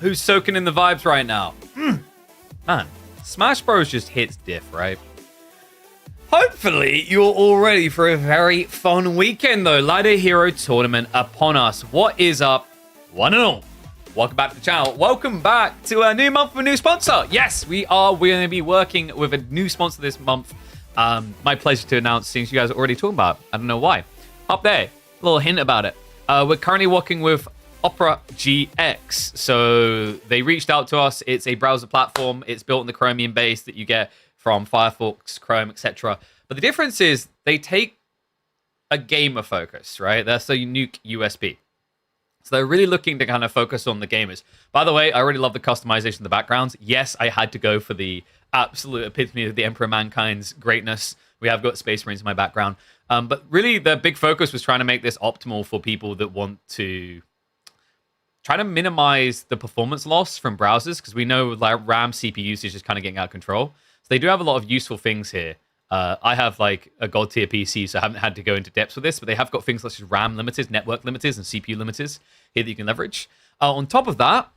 Who's soaking in the vibes right now? Man, Smash Bros just hits diff, right? Hopefully, you're all ready for a very fun weekend, though. Ladder Hero Tournament upon us. What is up, one and all? Welcome back to the channel. Welcome back to a new month with a new sponsor. Yes, we are. We're going to be working with a new sponsor this month. My pleasure to announce, since you guys are already talking about it. I don't know why. Up there, a little hint about it. We're currently working with Opera GX. So they reached out to us. It's a browser platform. It's built on the Chromium base that you get from Firefox, Chrome, etc. But the difference is they take a gamer focus, right? That's a unique USB. So they're really looking to kind of focus on the gamers. By the way, I really love the customization of the backgrounds. Yes, I had to go for the absolute epitome of the Emperor of Mankind's greatness. We have got Space Marines in my background. But really, the big focus was trying to make this optimal for people that want to try to minimize the performance loss from browsers, because we know like RAM CPU usage is kind of getting out of control. So they do have a lot of useful things here. I have like a god tier PC, so I haven't had to go into depth with this, but they have got things such as RAM limiters, network limiters, and CPU limiters here that you can leverage. On top of that,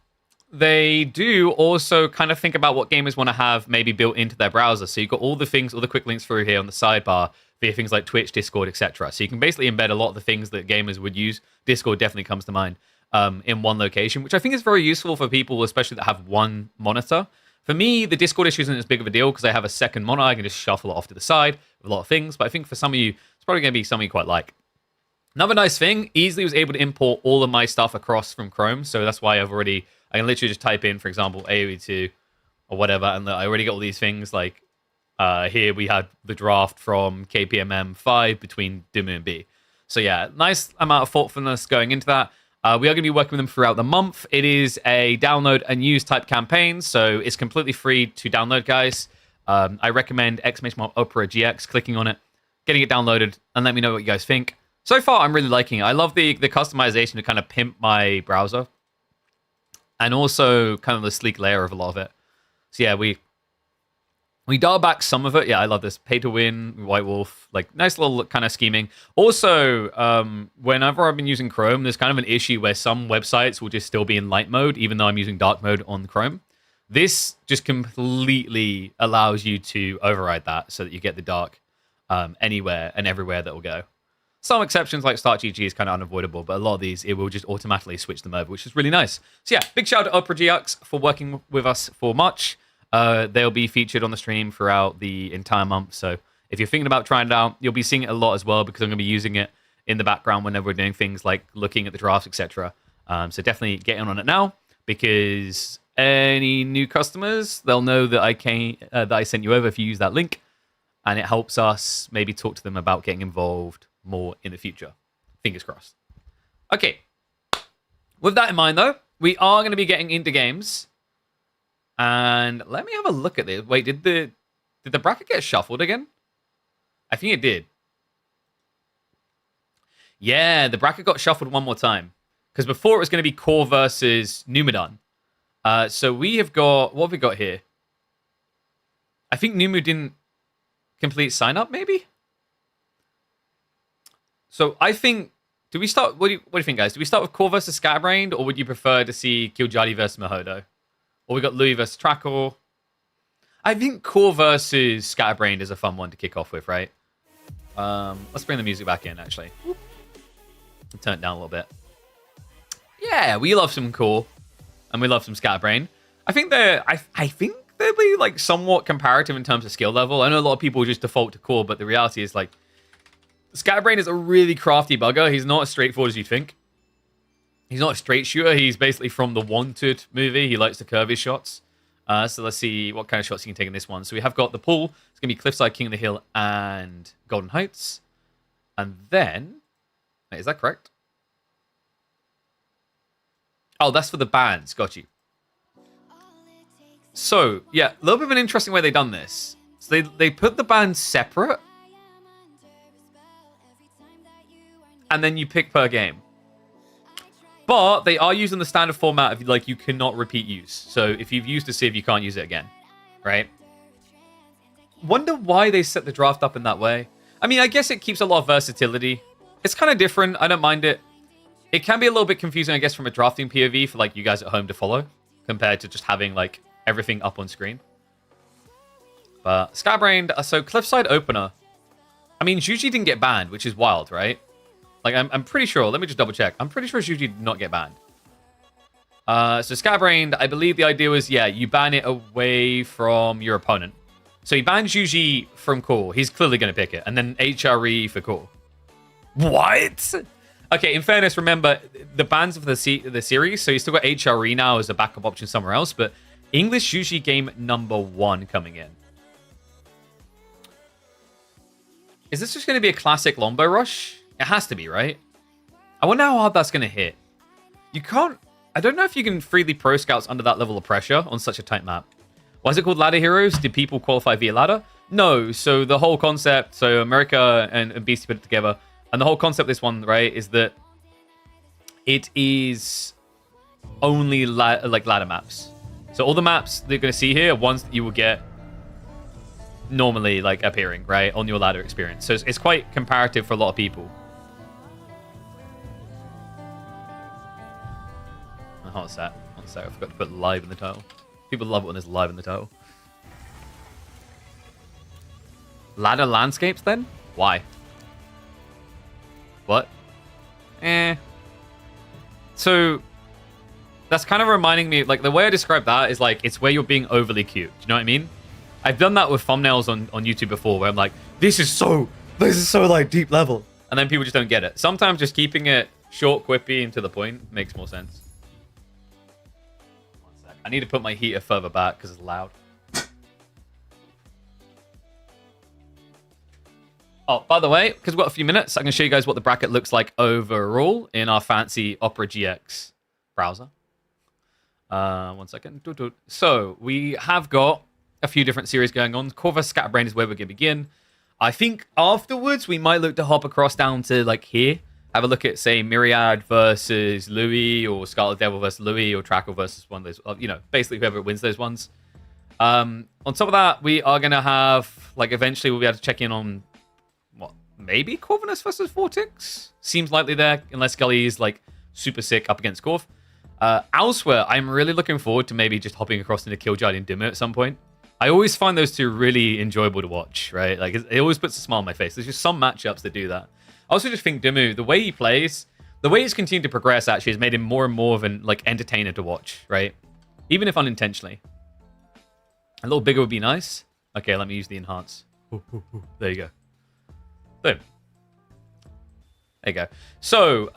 they do also kind of think about what gamers want to have maybe built into their browser. So you've got all the things, all the quick links through here on the sidebar via things like Twitch, Discord, etc. So you can basically embed a lot of the things that gamers would use. Discord definitely comes to mind in one location, which I think is very useful for people, especially that have one monitor. For me, the Discord issue isn't as big of a deal because I have a second monitor. I can just shuffle it off to the side with a lot of things. But I think for some of you, it's probably going to be something you quite like. Another nice thing, easily was able to import all of my stuff across from Chrome. So that's why I can literally just type in, for example, AoE2 or whatever. And I already got all these things. Like here we had the draft from KPMM 5 between Dumu and B. So yeah, nice amount of thoughtfulness going into that. We are going to be working with them throughout the month. It is a download and use type campaign, so it's completely free to download, guys. I recommend Opera GX, clicking on it, getting it downloaded, and let me know what you guys think. So far, I'm really liking it. I love the customization to kind of pimp my browser, and also kind of the sleek layer of a lot of it. So yeah, we dial back some of it. Yeah, I love this. Pay to win, White Wolf, like nice little kind of scheming. Also, whenever I've been using Chrome, there's kind of an issue where some websites will just still be in light mode, even though I'm using dark mode on Chrome. This just completely allows you to override that so that you get the dark anywhere and everywhere that will go. Some exceptions like StartGG is kind of unavoidable, but a lot of these, it will just automatically switch them over, which is really nice. So yeah, big shout out to Opera GX for working with us for March. They'll be featured on the stream throughout the entire month. So if you're thinking about trying it out, you'll be seeing it a lot as well, because I'm going to be using it in the background whenever we're doing things like looking at the drafts, etc. So definitely get in on it now, because any new customers, they'll know that I sent you over if you use that link, and it helps us maybe talk to them about getting involved more in the future. Fingers crossed. Okay. With that in mind, though, we are going to be getting into games. And let me have a look at this. Wait, did the bracket get shuffled again? I think it did. Yeah, the bracket got shuffled one more time. Because before it was going to be Core versus Numadon. So we have got... What have we got here? I think Numu didn't complete sign-up, maybe? So I think... Do we start... What do you think, guys? Do we start with Core versus Scatterbrained, or would you prefer to see Kiljardi versus Muhodo? Or we got Louis versus Trackle. I think Core versus Scatterbrained is a fun one to kick off with, right? Let's bring the music back in, actually. Turn it down a little bit. Yeah, we love some Core, and we love some Scatterbrained. I think they'll be like somewhat comparative in terms of skill level. I know a lot of people just default to Core, but the reality is like Scatterbrained is a really crafty bugger. He's not as straightforward as you'd think. He's not a straight shooter. He's basically from the Wanted movie. He likes to curve his shots. So let's see what kind of shots he can take in this one. So we have got the pool. It's going to be Cliffside, King of the Hill, and Golden Heights. And then... Wait, is that correct? Oh, that's for the bands. Got you. So, yeah, a little bit of an interesting way they've done this. So they put the bands separate. And then you pick per game. But they are using the standard format of, like, you cannot repeat use. So if you've used a Civ, you can't use it again. Right? Wonder why they set the draft up in that way. I mean, I guess it keeps a lot of versatility. It's kind of different. I don't mind it. It can be a little bit confusing, I guess, from a drafting POV for, like, you guys at home to follow. compared to just having like everything up on screen. But Scatterbrained, so Cliffside Opener. I mean, Juji didn't get banned, which is wild, right? Like, I'm pretty sure. Let me just double check. I'm pretty sure Juji did not get banned. So Scatterbrained, I believe the idea was, yeah, you ban it away from your opponent. So he bans Juji from core. He's clearly going to pick it. And then HRE for core. What? Okay, in fairness, remember, the bans of the series, so you still got HRE now as a backup option somewhere else, but English Juji game number 1 coming in. Is this just going to be a classic Lombo Rush? It has to be, right? I wonder how hard that's going to hit. You can't... I don't know if you can freely pro scouts under that level of pressure on such a tight map. Why is it called Ladder Heroes? Did people qualify via ladder? No. So the whole concept, so America and Beastie put it together, and the whole concept of this one, right, is that it is only like ladder maps. So all the maps that you're going to see here are ones that you will get normally like appearing, right, on your ladder experience. So it's quite comparative for a lot of people. Oh, what's that? What's that? I forgot to put live in the title. People love it when there's live in the title. Ladder landscapes, then? Why? What? So, that's kind of reminding me, like, the way I describe that is, like, it's where you're being overly cute. Do you know what I mean? I've done that with thumbnails on YouTube before, where I'm like, this is so, like, deep level. And then people just don't get it. Sometimes just keeping it short, quippy, and to the point makes more sense. I need to put my heater further back because it's loud. Oh, by the way, because we've got a few minutes, I can show you guys what the bracket looks like overall in our fancy Opera GX browser. 1 second. So, we have got a few different series going on. Core vs Scatterbrained is where we're going to begin. I think afterwards, we might look to hop across down to, like, here. Have a look at, say, Myriad versus Louis, or Scarlet Devil versus Louis, or Trackle versus one of those, you know, basically whoever wins those ones. On top of that, we are going to have, like, eventually we'll be able to check in on, what, maybe Corvinus versus Vortex? Seems likely there, unless Gully is, like, super sick up against Corv. Elsewhere, I'm really looking forward to maybe just hopping across into Kiljardi and Dimmu at some point. I always find those two really enjoyable to watch, right? Like, it always puts a smile on my face. There's just some matchups that do that. I also just think Dimmu, the way he plays, the way he's continued to progress actually has made him more and more of an like entertainer to watch, right? Even if unintentionally. A little bigger would be nice. Okay, let me use the enhance. There you go. Boom. There you go. So,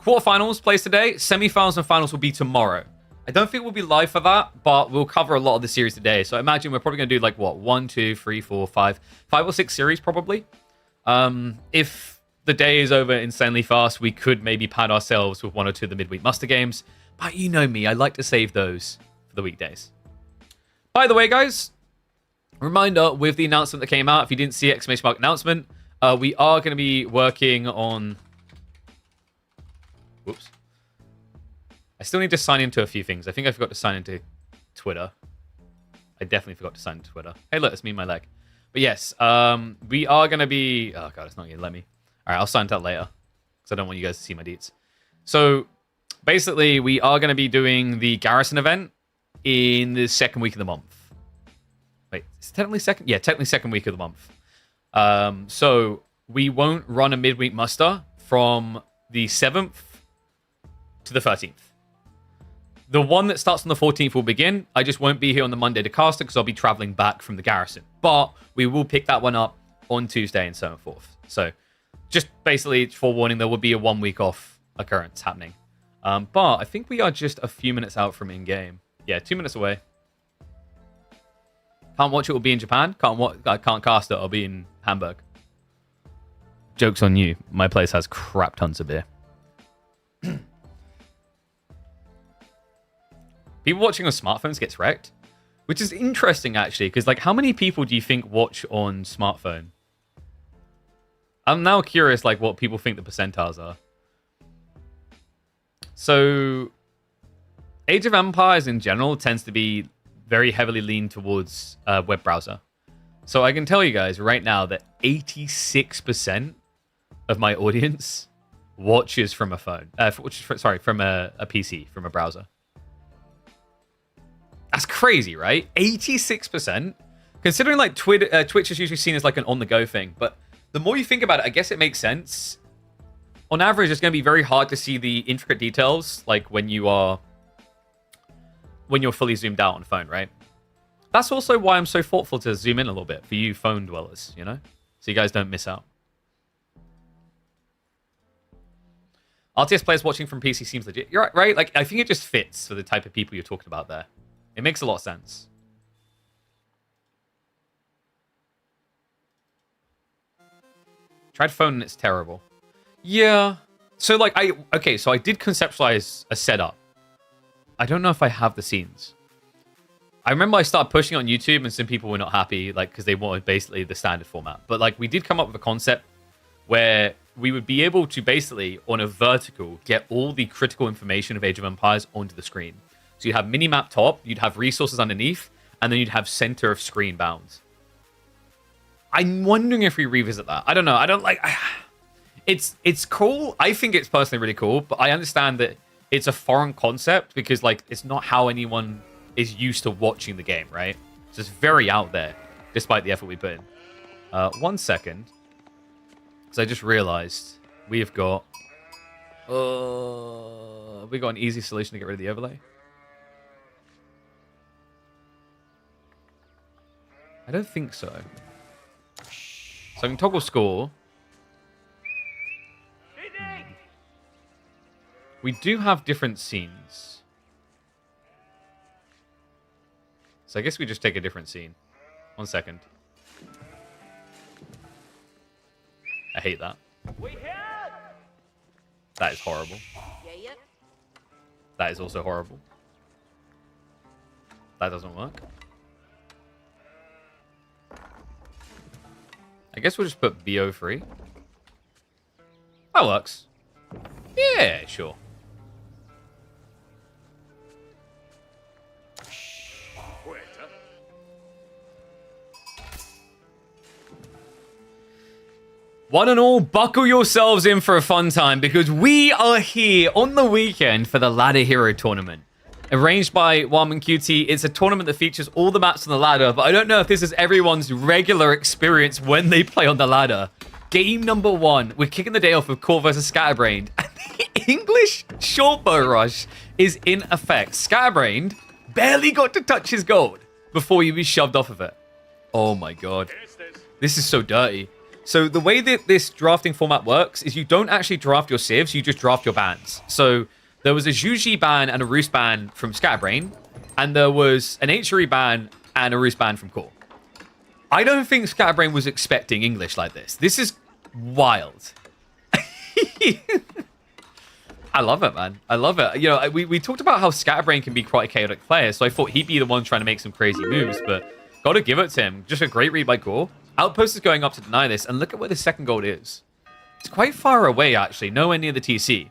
quarterfinals plays today. Semifinals and finals will be tomorrow. I don't think we'll be live for that, but we'll cover a lot of the series today. So I imagine we're probably going to do like, what, 1, 2, 3, 4, 5 or 6 series probably. If the day is over insanely fast, we could maybe pad ourselves with 1 or 2 of the midweek muster games. But you know me, I like to save those for the weekdays. By the way, guys, reminder with the announcement that came out, if you didn't see it, ! Announcement, we are going to be working on... Whoops. I still need to sign into a few things. I think I forgot to sign into Twitter. I definitely forgot to sign into Twitter. Hey, look, it's me and my leg. But yes, we are going to be... Oh, God, it's not going to let me. All right, I'll sign to that later because I don't want you guys to see my deets. So, basically, we are going to be doing the Garrison event in the second week of the month. Wait, is it technically second? Yeah, technically second week of the month. So, we won't run a midweek muster from the 7th to the 13th. The one that starts on the 14th will begin. I just won't be here on the Monday to cast it because I'll be traveling back from the Garrison. But we will pick that one up on Tuesday and so on forth. So, just basically forewarning, there will be a 1 week off occurrence happening. But I think we are just a few minutes out from in-game. Yeah, 2 minutes away. Can't watch it, will be in Japan. I can't cast it, I'll be in Hamburg. Joke's on you. My place has crap tons of beer. People watching on smartphones gets wrecked. Which is interesting, actually, because, like, how many people do you think watch on smartphone? I'm now curious, like, what people think the percentiles are. So, Age of Empires in general tends to be very heavily leaned towards web browser. So I can tell you guys right now that 86% of my audience watches from a phone. From a PC, from a browser. That's crazy, right? 86%. Considering like Twitch is usually seen as like an on-the-go thing, but the more you think about it, I guess it makes sense. On average, it's going to be very hard to see the intricate details, like when you're fully zoomed out on phone, right? That's also why I'm so thoughtful to zoom in a little bit for you phone dwellers, you know? So you guys don't miss out. RTS players watching from PC seems legit. You're right? Like, I think it just fits for the type of people you're talking about there. It makes a lot of sense. Tried phone and it's terrible. Yeah. So, like, so I did conceptualize a setup. I don't know if I have the scenes. I remember I started pushing on YouTube and some people were not happy, like, because they wanted basically the standard format. But, like, we did come up with a concept where we would be able to basically, on a vertical, get all the critical information of Age of Empires onto the screen. So you'd have minimap top, you'd have resources underneath, and then you'd have center of screen bounds. I'm wondering if we revisit that. I don't know. I don't like... It's cool. I think it's personally really cool, but I understand that it's a foreign concept because, like, it's not how anyone is used to watching the game, right? So it's very out there, despite the effort we put in. 1 second. Because I just realized we have got... we got an easy solution to get rid of the overlay. I don't think so. So I can toggle score. We do have different scenes. So I guess we just take a different scene. 1 second. I hate that. That is horrible. That is also horrible. That doesn't work. I guess we'll just put BO3. That works. Yeah, sure. One and all, buckle yourselves in for a fun time because we are here on the weekend for the Ladder Hero Tournament. Arranged by Warman QT, it's a tournament that features all the maps on the ladder, but I don't know if this is everyone's regular experience when they play on the ladder. Game number 1, we're kicking the day off with Core versus Scatterbrained, and the English short bow rush is in effect. Scatterbrained barely got to touch his gold before he was shoved off of it. Oh my god. This is so dirty. So the way that this drafting format works is you don't actually draft your civs, you just draft your bans. So there was a Juji ban and a Roost ban from Scatterbrain, and there was an HRE ban and a Roost ban from Core. I don't think Scatterbrain was expecting English like this. This is wild. I love it, man. I love it. You know, we talked about how Scatterbrain can be quite a chaotic player, so I thought he'd be the one trying to make some crazy moves, but gotta give it to him. Just a great read by Core. Outpost is going up to deny this, and look at where the second gold is. It's quite far away, actually, nowhere near the TC.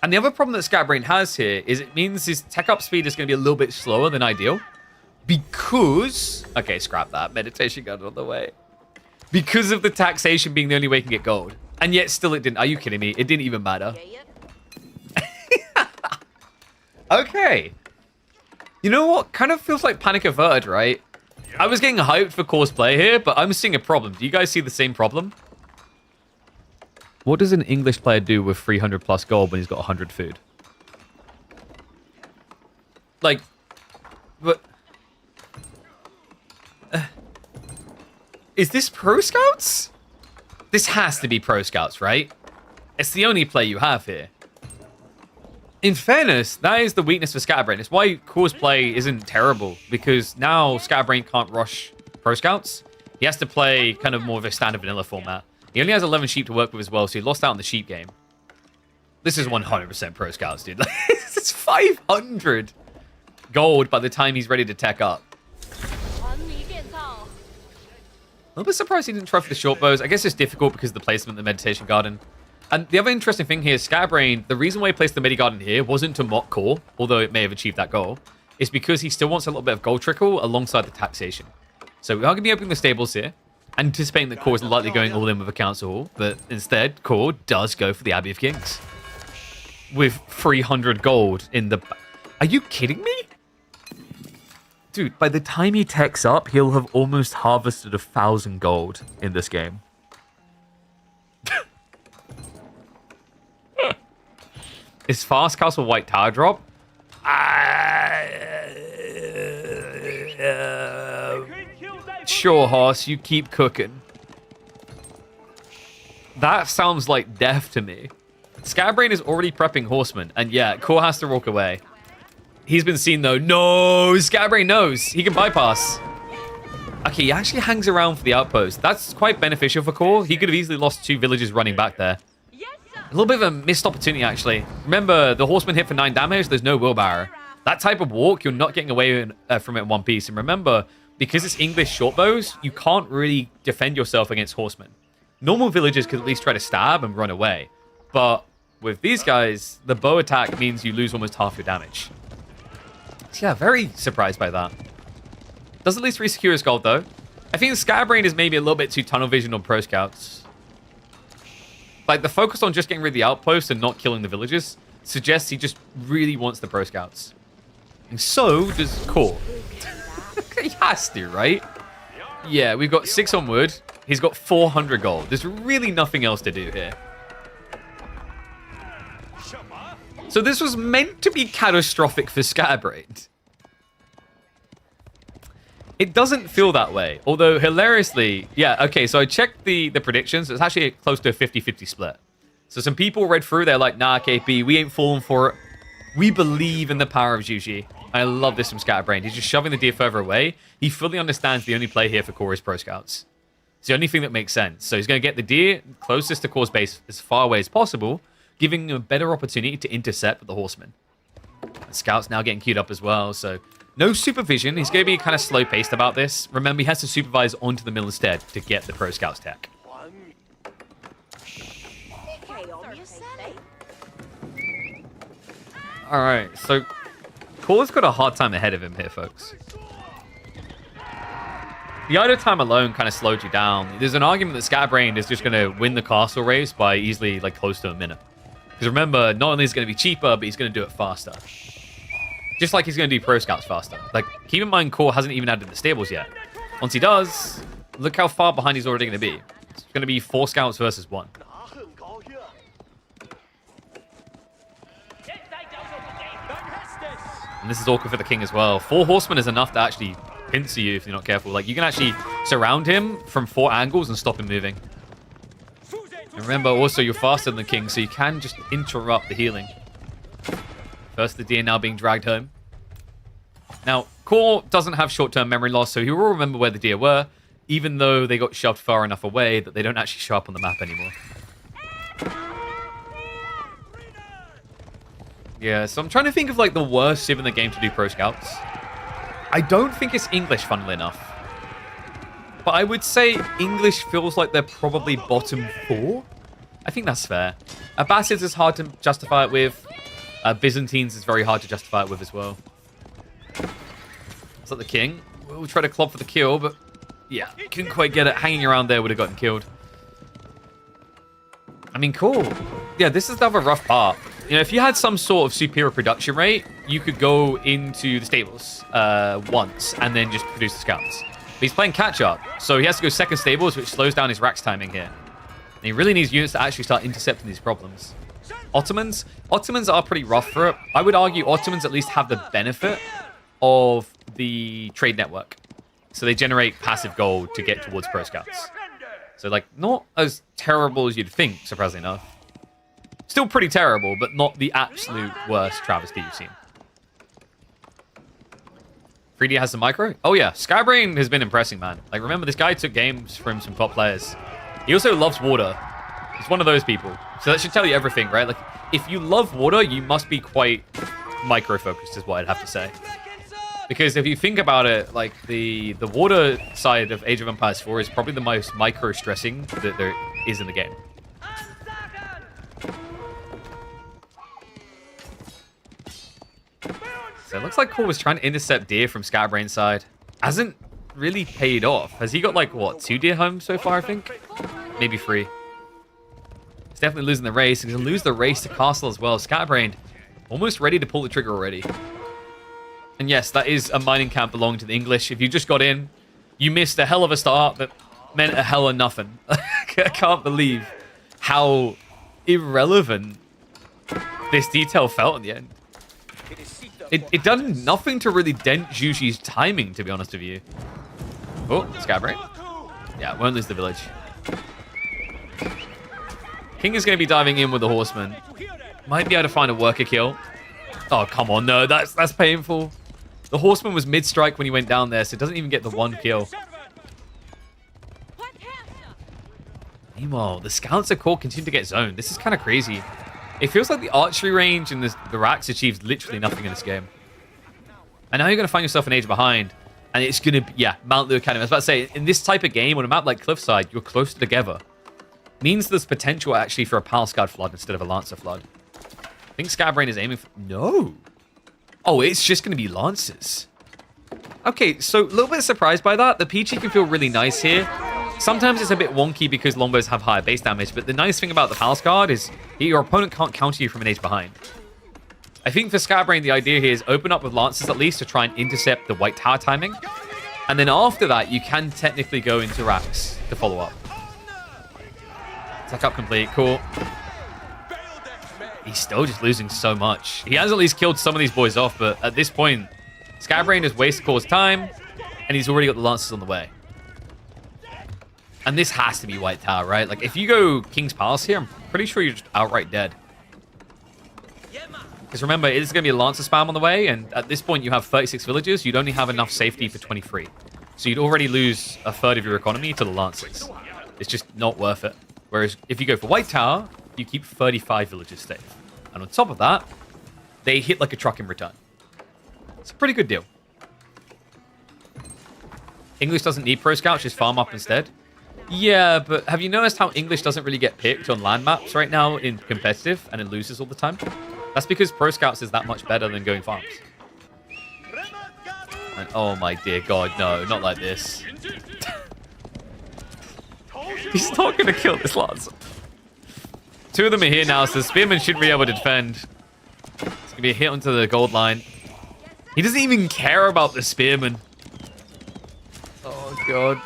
And the other problem that Scatterbrain has here is it means his tech up speed is going to be a little bit slower than ideal. Because... Okay, scrap that. Meditation gun on the way. Because of the taxation being the only way he can get gold. And yet still it didn't... Are you kidding me? It didn't even matter. Okay. You know what? Kind of feels like Panic Averted, right? I was getting hyped for Core's play here, but I'm seeing a problem. Do you guys see the same problem? What does an English player do with 300 plus gold when he's got 100 food? Like, but... is this Pro Scouts? This has to be Pro Scouts, right? It's the only play you have here. In fairness, that is the weakness for Scatterbrain. It's why Core's play isn't terrible, because now Scatterbrain can't rush Pro Scouts. He has to play kind of more of a standard vanilla format. He only has 11 sheep to work with as well, so he lost out on the sheep game. This is 100% Pro Scouts, dude. It's 500 gold by the time he's ready to tech up. A little bit surprised he didn't try for the short bows. I guess it's difficult because of the placement of the Meditation Garden. And the other interesting thing here is Scatterbrain, the reason why he placed the Medi Garden here wasn't to mock Core, although it may have achieved that goal, is because he still wants a little bit of gold trickle alongside the taxation. So we are going to be opening the stables here, anticipating that Core is likely going all in with a council hall, but instead, Core does go for the Abbey of Kings. With 300 gold in the... Are you kidding me? Dude, by the time he techs up, he'll have almost harvested 1,000 gold in this game. Is Fast Castle White Tower drop? Sure, horse, you keep cooking. That sounds like death to me. Scatterbrain is already prepping horsemen, and yeah, Core has to walk away. He's been seen though. No, Scatterbrain knows. He can bypass. Okay, he actually hangs around for the outpost. That's quite beneficial for Core. He could have easily lost 2 villagers running back there. A little bit of a missed opportunity, actually. Remember, the horseman hit for 9 damage. There's no wheelbarrow. That type of walk, you're not getting away from it in one piece. And remember, because it's English short bows, you can't really defend yourself against horsemen. Normal villagers could at least try to stab and run away. But with these guys, the bow attack means you lose almost half your damage. So yeah, very surprised by that. Does at least resecure his gold, though. I think Scatterbrain is maybe a little bit too tunnel vision on pro scouts. Like, the focus on just getting rid of the outpost and not killing the villagers suggests he just really wants the pro scouts. And so does Core. He has to, right? Yeah, we've got 6 on wood. He's got 400 gold. There's really nothing else to do here. So this was meant to be catastrophic for Scatterbrain. It doesn't feel that way. Although, hilariously, yeah, okay, so I checked the predictions. It's actually close to a 50-50 split. So some people read through, they're like, nah, KP, we ain't falling for it. We believe in the power of Juji. I love this from Scatterbrain. He's just shoving the deer further away. He fully understands the only play here for Core is pro scouts. It's the only thing that makes sense. So he's going to get the deer closest to Core's base as far away as possible, giving him a better opportunity to intercept with the horsemen. The scout's now getting queued up as well, so no supervision. He's going to be kind of slow-paced about this. Remember, he has to supervise onto the mill instead to get the pro scout's tech. Alright, so Core's got a hard time ahead of him here, folks. The idle time alone kind of slowed you down. There's an argument that Scatterbrain is just going to win the castle race by easily, like, close to a minute. Because remember, not only is it going to be cheaper, but he's going to do it faster. Just like he's going to do pro scouts faster. Like, keep in mind, Core hasn't even added the stables yet. Once he does, look how far behind he's already going to be. It's going to be 4 scouts versus 1. And this is awkward for the king as well. 4 horsemen is enough to actually pincer you if you're not careful. Like, you can actually surround him from 4 angles and stop him moving. And remember, also, you're faster than the king, so you can just interrupt the healing. First, the deer now being dragged home. Now, Core doesn't have short-term memory loss, so he will remember where the deer were, even though they got shoved far enough away that they don't actually show up on the map anymore. Yeah, so I'm trying to think of, like, the worst civ in the game to do pro scouts. I don't think it's English, funnily enough. But I would say English feels like they're probably bottom 4. I think that's fair. Abbasids is hard to justify it with. Byzantines is very hard to justify it with as well. Is that the king? We'll try to club for the kill, but yeah, couldn't quite get it. Hanging around there would have gotten killed. I mean, cool. Yeah, this is the other rough part. You know, if you had some sort of superior production rate, you could go into the stables once and then just produce the scouts. But he's playing catch-up, so he has to go second stables, which slows down his racks timing here. And he really needs units to actually start intercepting these problems. Ottomans are pretty rough for it. I would argue Ottomans at least have the benefit of the trade network. So they generate passive gold to get towards pro scouts. So, like, not as terrible as you'd think, surprisingly enough. Still pretty terrible, but not the absolute worst travesty you've seen. 3D has the micro? Oh yeah, Scatterbrain has been impressing, man. Like, remember, this guy took games from some top players. He also loves water. He's one of those people. So that should tell you everything, right? Like, if you love water, you must be quite micro-focused, is what I'd have to say. Because if you think about it, like, the water side of Age of Empires 4 is probably the most micro-stressing that there is in the game. So it looks like Core was trying to intercept deer from Scatterbrain's side. Hasn't really paid off. Has he got, like, what, 2 deer home so far, I think? Maybe 3. He's definitely losing the race. He's going to lose the race to Castle as well. Scatterbrain almost ready to pull the trigger already. And yes, that is a mining camp belonging to the English. If you just got in, you missed a hell of a start that meant a hell of nothing. I can't believe how irrelevant this detail felt in the end. It done nothing to really dent Juji's timing, to be honest with you. Oh, Scab Brain. Yeah, won't lose the village. King is going to be diving in with the horseman. Might be able to find a worker kill. Oh, come on, no, that's painful. The horseman was mid-strike when he went down there, so it doesn't even get the one kill. Meanwhile, the scouts at core continue to get zoned. This is kind of crazy. It feels like the archery range and the racks achieves literally nothing in this game. And now you're going to find yourself an age behind. And it's going to be, yeah, Mount Lu Academy. I was about to say, in this type of game, on a map like Cliffside, you're closer together. Means there's potential actually for a Pal Scout flood instead of a Lancer flood. I think Scabbrain is aiming for... No. Oh, it's just going to be Lancers. Okay, so a little bit surprised by that. The PG can feel really nice here. Sometimes it's a bit wonky because longbows have higher base damage, but the nice thing about the Palace Guard is your opponent can't counter you from an age behind. I think for Scabbrain, the idea here is open up with Lancers at least to try and intercept the White Tower timing. And then after that, you can technically go into racks to follow up. Attack up complete, cool. He's still just losing so much. He has at least killed some of these boys off, but at this point, Scabbrain has wasted Core's time, and he's already got the Lancers on the way. And this has to be White Tower, right? Like, if you go King's Palace here, I'm pretty sure you're just outright dead. Because remember, it is going to be a Lancer spam on the way, and at this point, you have 36 villages. You'd only have enough safety for 23. So you'd already lose a third of your economy to the Lancers. It's just not worth it. Whereas, if you go for White Tower, you keep 35 villages safe. And on top of that, they hit like a truck in return. It's a pretty good deal. English doesn't need Pro Scouts, just farm up instead. Yeah, but have you noticed how English doesn't really get picked on land maps right now in competitive, and it loses all the time? That's because Pro Scouts is that much better than going farms. And oh my dear god, no, not like this. He's not going to kill this Lancer. Two of them are here now, so the Spearman should be able to defend. It's going to be a hit onto the gold line. He doesn't even care about the Spearman. Oh god.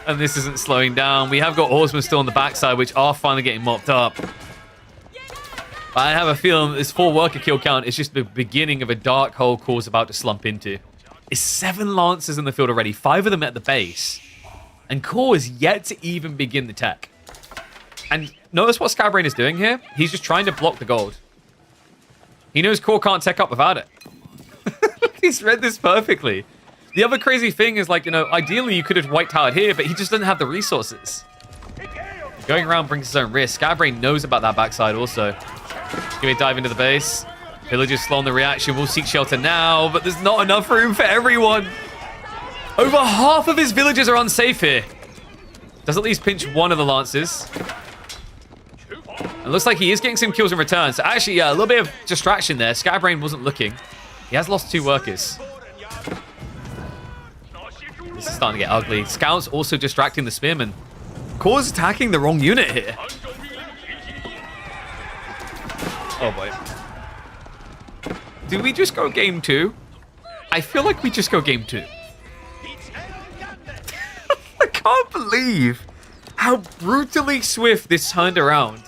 And this isn't slowing down. We have got horsemen still on the backside, which are finally getting mopped up. But I have a feeling this full worker kill count is just the beginning of a dark hole Core's about to slump into. It's 7 Lancers in the field already, 5 of them at the base. And Core is yet to even begin the tech. And notice what Scabbrain is doing here? He's just trying to block the gold. He knows Core can't tech up without it. He's read this perfectly. The other crazy thing is, like, you know, ideally you could have White Towered here, but he just doesn't have the resources. Going around brings his own risk. Scabbrain knows about that backside also. Give me a dive into the base. Villagers slow on the reaction. We'll seek shelter now, but there's not enough room for everyone. Over half of his villagers are unsafe here. Does at least pinch one of the Lancers. It looks like he is getting some kills in return. So actually, yeah, a little bit of distraction there. Scabbrain wasn't looking. He has lost 2 workers. This is starting to get ugly. Scouts also distracting the Spearman. Core's attacking the wrong unit here. Oh boy. Do we just go game 2? I feel like we just go game 2. I can't believe how brutally swift this turned around.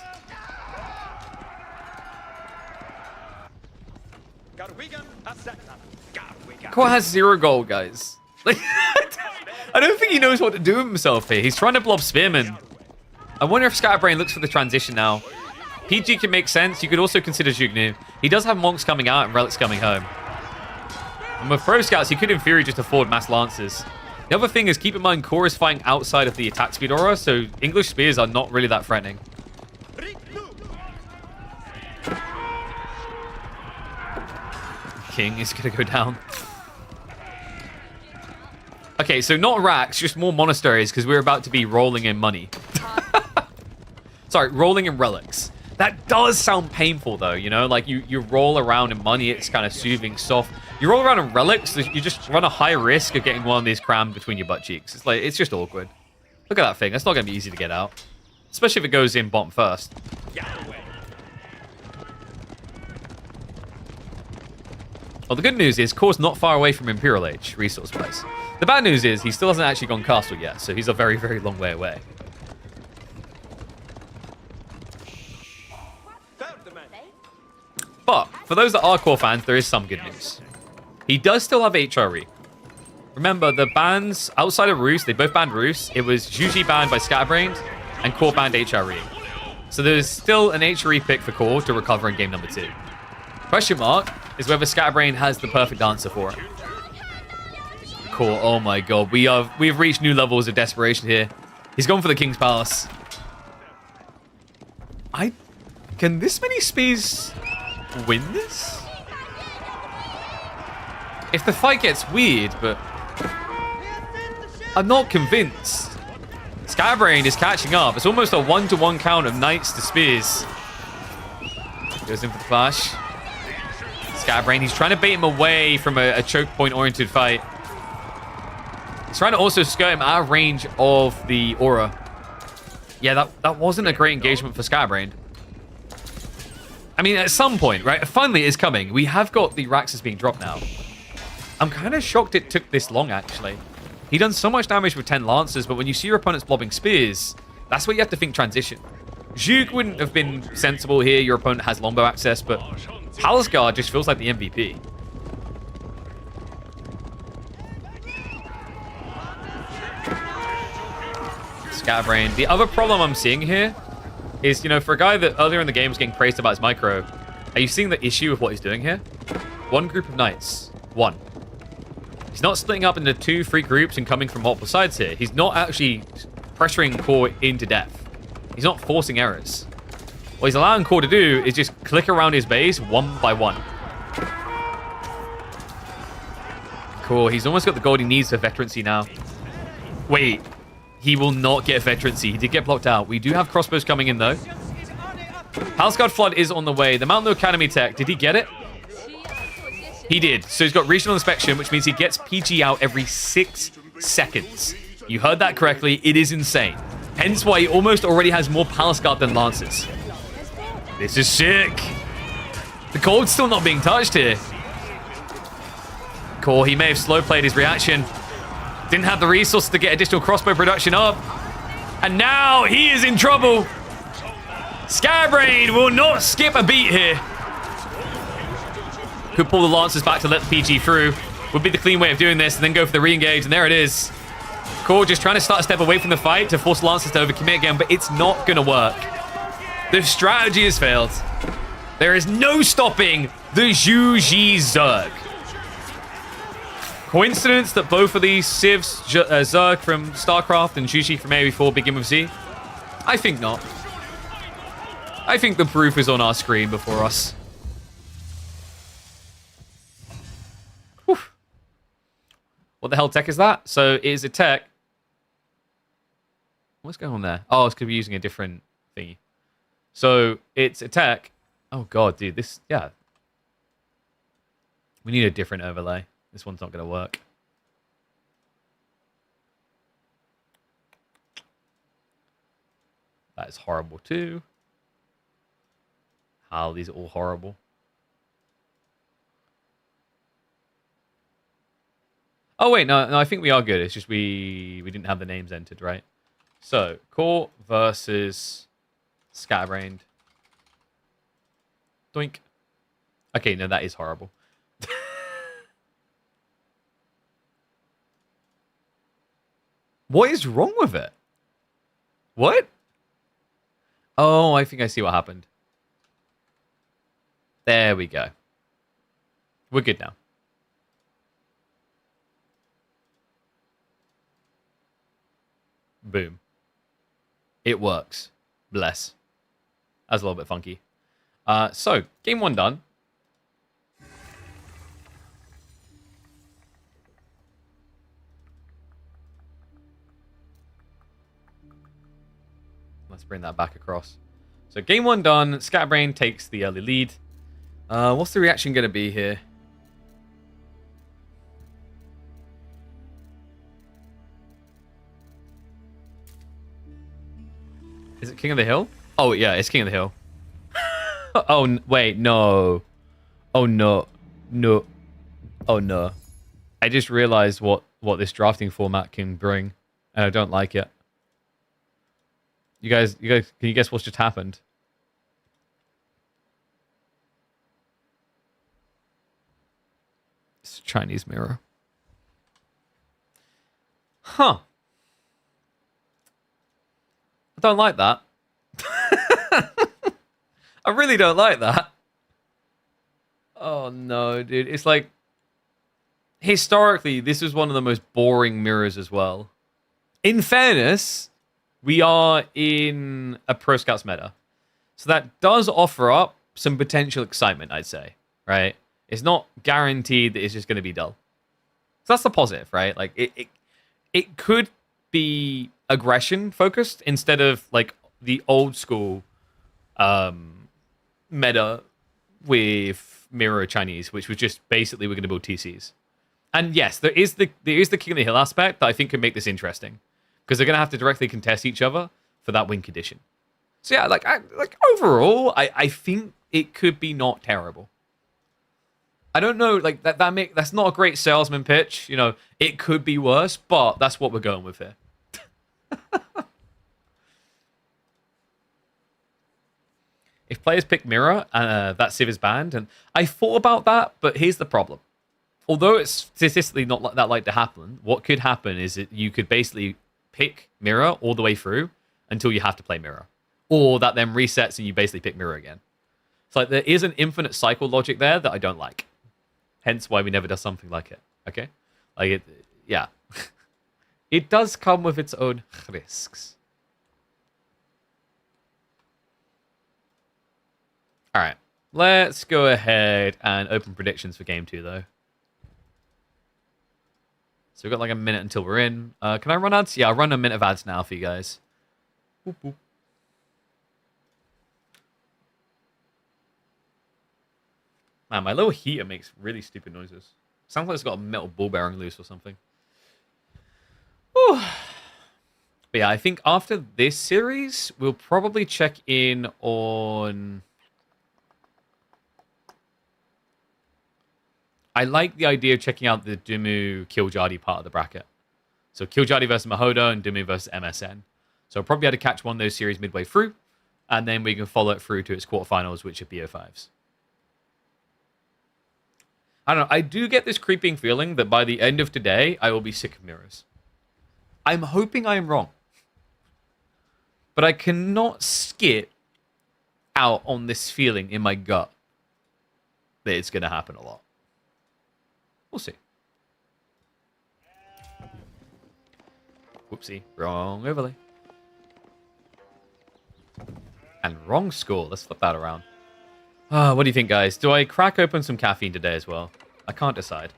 Core has 0 gold, guys. Like, I don't think he knows what to do with himself here. He's trying to blob Spearman. I wonder if Scatterbrain looks for the transition now. PG can make sense. You could also consider Jugnu. He does have Monks coming out and Relics coming home. And with Pro Scouts, he could in theory just afford mass Lancers. The other thing is, keep in mind, Core is fighting outside of the attack speed aura, so English Spears are not really that threatening. King is going to go down. Okay, so not racks, just more monasteries, because we're about to be rolling in money. Sorry, rolling in relics. That does sound painful, though, you know? Like, you roll around in money, it's kind of soothing, soft. You roll around in relics, you just run a high risk of getting one of these crammed between your butt cheeks. It's like, it's just awkward. Look at that thing. That's not going to be easy to get out. Especially if it goes in bottom first. Well, the good news is Core's not far away from Imperial Age, resource-wise. The bad news is he still hasn't actually gone castle yet, so he's a very, very long way away. But for those that are Core fans, there is some good news. He does still have HRE. Remember, the bans outside of Roos, they both banned Roos. It was Juji banned by Scatterbrained, and Core banned HRE. So there's still an HRE pick for Core to recover in game number 2. Question mark is whether Scatterbrained has the perfect answer for it. Core, oh my god, we've reached new levels of desperation here. He's gone for the King's Palace. Can this many speeds win this? If the fight gets weird, but I'm not convinced. Scatterbrained is catching up. It's almost a 1-to-1 count of knights to spears. Goes in for the clash. Scatterbrained, he's trying to bait him away from a choke point oriented fight. He's trying to also skirt him out of range of the aura. Yeah, that wasn't a great engagement for Scatterbrained. I mean, at some point, right? Finally, it's coming. We have got the Raxus being dropped now. I'm kind of shocked it took this long, actually. He done so much damage with 10 Lancers, but when you see your opponents blobbing spears, that's where you have to think transition. Zhug wouldn't have been sensible here. Your opponent has longbow access, but Palace Guard just feels like the MVP. Scatterbrained. The other problem I'm seeing here is, you know, for a guy that earlier in the game was getting praised about his micro, are you seeing the issue with what he's doing here? One group of knights. One. He's not splitting up into 2-3 groups and coming from multiple sides here. He's not actually pressuring Core into death. He's not forcing errors. What he's allowing Core to do is just click around his base one by one. Core, he's almost got the gold he needs for veterancy now. Wait, he will not get veterancy. He did get blocked out. We do have crossbows coming in, though. Palace Guard Flood is on the way. The Mountain Academy tech, did he get it? He did. So he's got regional inspection, which means he gets PG out every 6 seconds. You heard that correctly. It is insane. Hence why he almost already has more Palace Guard than Lancers. This is sick. The gold's still not being touched here. Core, he may have slow played his reaction. Didn't have the resources to get additional crossbow production up. And now he is in trouble. Scatterbrained will not skip a beat here. Could pull the Lancers back to let the PG through. Would be the clean way of doing this, and then go for the re-engage, and there it is. Core just trying to start a step away from the fight to force Lancers to overcommit again, but it's not going to work. The strategy has failed. There is no stopping the Zhu Ji Zerg. Coincidence that both of these civs, Zerg from StarCraft and Zhu Ji from AoE4 begin with Z? I think not. I think the proof is on our screen before us. What the hell tech is that? So it is a tech. What's going on there? Oh, it's because we're using a different thingy. So it's a tech. Oh god, dude, this, yeah. We need a different overlay. This one's not going to work. That is horrible too. How these are all horrible. Oh wait, no, I think we are good. It's just we didn't have the names entered, right? So, Core versus Scatterbrained. Doink. Okay, no, that is horrible. What is wrong with it? What? Oh, I think I see what happened. There we go. We're good now. Boom. It works. Bless. That's a little bit funky. So, game 1 done. Let's bring that back across. So, game 1 done. Scatterbrained takes the early lead. What's the reaction going to be here? Is it King of the Hill? Oh, yeah, it's King of the Hill. Oh, wait, no. Oh, no. No. Oh no. I just realized what this drafting format can bring, and I don't like it. You guys, can you guess what's just happened? It's a Chinese mirror. Huh. I don't like that. I really don't like that. Oh no, dude. It's like, historically, this was one of the most boring mirrors as well. In fairness, we are in a Pro Scouts meta. So that does offer up some potential excitement, I'd say, right? It's not guaranteed that it's just going to be dull. So that's the positive, right? Like, it could be aggression focused instead of like the old school meta with mirror Chinese, which was just basically we're going to build TCs. And yes, there is the King of the Hill aspect that I think can make this interesting, because they're going to have to directly contest each other for that win condition. So yeah, like overall, I think it could be not terrible. I don't know, like that's not a great salesman pitch. You know, it could be worse, but that's what we're going with here. If players pick mirror, that Civ is banned, and I thought about that, but here's the problem. Although it's statistically not that likely to happen, what could happen is that you could basically pick mirror all the way through until you have to play mirror, or that then resets and you basically pick mirror again. It's like there is an infinite cycle logic there that I don't like. Hence why we never do something like it. Okay, like it, yeah. It does come with its own risks. All right, let's go ahead and open predictions for Game 2, though. So we've got like a minute until we're in. Can I run ads? Yeah, I'll run a minute of ads now for you guys. Boop, boop. Man, my little heater makes really stupid noises. Sounds like it's got a metal ball bearing loose or something. Whew. But yeah, I think after this series, we'll probably check in on... I like the idea of checking out the Dumu Kiljardi part of the bracket. So Kiljardi versus Muhodo and Dumu versus MSN. So I'll probably have to catch one of those series midway through, and then we can follow it through to its quarterfinals, which are BO5s. I don't know. I do get this creeping feeling that by the end of today, I will be sick of mirrors. I'm hoping I'm wrong. But I cannot skip out on this feeling in my gut that it's going to happen a lot. We'll see. Whoopsie. Wrong overlay. And wrong score. Let's flip that around. What do you think, guys? Do I crack open some caffeine today as well? I can't decide.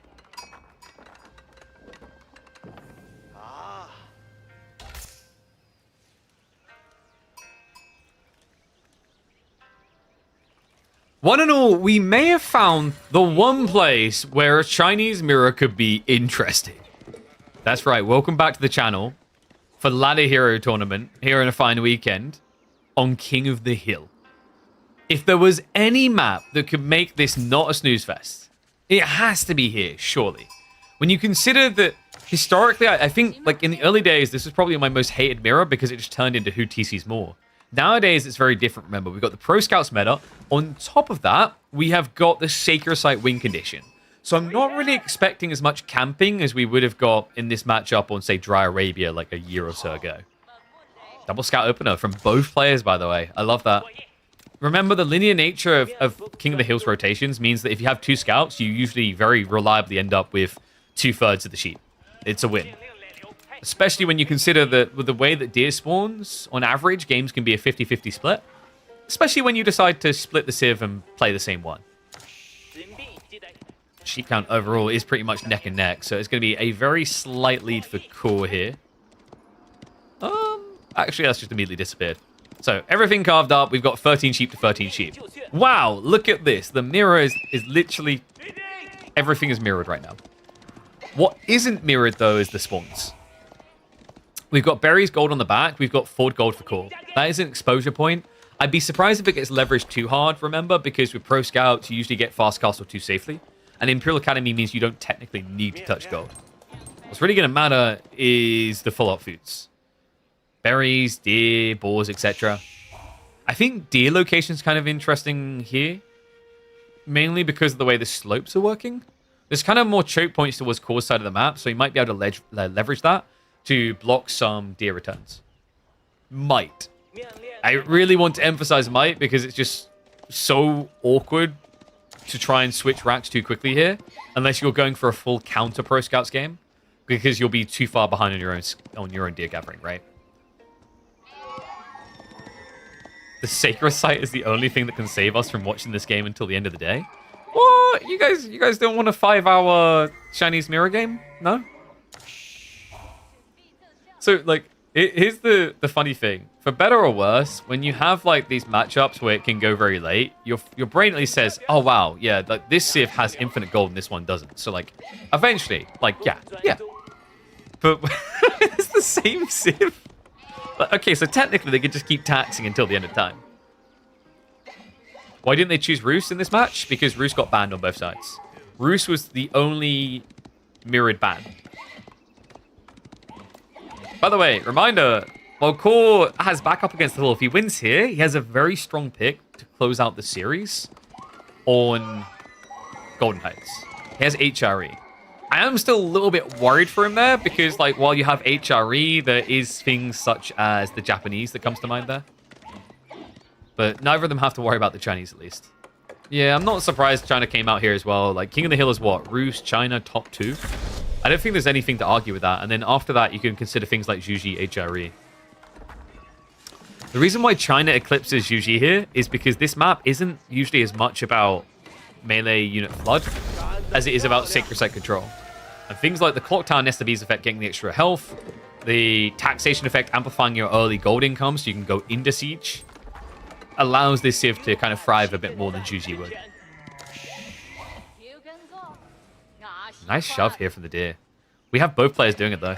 One and all, we may have found the one place where a Chinese mirror could be interesting. That's right. Welcome back to the channel for Ladder Hero Tournament here in a fine weekend on King of the Hill. If there was any map that could make this not a snooze fest, it has to be here, surely. When you consider that historically, I think like in the early days, this was probably my most hated mirror because it just turned into who TCs more. Nowadays, it's very different, remember. We've got the Pro Scouts meta. On top of that, we have got the Sacred Site win condition. So I'm not really expecting as much camping as we would have got in this matchup on, say, Dry Arabia like a year or so ago. Double scout opener from both players, by the way. I love that. Remember, the linear nature of King of the Hills rotations means that if you have two scouts, you usually very reliably end up with 2/3 of the sheep. It's a win. Especially when you consider that with the way that deer spawns, on average, games can be a 50-50 split. Especially when you decide to split the Civ and play the same one. Sheep count overall is pretty much neck and neck, so it's going to be a very slight lead for Core here. Actually, that's just immediately disappeared. So, everything carved up. We've got 13 sheep to 13 sheep. Wow, look at this. The mirror is literally... Everything is mirrored right now. What isn't mirrored, though, is the spawns. We've got Berry's gold on the back. We've got Ford gold for Core. That is an exposure point. I'd be surprised if it gets leveraged too hard, remember, because with Pro Scouts, you usually get Fast Castle too safely. And Imperial Academy means you don't technically need to touch gold. What's really going to matter is the follow-up foods. Berries, deer, boars, etc. I think deer location's kind of interesting here. Mainly because of the way the slopes are working. There's kind of more choke points towards core side of the map, so you might be able to leverage that to block some deer returns. Might. I really want to emphasize might because it's just so awkward to try and switch racks too quickly here, unless you're going for a full counter Pro Scouts game, because you'll be too far behind on your own deer gathering, right? The Sacred Site is the only thing that can save us from watching this game until the end of the day. What? You guys don't want a 5-hour Chinese mirror game? No? So, like, here's the funny thing. For better or worse, when you have, like, these matchups where it can go very late, your brain at least says, oh, wow, yeah, like, this Civ has infinite gold and this one doesn't. So, like, eventually, like, yeah. But it's the same Civ. But, okay, so technically they could just keep taxing until the end of time. Why didn't they choose Roos in this match? Because Roos got banned on both sides. Roos was the only mirrored ban. By the way, reminder, while Core has backup against the Hill, if he wins here, he has a very strong pick to close out the series on Golden Heights. He has HRE. I am still a little bit worried for him there because, like, while you have HRE, there is things such as the Japanese that comes to mind there. But neither of them have to worry about the Chinese, at least. Yeah, I'm not surprised China came out here as well. Like, King of the Hill is what? Roos, China, top 2? I don't think there's anything to argue with that. And then after that, you can consider things like Juji, HRE. The reason why China eclipses Juji here is because this map isn't usually as much about melee unit flood as it is about Sacred Site control. And things like the Clock Tower Nesta Bees effect getting the extra health, the taxation effect amplifying your early gold income so you can go into siege, allows this Civ to kind of thrive a bit more than Juji would. Nice shove here from the deer. We have both players doing it though.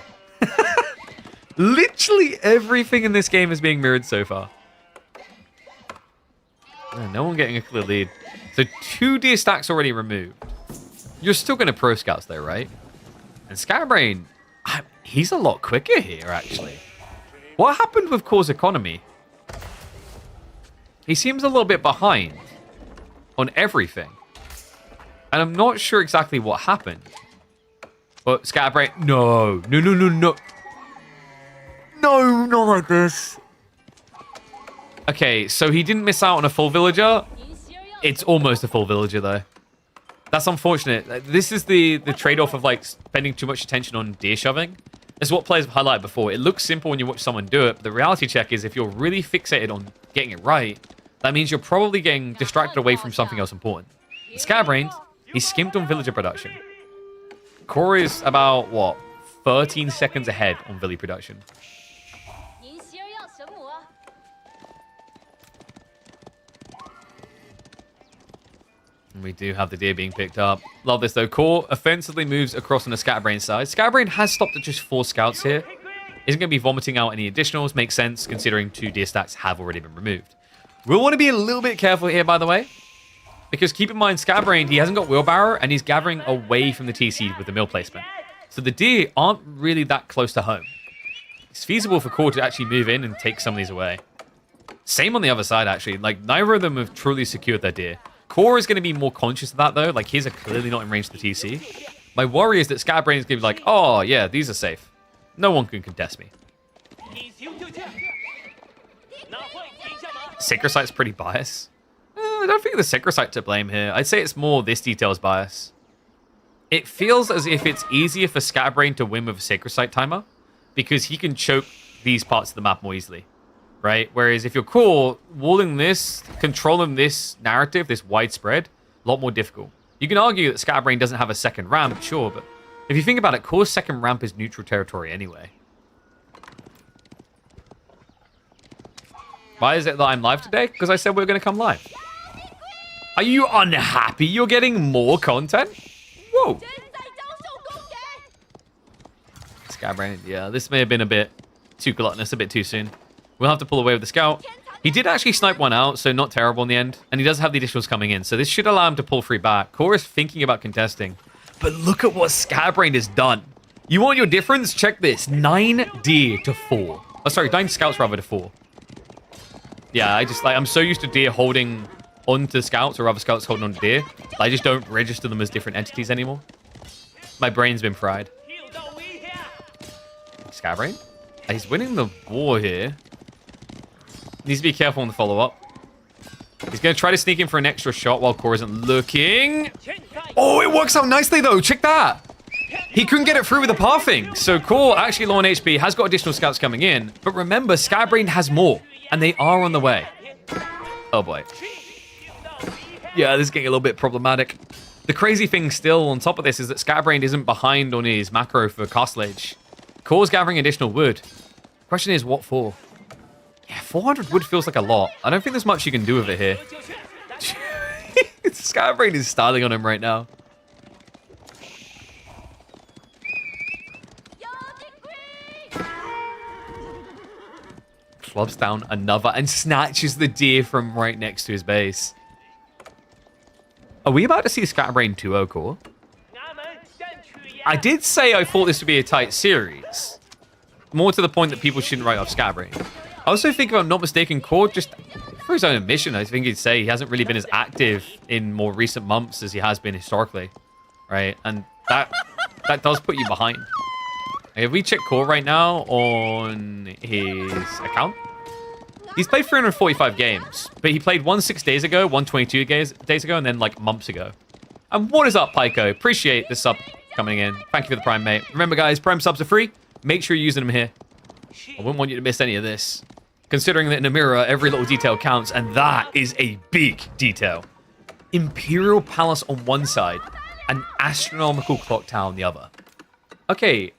Literally everything in this game is being mirrored so far. No one getting a clear lead. So 2 deer stacks already removed. You're still going to Pro Scouts though, right? And Scatterbrain, he's a lot quicker here actually. What happened with Core's economy? He seems a little bit behind on everything. And I'm not sure exactly what happened. But Scatterbrain, no. No, not like this. Okay, so he didn't miss out on a full villager. It's almost a full villager, though. That's unfortunate. This is the trade-off of, like, spending too much attention on deer shoving. It's what players have highlighted before. It looks simple when you watch someone do it, but the reality check is if you're really fixated on getting it right, that means you're probably getting distracted away from something else important. Scatterbrain, he skimped on villager production. Core is about, what, 13 seconds ahead on Villi production. And we do have the deer being picked up. Love this, though. Core offensively moves across on the Scatterbrain side. Scatterbrain has stopped at just 4 scouts here. Isn't going to be vomiting out any additionals. Makes sense, considering 2 deer stacks have already been removed. We'll want to be a little bit careful here, by the way. Because keep in mind, Scatterbrain, he hasn't got Wheelbarrow, and he's gathering away from the TC with the mill placement. So the deer aren't really that close to home. It's feasible for Core to actually move in and take some of these away. Same on the other side, actually. Like, neither of them have truly secured their deer. Core is going to be more conscious of that, though. Like, his are clearly not in range of the TC. My worry is that Scatterbrain is going to be like, oh, yeah, these are safe. No one can contest me. Sacred Site's pretty biased. I don't think the Sacred Site to blame here. I'd say it's more this detail's bias. It feels as if it's easier for Scatterbrain to win with a Sacred Site timer because he can choke these parts of the map more easily, right? Whereas if you're Core, walling this, controlling this narrative, this widespread, a lot more difficult. You can argue that Scatterbrain doesn't have a second ramp, sure, but if you think about it, Core's second ramp is neutral territory anyway. Why is it that I'm live today? Because I said we were going to come live. Are you unhappy you're getting more content? Whoa. Scatterbrain, yeah, this may have been a bit too gluttonous, a bit too soon. We'll have to pull away with the scout. He did actually snipe one out, so not terrible in the end. And he does have the additionals coming in, so this should allow him to pull 3 back. Core is thinking about contesting. But look at what Scatterbrain has done. You want your difference? Check this. 9 deer to 4. Oh, sorry, 9 scouts rather to 4. Yeah, I'm so used to deer holding onto scouts, or rather scouts holding on to deer. I just don't register them as different entities anymore. My brain's been fried. Scatterbrain? He's winning the war here. Needs to be careful on the follow-up. He's going to try to sneak in for an extra shot while Core isn't looking. Oh, it works out nicely, though. Check that. He couldn't get it through with the pathing. So Core, actually low on HP, has got additional scouts coming in. But remember, Scatterbrain has more. And they are on the way. Oh, boy. Yeah, this is getting a little bit problematic. The crazy thing still on top of this is that Scatterbrain isn't behind on his macro for Castlage. Core's gathering additional wood. Question is, what for? Yeah, 400 wood feels like a lot. I don't think there's much you can do with it here. Scatterbrain is styling on him right now. Clubs down another and snatches the deer from right next to his base. Are we about to see Scatterbrain 2-0 Core? I did say I thought this would be a tight series. More to the point that people shouldn't write off Scatterbrain. I also think, if I'm not mistaken, Core, just for his own admission, I think he'd say he hasn't really been as active in more recent months as he has been historically. Right? And that does put you behind. If we check Core right now on his account, he's played 345 games, but he played one 6 days ago, 122 days ago, and then like months ago. And what is up, Pyko? Appreciate the sub coming in. Thank you for the Prime, mate. Remember, guys, Prime subs are free. Make sure you're using them here. I wouldn't want you to miss any of this. Considering that in a mirror, every little detail counts, and that is a big detail. Imperial Palace on one side, and astronomical clock tower on the other. Okay,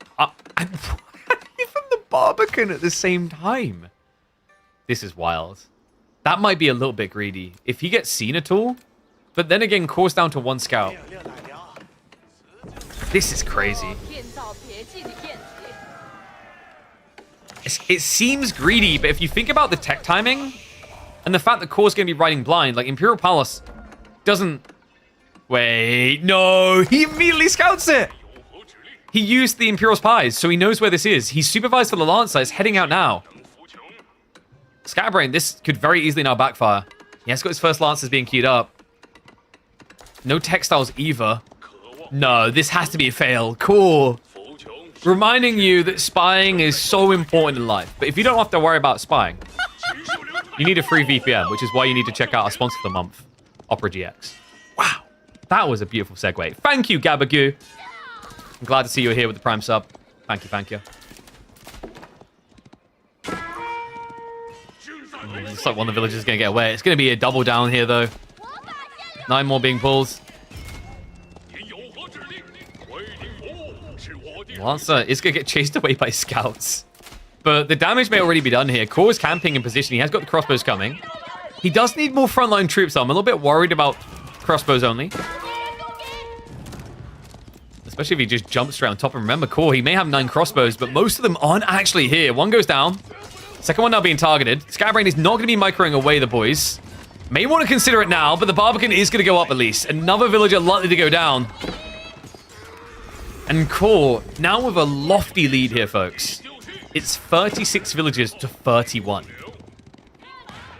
even the Barbican at the same time. This is wild. That might be a little bit greedy. If he gets seen at all, but then again, Core's down to 1 scout. This is crazy. It seems greedy, but if you think about the tech timing and the fact that Core's going to be riding blind, like Imperial Palace doesn't... Wait, no, he immediately scouts it. He used the Imperial Spies, so he knows where this is. He's supervised for the Lancer. He's heading out now. Scatterbrain, this could very easily now backfire. He has got his first Lancers being queued up. No textiles either. No, this has to be a fail. Cool. Reminding you that spying is so important in life. But if you don't have to worry about spying, you need a free VPN, which is why you need to check out our sponsor of the month, Opera GX. Wow. That was a beautiful segue. Thank you, Gabagoo. I'm glad to see you here with the Prime sub. Thank you, thank you. Looks like one of the villagers is going to get away. It's going to be a double down here, though. 9 more being pulled. Lancer is going to get chased away by scouts. But the damage may already be done here. Core is camping in position. He has got the crossbows coming. He does need more frontline troops, though. I'm a little bit worried about crossbows only. Especially if he just jumps straight on top. And remember, Core, he may have 9 crossbows, but most of them aren't actually here. One goes down. Second one now being targeted. Scatterbrain is not going to be microing away the boys. May want to consider it now, but the Barbican is going to go up at least. Another villager likely to go down. And Core, now with a lofty lead here, folks. It's 36 villagers to 31.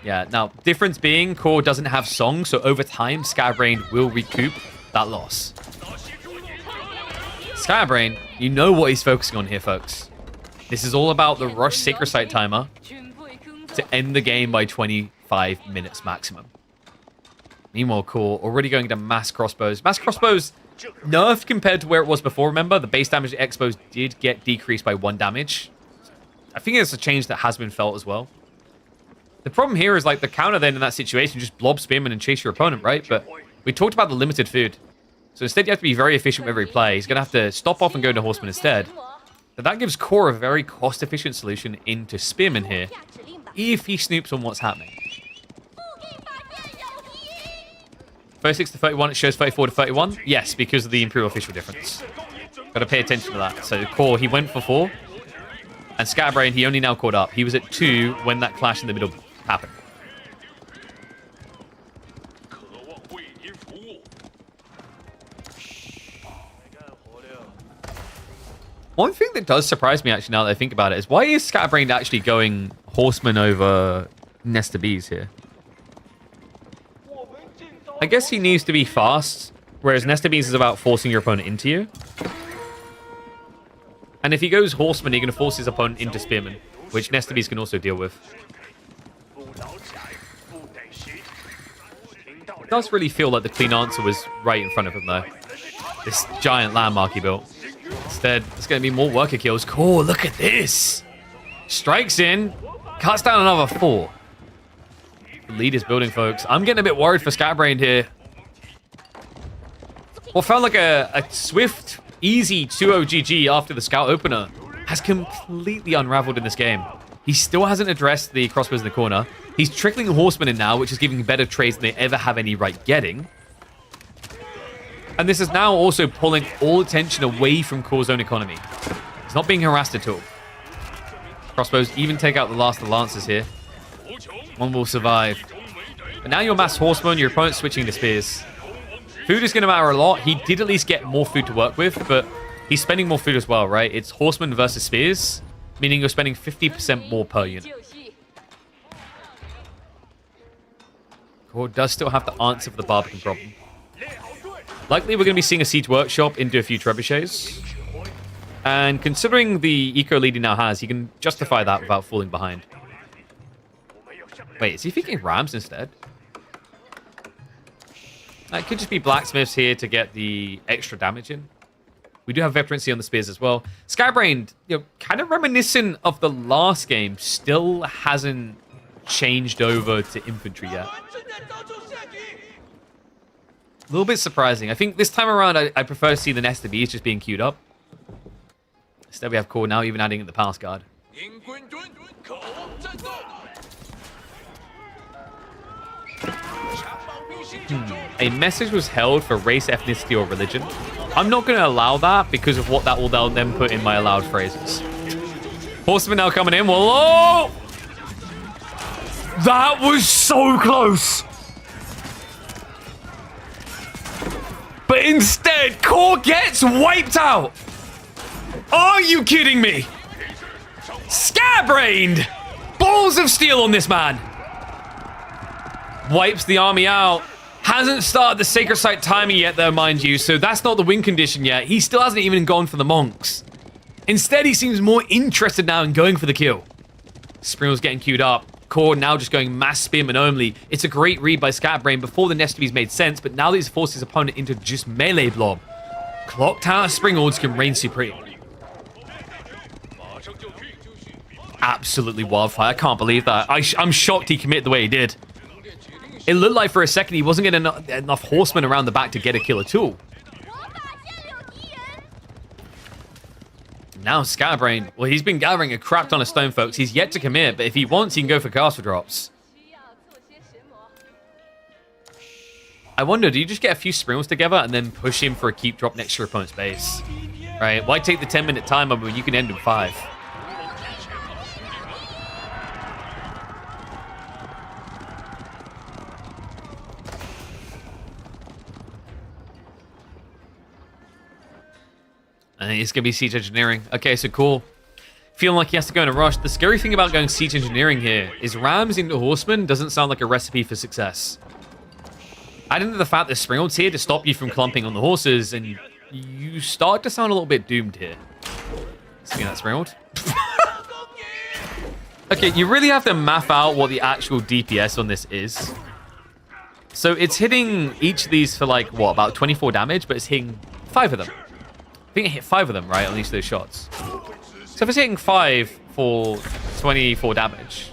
Yeah, now, difference being, Core doesn't have Song, so over time, Scatterbrain will recoup that loss. Scatterbrain, you know what he's focusing on here, folks. This is all about the Rush Sacred Site timer to end the game by 25 minutes maximum. Meanwhile, Core already going to mass crossbows. Mass crossbows nerfed compared to where it was before. Remember, the base damage to Expos did get decreased by 1 damage. I think it's a change that has been felt as well. The problem here is, like, the counter then in that situation, just blob spearman and chase your opponent, right? But we talked about the limited food. So instead, you have to be very efficient with every play. He's going to have to stop off and go into Horseman instead. But that gives Core a very cost-efficient solution into Spearman here, if he snoops on what's happening. 36 to 31, it shows 34 to 31. Yes, because of the Imperial official difference. Got to pay attention to that. So Core, he went for 4. And Scatterbrain, he only now caught up. He was at 2 when that clash in the middle happened. One thing that does surprise me, actually, now that I think about it, is why is Scatterbrained actually going Horseman over Nesta Bees here? I guess he needs to be fast, whereas Nesta Bees is about forcing your opponent into you. And if he goes Horseman, he's going to force his opponent into Spearman, which Nesta Bees can also deal with. It does really feel like the clean answer was right in front of him, though. This giant landmark he built. Instead, it's going to be more worker kills. Cool, look at this. Strikes in, cuts down another 4. The lead is building, folks. I'm getting a bit worried for Scatterbrained here. What felt like a swift, easy 2-0 GG after the scout opener has completely unraveled in this game. He still hasn't addressed the crossbows in the corner. He's trickling Horseman in now, which is giving better trades than they ever have any right getting. And this is now also pulling all attention away from core zone economy. He's not being harassed at all. Crossbows even take out the last of the Lancers here. One will survive. But now you're mass Horseman, your opponent's switching to Spears. Food is going to matter a lot. He did at least get more food to work with, but he's spending more food as well, right? It's Horseman versus Spears, meaning you're spending 50% more per unit. Core does still have to answer for the Barbican problem. Likely we're going to be seeing a Siege Workshop into a few Trebuchets. And considering the eco lead he now has, he can justify that without falling behind. Wait, is he thinking Rams instead? It could just be Blacksmiths here to get the extra damage in. We do have Veterancy on the Spears as well. Scatterbrained, kind of reminiscent of the last game, still hasn't changed over to infantry yet. A little bit surprising. I think this time around, I prefer to see the Nesta Bees just being queued up. Instead, we have Core now even adding in the Palace Guard. A message was held for race, ethnicity, or religion. I'm not going to allow that because of what that will then put in my allowed phrases. Horseman now coming in. Whoa! That was so close! But instead, Core gets wiped out! Are you kidding me? Scatterbrained! Balls of steel on this man! Wipes the army out. Hasn't started the Sacred Site timing yet, though, mind you, so that's not the win condition yet. He still hasn't even gone for the monks. Instead, he seems more interested now in going for the kill. Springel's getting queued up. Core now just going mass Spearman only. It's a great read by Scatterbrained before the Nesta Bees made sense, but now that he's forced his opponent into just melee blob, Clock Tower Springelds can reign supreme. Absolutely wildfire. I can't believe that. I'm shocked he committed the way he did. It looked like for a second he wasn't getting enough horsemen around the back to get a kill at all. Now Scatterbrained, well, he's been gathering a crap ton of stone, folks. He's yet to commit, but if he wants, he can go for castle drops. I wonder, do you just get a few Springles together and then push him for a keep drop next to your opponent's base? Right? Why take the 10-minute timer when you can end in 5? I think it's going to be Siege Engineering. Okay, so cool. Feeling like he has to go in a rush. The scary thing about going Siege Engineering here is Rams into Horsemen doesn't sound like a recipe for success. Add into the fact that Springeld's here to stop you from clumping on the horses, and you start to sound a little bit doomed here. See that, Springeld? Okay, you really have to map out what the actual DPS on this is. So it's hitting each of these for like, what, about 24 damage, but it's hitting 5 of them. I think it hit 5 of them, right, on each of those shots. So if it's hitting 5 for 24 damage,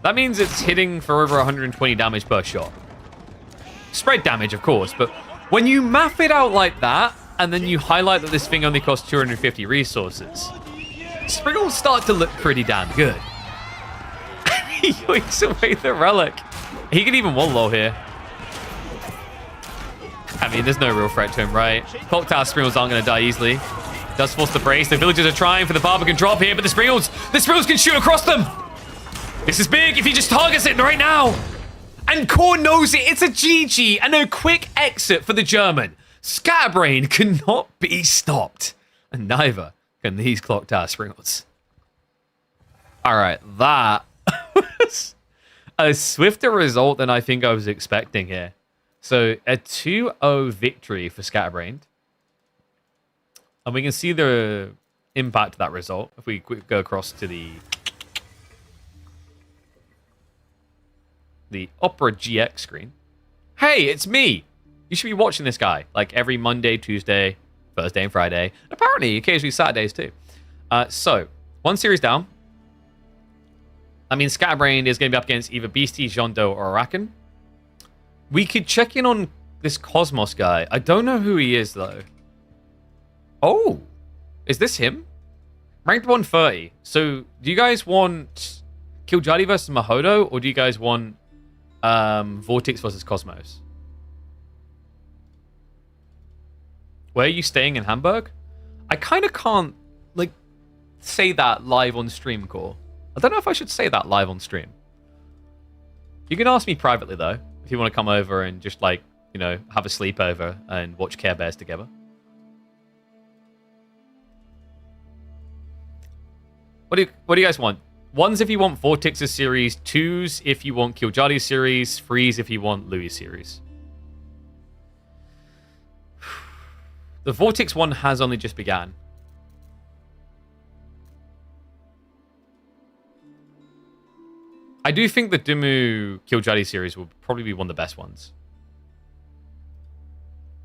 that means it's hitting for over 120 damage per shot. Spread damage, of course, but when you map it out like that, and then you highlight that this thing only costs 250 resources, Springles start to look pretty damn good. He yoinks away the relic. He can even one low here. I mean, there's no real threat to him, right? Clock Tower Springles aren't going to die easily. Does force the brace. The villagers are trying for the Barbican drop here, but the Springles can shoot across them. This is big if he just targets it right now. And Core knows it. It's a GG and a quick exit for the German. Scatterbrained cannot be stopped. And neither And these clock tower springles. All right, that was a swifter result than I think I was expecting here. So a 2-0 victory for Scatterbrained. And we can see the impact of that result if we go across to the Opera GX screen. Hey, it's me! You should be watching this guy like every Monday, Tuesday, Thursday, and Friday. Apparently, occasionally Saturdays too. So, one series down. I mean, Scatterbrained is going to be up against either Beastie, Jondo, or Arakan. We could check in on this Cosmos guy. I don't know who he is, though. Oh, is this him? Ranked 130. So, do you guys want Kiljardi versus Muhodo, or do you guys want Vortex versus Cosmos? Where are you staying in Hamburg? I kind of can't, like, say that live on stream, Core. I don't know if I should say that live on stream. You can ask me privately, though, if you want to come over and just, like, you know, have a sleepover and watch Care Bears together. What do you guys want? 1s if you want Vortex's series, 2s if you want Kiljardi's series, 3s if you want Louis' series. The Vortex one has only just begun. I do think the Dumu Kiljardi series will probably be one of the best ones.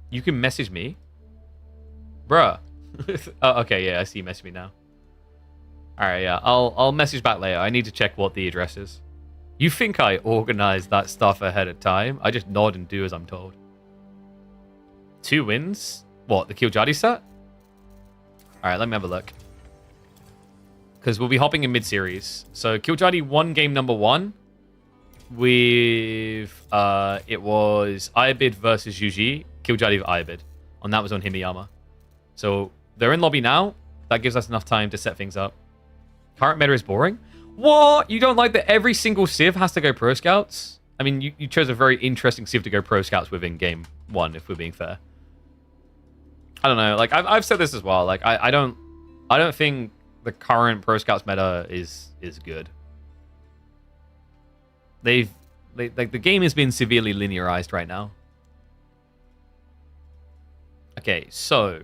You can message me? Bruh. Oh, okay, yeah, I see you message me now. Alright, yeah, I'll message back later. I need to check what the address is. You think I organized that stuff ahead of time? I just nod and do as I'm told. 2 wins? What, the Kiljardi set? Alright, let me have a look. Because we'll be hopping in mid-series. So, Kiljardi won game number 1 with... it was Ayabid versus Yuji. Kiljardi with Ayabid. And that was on Himiyama. So, they're in lobby now. That gives us enough time to set things up. Current meta is boring? What? You don't like that every single Civ has to go Pro Scouts? I mean, you chose a very interesting Civ to go Pro Scouts with in game 1, if we're being fair. I don't know. Like, I've said this as well. Like, I don't think the current Pro Scouts meta is good. Like, the game has been severely linearized right now. Okay, so...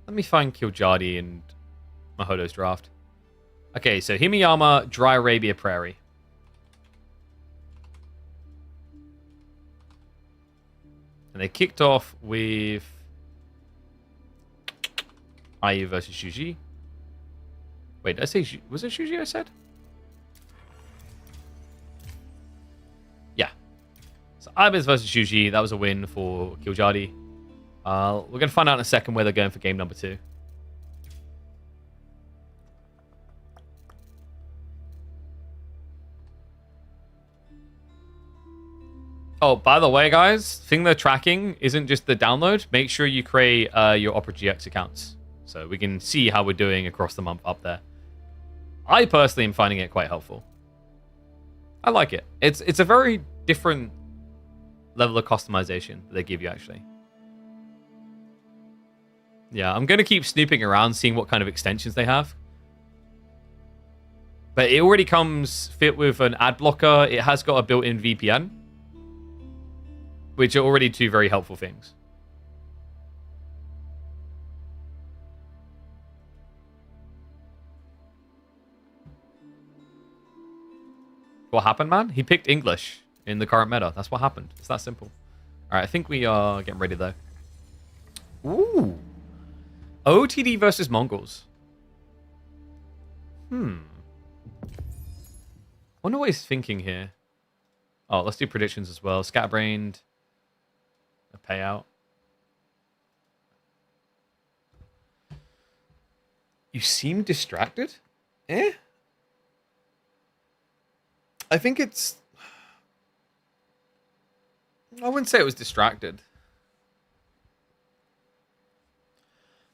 let me find Kiljardi and Muhodo's draft. Okay, so Himiyama, Dry Arabia Prairie. And they kicked off with IU versus Shuji. Wait, did I say... was it Shuji I said? Yeah. So Ibis versus Shuji. That was a win for Kiljardi. We're going to find out in a second where they're going for game number 2. Oh, by the way, guys, thing they're tracking isn't just the download. Make sure you create your Opera GX accounts so we can see how we're doing across the month up there. I personally am finding it quite helpful. I like it. It's a very different level of customization that they give you, actually. Yeah, I'm going to keep snooping around, seeing what kind of extensions they have. But it already comes fit with an ad blocker. It has got a built-in VPN, which are already 2 very helpful things. What happened, man? He picked English in the current meta. That's what happened. It's that simple. All right, I think we are getting ready, though. Ooh. OTD versus Mongols. Wonder what he's thinking here. Oh, let's do predictions as well. Scatterbrained. A payout. You seem distracted? Eh? I think it's... I wouldn't say it was distracted.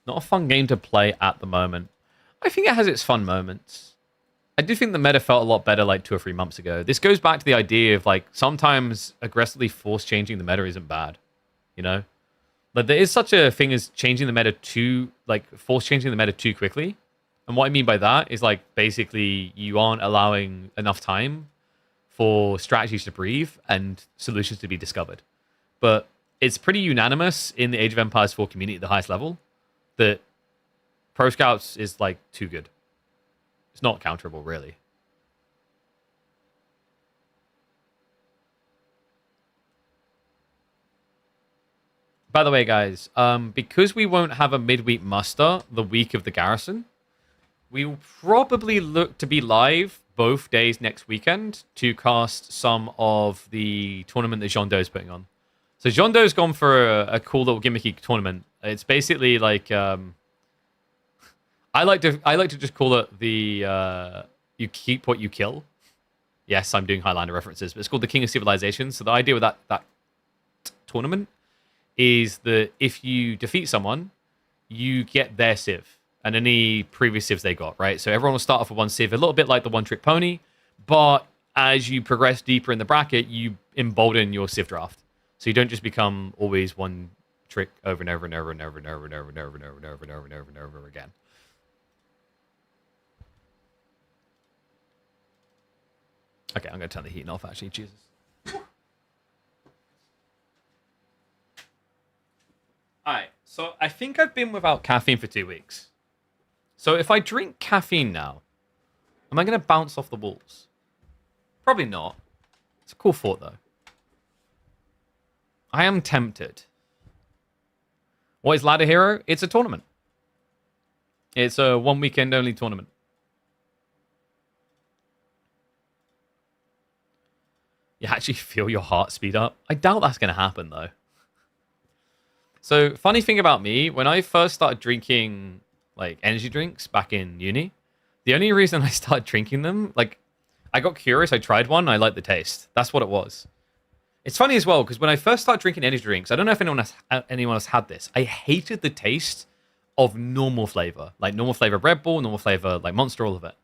Not a fun game to play at the moment. I think it has its fun moments. I do think the meta felt a lot better like 2 or 3 months ago. This goes back to the idea of like sometimes aggressively force changing the meta isn't bad. You know? Like, there is such a thing as changing the meta too, like, force changing the meta too quickly. And what I mean by that is, like, basically you aren't allowing enough time for strategies to breathe and solutions to be discovered. But it's pretty unanimous in the Age of Empires 4 community at the highest level that Pro Scouts is, like, too good. It's not counterable, really. By the way, guys, because we won't have a midweek muster the week of the Garrison, we will probably look to be live both days next weekend to cast some of the tournament that Jean is putting on. So Jean Do's gone for a cool little gimmicky tournament. It's basically like I like to just call it the you keep what you kill. Yes, I'm doing Highlander references, but it's called the King of Civilizations. So the idea with that tournament is that if you defeat someone, you get their civ and any previous civs they got, right? So everyone will start off with one civ, a little bit like the One Trick Pony, but as you progress deeper in the bracket, you embolden your civ draft. So you don't just become always one trick over and over and over and over and over and over and over and over and over and over and over and over again. Okay, I'm going to turn the heating off, actually. Jesus. Alright, so I think I've been without caffeine for 2 weeks. So if I drink caffeine now, am I going to bounce off the walls? Probably not. It's a cool thought, though. I am tempted. What is Ladder Hero? It's a tournament. It's a one weekend only tournament. You actually feel your heart speed up? I doubt that's going to happen, though. So, funny thing about me, when I first started drinking, like, energy drinks back in uni, the only reason I started drinking them, like, I got curious, I tried one, and I liked the taste. That's what it was. It's funny as well, because when I first started drinking energy drinks, I don't know if anyone else had this, I hated the taste of normal flavor. Like, normal flavor Red Bull, normal flavor, like, Monster, all of it.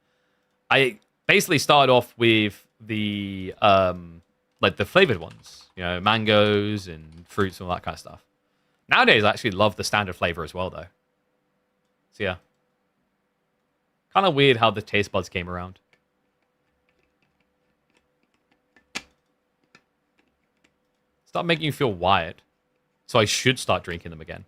I basically started off with the, like, the flavored ones. You know, mangoes and fruits and all that kind of stuff. Nowadays, I actually love the standard flavor as well, though. So, yeah. Kind of weird how the taste buds came around. Start making you feel wired. So I should start drinking them again.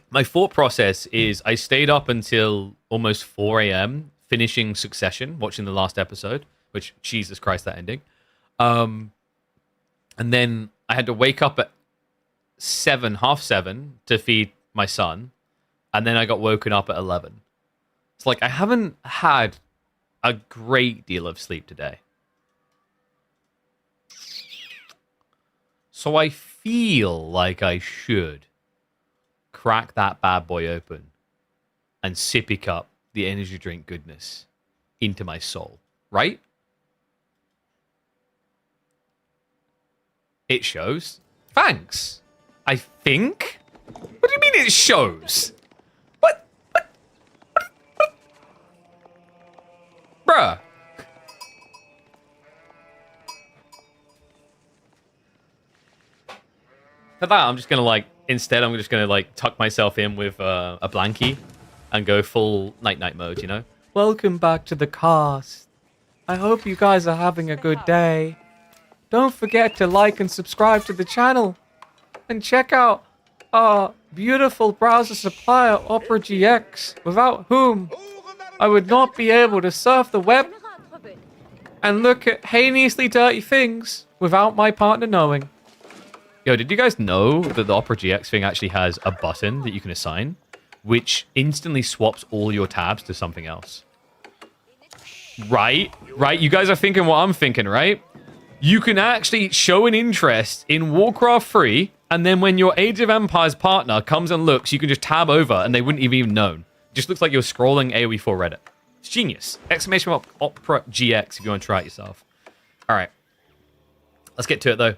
My thought process is I stayed up until almost 4 a.m. finishing Succession, watching the last episode, which, Jesus Christ, that ending. And then I had to wake up at 7:30 to feed my son. And then I got woken up at 11. It's like I haven't had a great deal of sleep today. So I feel like I should crack that bad boy open and sippy cup the energy drink goodness into my soul, right? It shows. Thanks. I think. What do you mean it shows? What? Bruh. For that, I'm just gonna instead I'm just gonna tuck myself in with a blankie and go full night-night mode, you know? Welcome back to the cast. I hope you guys are having a good day. Don't forget to like and subscribe to the channel. And check out our beautiful browser supplier, Opera GX, without whom I would not be able to surf the web and look at heinously dirty things without my partner knowing. Yo, did you guys know that the Opera GX thing actually has a button that you can assign, which instantly swaps all your tabs to something else? Right? Right? You guys are thinking what I'm thinking, right? You can actually show an interest in Warcraft 3, and then when your Age of Empires partner comes and looks, you can just tab over, and they wouldn't have even known. It just looks like you're scrolling AoE4 Reddit. It's genius. Exclamation mark Opera GX if you want to try it yourself. All right. Let's get to it, though.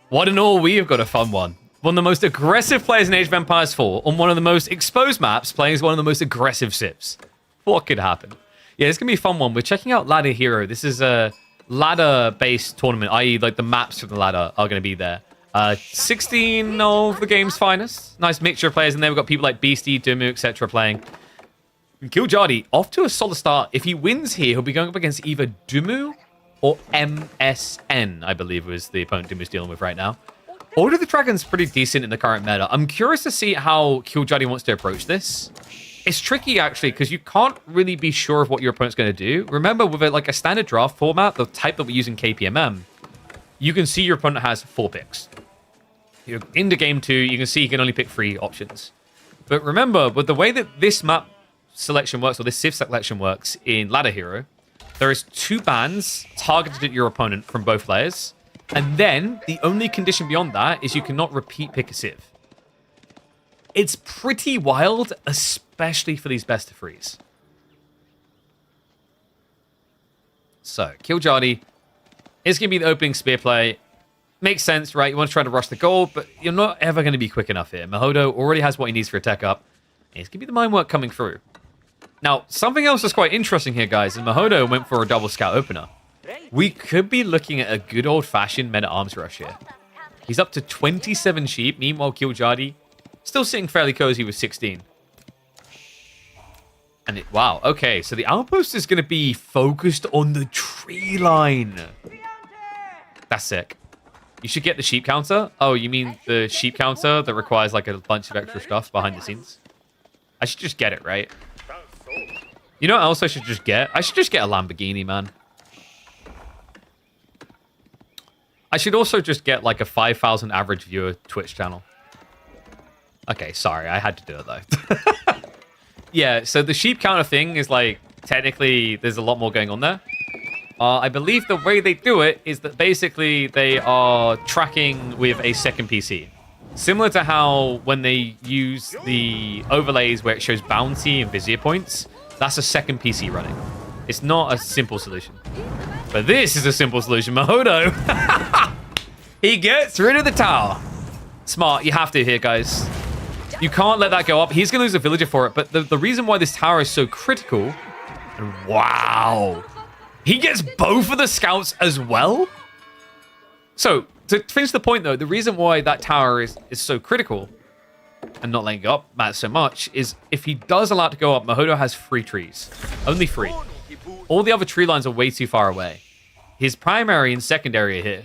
What in all, we have got a fun one. One of the most aggressive players in Age of Empires 4, on one of the most exposed maps, playing as one of the most aggressive civs. What could happen? Yeah, it's going to be a fun one. We're checking out Ladder Hero. This is ladder-based tournament, i.e. like the maps from the ladder are going to be there. 16 of the game's finest. Nice mixture of players in there. We've got people like Beastie, Dumu, etc. playing. And Kiljardi, off to a solid start. If he wins here, he'll be going up against either Dumu or MSN, I believe was the opponent Dumu's dealing with right now. Order of the Dragon's pretty decent in the current meta. I'm curious to see how Kiljardi wants to approach this. It's tricky, actually, because you can't really be sure of what your opponent's going to do. Remember, with a standard draft format, the type that we use in KPMM, you can see your opponent has 4 picks. You're into game 2, you can see he can only pick 3 options. But remember, with the way that this map selection works, or this Civ selection works in Ladder Hero, there is 2 bans targeted at your opponent from both players. And then, the only condition beyond that is you cannot repeat pick a Civ. It's pretty wild, especially for these best of 3s. So, Kiljardi is going to be the opening spear play. Makes sense, right? You want to try to rush the gold, but you're not ever going to be quick enough here. Muhodo already has what he needs for a tech up. It's going to be the mine work coming through. Now, something else that's quite interesting here, guys, is Muhodo went for a double scout opener. We could be looking at a good old-fashioned meta arms rush here. He's up to 27 sheep. Meanwhile, Kiljardi still sitting fairly cozy with 16. And wow, okay, so the outpost is going to be focused on the tree line. That's sick. You should get the sheep counter. Oh, you mean the sheep counter that requires like a bunch of extra stuff behind the scenes? I should just get it, right? You know what else I should just get? I should just get a Lamborghini, man. I should also just get like a 5,000 average viewer Twitch channel. Okay, sorry, I had to do it though. Yeah, so the sheep counter thing is like, technically, there's a lot more going on there. I believe the way they do it is that basically they are tracking with a second PC. Similar to how when they use the overlays where it shows bounty and vizier points, that's a second PC running. It's not a simple solution. But this is a simple solution. Muhodo, he gets rid of the tower. Smart, you have to here, guys. You can't let that go up. He's going to lose a villager for it. But the reason why this tower is so critical... And wow. He gets both of the scouts as well? So, to finish the point, though, the reason why that tower is so critical and not letting it go up matters so much is if he does allow it to go up, Muhodo has 3 trees. Only 3. All the other tree lines are way too far away. His primary and secondary are here.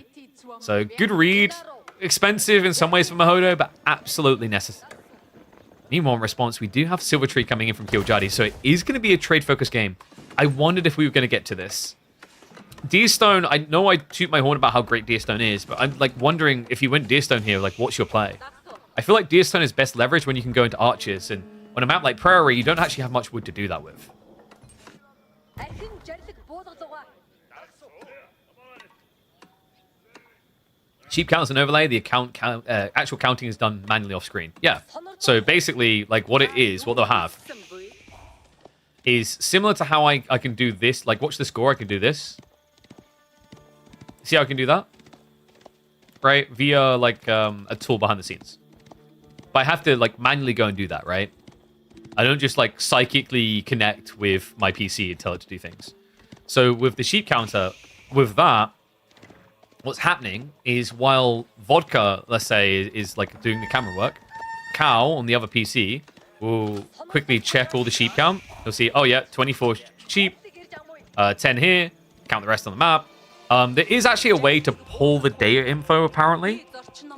So, good read. Expensive in some ways for Muhodo, but absolutely necessary. Meanwhile, in response, we do have Silver Tree coming in from Kiljardi, so it is going to be a trade-focused game. I wondered if we were going to get to this. Deerstone, I know I toot my horn about how great Deerstone is, but I'm like wondering if you went Deerstone here, like what's your play? I feel like Deerstone is best leveraged when you can go into archers, and on a map like Prairie, you don't actually have much wood to do that with. Sheep counts an overlay. The actual counting is done manually off screen. Yeah. So basically, like what it is, what they'll have is similar to how I can do this. Like, watch the score. I can do this. See how I can do that? Right? Via, like, a tool behind the scenes. But I have to, like, manually go and do that, right? I don't just, like, psychically connect with my PC and tell it to do things. So with the sheep counter, with that, what's happening is while Vodka, let's say, is like doing the camera work, Cow on the other PC will quickly check all the sheep count. He'll see, oh yeah, 24 sheep, 10 here, count the rest on the map. There is actually a way to pull the data info apparently,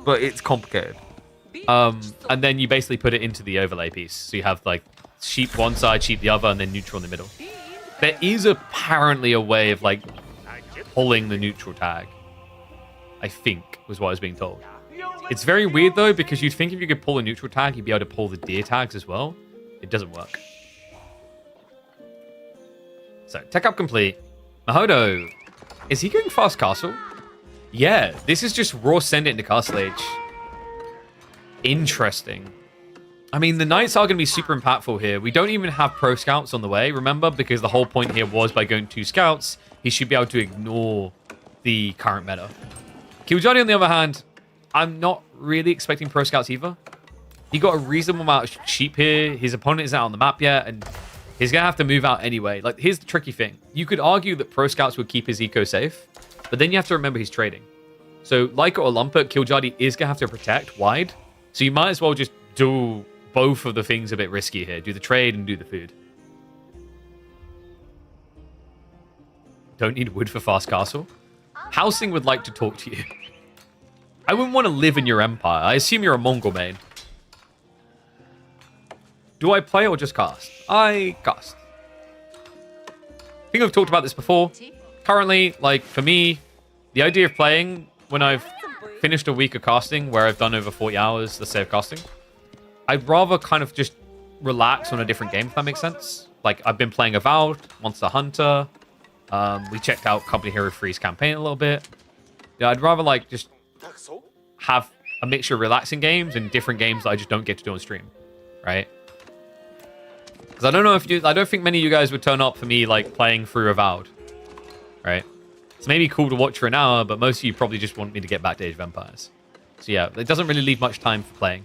but it's complicated. And then you basically put it into the overlay piece. So you have like sheep one side, sheep the other, and then neutral in the middle. There is apparently a way of like pulling the neutral tag. I think, was what I was being told. It's very weird, though, because you'd think if you could pull a neutral tag, you'd be able to pull the deer tags as well. It doesn't work. So, tech up complete. Muhodo. Is he going fast castle? Yeah, this is just raw send it into castle age. Interesting. I mean, the knights are going to be super impactful here. We don't even have pro scouts on the way, remember? Because the whole point here was by going 2 scouts, he should be able to ignore the current meta. Kiljardi, on the other hand, I'm not really expecting pro scouts either. He got a reasonable amount of sheep here. His opponent isn't out on the map yet, and he's going to have to move out anyway. Like, here's the tricky thing. You could argue that pro scouts would keep his eco safe, But then you have to remember he's trading. So like it or lump it, Kiljardi is going to have to protect wide. So you might as well just do both of the things a bit risky here. Do the trade and do the food. Don't need wood for fast castle. Housing would like to talk to you. I wouldn't want to live in your empire. I assume you're a Mongol main. Do I play or just cast? I cast. I think I've talked about this before. Currently, like, for me, the idea of playing when I've finished a week of casting, where I've done over 40 hours, let's say, of casting, I'd rather kind of just relax on a different game, if that makes sense. Like, I've been playing Avowed, Monster Hunter. We checked out Company Hero 3's campaign a little bit. Yeah, I'd rather, like, just have a mixture of relaxing games and different games that I just don't get to do on stream, right? Because I don't know if I don't think many of you guys would turn up for me, like, playing through Avowed, right? It's maybe cool to watch for an hour, but most of you probably just want me to get back to Age of Empires. So yeah, it doesn't really leave much time for playing.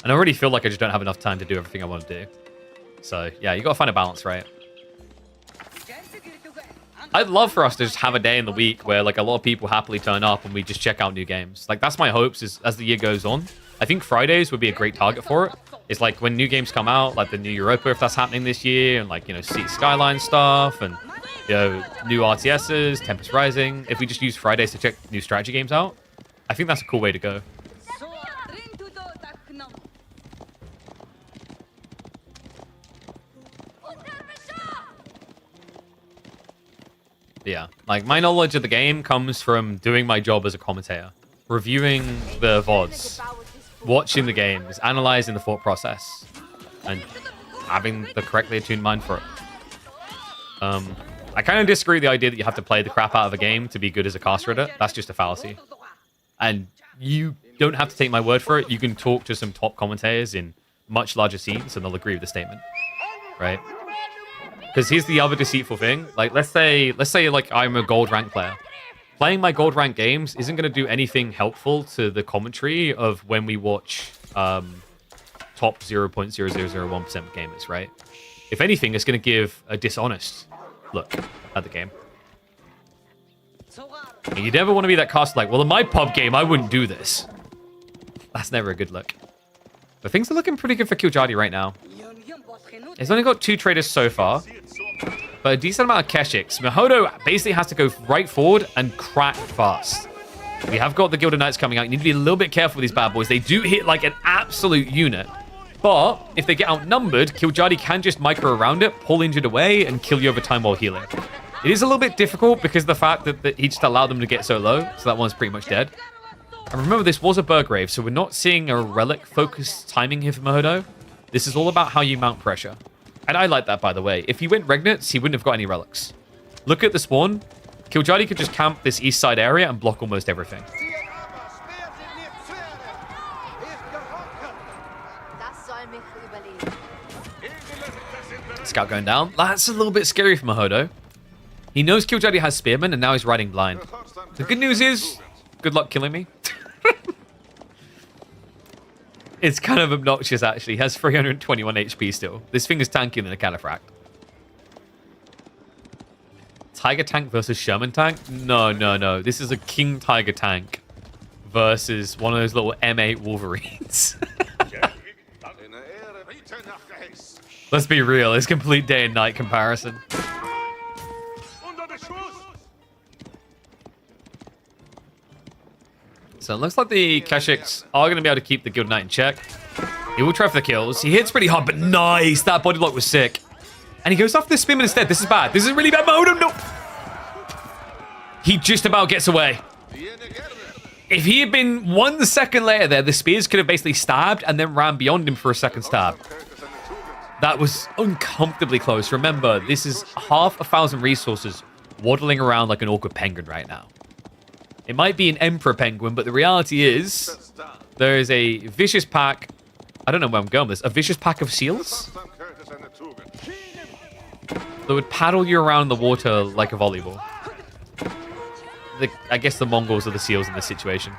And I already feel like I just don't have enough time to do everything I want to do. So yeah, you got to find a balance, right? I'd love for us to just have a day in the week where, like, a lot of people happily turn up and we just check out new games. Like, that's my hopes is as the year goes on. I think Fridays would be a great target for it. It's like when new games come out, like the new Europa, if that's happening this year, and, like, you know, Seat Skyline stuff, and, you know, new RTSs, Tempest Rising. If we just use Fridays to check new strategy games out, I think that's a cool way to go. Yeah, like, my knowledge of the game comes from doing my job as a commentator, reviewing the VODs, watching the games, analyzing the thought process, and having the correctly attuned mind for it. I kind of disagree with the idea that you have to play the crap out of a game to be good as a caster at it. That's just a fallacy. And you don't have to take my word for it. You can talk to some top commentators in much larger scenes and they'll agree with the statement, right? Because here's the other deceitful thing. Like, let's say like I'm a gold rank player. Playing my gold rank games isn't going to do anything helpful to the commentary of when we watch top 0.0001% gamers, right? If anything, it's going to give a dishonest look at the game. And you never want to be that caster like, well, in my pub game, I wouldn't do this. That's never a good look. But things are looking pretty good for Kiljardi right now. He's only got 2 traders so far, but a decent amount of Keshiks. Muhodo basically has to go right forward and crack fast. We have got the Gilded Knights coming out. You need to be a little bit careful with these bad boys. They do hit like an absolute unit. But if they get outnumbered, Kiljardi can just micro around it, pull injured away, and kill you over time while healing. It is a little bit difficult because of the fact that he just allowed them to get so low, so that one's pretty much dead. And remember, this was a Burgrave, so we're not seeing a relic-focused timing here for Muhodo. This is all about how you mount pressure. And I like that, by the way. If he went Regnants, he wouldn't have got any relics. Look at the spawn. Kiljardi could just camp this east side area and block almost everything. Scout going down. That's a little bit scary for Muhodo. He knows Kiljardi has Spearman, and now he's riding blind. The good news is, good luck killing me. It's kind of obnoxious, actually. He has 321 HP still. This thing is tankier than a Caliphract. Tiger tank versus Sherman tank? No, no, no. This is a King Tiger tank versus one of those little M8 Wolverines. Let's be real. It's complete day and night comparison. So it looks like the Keshiks are going to be able to keep the Gilded Knight in check. He will try for the kills. He hits pretty hard, but nice. That body block was sick. And he goes after the Spearman instead. This is bad. This is really bad. Muhodo, no. He just about gets away. If he had been 1 second later there, the spears could have basically stabbed and then ran beyond him for a second stab. That was uncomfortably close. Remember, this is 500 resources waddling around like an awkward penguin right now. It might be an emperor penguin, but the reality is there is a vicious pack. I don't know where I'm going with this. A vicious pack of seals that would paddle you around the water like a volleyball. I guess the Mongols are the seals in this situation.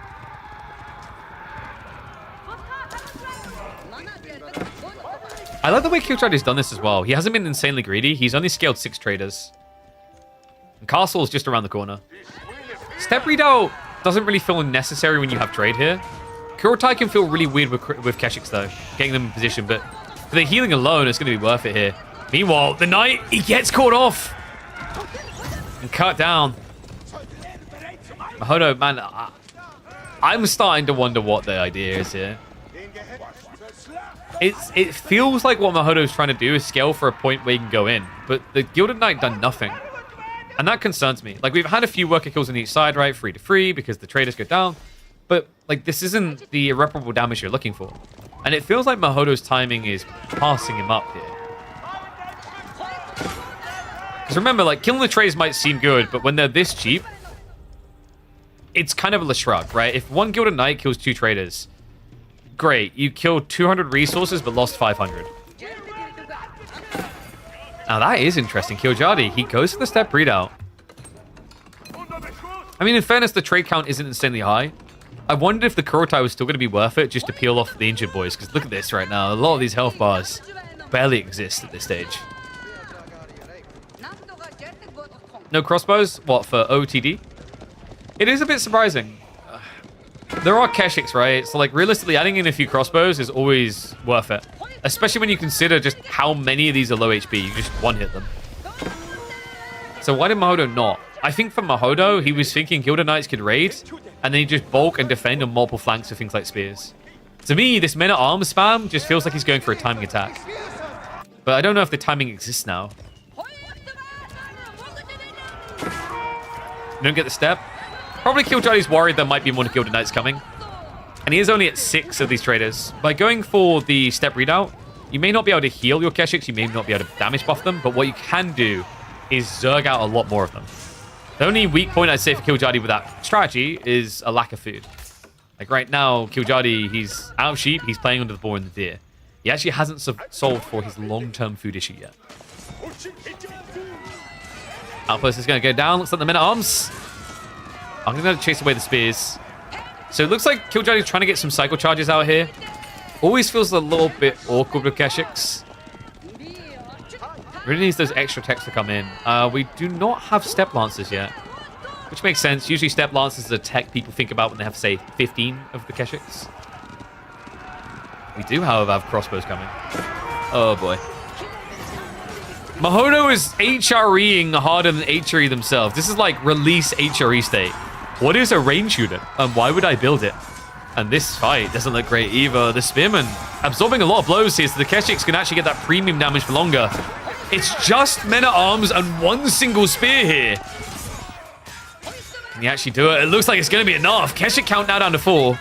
I like the way Kiljardi's done this as well. He hasn't been insanely greedy. He's only scaled 6 traders. And Castle is just around the corner. Step redoubt doesn't really feel necessary when you have trade here. Kurotai can feel really weird with Keshiks, though, getting them in position, but for the healing alone, it's going to be worth it here. Meanwhile, the Knight, he gets caught off and cut down. Muhodo, man, I'm starting to wonder what the idea is here. It feels like what Muhodo's trying to do is scale for a point where you can go in, but the Gilded Knight done nothing. And that concerns me. Like, we've had a few worker kills on each side, right? 3 to 3 because the traders go down. But, like, this isn't the irreparable damage you're looking for. And it feels like Muhodo's timing is passing him up here. Because remember, like, killing the traders might seem good, but when they're this cheap, it's kind of a shrug, right? If one Gilded Knight kills 2 traders, great. You killed 200 resources but lost 500. Now that is interesting. Kiljardi, he goes for the step readout. I mean, in fairness, the trade count isn't insanely high. I wondered if the Kurotai was still going to be worth it just to peel off the injured boys, because look at this right now. A lot of these health bars barely exist at this stage. No crossbows? What, for OTD? It is a bit surprising. There are Keshiks, right? So, like, realistically, adding in a few crossbows is always worth it. Especially when you consider just how many of these are low HP. You just one-hit them. So why did Muhodo not? I think for Muhodo, he was thinking Gilded Knights could raid, and then he just bulk and defend on multiple flanks with things like spears. To me, this men-at-arms spam just feels like he's going for a timing attack. But I don't know if the timing exists now. You don't get the step? Probably Kiljardi's worried there might be more Gilded Knights coming. And he is only at 6 of these traders. By going for the step readout, you may not be able to heal your Keshiks, you may not be able to damage buff them, but what you can do is zerg out a lot more of them. The only weak point I'd say for Kiljardi with that strategy is a lack of food. Like right now, Kiljardi, he's out of sheep, he's playing under the boar and the deer. He actually hasn't solved for his long-term food issue yet. Outpost is going to go down, looks like the men-at-arms. I'm going to chase away the spears. So it looks like Kiljardi's trying to get some cycle charges out here. Always feels a little bit awkward with Keshiks. Really needs those extra techs to come in. We do not have Step Lancers yet, which makes sense. Usually Step Lancers is a tech people think about when they have, say, 15 of the Keshiks. We do, however, have crossbows coming. Oh, boy. Muhodo is HREing harder than HRE themselves. This is like release HRE state. What is a range unit, and why would I build it? And this fight doesn't look great either. The Spearman absorbing a lot of blows here, so the Keshiks can actually get that premium damage for longer. It's just men-at-arms and one single spear here. Can he actually do it? It looks like it's going to be enough. Keshik count now down to 4.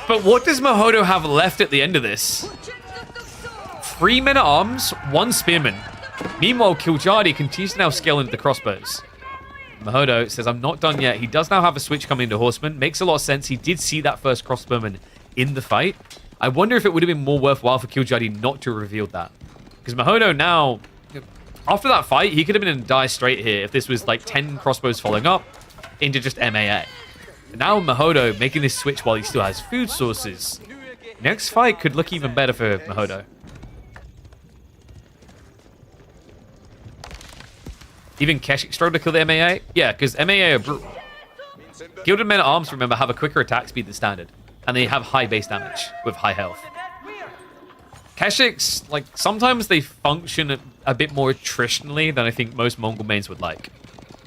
But what does Muhodo have left at the end of this? 3 men-at-arms, 1 spearman. Meanwhile, Kiljardi continues to now scale into the crossbows. Muhodo says, I'm not done yet. He does now have a switch coming into Horseman. Makes a lot of sense. He did see that first crossbowman in the fight. I wonder if it would have been more worthwhile for Kiljardi not to have revealed that. Because Muhodo now, after that fight, he could have been in dire straight here if this was like 10 crossbows following up into just MAA. But now Muhodo making this switch while he still has food sources. Next fight could look even better for Muhodo. Even Keshik struggled to kill the MAA? Yeah, because MAA are brutal. Gilded Men-at-Arms, remember, have a quicker attack speed than standard. And they have high base damage with high health. Keshiks, like, sometimes they function a bit more attritionally than I think most Mongol mains would like.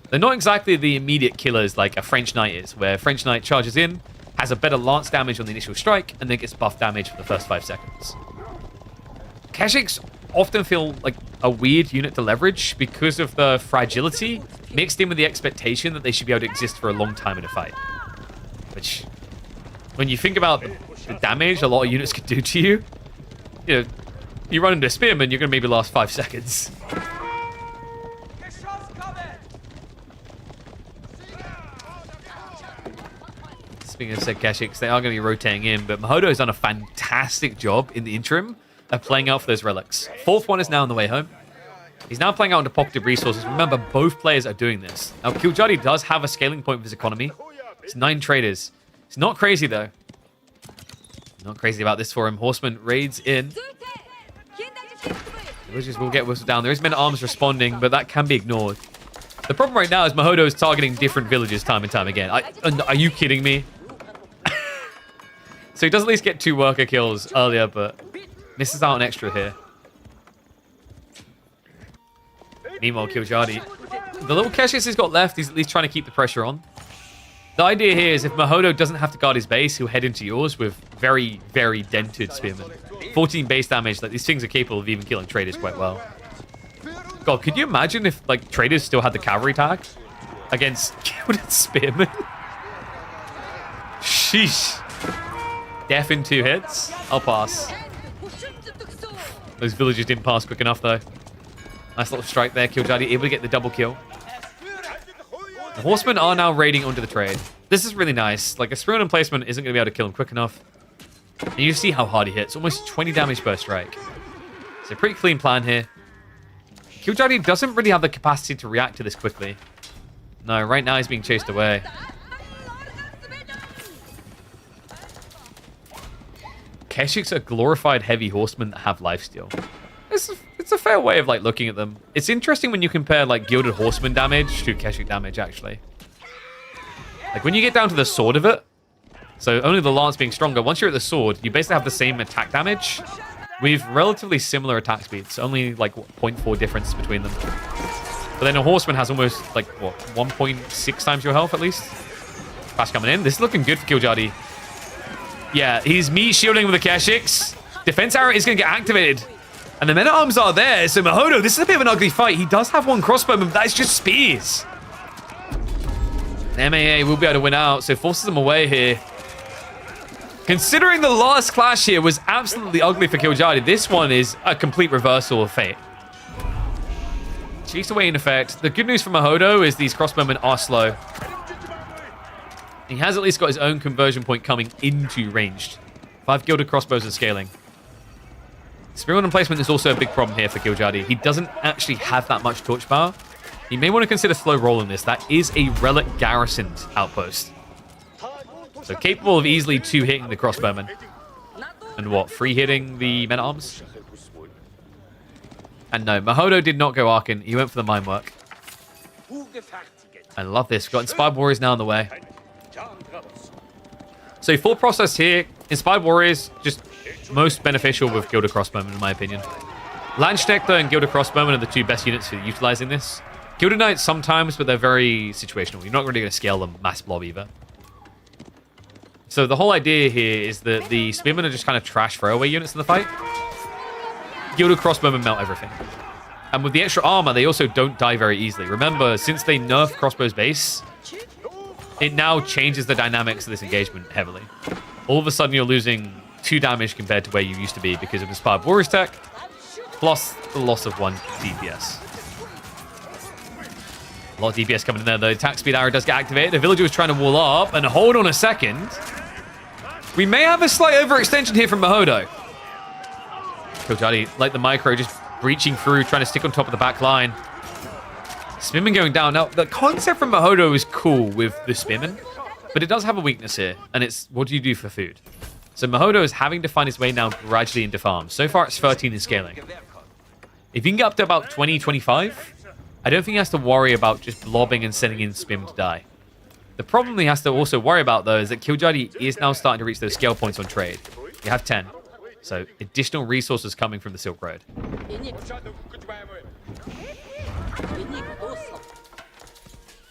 They're not exactly the immediate killers like a French Knight is, where French Knight charges in, has a better lance damage on the initial strike, and then gets buff damage for the first 5 seconds. Keshiks often feel like a weird unit to leverage because of the fragility mixed in with the expectation that they should be able to exist for a long time in a fight. Which, when you think about the damage a lot of units could do to you, you know, you run into a spearman, you're going to maybe last 5 seconds. Speaking of said Keshiks, they are going to be rotating in, but Muhodo has done a fantastic job in the interim of playing out for those relics. 4th one is now on the way home. He's now playing out into pocketed resources. Remember, both players are doing this. Now, Kiljardi does have a scaling point with his economy. It's 9 traders. It's not crazy, though. Not crazy about this for him. Horseman raids in. Villagers will get whistled down. There is men-at-arms responding, but that can be ignored. The problem right now is Muhodo is targeting different villages time and time again. Are you kidding me? So he does at least get 2 worker kills earlier, but misses out on extra here. Meanwhile, Kiljardi, the little Keshish he's got left, he's at least trying to keep the pressure on. The idea here is if Muhodo doesn't have to guard his base, he'll head into yours with very, very dented spearmen. 14 base damage, like these things are capable of even killing traders quite well. God, could you imagine if like traders still had the cavalry tag against gilded spearmen? Sheesh. Death in 2 hits. I'll pass. Those villagers didn't pass quick enough though. Nice little strike there. Kiljardi able to get the double kill. The horsemen are now raiding onto the trade. This is really nice. Like a spearman emplacement isn't going to be able to kill him quick enough. And you see how hard he hits. Almost 20 damage per strike. It's a pretty clean plan here. Kiljardi doesn't really have the capacity to react to this quickly. No, right now he's being chased away. Keshiks are glorified heavy horsemen that have lifesteal. It's a fair way of like looking at them. It's interesting when you compare like gilded horseman damage to Keshik damage actually. Like when you get down to the sword of it, so only the lance being stronger, once you're at the sword, you basically have the same attack damage with relatively similar attack speeds, only like 0.4 difference between them. But then a horseman has almost like what, 1.6 times your health at least. Fast coming in. This is looking good for Kiljardi. Yeah, he's meat shielding with the Keshiks. Defense arrow is going to get activated. And the men-at-arms are there. So Muhodo, this is a bit of an ugly fight. He does have 1 crossbowman, but that's just spears. The MAA will be able to win out, so forces them away here. Considering the last clash here was absolutely ugly for Kiljardi, this one is a complete reversal of fate. Chased away in effect. The good news for Muhodo is these crossbowmen are slow. He has at least got his own conversion point coming into ranged. 5 gilded crossbows and scaling. Spearman emplacement is also a big problem here for Kiljardi. He doesn't actually have that much torch power. He may want to consider slow rolling this. That is a relic garrisoned outpost. So capable of easily 2-hitting the crossbowmen. And what, 3-hitting the men-at-arms? And no, Muhodo did not go Arkin. He went for the mine work. I love this. We've got Inspired Warriors now on the way. So full process here. Inspired Warriors, just most beneficial with Gilded Crossbowmen, in my opinion. Landsknecht and Gilded Crossbowmen are the 2 best units for utilizing this. Gilded Knights sometimes, but they're very situational. You're not really going to scale them mass blob either. So the whole idea here is that the Spearmen are just kind of trash throwaway units in the fight. Gilded Crossbowmen melt everything. And with the extra armor, they also don't die very easily. Remember, since they nerf Crossbow's base, it now changes the dynamics of this engagement heavily. All of a sudden, you're losing 2 damage compared to where you used to be because of Inspired Warriors tech, plus the loss of 1 DPS. A lot of DPS coming in there, though. Attack speed arrow does get activated. The villager was trying to wall up, and hold on a second. We may have a slight overextension here from Muhodo. Kiljardi, like the micro, just breaching through, trying to stick on top of the back line. Spearman going down. Now, the concept from Muhodo is cool with the Spearman, but it does have a weakness here, and it's what do you do for food? So Muhodo is having to find his way now gradually into farms. So far, it's 13 in scaling. If you can get up to about 20, 25, I don't think he has to worry about just blobbing and sending in Spearman to die. The problem he has to also worry about, though, is that Kiljardi is now starting to reach those scale points on trade. You have 10. So additional resources coming from the Silk Road.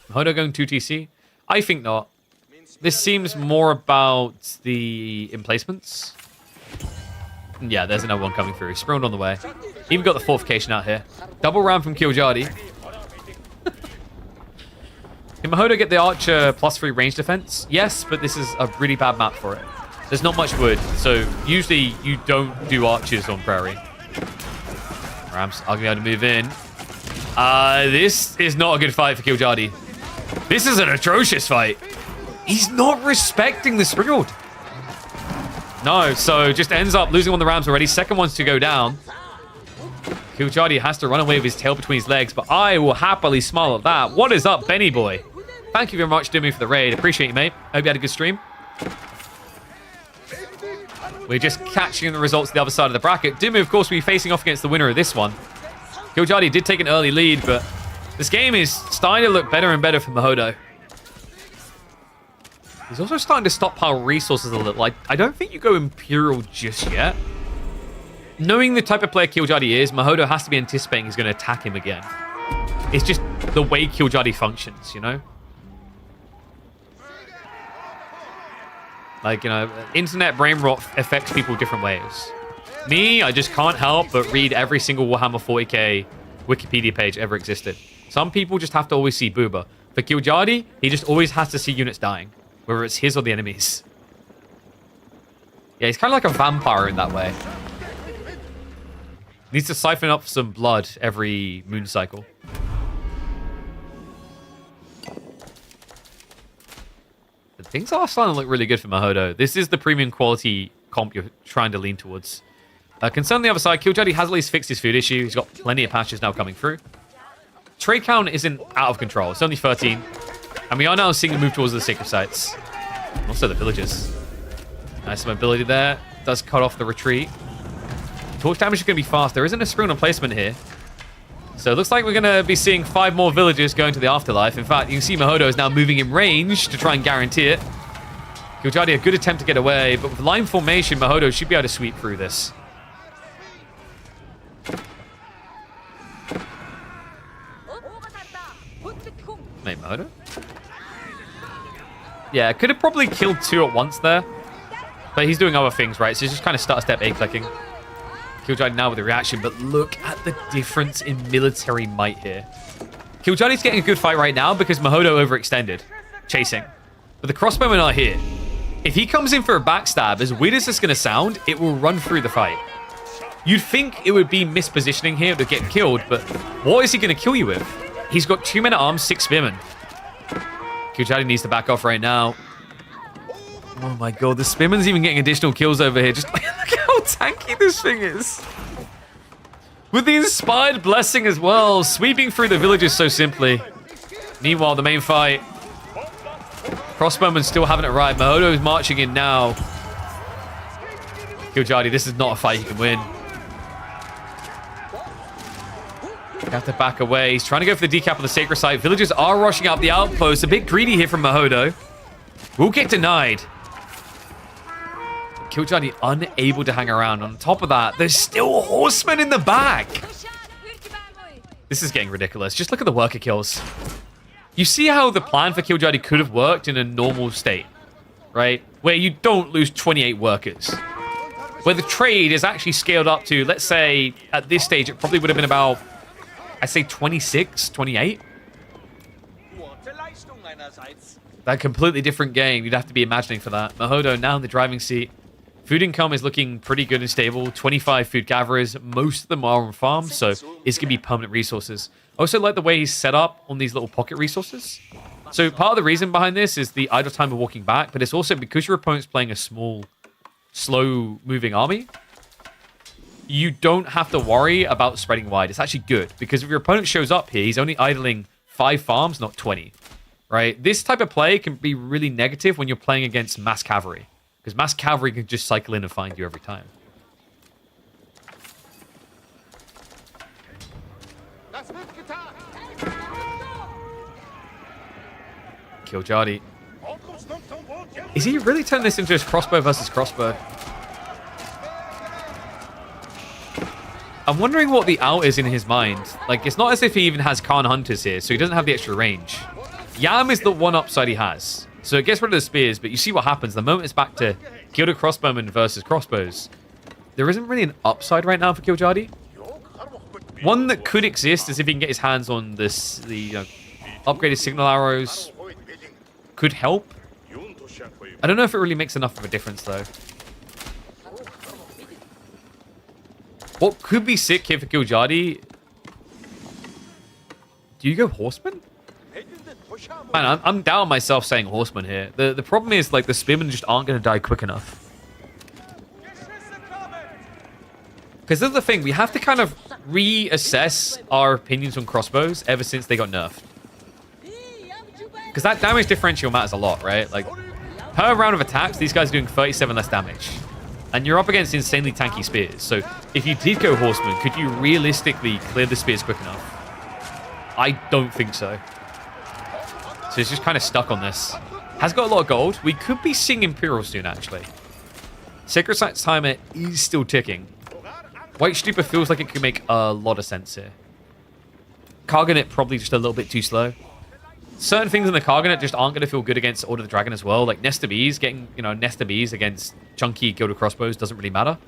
Muhodo going 2TC? I think not. This seems more about the emplacements. Yeah, there's another one coming through. Sproned on the way. Even got the fortification out here. Double round from Kiljardi. Can Muhodo get the archer +3 range defense? Yes, but this is a really bad map for it. There's not much wood, so usually you don't do archers on prairie. Rams are going to be able to move in. This is not a good fight for Kiljardi. This is an atrocious fight. He's not respecting the Springald. No, so just ends up losing one of the Rams already. Second one's to go down. Kiljardi has to run away with his tail between his legs, but I will happily smile at that. What is up, Benny boy? Thank you very much, Dimmu, for the raid. Appreciate you, mate. Hope you had a good stream. We're just catching the results to the other side of the bracket. Dimmu, of course, will be facing off against the winner of this one. Kiljardi did take an early lead, but This game is starting to look better and better for Muhodo. He's also starting to stockpile resources a little. I don't think you go Imperial just yet. Knowing the type of player Kiljardi is, Muhodo has to be anticipating he's going to attack him again. It's just the way Kiljardi functions, you know? Like, you know, internet brain rot affects people different ways. Me, I just can't help but read every single Warhammer 40k Wikipedia page ever existed. Some people just have to always see Booba. For Kiljardi, he just always has to see units dying, whether it's his or the enemy's. Yeah, he's kind of like a vampire in that way. Needs to siphon up some blood every moon cycle. But things are starting to look really good for Muhodo. This is the premium quality comp you're trying to lean towards. Concern on the other side, Kiljardi has at least fixed his food issue. He's got plenty of patches now coming through. Trade count isn't out of control. It's only 13. And we are now seeing a move towards the sacred sites. Also the villages. Nice mobility there. Does cut off the retreat. Torch damage is going to be fast. There isn't a screen on placement here. So it looks like we're going to be seeing 5 more villages going to the afterlife. In fact, you can see Muhodo is now moving in range to try and guarantee it. Kiljardi, a good attempt to get away, but with line formation, Muhodo should be able to sweep through this. Wait, Muhodo? Yeah, could have probably killed 2 at once there. But he's doing other things, right? So he's just kind of step A-clicking. Kiljardi now with the reaction, but look at the difference in military might here. Kiljardi's getting a good fight right now because Muhodo overextended, chasing. But the crossbowmen are here. If he comes in for a backstab, as weird as it's going to sound, it will run through the fight. You'd think it would be mispositioning here to get killed, but what is he going to kill you with? He's got 2 men at arms, 6 spearmen. Kiljardi needs to back off right now. Oh my god, the spearman's even getting additional kills over here. Just look how tanky this thing is. With the inspired blessing as well, sweeping through the villages so simply. Meanwhile, the main fight. Crossbowmen still having it right. Muhodo is marching in now. Kiljardi, this is not a fight he can win. You have to back away. He's trying to go for the decap on the sacred site. Villagers are rushing out the outpost. A bit greedy here from Muhodo. Will get denied. Kiljardi unable to hang around. On top of that, there's still horsemen in the back. This is getting ridiculous. Just look at the worker kills. You see how the plan for Kiljardi could have worked in a normal state, right? Where you don't lose 28 workers. Where the trade is actually scaled up to, let's say, at this stage, it probably would have been about, I'd say 26, 28. That completely different game. You'd have to be imagining for that. Muhodo now in the driving seat. Food income is looking pretty good and stable. 25 food gatherers. Most of them are on farms, so it's going to be permanent resources. I also like the way he's set up on these little pocket resources. So part of the reason behind this is the idle time of walking back, but it's also because your opponent's playing a small, slow-moving army. You don't have to worry about spreading wide. It's actually good, because if your opponent shows up here, he's only idling 5 farms, not 20. Right? This type of play can be really negative when you're playing against mass cavalry. Because mass cavalry can just cycle in and find you every time. Kiljardi. Is he really turning this into his crossbow versus crossbow? I'm wondering what the out is in his mind. Like, it's not as if he even has Khan Hunters here, so he doesn't have the extra range. Yam is the one upside he has. So it gets rid of the spears, but you see what happens. The moment it's back to Gilded Crossbowmen versus crossbows, there isn't really an upside right now for Kiljardi. One that could exist is if he can get his hands on this, the upgraded signal arrows. Could help. I don't know if it really makes enough of a difference, though. What could be sick here for Kiljardi? Do you go horseman? Man, I'm down on myself saying horseman here. The problem is, like, the spearmen just aren't going to die quick enough. Because that's the thing. We have to kind of reassess our opinions on crossbows ever since they got nerfed. Because that damage differential matters a lot, right? Like, per round of attacks, these guys are doing 37 less damage. And you're up against insanely tanky spears. So if you did go horseman, could you realistically clear the spears quick enough? I don't think so. So he's just kind of stuck on this. Has got a lot of gold. We could be seeing Imperial soon, actually. Sacred Sight's timer is still ticking. White Stupor feels like it could make a lot of sense here. Cargonet probably just a little bit too slow. Certain things in the Cargonet just aren't going to feel good against Order of the Dragon as well. Like Nest of Bees, getting, Nest of Bees against chunky Gilded Crossbows doesn't really matter.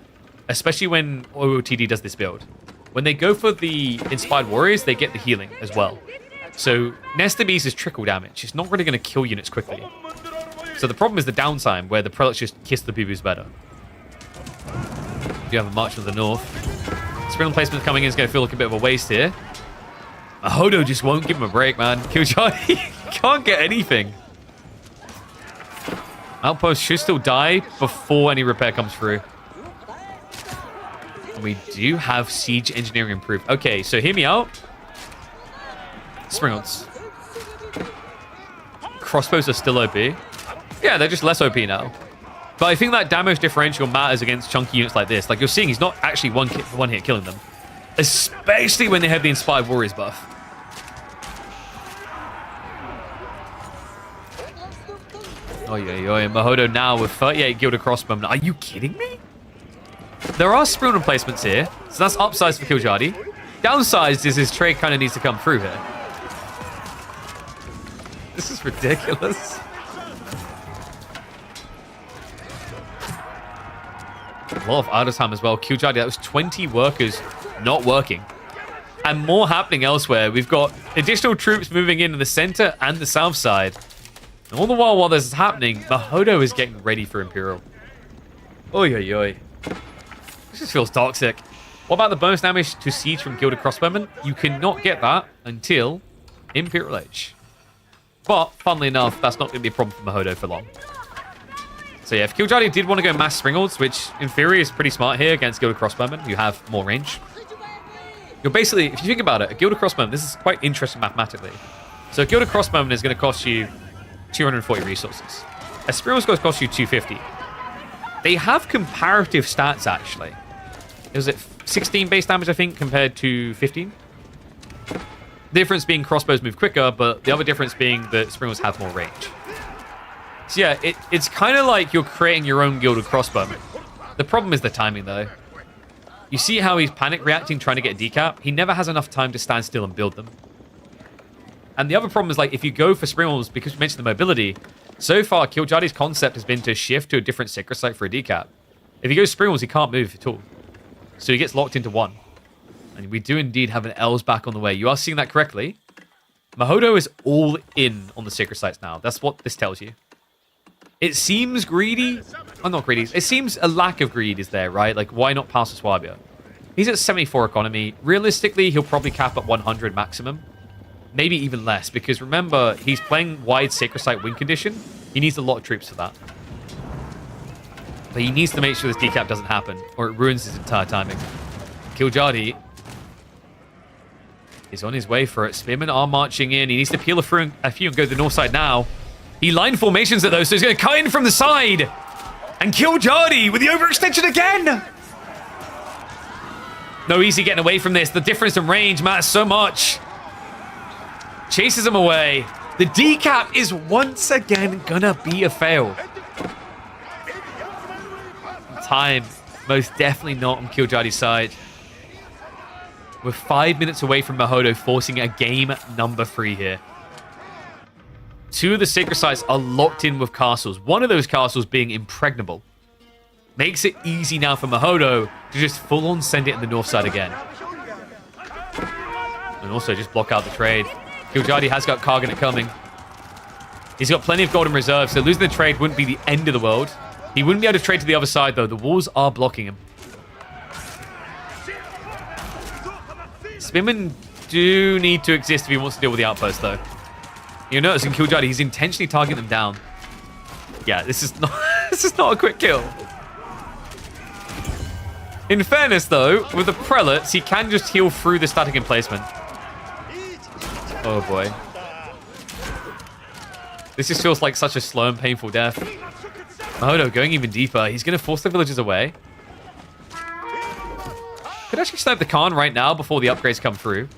Especially when OOTD does this build. When they go for the Inspired Warriors, they get the healing as well. So Nest of Bees is trickle damage. It's not really going to kill units quickly. So the problem is the downtime, where the Prelates just kiss the boo-boos better. You have a march to the north. Spring placement coming in is going to feel like a bit of a waste here. Muhodo just won't give him a break, man. Kiljardi can't get anything. Outpost should still die before any repair comes through. And we do have siege engineering improved. Okay, so hear me out. Springles. Crossbows are still OP. Yeah, they're just less OP now. But I think that damage differential matters against chunky units like this. Like you're seeing, he's not actually one hit killing them. Especially when they have the Inspired Warriors buff. Oh, yeah. Muhodo now with 38 Gilded Crossbowmen. Are you kidding me? There are Spoon replacements here. So that's upsides for Kiljardi. Downsized is his trade kind of needs to come through here. This is ridiculous. A lot of idle time as well. Kiljardi, that was 20 workers not working. And more happening elsewhere. We've got additional troops moving into the center and the south side. And all the while this is happening, Muhodo is getting ready for Imperial. Oy, oy, oy. This just feels toxic. What about the bonus damage to siege from Gilded Crossbowmen? You cannot get that until Imperial Age. But, funnily enough, that's not going to be a problem for Muhodo for long. So yeah, if Kiljardi did want to go mass Springles, which in theory is pretty smart here against Gilded Crossbowmen, you have more range. You're basically, if you think about it, a Gilded Crossbowman, this is quite interesting mathematically. So a Gilded Crossbowman is going to cost you 240 resources. A Springles is going to cost you 250. They have comparative stats, actually. Is it 16 base damage, I think, compared to 15? The difference being crossbows move quicker, but the other difference being that Springles have more range. So yeah, it's kind of like you're creating your own Gilded Crossbowman. The problem is the timing, though. You see how he's panic reacting trying to get a decap? He never has enough time to stand still and build them. And the other problem is, like, if you go for Springles, because you mentioned the mobility, so far, Kiljardi's concept has been to shift to a different Sacred Site for a decap. If he goes Springles, he can't move at all. So he gets locked into one. And we do indeed have an L's back on the way. You are seeing that correctly. Muhodo is all in on the Sacred Sites now. That's what this tells you. It seems greedy. Oh, not greedy. It seems a lack of greed is there, right? Like, why not pass the Swabia? He's at 74 economy. Realistically, he'll probably cap at 100 maximum. Maybe even less, because remember, he's playing wide Sacred Site win condition. He needs a lot of troops for that. But he needs to make sure this decap doesn't happen, or it ruins his entire timing. Kiljardi is on his way for it. Spearmen are marching in. He needs to peel a few and go to the north side now. He line formations at those, so he's going to cut in from the side. And Kiljardi with the overextension again. No easy getting away from this. The difference in range matters so much. Chases him away. The decap is once again going to be a fail. Time, most definitely not on Kiljardi's side. We're 5 minutes away from Muhodo forcing a game number 3 here. 2 of the Sacred Sites are locked in with castles. One of those castles being impregnable. Makes it easy now for Muhodo to just full-on send it in the north side again. And also just block out the trade. Kiljardi has got Cargonet coming. He's got plenty of golden reserves, so losing the trade wouldn't be the end of the world. He wouldn't be able to trade to the other side, though. The walls are blocking him. Spearmen do need to exist if he wants to deal with the outpost, though. You'll notice in Kiljardi, he's intentionally targeting them down. Yeah, this is not this is not a quick kill. In fairness, though, with the Prelates, he can just heal through the static emplacement. Oh, boy. This just feels like such a slow and painful death. Muhodo going even deeper. He's going to force the villagers away. Could actually snipe the Khan right now before the upgrades come through.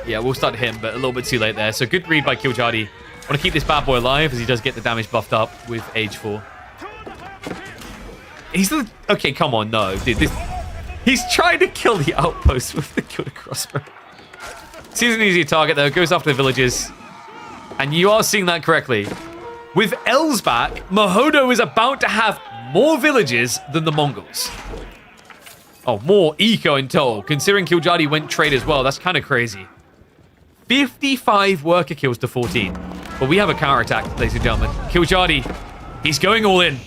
Yeah, we'll start him, but a little bit too late there. So good read by Kiljardi. Want to keep this bad boy alive as he does get the damage buffed up with Age 4. He's the... Okay, come on, no. Dude, he's trying to kill the outpost with the Kilda crossbow. Sees an easy target, though. Goes after the villagers. And you are seeing that correctly. With Els back, Muhodo is about to have more villages than the Mongols. Oh, more eco in total. Considering Kiljardi went trade as well, that's kind of crazy. 55 worker kills to 14. But we have a counterattack, ladies and gentlemen. Kiljardi, he's going all in.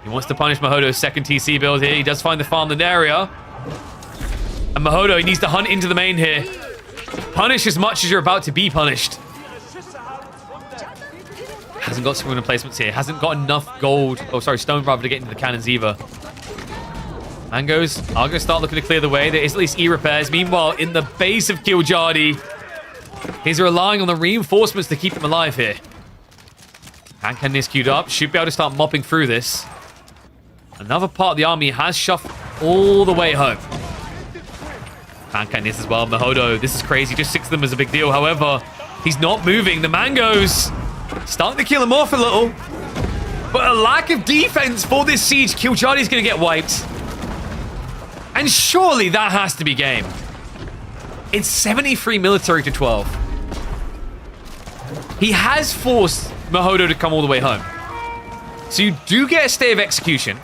He wants to punish Muhodo's second TC build here. He does find the farmland area. And Muhodo, he needs to hunt into the main here. Punish as much as you're about to be punished. Hasn't got screen replacements here. Hasn't got enough gold. Oh, sorry, stone rather to get into the cannons either. Mangoes are going to start looking to clear the way. There is at least E-repairs. Meanwhile, in the base of Kiljardi, he's relying on the reinforcements to keep him alive here. Hand cannon is queued up. Should be able to start mopping through this. Another part of the army has shuffled all the way home. Hand cannon is as well. Muhodo, this is crazy. Just 6 of them is a big deal. However, he's not moving. The Mangoes starting to kill him off a little. But a lack of defense for this siege. Kiljardi's going to get wiped. And surely that has to be game. It's 73 military to 12. He has forced Muhodo to come all the way home. So you do get a stay of execution.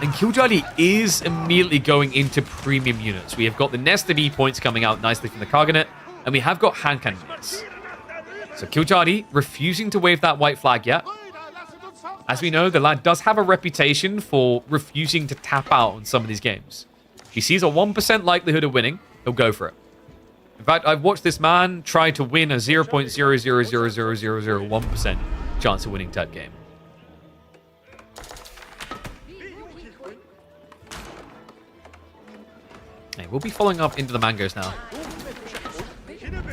And Kiljardi is immediately going into premium units. We have got the nest of E points coming out nicely from the Cargonet. And we have got hand cannons. So Kiljardi refusing to wave that white flag yet. As we know, the lad does have a reputation for refusing to tap out on some of these games. He sees a 1% of winning, he'll go for it. In fact, I've watched this man try to win a 0.0000001% chance of winning that game. Hey, we'll be following up into the Mangoes now.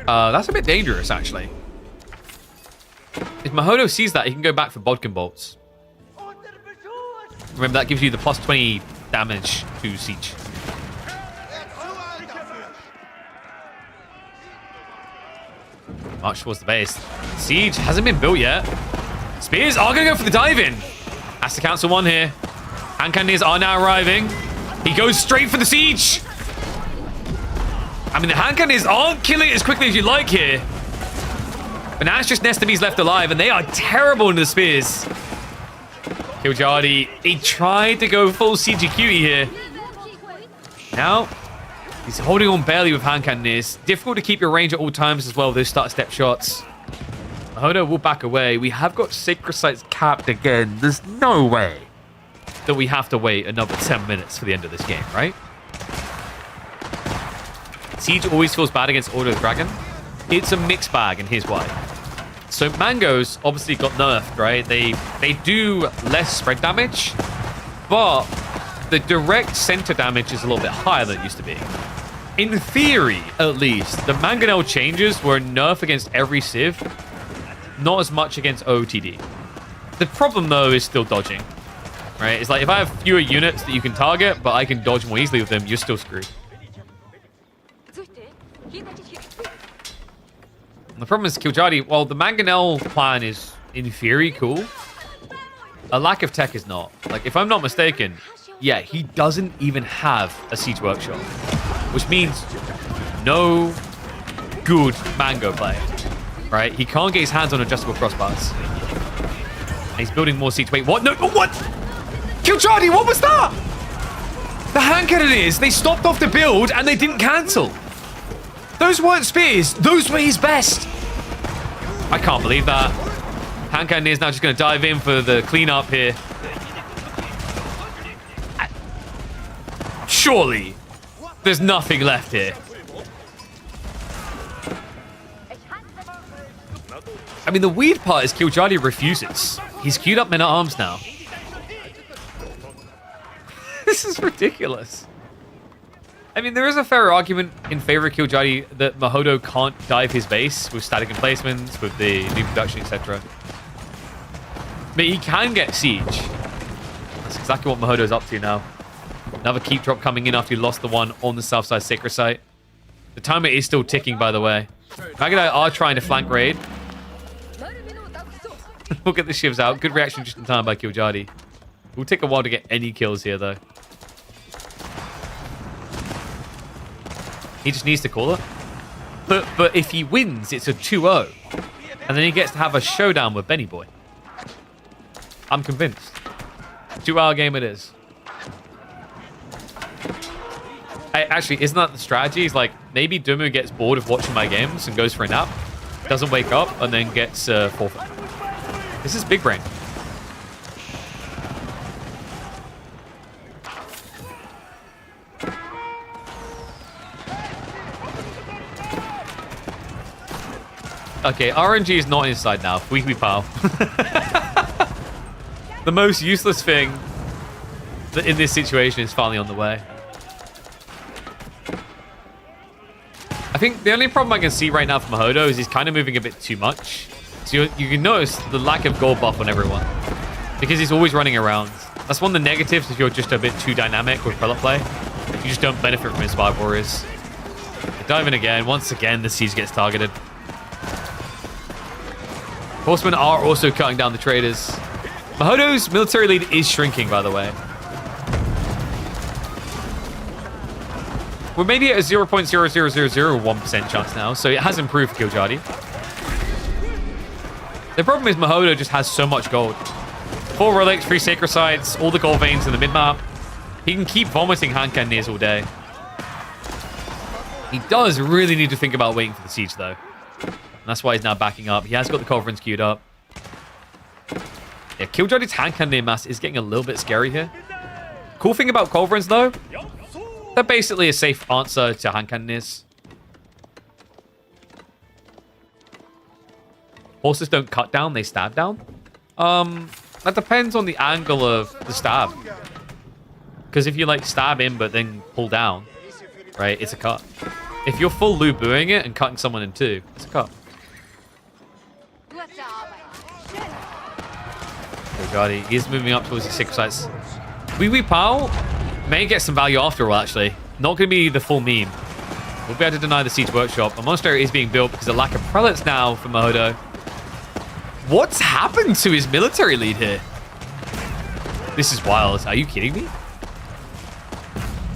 That's a bit dangerous, actually. If Muhodo sees that, he can go back for Bodkin Bolts. Remember, that gives you the plus 20 damage to Siege. March towards the base. Siege hasn't been built yet. Spears are going to go for the dive-in. Has to cancel one here. Hand cannons are now arriving. He goes straight for the Siege. I mean, the hand cannons aren't killing it as quickly as you'd like here. But now it's just Nestamies left alive, and they are terrible into the spears. Kiljardi, he tried to go full CG cutie here. Now, he's holding on barely with hand cannons. Difficult to keep your range at all times as well, those start step shots. Muhodo will back away. We have got Sacred Sites capped again. There's no way that we have to wait another 10 minutes for the end of this game, right? Siege always feels bad against Order of the Dragon. It's a mixed bag, and here's why. So Mangoes obviously got nerfed, right? They do less spread damage, but the direct center damage is a little bit higher than it used to be. In theory, at least, the Mangonel changes were a nerf against every Civ, not as much against OOTD. The problem, though, is still dodging, right? It's like, if I have fewer units that you can target, but I can dodge more easily with them, you're still screwed. And the problem is Kiljardi, while the Mangonel plan is, in theory, cool, a lack of tech is not. Like, if I'm not mistaken, yeah, he doesn't even have a Siege Workshop, which means no good Mango play, right? He can't get his hands on adjustable crossbars. And he's building more Siege. Wait, what? No, what? Kiljardi, what was that? The hand cannoneers, they stopped off the build and they didn't cancel. Those weren't spears. Those were his best. I can't believe that. Hand cannoneers now just going to dive in for the cleanup here. Surely, there's nothing left here. I mean, the weird part is Kiljardi refuses. He's queued up men-at-arms now. This is ridiculous. I mean, there is a fair argument in favor of Kiljardi that Muhodo can't dive his base with static emplacements, with the new production, etc. But he can get siege. That's exactly what Muhodo's up to now. Another keep drop coming in after he lost the one on the south side sacred site. The timer is still ticking, by the way. Magadai are trying to flank raid. We'll get the shivs out. Good reaction just in time by Kiljardi. Will take a while to get any kills here, though. He just needs to call it. But if he wins, it's a 2-0. And then he gets to have a showdown with Benny Boy. I'm convinced. 2-hour game it is. Actually, isn't that the strategy? It's like, maybe Dumu gets bored of watching my games and goes for a nap, doesn't wake up, and then gets forfeit. This is big brain. Okay, RNG is not inside now. Weekly pal. The most useless thing in this situation is finally on the way. I think the only problem I can see right now from Muhodo is he's kind of moving a bit too much. So you can notice the lack of gold buff on everyone. Because he's always running around. That's one of the negatives if you're just a bit too dynamic with pellet play. You just don't benefit from Inspired Warriors. They dive in again. Once again, the siege gets targeted. Horsemen are also cutting down the traders. Muhodo's military lead is shrinking, by the way. We're maybe at a 0.00001% chance now, so it has improved for Kiljardi. The problem is Muhodo just has so much gold. 4 relics, 3 sacred sites, all the gold veins in the mid-map. He can keep vomiting hand cannons all day. He does really need to think about waiting for the siege, though. And that's why he's now backing up. He has got the culverins queued up. Yeah, Kiljardi's hand cannon mass is getting a little bit scary here. Cool thing about culverins, though, they're basically a safe answer to hand cannons. Horses don't cut down, they stab down. That depends on the angle of the stab. Because if you like stab in but then pull down, right, it's a cut. If you're full Lu-booing it and cutting someone in two, it's a cut. Kiljardi is moving up towards the sacred sites. Wee Wee Pao may get some value after all, actually. Not going to be the full meme. We'll be able to deny the siege workshop. A monastery is being built because of lack of prelates now for Muhodo. What's happened to his military lead here? This is wild. Are you kidding me?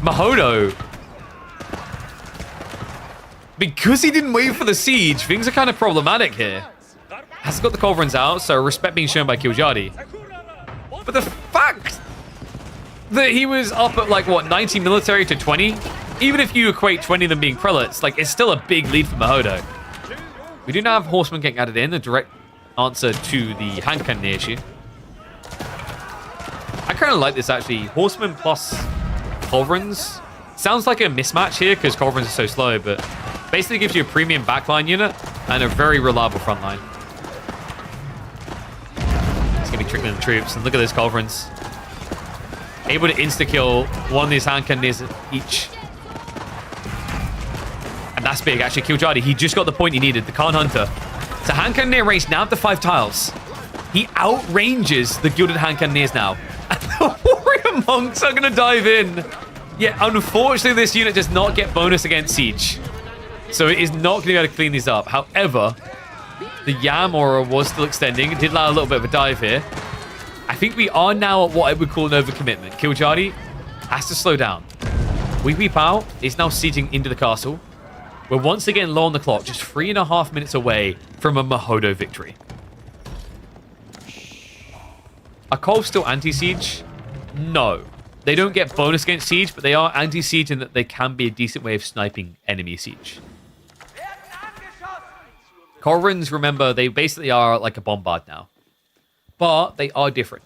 Muhodo. Because he didn't wait for the siege, things are kind of problematic here. Has got the culverins out, so respect being shown by Kiljardi. But the fact that he was up at like, what, 90 military to 20? Even if you equate 20 of them being prelates, like, it's still a big lead for Muhodo. We do now have horsemen getting added in, a direct answer to the hand cannon issue. I kind of like this, actually. Horsemen plus culverins. Sounds like a mismatch here because culverins are so slow, but basically gives you a premium backline unit and a very reliable front line. It's going to be trickling the troops, and look at those culverins. Able to insta-kill one of these hand cannons each. And that's big, actually. Kiljardi, he just got the point he needed. The Khan Hunter. It's a hand cannoneer race now up to 5 tiles. He outranges the Gilded Hand Cannoneers now. And the Warrior Monks are going to dive in. Yeah, unfortunately, this unit does not get bonus against Siege. So it is not going to be able to clean these up. However, the Yam Aura was still extending. It did allow a little bit of a dive here. I think we are now at what I would call an overcommitment. Kiljardi has to slow down. Wee Wee Pao is now sieging into the castle. We're once again low on the clock, just 3.5 minutes away from a Muhodo victory. Are Kolv still anti-siege? No. They don't get bonus against siege, but they are anti-siege in that they can be a decent way of sniping enemy siege. Culverins, remember, they basically are like a bombard now. But they are different.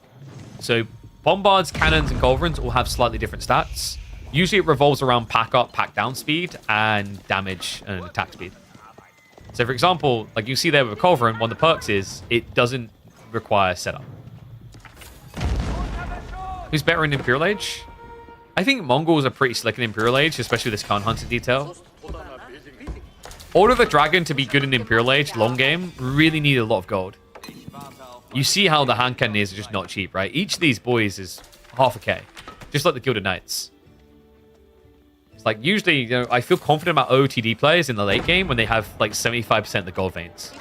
So bombards, cannons, and culverins all have slightly different stats. Usually it revolves around pack up, pack down speed, and damage and attack speed. So for example, like you see there with a culverin, one of the perks is it doesn't require setup. Who's better in Imperial Age? I think Mongols are pretty slick in Imperial Age, especially this Khan Hunter detail. Order of the Dragon to be good in Imperial Age, long game, really need a lot of gold. You see how the hand cannoneers are just not cheap, right? Each of these boys is half a K, just like the Gilded Knights. maps. Like, usually, I feel confident about OOTD players in the late game when they have, like, 75% of the gold veins.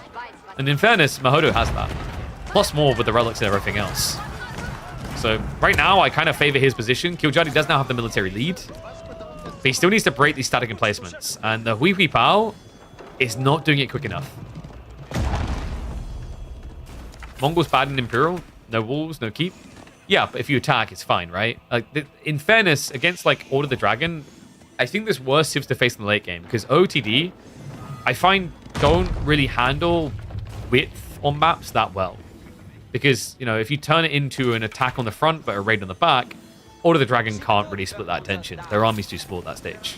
And in fairness, Muhodo has that. Plus more with the relics and everything else. So, right now, I kind of favor his position. Kiljardi does now have the military lead. But he still needs to break these static emplacements. And the Hui Pao is not doing it quick enough. Mongol's bad in Imperial. No walls, no keep. Yeah, but if you attack, it's fine, right? Like, in fairness, against, like, Order the Dragon, I think there's worse civs to face in the late game. Because OTD, I find, don't really handle width on maps that well. Because, if you turn it into an attack on the front, but a raid on the back, Order the Dragon can't really split that attention. Their army's too small at that stage,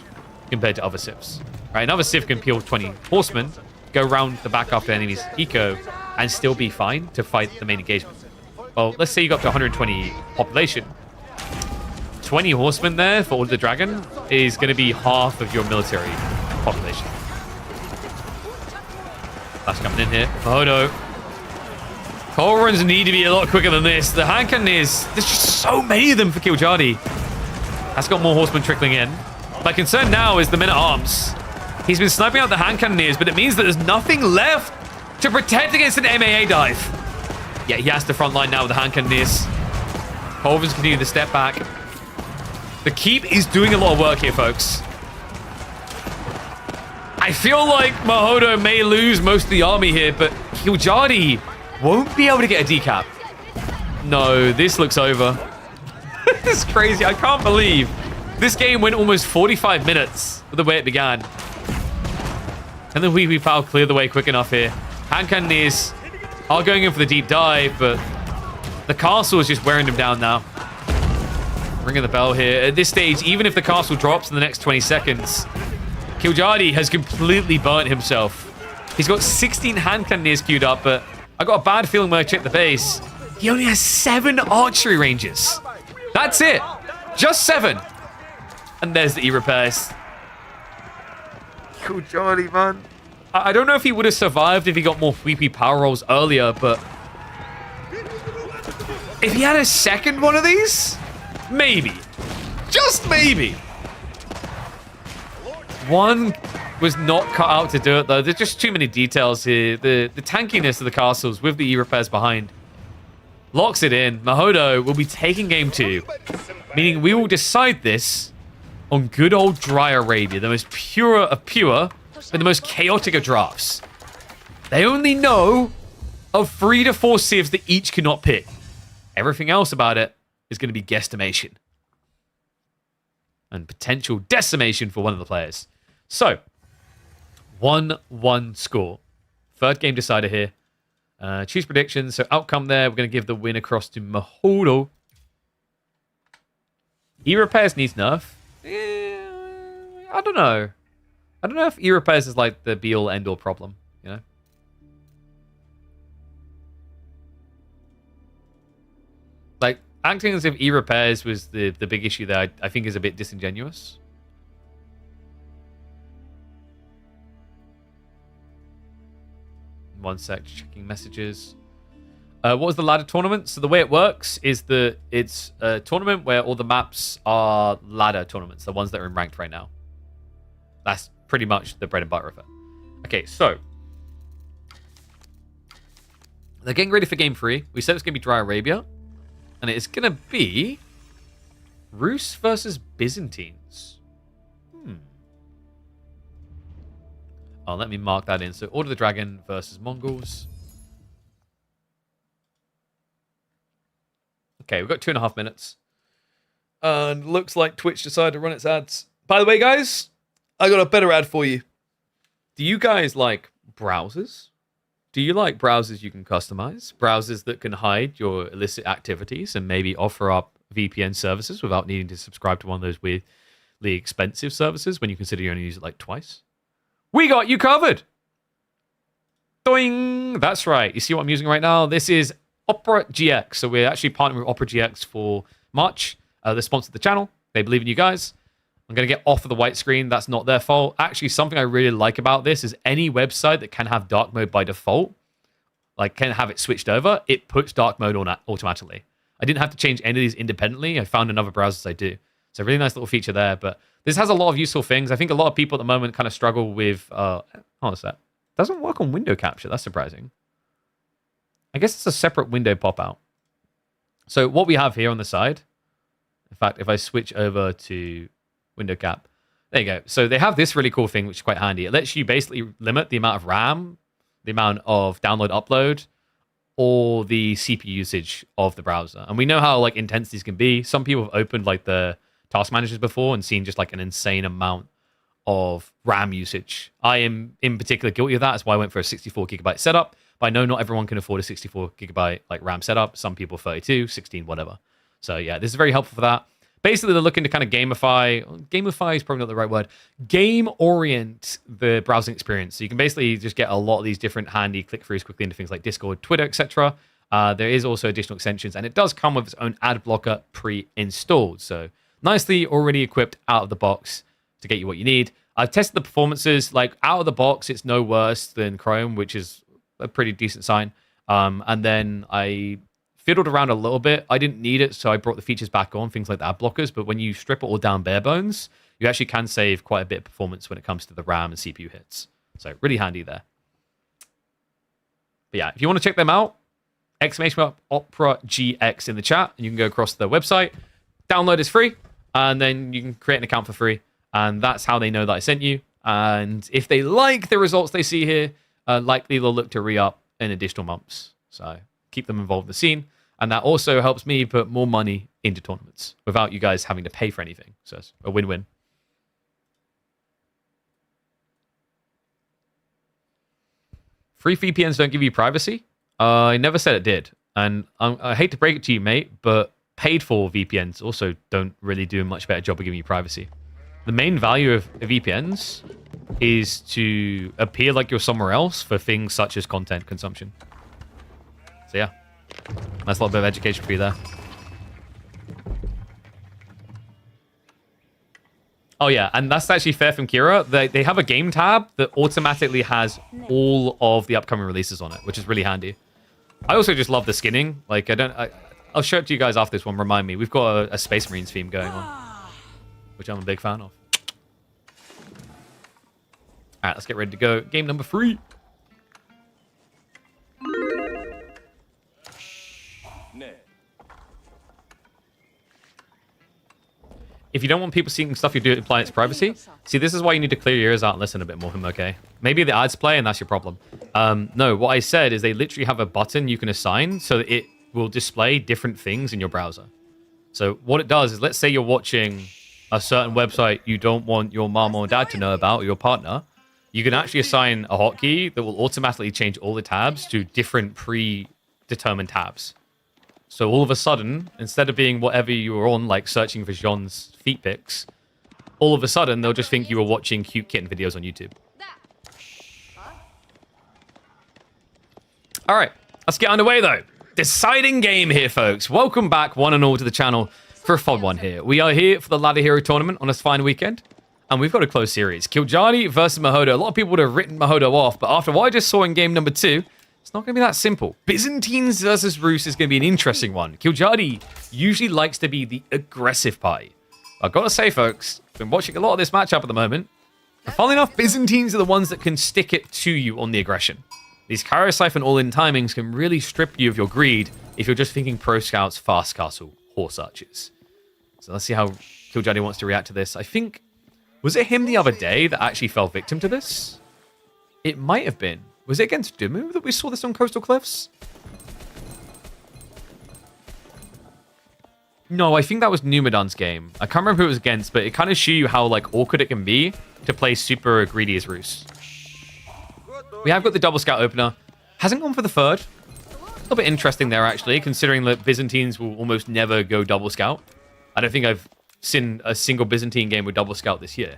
compared to other civs. Right, another civ can peel 20 horsemen, go round the back after enemy's eco, and still be fine to fight the main engagement. Well, let's say you got up to 120 population. 20 horsemen there for Order the Dragon is going to be half of your military population. That's coming in here. Muhodo. Coal runs need to be a lot quicker than this. The hand cannoneers, there's just so many of them for Kiljardi. That's got more horsemen trickling in. My concern now is the men-at-arms. He's been sniping out the hand cannoneers, but it means that there's nothing left to protect against an MAA dive. Yeah, he has the front line now with the hand cannoneers. Colvin's continuing to step back. The keep is doing a lot of work here, folks. I feel like Muhodo may lose most of the army here, but Kiljardi won't be able to get a decap. No, this looks over. This is crazy. I can't believe this game went almost 45 minutes with the way it began. And then Hui Pao cleared the way quick enough here. Hand cannoneers are going in for the deep dive, but the castle is just wearing them down now. Ringing the bell here. At this stage, even if the castle drops in the next 20 seconds, Kiljardi has completely burnt himself. He's got 16 hand cannoneers queued up, but I got a bad feeling when I checked the base. He only has 7 archery ranges. That's it. Just 7. And there's the E-repairs. Kiljardi, man. I don't know if he would have survived if he got more Hui power rolls earlier, but if he had a second one of these, maybe. Just maybe. One was not cut out to do it, though. There's just too many details here. The tankiness of the castles with the E-repairs behind locks it in. Muhodo will be taking game 2, meaning we will decide this on good old dry Arabia, the most pure of pure and the most chaotic of drafts. They only know of 3 to 4 civs that each cannot pick. Everything else about it is going to be guesstimation and potential decimation for one of the players. So, 1-1 score. Third game decider here. Choose predictions. So outcome there, we're going to give the win across to Muhodo. E-repairs needs nerf. I don't know. I don't know if E-repairs is like the be-all, end-all problem, Like, acting as if E-repairs was the big issue there, I think is a bit disingenuous. One sec, checking messages. What was the ladder tournament? So the way it works is that it's a tournament where all the maps are ladder tournaments, the ones that are in ranked right now. That's pretty much the bread and butter of it. Okay, so they're getting ready for game 3. We said it's going to be Dry Arabia, and it's going to be Rus versus Byzantines. Oh, let me mark that in. So Order the Dragon versus Mongols. Okay, we've got 2.5 minutes. And looks like Twitch decided to run its ads. By the way, guys, I got a better ad for you. Do you guys like browsers? Do you like browsers you can customize? Browsers that can hide your illicit activities and maybe offer up VPN services without needing to subscribe to one of those weirdly expensive services when you consider you only use it like twice? We got you covered. Doing. That's right. You see what I'm using right now? This is Opera GX. So we're actually partnering with Opera GX for March. They sponsored the channel. They believe in you guys. I'm going to get off of the white screen. That's not their fault. Actually, something I really like about this is any website that can have dark mode by default, like can have it switched over, it puts dark mode on automatically. I didn't have to change any of these independently. I found another browser I do. It's a really nice little feature there. But this has a lot of useful things. I think a lot of people at the moment kind of struggle with... hold on a sec. Doesn't work on window capture. That's surprising. I guess it's a separate window pop-out. So what we have here on the side... In fact, if I switch over to window cap... There you go. So they have this really cool thing, which is quite handy. It lets you basically limit the amount of RAM, the amount of download, upload, or the CPU usage of the browser. And we know how like intense these can be. Some people have opened like the task managers before and seen just like an insane amount of RAM usage. I am in particular guilty of that. That's why I went for a 64 gigabyte setup. But I know not everyone can afford a 64 gigabyte like RAM setup. Some people 32, 16, whatever. So yeah, this is very helpful for that. Basically, they're looking to kind of gamify is probably not the right word, game orient the browsing experience. So you can basically just get a lot of these different handy click-throughs quickly into things like Discord, Twitter, etc. There is also additional extensions, and it does come with its own ad blocker pre-installed. So nicely already equipped out of the box to get you what you need. I've tested the performances. Like out of the box, it's no worse than Chrome, which is a pretty decent sign. And then I fiddled around a little bit. I didn't need it, so I brought the features back on, things like the ad blockers. But when you strip it all down bare bones, you actually can save quite a bit of performance when it comes to the RAM and CPU hits. So really handy there. But yeah, if you want to check them out, Opera GX in the chat, and you can go across to their website. Download is free, and then you can create an account for free. And that's how they know that I sent you. And if they like the results they see here, likely they'll look to re-up in additional months. So keep them involved in the scene. And that also helps me put more money into tournaments without you guys having to pay for anything. So it's a win-win. Free VPNs don't give you privacy? I never said it did. And I hate to break it to you, mate, but paid for VPNs also don't really do a much better job of giving you privacy. The main value of VPNs is to appear like you're somewhere else for things such as content consumption. So yeah, nice little bit of education for you there. Oh yeah, and that's actually fair from Kira. They have a game tab that automatically has all of the upcoming releases on it, which is really handy. I also just love the skinning. Like I'll show it to you guys after this one. Remind me, we've got a Space Marines theme going on, which I'm a big fan of. All right, let's get ready to go. Game number 3. If you don't want people seeing stuff you do apply its privacy, see, this is why you need to clear your ears out and listen a bit more, okay? Maybe the ads play and that's your problem. No, what I said is they literally have a button you can assign so that it will display different things in your browser. So what it does is, let's say you're watching a certain website you don't want your mom or dad to know about, or your partner. You can actually assign a hotkey that will automatically change all the tabs to different predetermined tabs. So all of a sudden, instead of being whatever you were on, like searching for Jean's feet pics, all of a sudden they'll just think you were watching cute kitten videos on YouTube. All right, let's get underway though. Deciding game here, folks. Welcome back, one and all, to the channel for a fun one here. We are here for the Ladder Hero tournament on this fine weekend, and we've got a close series. Kiljardi versus Muhodo. A lot of people would have written Muhodo off, but after what I just saw in game number 2, it's not going to be that simple. Byzantines versus Rus is going to be an interesting one. Kiljardi usually likes to be the aggressive party. I've got to say, folks, I've been watching a lot of this matchup at the moment. And funnily enough, Byzantines are the ones that can stick it to you on the aggression. These Cryo-Siphon all-in timings can really strip you of your greed if you're just thinking Pro Scouts, Fast Castle, Horse Archers. So let's see how Kiljardi wants to react to this. I think, was it him the other day that actually fell victim to this? It might have been. Was it against Dumu that we saw this on Coastal Cliffs? No, I think that was Numadan's game. I can't remember who it was against, but it kind of shows you how like awkward it can be to play super greedy as Rus. We have got the double scout opener. Hasn't gone for the third. A little bit interesting there, actually, considering that Byzantines will almost never go double scout. I don't think I've seen a single Byzantine game with double scout this year.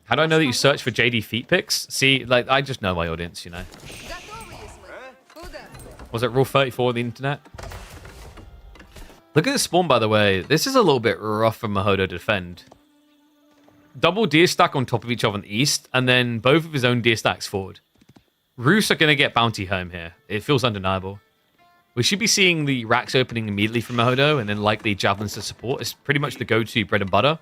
How do I know that you search for JD feet pics? See, like, I just know my audience, you know. Was it rule 34 of the internet? Look at the spawn, by the way. This is a little bit rough for Muhodo to defend. Double deer stack on top of each other on the east, and then both of his own deer stacks forward. Rus are going to get bounty home here. It feels undeniable. We should be seeing the racks opening immediately from Muhodo, and then likely javelins to support. It's pretty much the go-to bread and butter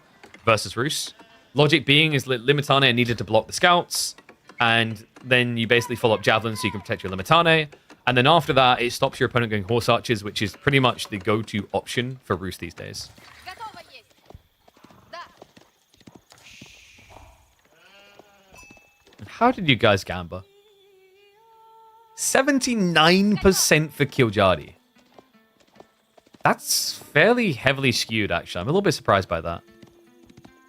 versus Roos. Logic being is Limitane needed to block the scouts, and then you basically follow up javelins so you can protect your Limitane. And then after that, it stops your opponent going horse archers, which is pretty much the go-to option for Roos these days. How did you guys gamble? 79% for Kiljardi. That's fairly heavily skewed, actually. I'm a little bit surprised by that.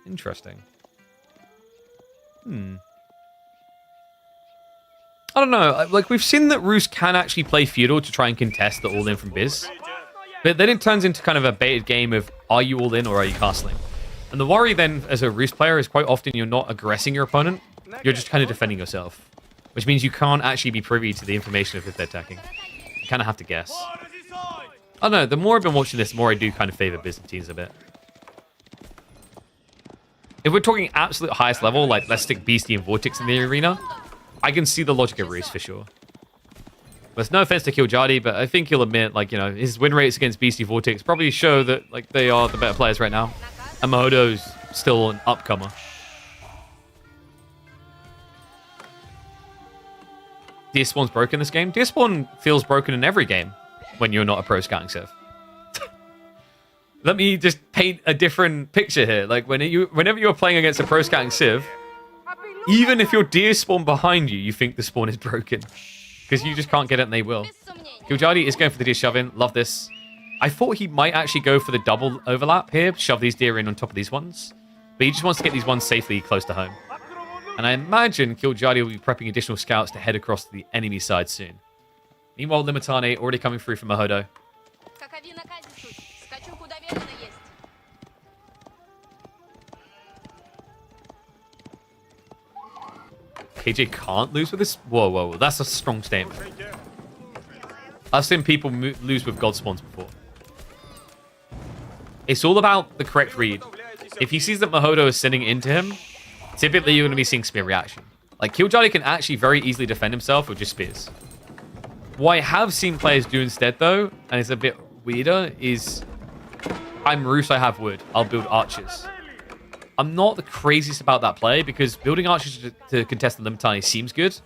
Interesting. I don't know. Like, we've seen that Roos can actually play feudal to try and contest the all-in from Biz. But then it turns into kind of a baited game of, are you all-in or are you castling? And the worry then, as a Roos player, is quite often you're not aggressing your opponent. You're just kind of defending yourself. Which means you can't actually be privy to the information of if they're attacking. You kind of have to guess. I don't know. The more I've been watching this, the more I do kind of favor Byzantines a bit. If we're talking absolute highest level, like let's stick Beastie and Vortex in the arena, I can see the logic of Roos for sure. There's no offense to Kiljardi, but I think you'll admit, like, you know, his win rates against Beastie Vortex probably show that, like, they are the better players right now. And Muhodo's still an upcomer. Deerspawn's broken this game. Deerspawn feels broken in every game when you're not a pro scouting civ. Let me just paint a different picture here. Like, whenever you're playing against a pro scouting civ, even if your deer spawn behind you, you think the spawn is broken. Because you just can't get it and they will. Kiljardi is going for the deer shove-in. Love this. I thought he might actually go for the double overlap here. Shove these deer in on top of these ones. But he just wants to get these ones safely close to home. And I imagine Kiljardi will be prepping additional scouts to head across to the enemy side soon. Meanwhile, Limitane already coming through from Muhodo. KJ can't lose with this? Whoa, whoa, whoa. That's a strong statement. I've seen people lose with God spawns before. It's all about the correct read. If he sees that Muhodo is sending into him, typically you're going to be seeing spear reaction. Like, Kiljardi can actually very easily defend himself with just spears. What I have seen players do instead, though, and it's a bit weirder, is I'm Roos, I have wood. I'll build archers. I'm not the craziest about that play because building archers to contest the Limitane seems good,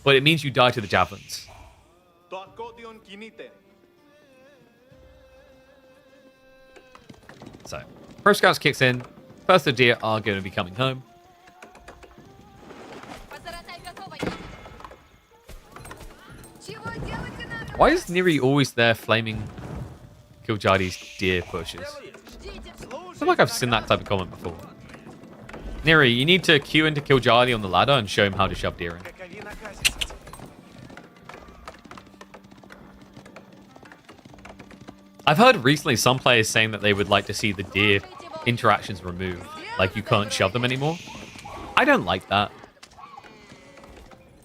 but it means you die to the javelins. So, Pro Scouts kicks in. First the deer are going to be coming home. Why is Neri always there flaming Kiljardi's deer pushes? I feel like I've seen that type of comment before. Neri, you need to queue into Kiljardi on the ladder and show him how to shove deer in. I've heard recently some players saying that they would like to see the deer interactions removed. Like, you can't shove them anymore. I don't like that.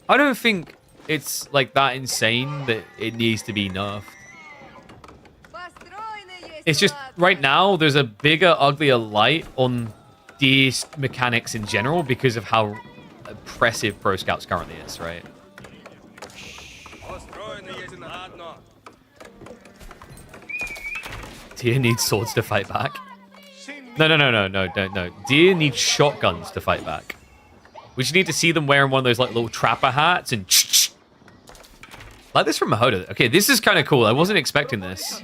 I don't think it's like that insane that it needs to be nerfed. It's just, right now, there's a bigger, uglier light on deer mechanics in general because of how oppressive Pro Scouts currently is, right? Deer needs swords to fight back. No. Deer need shotguns to fight back. We just need to see them wearing one of those like little trapper hats and like this from Muhodo. Okay, this is kind of cool. I wasn't expecting this.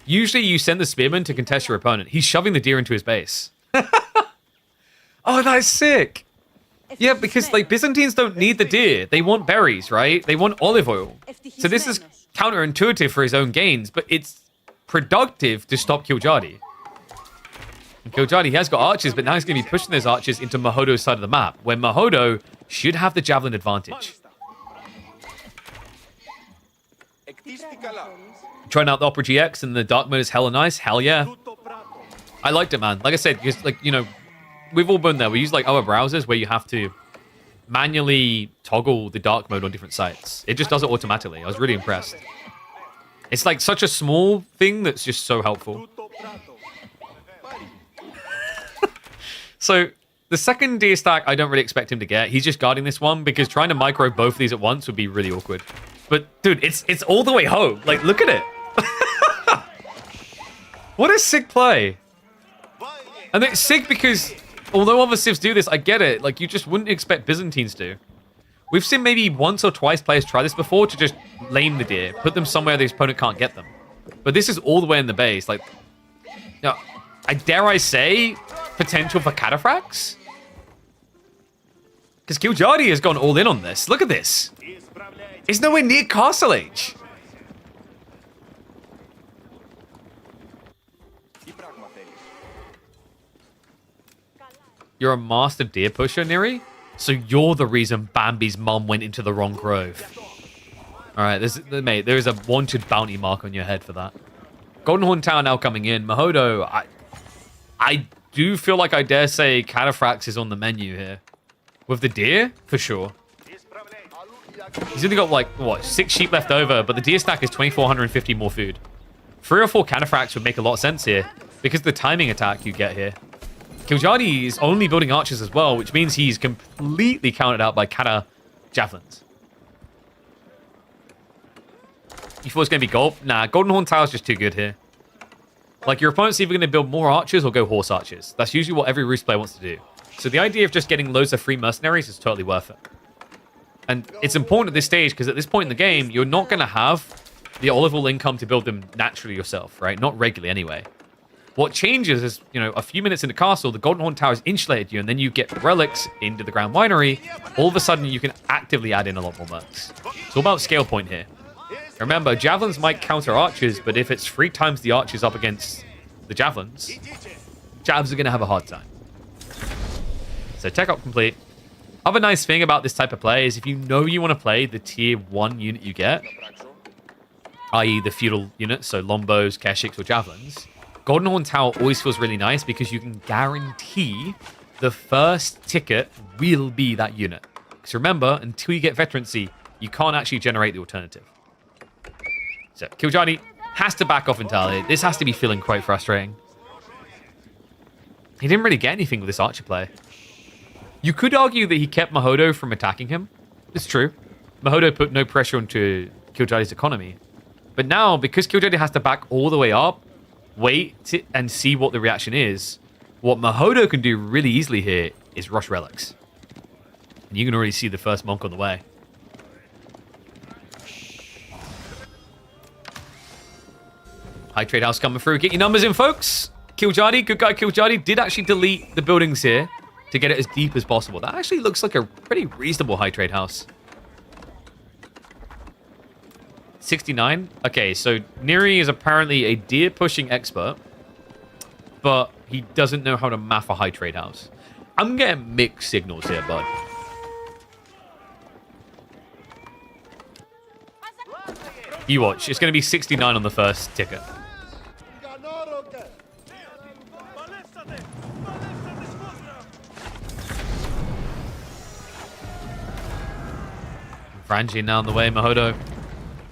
Usually you send the spearman to contest your opponent. He's shoving the deer into his base. Oh, that's sick. Yeah, because like Byzantines don't need the deer. They want berries, right? They want olive oil. So this is counterintuitive for his own gains, but it's productive to stop Kiljardi. And Kiljardi has got archers, but now he's going to be pushing those archers into Muhodo's side of the map, where Muhodo should have the javelin advantage. Trying out the Opera GX and the dark mode is hella nice. Hell yeah. I liked it, man. Like I said, just like, you know, we've all been there. We use like other browsers where you have to manually toggle the dark mode on different sites. It just does it automatically. I was really impressed. It's like such a small thing that's just so helpful. So the second deer stack, I don't really expect him to get. He's just guarding this one because trying to micro both of these at once would be really awkward. But, dude, it's all the way home. Like, look at it. What a sick play. And it's sick because, although other civs do this, I get it. Like, you just wouldn't expect Byzantines to. We've seen maybe once or twice players try this before to just lame the deer, put them somewhere the opponent can't get them. But this is all the way in the base. Like, you know, dare I say, potential for cataphracts? Because Kiljardi has gone all in on this. Look at this. It's nowhere near Castle Age. You're a master deer pusher, Neri? So you're the reason Bambi's mum went into the wrong grove. Alright, mate, there is a wanted bounty mark on your head for that. Golden Horn Tower now coming in. Muhodo, I do feel like I dare say Cataphracts is on the menu here. With the deer, for sure. He's only got, like, what, 6 sheep left over, but the deer stack is 2,450 more food. 3 or 4 Cataphracts would make a lot of sense here, because of the timing attack you get here. Kiljardi is only building archers as well, which means he's completely counted out by Kata javelins. You thought it was going to be gold? Nah, Golden Horn Tower is just too good here. Like, your opponent's either going to build more archers or go horse archers. That's usually what every Roost player wants to do. So the idea of just getting loads of free mercenaries is totally worth it. And it's important at this stage, because at this point in the game, you're not going to have the olive oil income to build them naturally yourself, right? Not regularly anyway. What changes is, you know, a few minutes in the castle, the Golden Horn Tower has insulated you, and then you get relics into the Grand Winery. All of a sudden, you can actively add in a lot more mercs. It's all about scale point here. Remember, javelins might counter archers, but if it's 3 times the archers up against the javelins, jabs are going to have a hard time. So tech up complete. Other nice thing about this type of play is if you know you want to play the tier 1 unit you get, i.e. the feudal units, so lombos, keshiks, or javelins, Golden Horn Tower always feels really nice because you can guarantee the first ticket will be that unit. Because remember, until you get veterancy, you can't actually generate the alternative. So Kiljardi has to back off entirely. This has to be feeling quite frustrating. He didn't really get anything with this archer play. You could argue that he kept Muhodo from attacking him. It's true. Muhodo put no pressure onto Kiljardi's economy. But now, because Kiljardi has to back all the way up, wait and see what the reaction is, what Muhodo can do really easily here is rush relics. And you can already see the first monk on the way. High Trade House coming through. Get your numbers in, folks. Kiljardi, good guy Kiljardi, did actually delete the buildings here to get it as deep as possible. That actually looks like a pretty reasonable High Trade House. 69? Okay, so Neri is apparently a deer-pushing expert, but he doesn't know how to math a High Trade House. I'm getting mixed signals here, bud. You watch. It's going to be 69 on the first ticket. Varangian now on the way, Muhodo.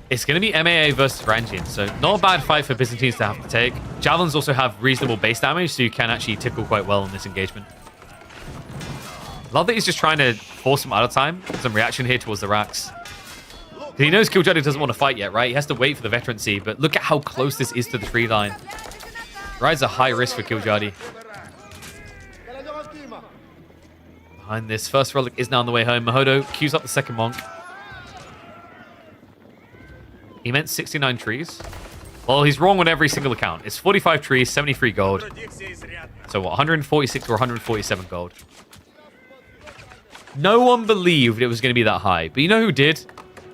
It's going to be MAA versus Varangian, so not a bad fight for Byzantines to have to take. Javelins also have reasonable base damage, so you can actually tickle quite well in this engagement. Love that he's just trying to force him out of time. Some reaction here towards the racks. He knows Kiljardi doesn't want to fight yet, right? He has to wait for the veterancy, but look at how close this is to the tree line. Ride's a high risk for Kiljardi. Behind this, first relic is now on the way home. Muhodo queues up the second monk. He meant 69 trees. Well, he's wrong on every single account. It's 45 trees, 73 gold. So what, 146 or 147 gold. No one believed it was going to be that high. But you know who did?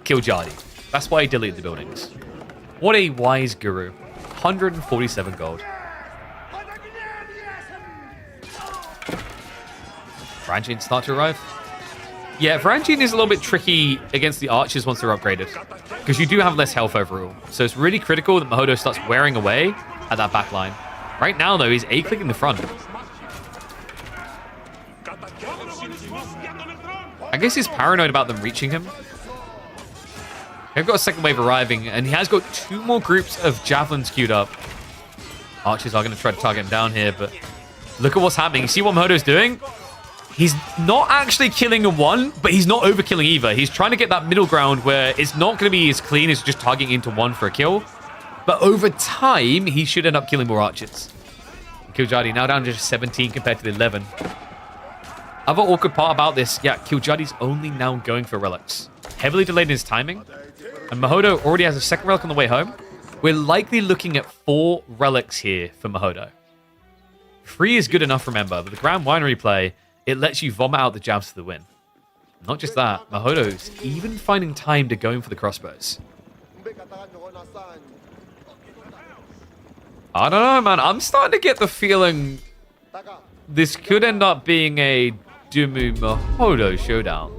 Kiljardi. That's why he deleted the buildings. What a wise guru. 147 gold. Varangian start to arrive. Yeah, Varangian is a little bit tricky against the archers once they're upgraded, because you do have less health overall. So it's really critical that Muhodo starts wearing away at that back line. Right now, though, he's A-clicking the front. I guess he's paranoid about them reaching him. They've got a second wave arriving, and he has got 2 more groups of javelins queued up. Archers are going to try to target him down here, but look at what's happening. You see what Muhodo's doing? He's not actually killing a one, but he's not overkilling either. He's trying to get that middle ground where it's not going to be as clean as just targeting into one for a kill. But over time, he should end up killing more archers. Kiljardi now down to just 17 compared to the 11. Other awkward part about this, yeah, Kiljardi's only now going for relics. Heavily delayed in his timing. And Muhodo already has a second relic on the way home. We're likely looking at 4 relics here for Muhodo. 3 is good enough, remember, but the Grand Winery play, it lets you vomit out the jabs for the win. Not just that, Muhodo's even finding time to go in for the crossbows. I don't know, man. I'm starting to get the feeling this could end up being a Dumu Muhodo showdown.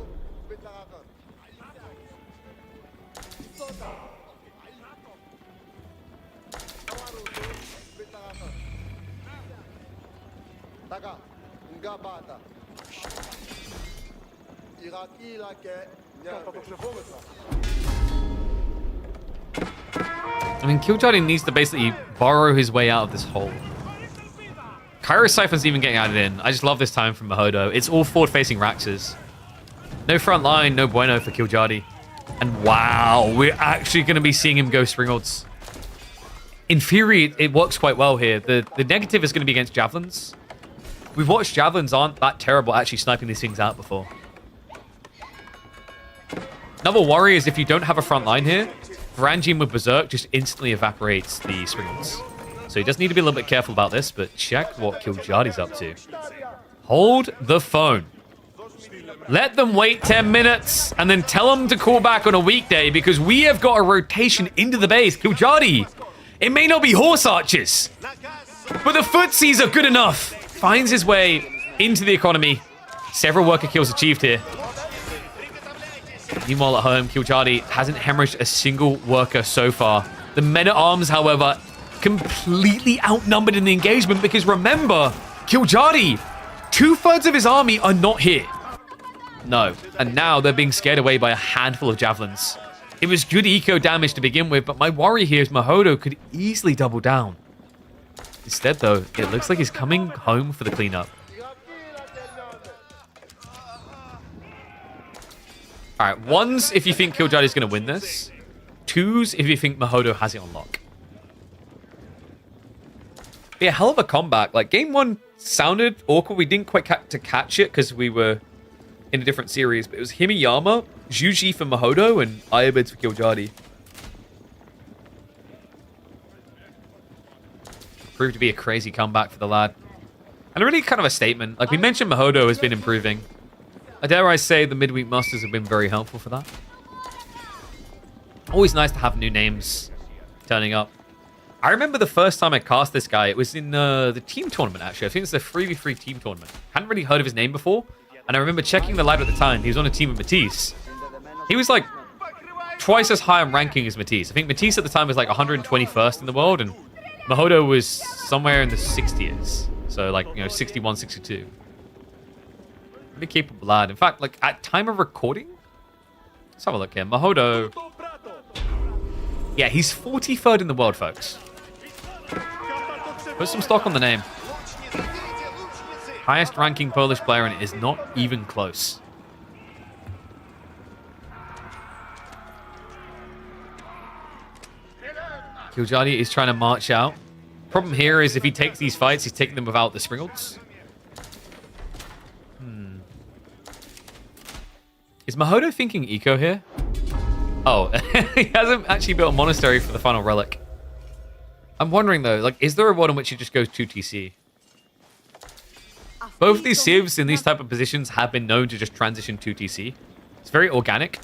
I mean, Kiljardi needs to basically borrow his way out of this hole. Cairo Siphon's even getting added in. I just love this time from Muhodo. It's all forward-facing Raxes. No front line, no bueno for Kiljardi. And wow, we're actually going to be seeing him go Springolds. In theory, it works quite well here. The negative is going to be against Javelins. We've watched Javelins aren't that terrible at actually sniping these things out before. Another worry is if you don't have a front line here, Varangian with Berserk just instantly evaporates the Springolds. So he does need to be a little bit careful about this, but check what Kiljardi's up to. Hold the phone. Let them wait 10 minutes and then tell them to call back on a weekday because we have got a rotation into the base. Kiljardi, it may not be horse archers, but the footsies are good enough. Finds his way into the economy. Several worker kills achieved here. Meanwhile at home, Kiljardi hasn't hemorrhaged a single worker so far. The men-at-arms, however, completely outnumbered in the engagement because remember, Kiljardi, 2/3 of his army are not here. No, and now they're being scared away by a handful of javelins. It was good eco damage to begin with, but my worry here is Muhodo could easily double down. Instead, though, it looks like he's coming home for the cleanup. All right, 1s if you think Kiljardi is going to win this. 2s if you think Muhodo has it on lock. Yeah, hell of a comeback. Like, game 1 sounded awkward. We didn't quite catch it because we were in a different series. But it was Himiyama, Juji for Muhodo, and Ayabeds for Kiljardi. Proved to be a crazy comeback for the lad. And really kind of a statement. Like, we mentioned Muhodo has been improving. Dare I say the midweek masters have been very helpful for that. Always nice to have new names turning up. I remember the first time I cast this guy, it was in the team tournament, actually. I think it's the 3v3 team tournament. Hadn't really heard of his name before. And I remember checking the ladder at the time. He was on a team with Matisse. He was like twice as high on ranking as Matisse. I think Matisse at the time was like 121st in the world. And Muhodo was somewhere in the 60s. So like, 61, 62. Really capable lad. In fact, like at time of recording, let's have a look here. Muhodo. Yeah, he's 43rd in the world, folks. Put some stock on the name. Highest ranking Polish player, and it is not even close. Kiljardi is trying to march out. Problem here is if he takes these fights, he's taking them without the Springolds. Is Muhodo thinking eco here? Oh, he hasn't actually built a monastery for the final relic. I'm wondering though, like, is there a world in which he just goes 2TC? Both of these civs in these type of positions have been known to just transition 2TC. It's very organic.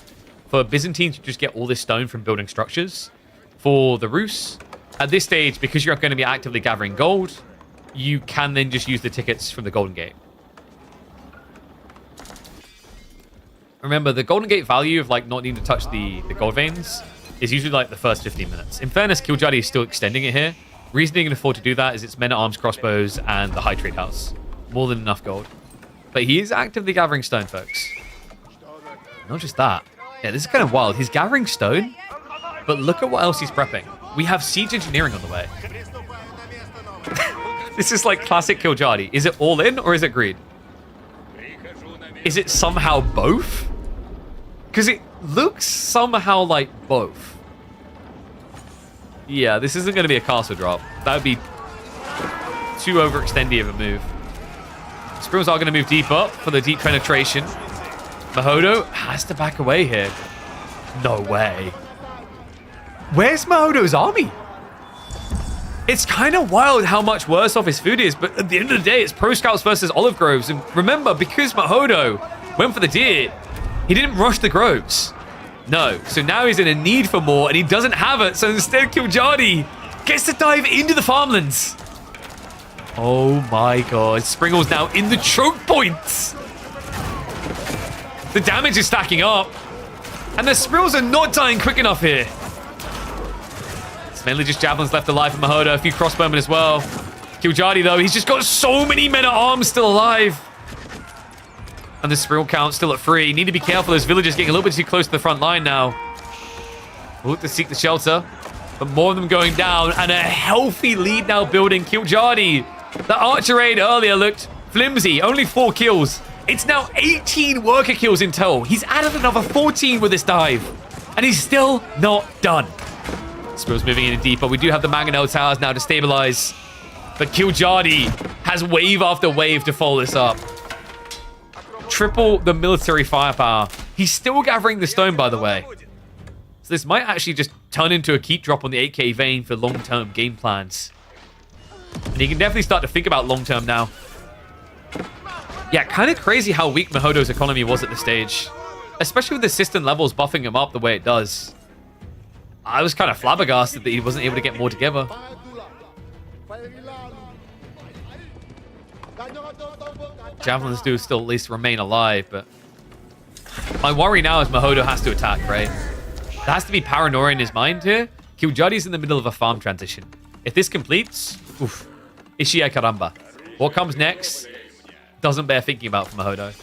For Byzantine to just get all this stone from building structures. For the Rus, at this stage, because you're going to be actively gathering gold, you can then just use the tickets from the Golden Gate. Remember, the Golden Gate value of like not needing to touch the gold veins is usually like the first 15 minutes. In fairness, Kiljardi is still extending it here. Reason he can afford to do that is it's men-at-arms, crossbows, and the high trade house. More than enough gold. But he is actively gathering stone, folks. Not just that. Yeah, this is kind of wild. He's gathering stone, but look at what else he's prepping. We have siege engineering on the way. This is like classic Kiljardi. Is it all in or is it greed? Is it somehow both? Because it looks somehow like both. Yeah, this isn't going to be a castle drop. That would be too overextendy of a move. Sprills are going to move deep up for the deep penetration. Muhodo has to back away here. No way. Where's Muhodo's army? It's kind of wild how much worse off his food is, but at the end of the day, it's Pro Scouts versus Olive Groves. And remember, because Muhodo went for the deer, he didn't rush the groves. No, so now he's in a need for more, and he doesn't have it. So instead, Kiljardi gets to dive into the farmlands. Oh my god, Springle's now in the choke points. The damage is stacking up, and the Sprills are not dying quick enough here. It's mainly just javelins left alive for Muhodo, a few crossbowmen as well. Kiljardi, though, he's just got so many men-at-arms still alive. And the Sprill count still at 3. Need to be careful, those villagers getting a little bit too close to the front line now. We'll look to seek the shelter, but more of them going down, and a healthy lead now building. Kiljardi, the archer raid earlier looked flimsy, only 4 kills. It's now 18 worker kills in total. He's added another 14 with this dive, and he's still not done. Spill's moving in deeper. We do have the Mangonel towers now to stabilize, but Kiljardi has wave after wave to follow this up. Triple the military firepower. He's still gathering the stone, by the way. So this might actually just turn into a keep drop on the 8k vein for long-term game plans. And he can definitely start to think about long-term now. Yeah, kind of crazy how weak Muhodo's economy was at this stage. Especially with the system levels buffing him up the way it does. I was kind of flabbergasted that he wasn't able to get more together. Javelins do still at least remain alive, but my worry now is Muhodo has to attack, right? There has to be paranoia in his mind here. Kiljardi's in the middle of a farm transition. If this completes, oof, Ishia Karamba. What comes next doesn't bear thinking about for Muhodo.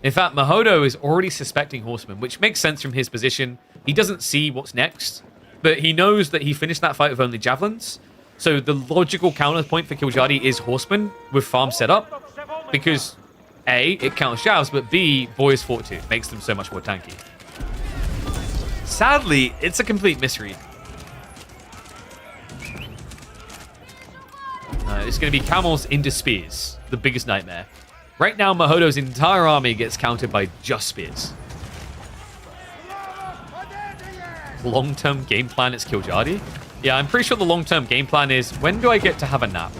In fact, Muhodo is already suspecting horsemen, which makes sense from his position. He doesn't see what's next, but he knows that he finished that fight with only javelins. So the logical counterpoint for Kiljardi is horsemen with farm setup, because A, it counts javs, but B, boys fortitude makes them so much more tanky. Sadly, it's a complete misread. It's going to be camels into spears, the biggest nightmare. Right now, Muhodo's entire army gets countered by just spears. Long-term game plan is Kiljardi? Yeah, I'm pretty sure the long-term game plan is, when do I get to have a nap?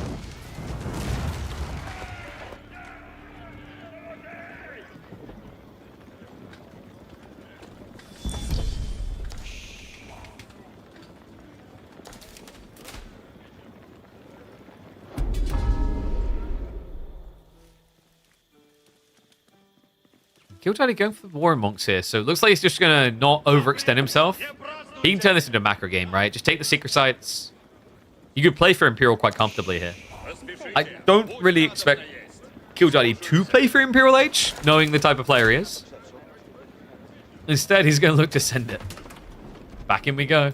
Kiljardi going for the Warren Monks here, so it looks like he's just going to not overextend himself. He can turn this into a macro game, right? Just take the secret sites. You could play for Imperial quite comfortably here. I don't really expect Kiljardi to play for Imperial H, knowing the type of player he is. Instead, he's going to look to send it. Back in we go.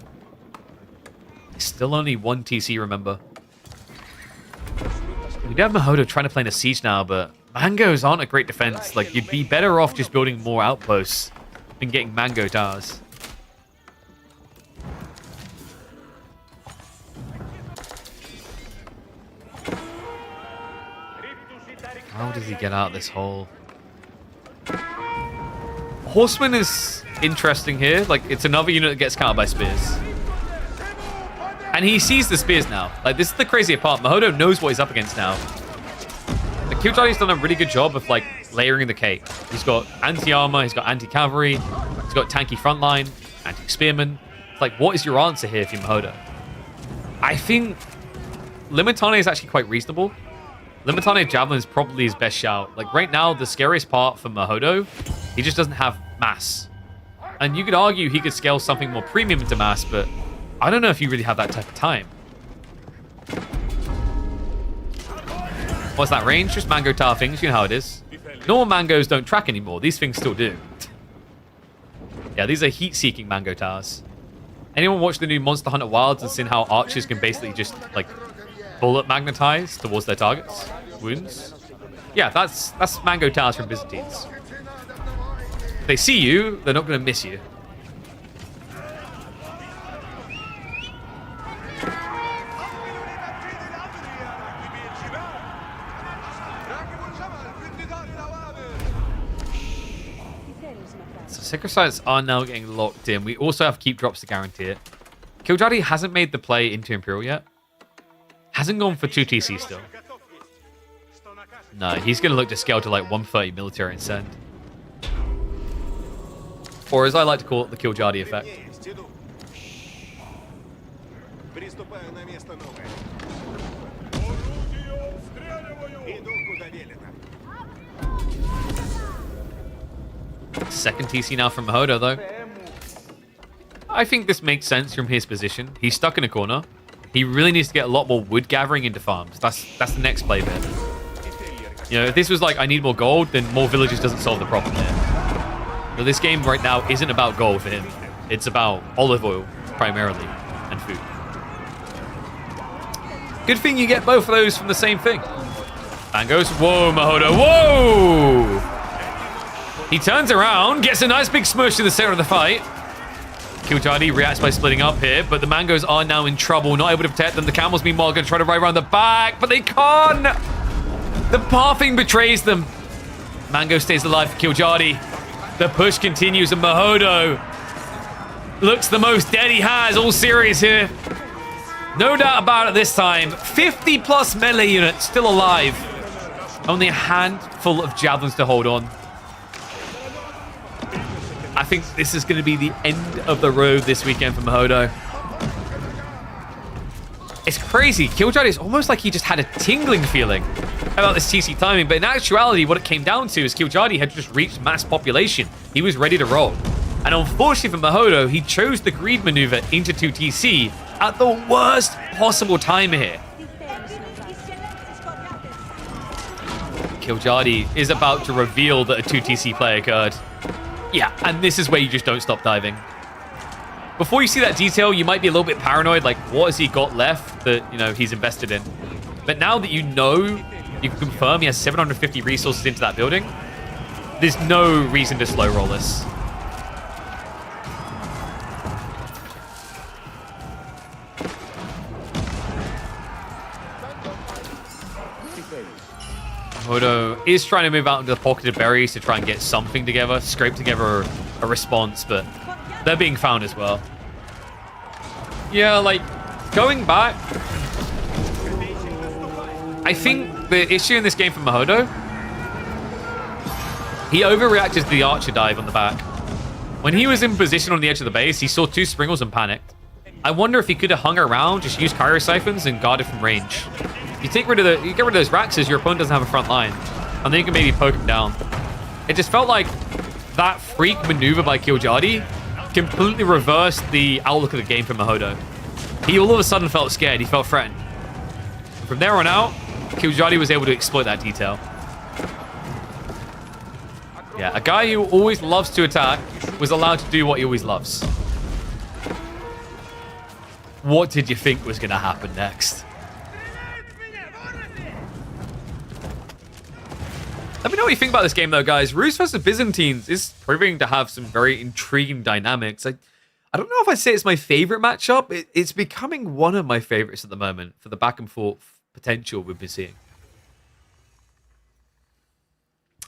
Still only 1 TC, remember. We do have Muhodo trying to play in a siege now, but mangoes aren't a great defense. Like, you'd be better off just building more outposts than getting mango towers. How does he get out of this hole? Horseman is interesting here. Like, it's another unit that gets countered by spears. And he sees the spears now. Like, this is the crazier part. Muhodo knows what he's up against now. Kiljardi's done a really good job of, like, layering the cake. He's got anti-armor, he's got anti-cavalry, he's got tanky frontline, anti-spearman. It's like, what is your answer here for Muhodo? I think Limitane is actually quite reasonable. Limitane Javelin is probably his best shout. Like, right now, the scariest part for Muhodo, he just doesn't have mass. And you could argue he could scale something more premium into mass, but I don't know if you really have that type of time. What's that range? Just mango tower things. You know how it is. Normal mangoes don't track anymore. These things still do. Yeah, these are heat-seeking mango towers. Anyone watch the new Monster Hunter Wilds and seen how archers can basically just, like, bullet magnetize towards their targets? Wounds? Yeah, that's mango towers from Byzantines. If they see you, they're not going to miss you. So Sacred Sites are now getting locked in. We also have keep drops to guarantee it. Kiljardi hasn't made the play into Imperial yet. Hasn't gone for 2 TC still. No, he's going to look to scale to like 130 military and send. Or as I like to call it, the Kiljardi effect. Second TC now from Muhodo, though. I think this makes sense from his position. He's stuck in a corner. He really needs to get a lot more wood gathering into farms. That's the next play bit. You know, if this was like, I need more gold, then more villages doesn't solve the problem here. But this game right now isn't about gold for him. It's about olive oil, primarily, and food. Good thing you get both of those from the same thing. And goes, whoa, Muhodo, whoa! He turns around, gets a nice big smush in the center of the fight. Kiljardi reacts by splitting up here, but the Mangoes are now in trouble, not able to protect them. The Camels, meanwhile, going to try to ride around the back, but they can't! The pathing betrays them. Mango stays alive for Kiljardi. The push continues, and Muhodo looks the most dead he has, all series here. No doubt about it this time. 50 plus melee units still alive. Only a handful of javelins to hold on. I think this is going to be the end of the road this weekend for Muhodo. It's crazy. Kiljardi is almost like he just had a tingling feeling about this TC timing, but in actuality, what it came down to is Kiljardi had just reached mass population. He was ready to roll. And unfortunately for Muhodo, he chose the greed maneuver into 2 TC at the worst possible time here. Kiljardi is about to reveal that a 2 TC play occurred. Yeah, and this is where you just don't stop diving. Before you see that detail, you might be a little bit paranoid, like, what has he got left that, you know, he's invested in? But now that you know, you can confirm he has 750 resources into that building, there's no reason to slow roll this. Muhodo is trying to move out into the pocketed berries to try and get something together, scrape together a response, but they're being found as well. Yeah, like, going back, I think the issue in this game for Muhodo, he overreacted to the archer dive on the back. When he was in position on the edge of the base, he saw 2 Springles and panicked. I wonder if he could have hung around, just used Kyro Siphons and guarded from range. You get rid of those Raxes, your opponent doesn't have a front line, and then you can maybe poke him down. It just felt like that freak maneuver by Kiljardi completely reversed the outlook of the game for Muhodo. He all of a sudden felt scared. He felt threatened. From there on out, Kiljardi was able to exploit that detail. Yeah, a guy who always loves to attack was allowed to do what he always loves. What did you think was going to happen next? Let me know what you think about this game, though, guys. Rus versus Byzantines is proving to have some very intriguing dynamics. I don't know if I'd say it's my favorite matchup. It's becoming one of my favorites at the moment for the back and forth potential we've been seeing.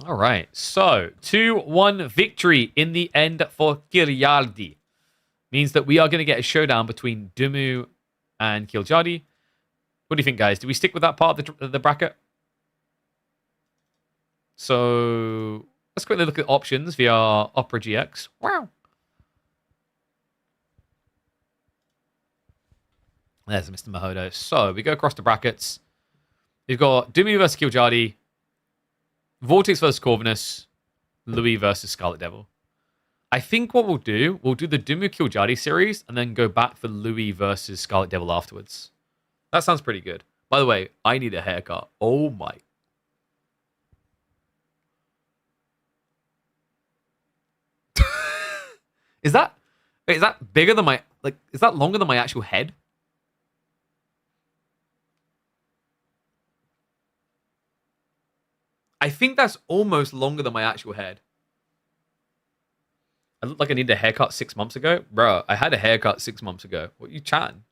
All right, so 2-1 victory in the end for Kiljardi. Means that we are going to get a showdown between Dumu and Kiljardi. What do you think, guys? Do we stick with that part of the bracket? So let's quickly look at options via Opera GX. Wow. There's Mr. Muhodo. So we go across the brackets. We've got Dumu versus Kiljardi, Vortex versus Corvinus, Louis versus Scarlet Devil. I think what we'll do the Dumu Kiljardi series and then go back for Louis versus Scarlet Devil afterwards. That sounds pretty good. By the way, I need a haircut. Oh my. Is that bigger than my, like, is that longer than my actual head? I think that's almost longer than my actual head. I look like I needed a haircut 6 months ago. Bro, I had a haircut 6 months ago. What are you chatting?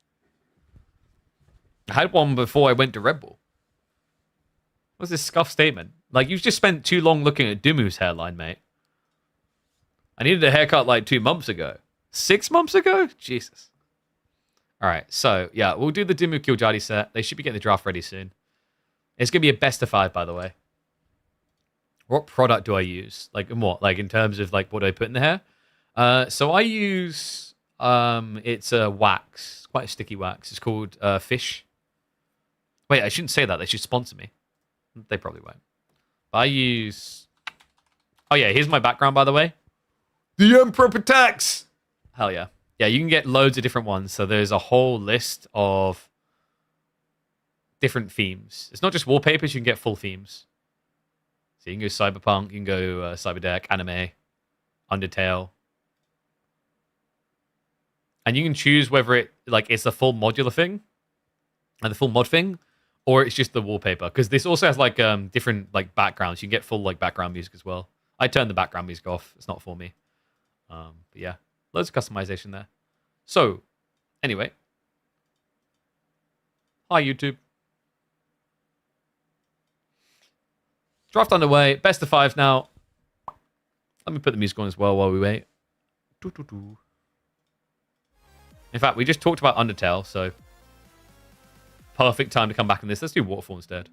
I had one before I went to Red Bull. What's this scuff statement? Like, you've just spent too long looking at Dumu's hairline, mate. I needed a haircut like 2 months ago. 6 months ago? Jesus. All right, so, yeah, we'll do the Dumu Kiljardi set. They should be getting the draft ready soon. It's going to be a best of 5, by the way. What product do I use? Like, in what? Like, in terms of, like, what do I put in the hair? So I use, it's a wax. Quite a sticky wax. It's called Fish. Wait, I shouldn't say that. They should sponsor me. They probably won't. But I use... Oh, yeah, here's my background, by the way. The Emperor Protects! Hell yeah. Yeah, you can get loads of different ones. So there's a whole list of different themes. It's not just wallpapers. You can get full themes. So you can go Cyberpunk. You can go Cyberdeck, Anime, Undertale. And you can choose whether it's a full modular thing and the full mod thing, or it's just the wallpaper. Because this also has like different like backgrounds. You can get full like background music as well. I turned the background music off. It's not for me. But yeah, loads of customization there. So, anyway. Hi, YouTube. Draft underway. Best of 5 now. Let me put the music on as well while we wait. Doo-doo-doo. In fact, we just talked about Undertale, so perfect time to come back in this. Let's do Waterfall instead.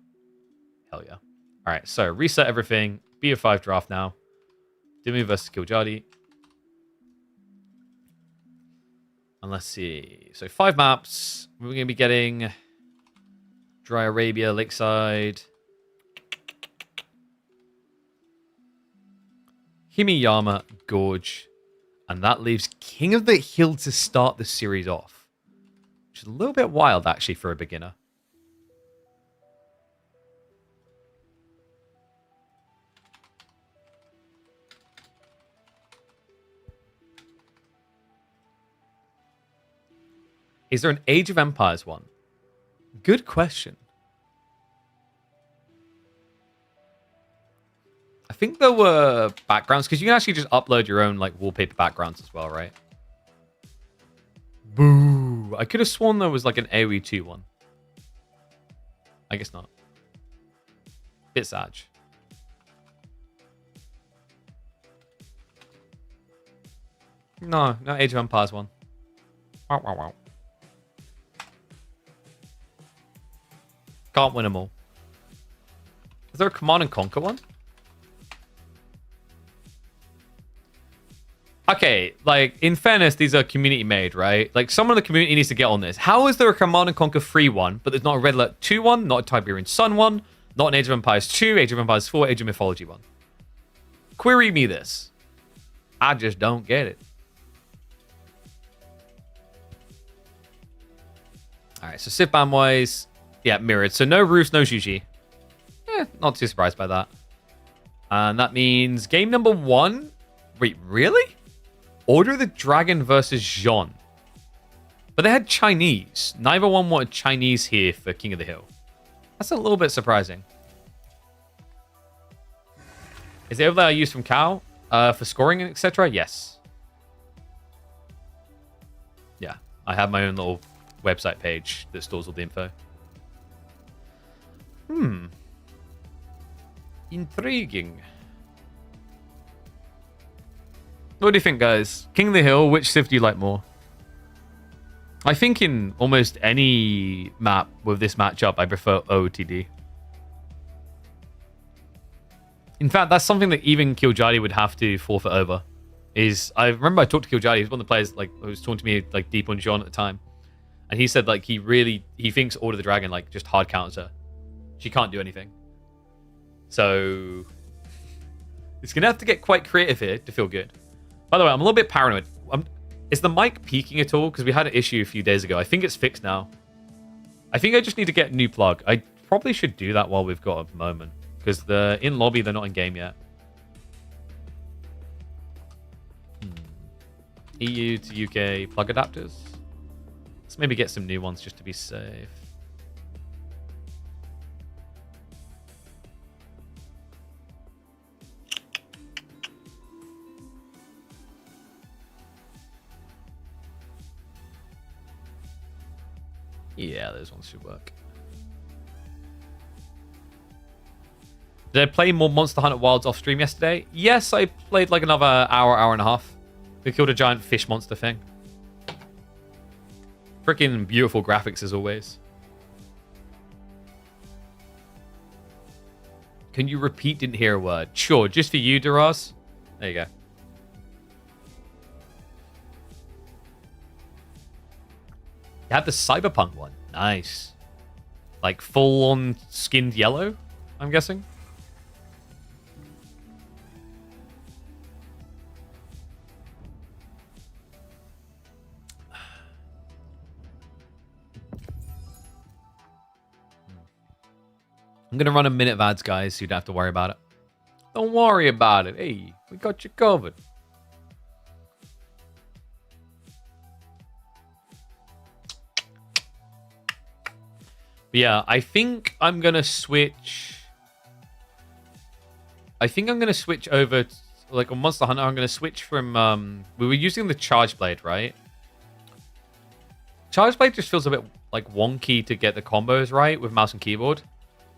Hell yeah. All right, so reset everything. BF5 draft now. Dumu versus Kiljardi. And let's see. So 5 maps. We're going to be getting Dry Arabia, Lakeside, Himiyama, Gorge. And that leaves King of the Hill to start the series off. Which is a little bit wild, actually, for a beginner. Is there an Age of Empires one? Good question. I think there were backgrounds, because you can actually just upload your own like wallpaper backgrounds as well, right? Boo! I could have sworn there was like an AoE 2 one. I guess not. Bit sad. No Age of Empires one. Wow, wow, wow. Can't win them all. Is there a Command and Conquer one? Okay, like, in fairness, these are community made, right? Like, someone in the community needs to get on this. How is there a Command and Conquer 3 one, but there's not a Red Alert 2 one, not a Tiberian Sun one, not an Age of Empires 2, Age of Empires 4, Age of Mythology one? Query me this. I just don't get it. Alright, so Civ ban-wise, yeah, mirrored. So no Roofs, no Juji. Not too surprised by that. And that means game number 1. Wait, really? Order of the Dragon versus Jean. But they had Chinese. Neither one wanted Chinese here for King of the Hill. That's a little bit surprising. Is the overlay I used from Cal for scoring and etc.? Yes. Yeah, I have my own little website page that stores all the info. Intriguing. What do you think, guys? King of the Hill, which Civ do you like more? I think in almost any map with this matchup, I prefer OOTD. In fact, that's something that even Kiljardi would have to forfeit over. I remember I talked to Kiljardi, he's one of the players like who was talking to me like deep on Jean at the time. And he said like he thinks Order of the Dragon like just hard counters her. She can't do anything. So it's gonna have to get quite creative here to feel good. By the way, I'm a little bit paranoid. Is the mic peaking at all? Because we had an issue a few days ago. I think it's fixed now. I think I just need to get a new plug. I probably should do that while we've got a moment. Because in lobby, they're not in game yet. EU to UK plug adapters. Let's maybe get some new ones just to be safe. Yeah, those ones should work. Did I play more Monster Hunter Wilds off stream yesterday? Yes, I played like another hour and a half. We killed a giant fish monster thing. Freaking beautiful graphics as always. Can you repeat? Didn't hear a word. Sure, just for you, Duras. There you go. You had the Cyberpunk one. Nice. Like full-on skinned yellow, I'm guessing. I'm going to run a minute of ads, guys, so you don't have to worry about it. Don't worry about it. Hey, we got you covered. But yeah, I think I'm going to switch... over... Like, on Monster Hunter, I'm going to switch from... we were using the Charge Blade, right? Charge Blade just feels a bit, like, wonky to get the combos right with mouse and keyboard.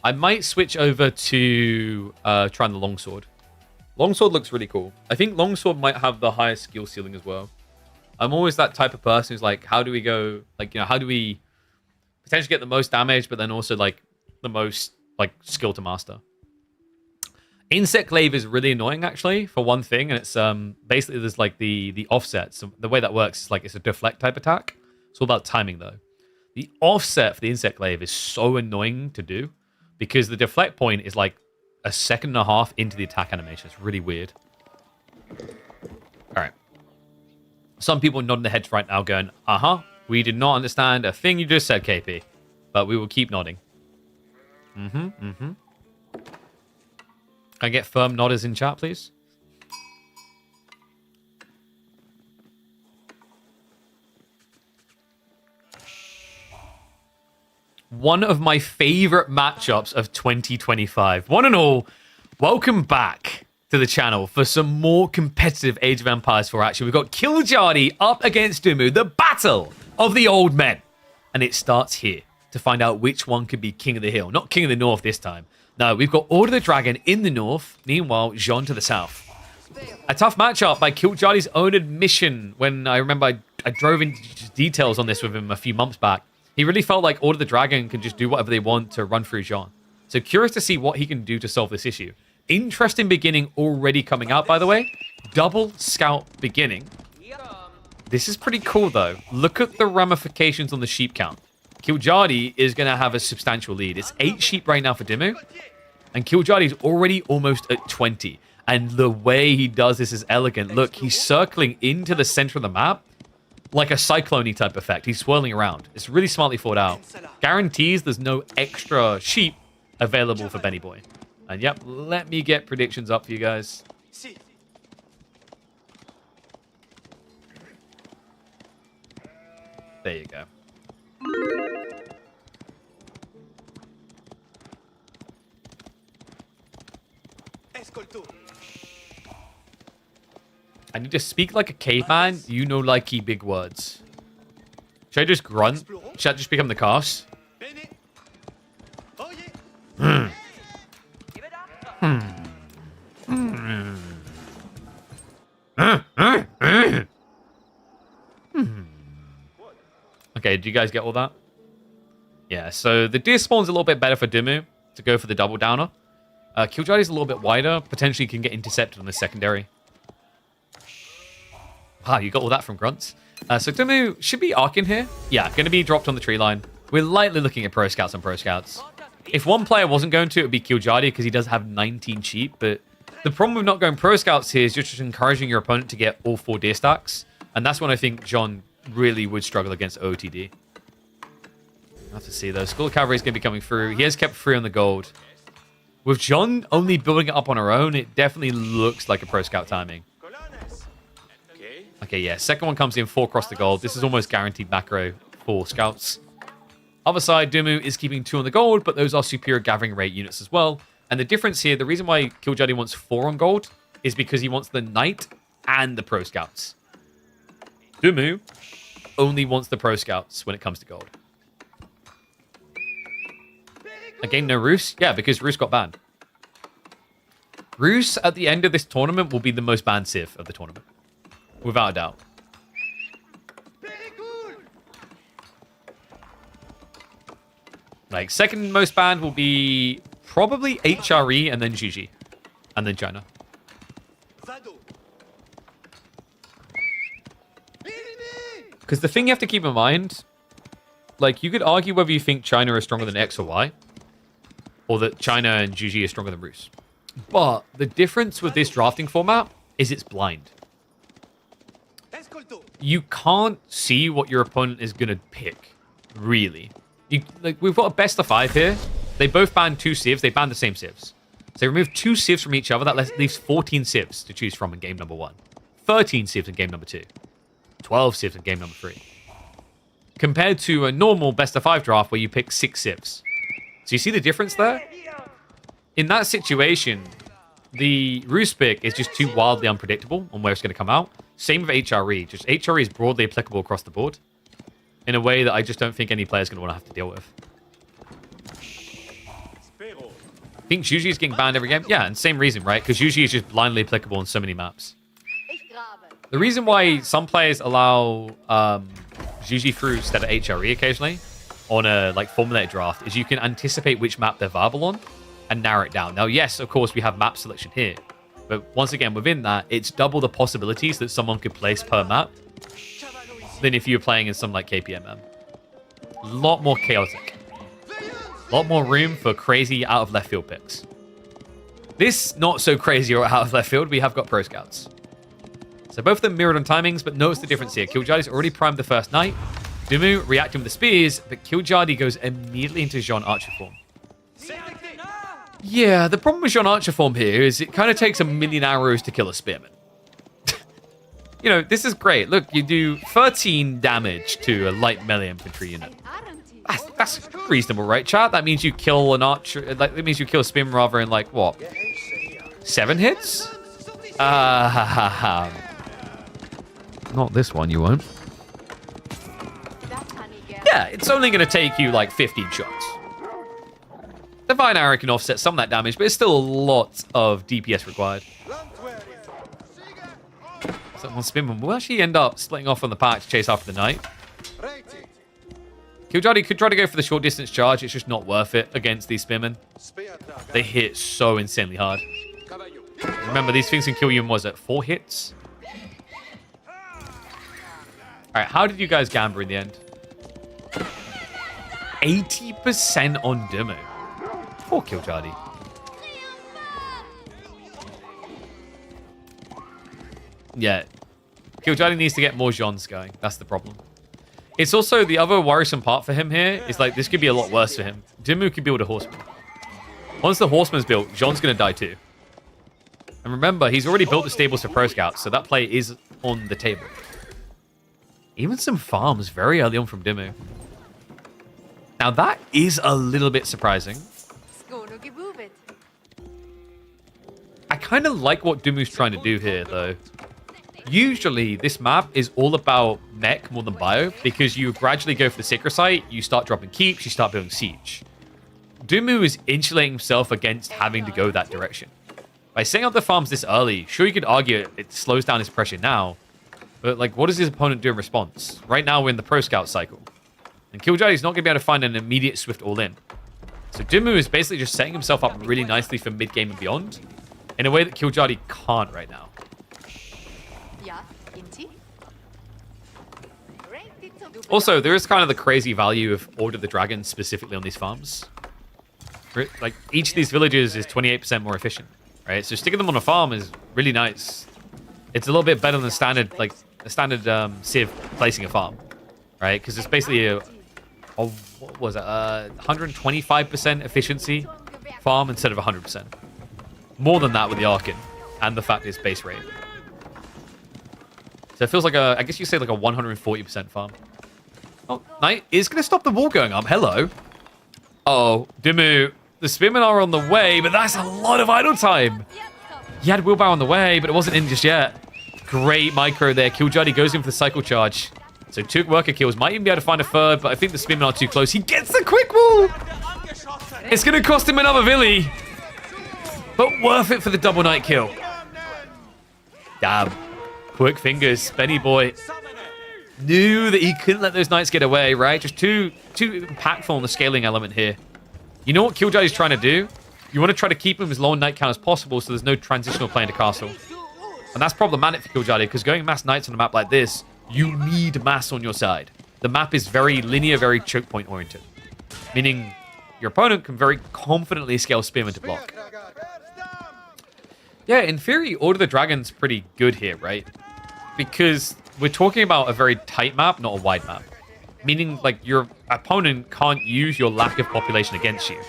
I might switch over to trying the Longsword. Longsword looks really cool. I think Longsword might have the highest skill ceiling as well. I'm always that type of person who's like, how do we go, like, you know, how do we potentially get the most damage, but then also, like, the most, like, skill to master? Insect Glaive is really annoying, actually, for one thing, and it's basically there's, like, the offset. So the way that works is, like, it's a deflect type attack. It's all about timing, though. The offset for the Insect Glaive is so annoying to do, because the deflect point is like a second and a half into the attack animation. It's really weird. All right. Some people nodding their heads right now going, we did not understand a thing you just said, KP. But we will keep nodding. Can I get firm nodders in chat, please? One of my favorite matchups of 2025. One and all, welcome back to the channel for some more competitive Age of Empires 4 action. We've got Kiljardi up against Dumu, the battle of the old men. And it starts here to find out which one could be King of the Hill. Not King of the North this time. No, we've got Order of the Dragon in the north. Meanwhile, Jean to the south. A tough matchup by Kiljardi's own admission when I remember I drove into details on this with him a few months back. He really felt like Order of the Dragon can just do whatever they want to run through Jean. So curious to see what he can do to solve this issue. Interesting beginning already coming out, by the way. Double scout beginning. This is pretty cool, though. Look at the ramifications on the sheep count. Kiljardi is going to have a substantial lead. It's 8 sheep right now for Dimmu. And Kiljardi is already almost at 20. And the way he does this is elegant. Look, he's circling into the center of the map. Like a cyclone-y type effect. He's swirling around. It's really smartly thought out. Guarantees there's no extra sheep available for Benny Boy. And yep, let me get predictions up for you guys. There you go. I need to speak like a caveman. You know, likey big words. Should I just grunt? Should I just become the cast? Okay, do you guys get all that? Yeah, so the deer spawn's a little bit better for Dimmu to go for the double downer. Kiljardi's a little bit wider. Potentially can get intercepted on the secondary. Wow, you got all that from grunts. So Dimmu should be arcing here. Yeah, going to be dropped on the tree line. We're lightly looking at pro scouts and pro scouts. If one player wasn't going to, it would be Kiljardi because he does have 19 sheep. But the problem with not going pro scouts here is you're just encouraging your opponent to get all 4 deer stacks. And that's when I think John really would struggle against OTD. We'll have to see though. School of Cavalry is going to be coming through. He has kept 3 on the gold. With John only building it up on her own, it definitely looks like a pro scout timing. Okay, yeah. Second one comes in 4 across the gold. This is almost guaranteed macro for scouts. Other side, Dimmu is keeping 2 on the gold, but those are superior gathering rate units as well. And the difference here, the reason why Kiljardi wants 4 on gold is because he wants the knight and the pro scouts. Dimmu only wants the pro scouts when it comes to gold. Again, no Roos? Yeah, because Roos got banned. Roos at the end of this tournament will be the most banned Civ of the tournament. Without a doubt. Like, second most banned will be probably HRE and then GG. And then China. Because the thing you have to keep in mind, like, you could argue whether you think China is stronger than X or Y, or that China and GG are stronger than Roos. But the difference with this drafting format is it's blind. You can't see what your opponent is going to pick, really. Like, we've got a best of 5 here. They both banned 2 civs. They banned the same civs. So they removed 2 civs from each other. That leaves 14 civs to choose from in game number 1. 13 civs in game number 2. 12 civs in game number 3. Compared to a normal best of 5 draft where you pick 6 civs. So you see the difference there? In that situation, the Roos pick is just too wildly unpredictable on where it's going to come out. Same with HRE. Just HRE is broadly applicable across the board in a way that I just don't think any player is going to want to have to deal with. I think Juji is getting banned every game. Yeah, and same reason, right? Because Juji is just blindly applicable on so many maps. The reason why some players allow Juji through instead of HRE occasionally on a like formulated draft is you can anticipate which map they're viable on and narrow it down. Now, yes, of course, we have map selection here. But once again, within that, it's double the possibilities that someone could place per map than if you were playing in some like KPMM. A lot more chaotic. A lot more room for crazy out of left field picks. This, not so crazy or out of left field, we have got Pro Scouts. So both of them mirrored on timings, but notice the difference here. Kiljardi's already primed the first knight. Dumu reacting with the spears, but Kiljardi goes immediately into Jean Archer form. Yeah, the problem with Jean Archer form here is it kind of takes 1,000,000 arrows to kill a spearman. You know, this is great. Look, you do 13 damage to a light melee infantry unit. That's reasonable, right, chat? That means you kill an archer. That means you kill a spearman rather in, like, what? 7 hits? Not this one, you won't. Yeah, it's only going to take you, like, 15 shots. Divine Arrow can offset some of that damage, but it's still a lot of DPS required. So on Spinman, we'll actually end up splitting off on the pack to chase after the knight. Kiljardi could try to go for the short distance charge. It's just not worth it against these Spinmen. They hit so insanely hard. Remember, these things can kill you in, was it 4 hits? Alright, how did you guys gamble in the end? 80% on Demo. Poor Kiljardi. Yeah. Kiljardi needs to get more Jeans going. That's the problem. It's also the other worrisome part for him here is like this could be a lot worse for him. Dimu could build a horseman. Once the horseman's built, Jean's going to die too. And remember, he's already built the stables for Pro Scouts, so that play is on the table. Even some farms very early on from Dimu. Now that is a little bit surprising. I kind of like what Dumu's trying to do here, though. Usually, this map is all about mech more than bio, because you gradually go for the Sacred Site, you start dropping keeps, you start building siege. Dumu is insulating himself against having to go that direction. By setting up the farms this early, sure you could argue it slows down his pressure now, but like, what does his opponent do in response? Right now, we're in the Pro Scout cycle, and Kiljardi's not going to be able to find an immediate swift all-in. So Dumu is basically just setting himself up really nicely for mid-game and beyond, in a way that Kiljardi can't right now. Also, there is kind of the crazy value of Order of the Dragon specifically on these farms. Like, each of these villages is 28% more efficient, right? So sticking them on a farm is really nice. It's a little bit better than standard, like, a standard Civ placing a farm, right? Because it's basically what was it, 125% efficiency farm instead of 100%. More than that with the Arkin, and the fact it's base rate. So it feels like I guess you say like a 140% farm. Oh, Knight is going to stop the wall going up. Hello. Oh, Dimu. The Spearmen are on the way, but that's a lot of idle time. He had Wheelbarrow on the way, but it wasn't in just yet. Great micro there. Kiljardi goes in for the cycle charge. So 2 worker kills. Might even be able to find a third, but I think the Spearmen are too close. He gets the quick wall. It's going to cost him another Villi. But worth it for the double knight kill. Damn. Quick fingers. Benny boy knew that he couldn't let those knights get away, right? Just too impactful on the scaling element here. You know what Kiljardi is trying to do? You want to try to keep him as low on knight count as possible so there's no transitional play into castle. And that's problematic for Kiljardi because going mass knights on a map like this, you need mass on your side. The map is very linear, very choke point oriented. Meaning your opponent can very confidently scale Spearman to block. Yeah, in theory, Order of the Dragon's pretty good here, right? Because we're talking about a very tight map, not a wide map. Meaning, like, your opponent can't use your lack of population against you.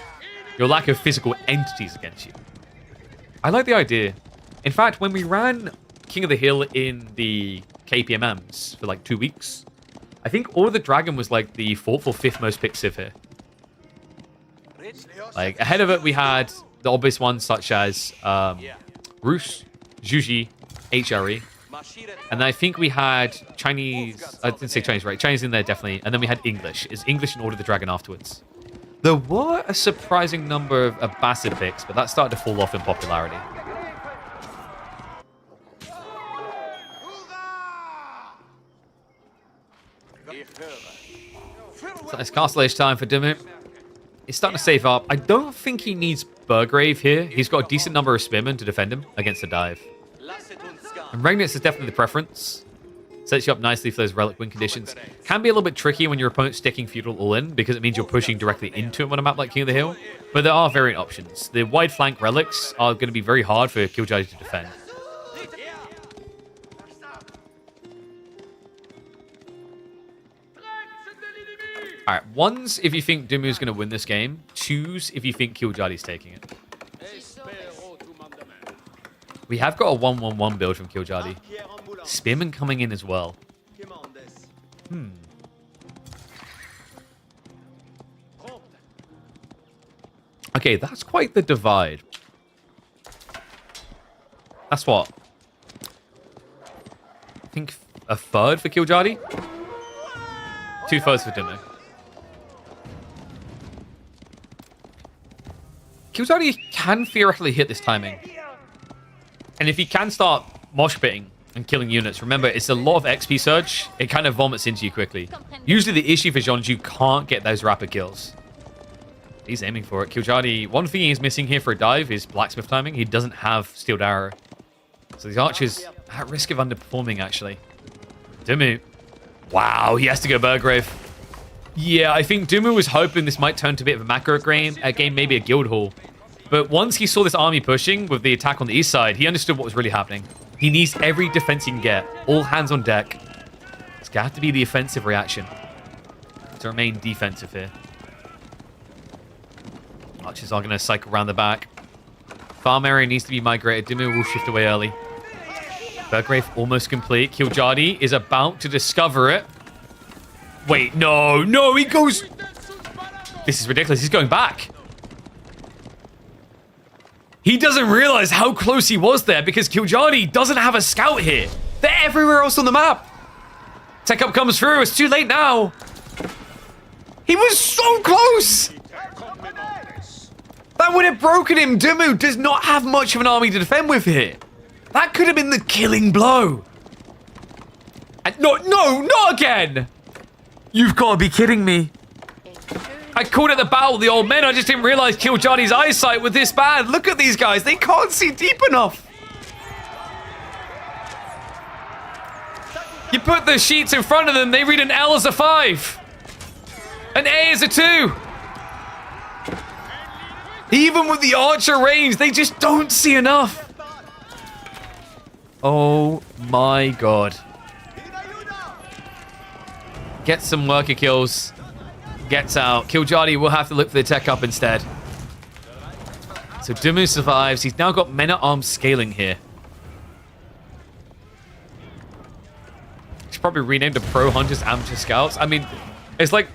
Your lack of physical entities against you. I like the idea. In fact, when we ran King of the Hill in the KPMMs for like 2 weeks, I think Order of the Dragon was like the 4th or 5th most picked civ here. Like, ahead of it, we had the obvious ones such as Rus, Juji, HRE. And I think we had Chinese, I didn't say Chinese, right? Chinese in there, definitely. And then we had English. Is English and Order of the Dragon afterwards. There were a surprising number of Abbasid picks, but that started to fall off in popularity. So it's Castle Age time for Dimu. He's starting to save up. I don't think he needs Burgrave here. He's got a decent number of spearmen to defend him against the dive. And Regnitz is definitely the preference. Sets you up nicely for those relic win conditions. Can be a little bit tricky when your opponent's sticking feudal all in because it means you're pushing directly into him on a map like King of the Hill. But there are variant options. The wide flank relics are going to be very hard for Kiljardi to defend. Alright, ones if you think Dimu's going to win this game. Twos if you think Kiljardi's taking it. We have got a 1-1-1 build from Kiljardi. Spearman coming in as well. Okay, that's quite the divide. That's what? I think a third for Kiljardi? 2/3 for Dimu. Kiljardi can theoretically hit this timing. And if he can start mosh pitting and killing units, remember, it's a lot of XP surge. It kind of vomits into you quickly. Usually the issue for Jean is you can't get those rapid kills. He's aiming for it. Kiljardi, one thing he's missing here for a dive is blacksmith timing. He doesn't have steeled arrow. So the archer's at risk of underperforming, actually. Dimu. Wow, he has to go Burgrave. Yeah, I think Dimu was hoping this might turn to a bit of a macro game, maybe a guild hall. But once he saw this army pushing with the attack on the east side, he understood what was really happening. He needs every defense he can get. All hands on deck. It's got to be the offensive reaction to remain defensive here. Archers are going to cycle around the back. Farm area needs to be migrated. Dimu will shift away early. Burgrave almost complete. Kiljardi is about to discover it. Wait, no, he goes... This is ridiculous. He's going back. He doesn't realize how close he was there because Kiljardi doesn't have a scout here. They're everywhere else on the map. Tech up comes through. It's too late now. He was so close. That would have broken him. Dimu does not have much of an army to defend with here. That could have been the killing blow. And no, not again. You've got to be kidding me. I called it the battle of the old men. I just didn't realize Kiljardi's eyesight was this bad. Look at these guys. They can't see deep enough. You put the sheets in front of them, they read an L as a 5. An A as a 2. Even with the archer range, they just don't see enough. Oh my god. Get some worker kills. Gets out. Kiljardi will have to look for the tech up instead. So Dimu survives. He's now got men-at-arms scaling here. He's probably renamed the Pro Hunters Amateur Scouts. I mean, it's like...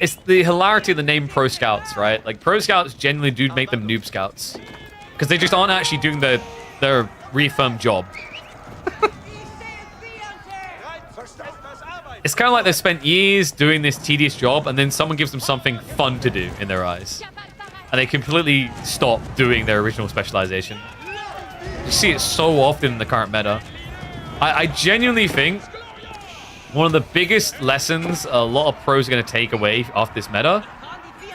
It's the hilarity of the name Pro Scouts, right? Like, Pro Scouts generally do make them Noob Scouts. Because they just aren't actually doing their reaffirmed job. It's kind of like they've spent years doing this tedious job, and then someone gives them something fun to do in their eyes. And they completely stop doing their original specialization. You see it so often in the current meta. I genuinely think one of the biggest lessons a lot of pros are going to take away off this meta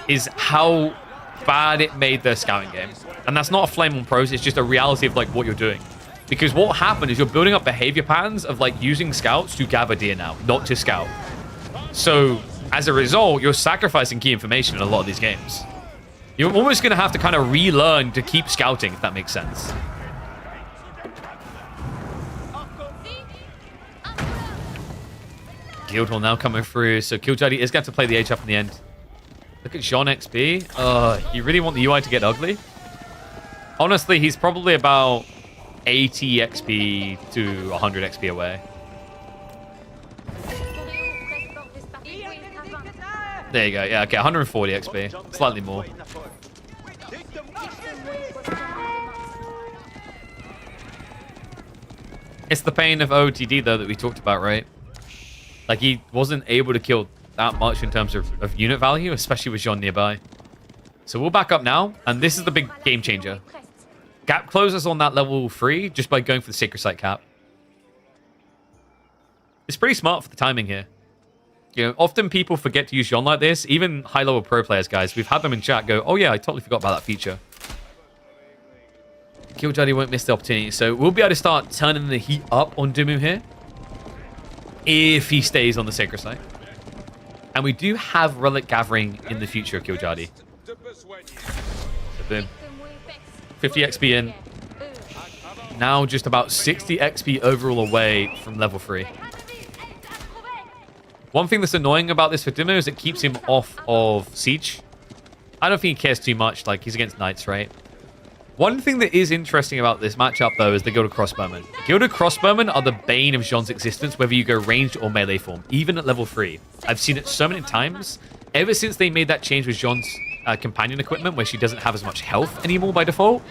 is how bad it made their scouting game. And that's not a flame on pros, it's just a reality of like what you're doing. Because what happened is you're building up behavior patterns of like using scouts to gather deer now, not to scout. So as a result, you're sacrificing key information in a lot of these games. You're almost going to have to kind of relearn to keep scouting, if that makes sense. Guildhall now coming through, so Kiljardi is going to have to play the H up in the end. Look at Jean XP. You really want the UI to get ugly? Honestly, he's probably about 80 XP to 100 XP away. There you go. Yeah, okay, 140 XP. Slightly more. It's the pain of OTD, though, that we talked about, right? Like, he wasn't able to kill that much in terms of unit value, especially with Jean nearby. So we'll back up now, and this is the big game changer. Gap closes on that level 3 just by going for the Sacred Site cap. It's pretty smart for the timing here. You know, often people forget to use Jean like this. Even high-level pro players, guys. We've had them in chat go, oh yeah, I totally forgot about that feature. Kiljardi won't miss the opportunity, so we'll be able to start turning the heat up on Dumu here. If he stays on the Sacred Site. And we do have Relic Gathering in the future of Kiljardi. So boom. 50 XP in. Now just about 60 XP overall away from level 3. One thing that's annoying about this for Dimo is it keeps him off of Siege. I don't think he cares too much. Like, he's against Knights, right? One thing that is interesting about this matchup, though, is the Gilded Crossbowmen. Gilded Crossbowmen are the bane of Jean's existence, whether you go ranged or melee form, even at level 3. I've seen it so many times. Ever since they made that change with Jean's companion equipment, where she doesn't have as much health anymore by default,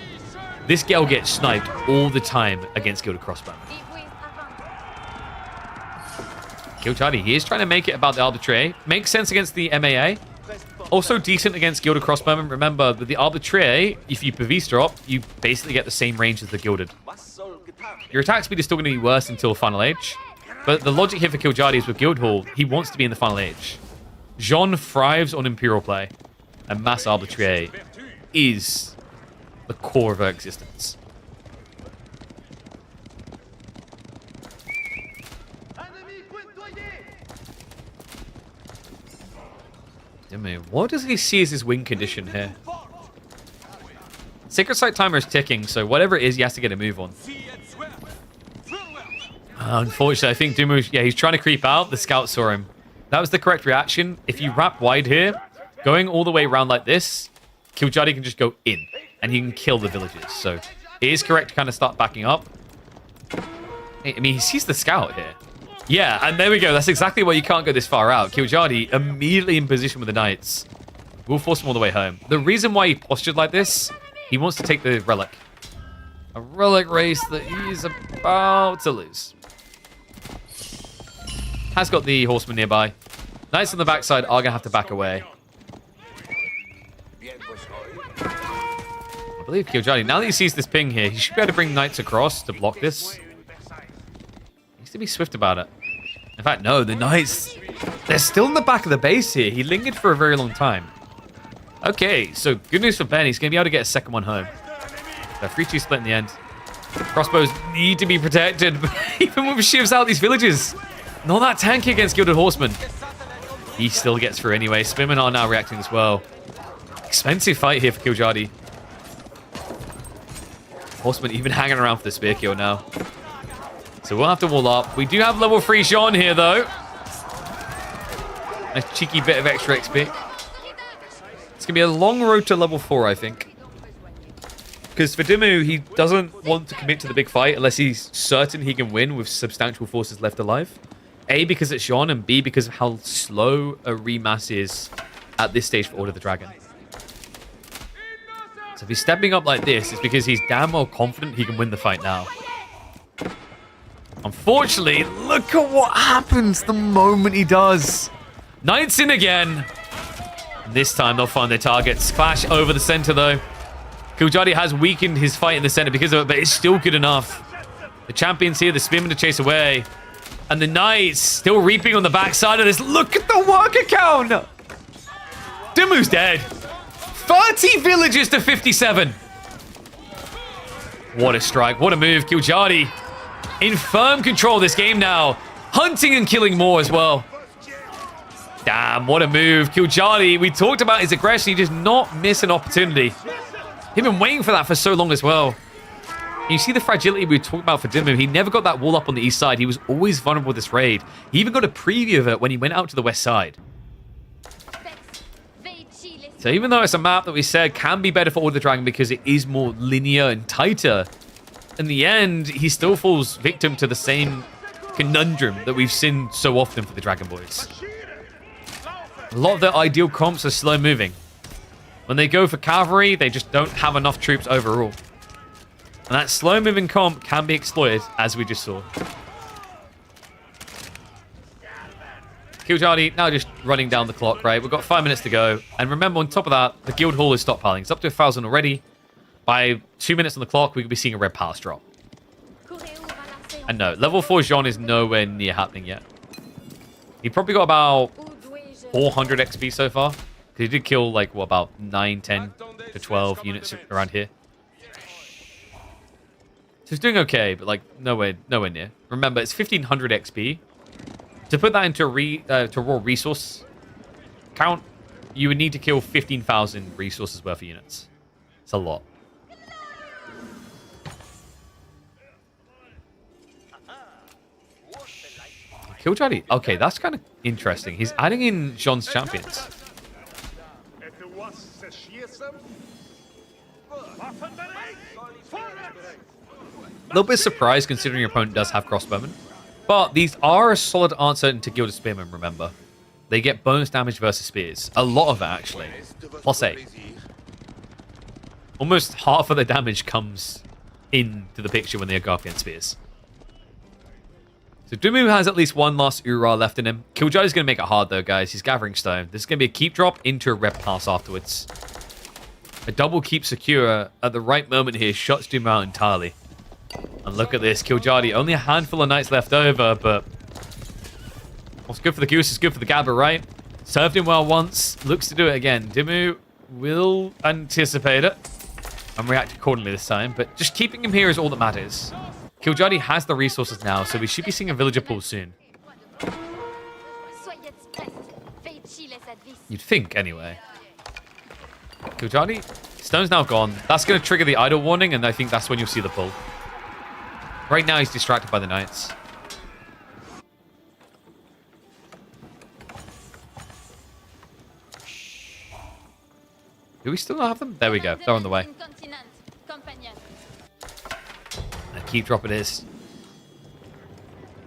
this girl gets sniped all the time against Gilded Crossbowmen. Kiljardi, he is trying to make it about the Arbitraire. Makes sense against the MAA. Also decent against Gilded Crossbowmen. Remember, with the Arbitraire, if you Pavis drop, you basically get the same range as the Gilded. Your attack speed is still going to be worse until Final Age. But the logic here for Kiljardi is with Guildhall, he wants to be in the Final Age. Jean thrives on Imperial play. And Mass Arbitraire is the core of her existence. What does he see as his win condition here? Sacred Site timer is ticking, so whatever it is, he has to get a move on. Unfortunately, I think Dumu, yeah, he's trying to creep out. The scout saw him. That was the correct reaction. If you wrap wide here, going all the way around like this, Kiljardi can just go in, and he can kill the villagers. So it is correct to kind of start backing up. I mean, he sees the scout here. Yeah, and there we go. That's exactly why you can't go this far out. Kiljardi immediately in position with the Knights. We'll force him all the way home. The reason why he postured like this, he wants to take the Relic. A Relic race that he's about to lose. Has got the Horseman nearby. Knights on the backside are going to have to back away. I believe Kiljardi, now that he sees this ping here, he should be able to bring Knights across to block this. He needs to be swift about it. In fact, no, the Knights, they're still in the back of the base here. He lingered for a very long time. Okay, so good news for Ben. He's going to be able to get a second one home. The 3-2 split in the end. Crossbows need to be protected, even with shivs out these villages. Not that tanky against Gilded Horsemen. He still gets through anyway. Spearmen are now reacting as well. Expensive fight here for Kiljardi. Horsemen even hanging around for the spear kill now. So we'll have to wall up. We do have level 3 Jean here, though. A cheeky bit of extra XP. It's going to be a long road to level 4, I think. Because for Dimu, he doesn't want to commit to the big fight unless he's certain he can win with substantial forces left alive. A, because it's Jean, and B, because of how slow a remass is at this stage for Order of the Dragon. So if he's stepping up like this, it's because he's damn well confident he can win the fight now. Unfortunately, look at what happens the moment he does. Knights in again. This time they'll find their targets. Clash over the center though. Kiljardi has weakened his fight in the center because of it, but it's still good enough. The champions here, the spearmen to chase away. And the Knights still reaping on the backside of this. Look at the worker count. Dimu's dead. 30 villagers to 57. What a strike. What a move. Kiljardi in firm control of this game now. Hunting and killing more as well. Damn, what a move. Kiljardi, we talked about his aggression. He does not miss an opportunity. He's been waiting for that for so long as well. You see the fragility we talked about for Dimu. He never got that wall up on the east side. He was always vulnerable with this raid. He even got a preview of it when he went out to the west side. So even though it's a map that we said can be better for Order of the Dragon because it is more linear and tighter, in the end, he still falls victim to the same conundrum that we've seen so often for the Dragon Boys. A lot of their ideal comps are slow moving. When they go for cavalry, they just don't have enough troops overall. And that slow moving comp can be exploited, as we just saw. Kiljardi now just running down the clock, right? We've got 5 minutes to go. And remember, on top of that, the guild hall is stockpiling. It's up to 1,000 already. By 2 minutes on the clock, we could be seeing a red palace drop. And no, level 4 Jean is nowhere near happening yet. He probably got about 400 XP so far. Because he did kill, like, what, about 9, 10 to 12 units around here. So he's doing okay, but, like, nowhere near. Remember, it's 1,500 XP. To put that into to raw resource count, you would need to kill 15,000 resources worth of units. It's a lot. Kiljardi. Okay, that's kind of interesting. He's adding in Jean's champions. A little bit surprised considering your opponent does have crossbowmen. But these are a solid answer into Gilded Spearmen, remember. They get bonus damage versus spears. A lot of it, actually. +8. Almost half of the damage comes into the picture when they go up against spears. So Dimu has at least one last Ura left in him. Kiljardi's going to make it hard, though, guys. He's gathering stone. This is going to be a keep drop into a red pass afterwards. A double keep secure at the right moment here shuts Dimu out entirely. And look at this, Kiljardi. Only a handful of knights left over, but what's good for the goose is good for the gander, right? Served him well once. Looks to do it again. Dimu will anticipate it and react accordingly this time, but just keeping him here is all that matters. Kiljardi has the resources now, so we should be seeing a villager pool soon. You'd think, anyway. Kiljardi, stone's now gone. That's going to trigger the idle warning, and I think that's when you'll see the pull. Right now, he's distracted by the knights. Do we still not have them? There we go. They're on the way. And keep drop it is.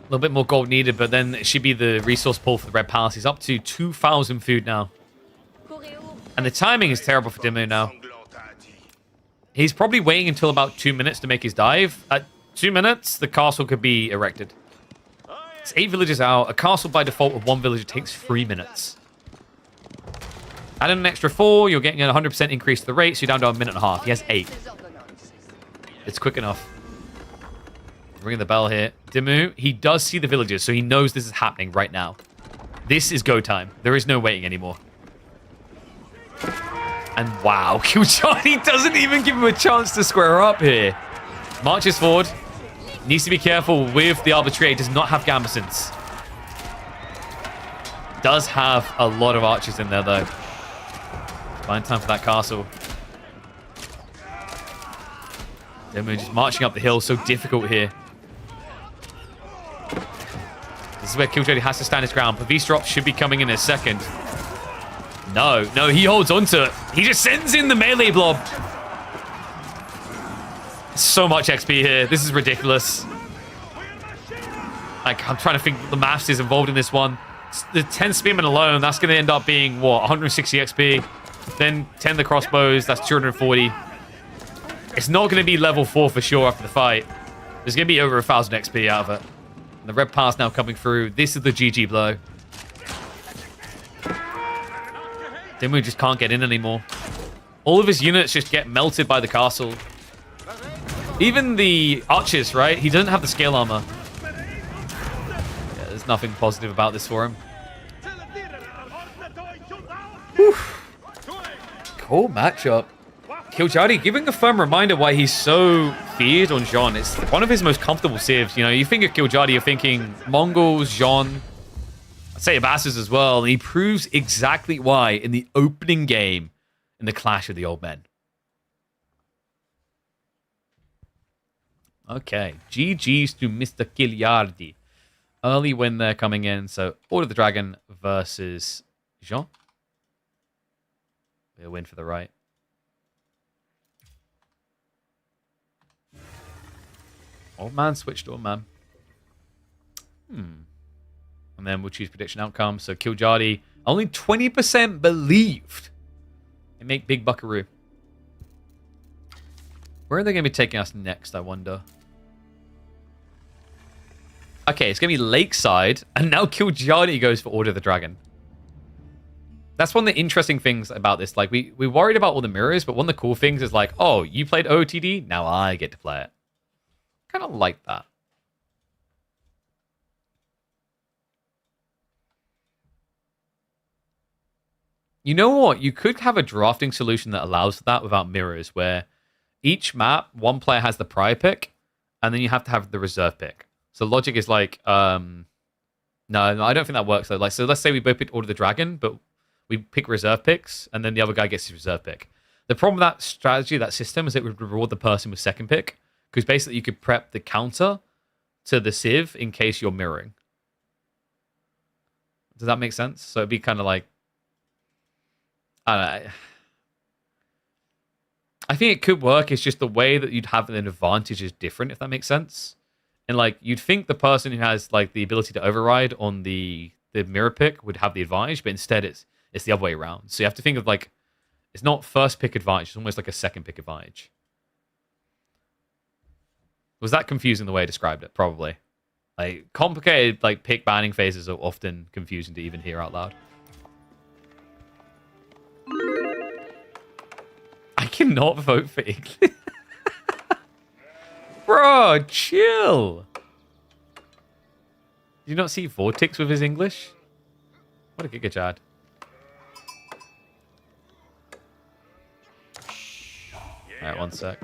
A little bit more gold needed, but then it should be the resource pull for the Red Palace. He's up to 2,000 food now. And the timing is terrible for Dimu now. He's probably waiting until about 2 minutes to make his dive. At 2 minutes, the castle could be erected. It's 8 villagers out. A castle by default with 1 villager takes 3 minutes. Add in an extra 4, you're getting a 100% increase to the rate, so you're down to a minute and a half. He has 8. It's quick enough. Ringing the bell here. Dimu, he does see the villagers, so he knows this is happening right now. This is go time. There is no waiting anymore. And wow, Kiljardi doesn't even give him a chance to square up here. Marches forward. Needs to be careful with the arbitrator. Does not have gambesons. Does have a lot of archers in there, though. Fine time for that castle. Dimu just marching up the hill. So difficult here. This is where Kiljardi has to stand his ground. Pavis drop should be coming in a second. No, he holds onto it. He just sends in the melee blob. So much XP here. This is ridiculous. Like, I'm trying to think the maths is involved in this one. The 10 spearmen alone, that's going to end up being, what, 160 XP. Then 10 the crossbows, that's 240. It's not going to be level 4 for sure after the fight. There's going to be over 1,000 XP out of it. And the red pass now coming through. This is the GG blow. Dimmu just can't get in anymore. All of his units just get melted by the castle. Even the archers, right? He doesn't have the scale armor. Yeah, there's nothing positive about this for him. Whew. Cool matchup. Kiljardi giving a firm reminder why he's so feared on Jean. It's one of his most comfortable civs. You know, you think of Kiljardi, you're thinking Mongols, Jean, I'd say Abbasis as well. And he proves exactly why in the opening game in the Clash of the Old Men. Okay, GG's to Mr. Kiljardi. Early win there coming in. So, Order of the Dragon versus Jean. A win for the right. Old man switched to old man. And then we'll choose prediction outcome. So, Kiljardi, only 20% believed. They make big buckaroo. Where are they going to be taking us next, I wonder? Okay, it's going to be Lakeside, and now Kiljardi goes for Order of the Dragon. That's one of the interesting things about this. Like, we worried about all the mirrors, but one of the cool things is like, oh, you played OOTD? Now I get to play it. Kind of like that. You know what? You could have a drafting solution that allows for that without mirrors, where each map, one player has the prior pick, and then you have to have the reserve pick. So logic is like, no, I don't think that works though. Like, so let's say we both picked Order of the Dragon, but we pick reserve picks, and then the other guy gets his reserve pick. The problem with that strategy, that system, is it would reward the person with second pick, because basically you could prep the counter to the Civ in case you're mirroring. Does that make sense? So it'd be kind of like, I don't know. I think it could work. It's just the way that you'd have an advantage is different, if that makes sense. And like, you'd think the person who has like the ability to override on the mirror pick would have the advantage, but instead it's the other way around. So you have to think of like, it's not first pick advantage, it's almost like a second pick advantage. Was that confusing the way I described it? Probably. Like, complicated like pick banning phases are often confusing to even hear out loud. I cannot vote for English. Bro, chill. Did you not see Vortex with his English? What a Giga Chad. Alright, one sec.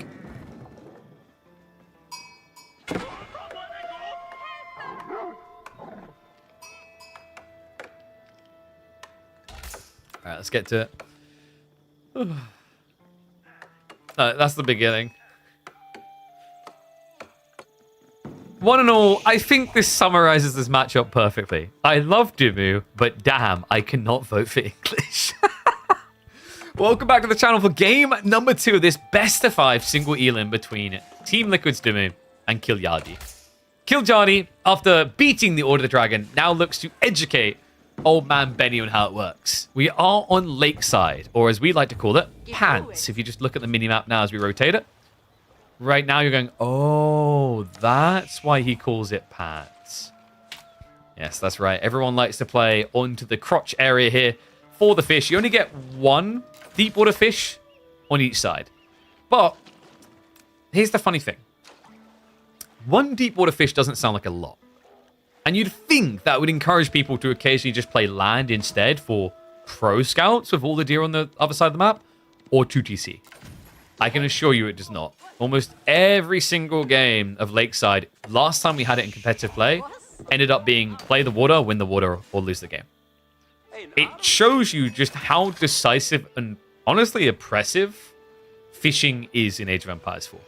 Alright, let's get to it. No, that's the beginning. One and all, I think this summarizes this matchup perfectly. I love Dimmu, but damn, I cannot vote for English. Welcome back to the channel for game number 2 of this best of 5 single elim between Team Liquid's Dimmu and Kiljardi. Kiljardi, after beating the Order of the Dragon, now looks to educate old man Benny on how it works. We are on Lakeside, or as we like to call it, Pants. If you just look at the minimap now as we rotate it. Right now you're going, oh, that's why he calls it Pants. Yes, that's right. Everyone likes to play onto the crotch area here for the fish. You only get one deep water fish on each side. But here's the funny thing. One deep water fish doesn't sound like a lot. And you'd think that would encourage people to occasionally just play land instead for pro scouts with all the deer on the other side of the map, or 2TC. I can assure you it does not. Almost every single game of Lakeside, last time we had it in competitive play, ended up being play the water, win the water, or lose the game. It shows you just how decisive and honestly oppressive fishing is in Age of Empires 4.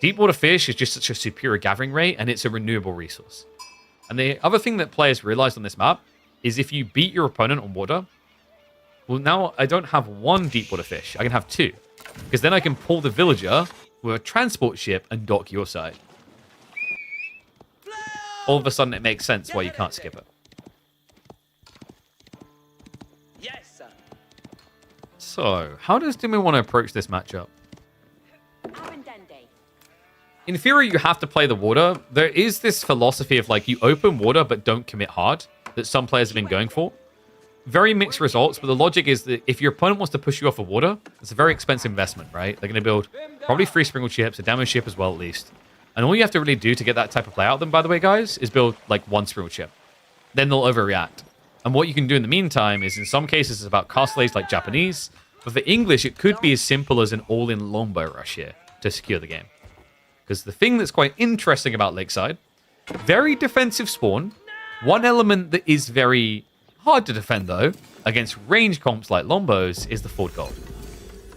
Deepwater fish is just such a superior gathering rate, and it's a renewable resource. And the other thing that players realized on this map is if you beat your opponent on water, well, now I don't have one deepwater fish. I can have 2. Because then I can pull the villager with a transport ship and dock your side. All of a sudden, it makes sense why you can't skip it. Yes, sir. So, how does Dimmu want to approach this matchup? in theory, you have to play the water. There is this philosophy of like you open water but don't commit hard that some players have been going for. Very mixed results, but the logic is that if your opponent wants to push you off of water, it's a very expensive investment, right? They're going to build probably 3 sprinkle ships, a demo ship as well, at least. And all you have to really do to get that type of play out of them, by the way, guys, is build like 1 sprinkle ship. Then they'll overreact. And what you can do in the meantime is, in some cases, it's about castles like Japanese. But for English, it could be as simple as an all-in longbow rush here to secure the game. Because the thing that's quite interesting about Lakeside, very defensive spawn. One element that is very hard to defend, though, against range comps like Longbows, is the forward gold.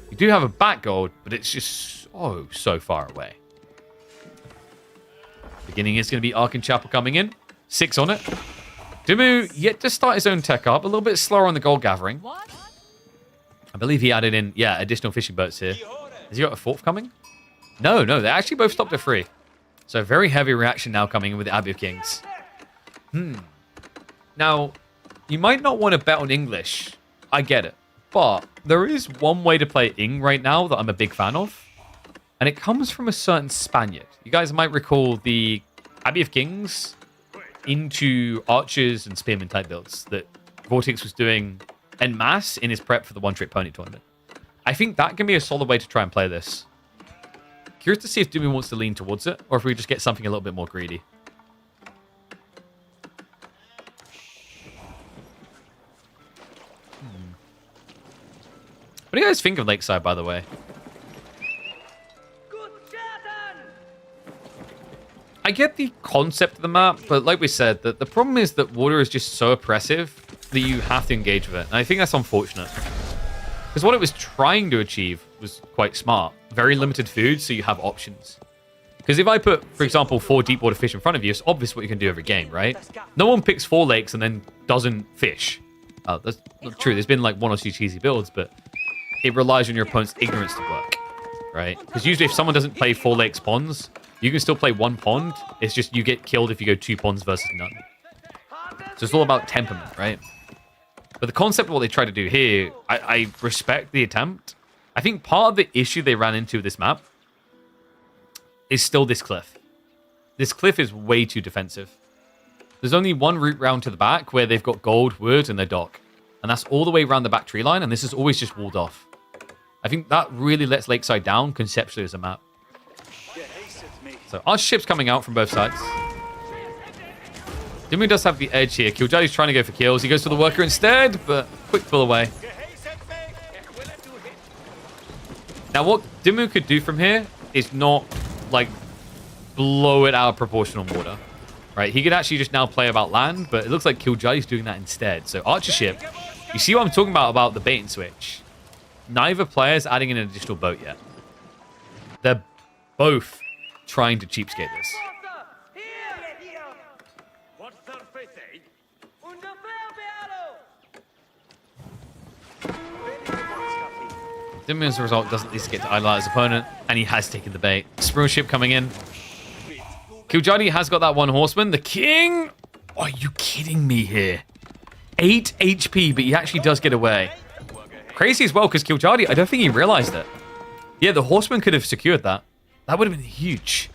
You do have a back gold, but it's just so far away. Beginning is going to be Ark and Chapel coming in. 6 on it. Dumu yet to start his own tech up. A little bit slower on the gold gathering. I believe he added in, additional fishing boats here. Has he got a 4th coming? No, they actually both stopped at 3. So very heavy reaction now coming in with the Abbey of Kings. Now, you might not want to bet on English. I get it. But there is one way to play Ing right now that I'm a big fan of. And it comes from a certain Spaniard. You guys might recall the Abbey of Kings into archers and spearmen type builds that Vortex was doing en masse in his prep for the One Trick Pony tournament. I think that can be a solid way to try and play this. Curious to see if Dumi wants to lean towards it, or if we just get something a little bit more greedy. What do you guys think of Lakeside, by the way? I get the concept of the map, but like we said, the problem is that water is just so oppressive that you have to engage with it. And I think that's unfortunate. Because what it was trying to achieve was quite smart. Very limited food, so you have options. Because if I put, for example, 4 deep water fish in front of you, it's obvious what you can do every game, right? No one picks 4 lakes and then doesn't fish. Oh, that's not true. There's been like 1 or 2 cheesy builds, but it relies on your opponent's ignorance to work, right? Because usually if someone doesn't play 4 lakes ponds, you can still play 1 pond. It's just you get killed if you go 2 ponds versus none. So it's all about temperament, right? But the concept of what they try to do here, I respect the attempt. I think part of the issue they ran into with this map is still this cliff. This cliff is way too defensive. There's only one route round to the back where they've got gold, wood, and their dock. And that's all the way around the back tree line, and this is always just walled off. I think that really lets Lakeside down conceptually as a map. So our ship's coming out from both sides. Dimu does have the edge here. Kiljardi's trying to go for kills. He goes for the worker instead, but quick pull away. Now what Dimu could do from here is not like blow it out of proportion on water. Right? He could actually just now play about land, but it looks like Kiljardi's doing that instead. So Archer ship, you see what I'm talking about the bait and switch. Neither player's adding in an additional boat yet. They're both trying to cheapskate this. Dimu, as a result, doesn't at least get to idolize his opponent, and he has taken the bait. Sprinkle ship coming in. Kiljardi has got that 1 horseman. The king! Oh, are you kidding me here? 8 HP, but he actually does get away. Crazy as well, because Kiljardi, I don't think he realized it. Yeah, the horseman could have secured that. That would have been huge.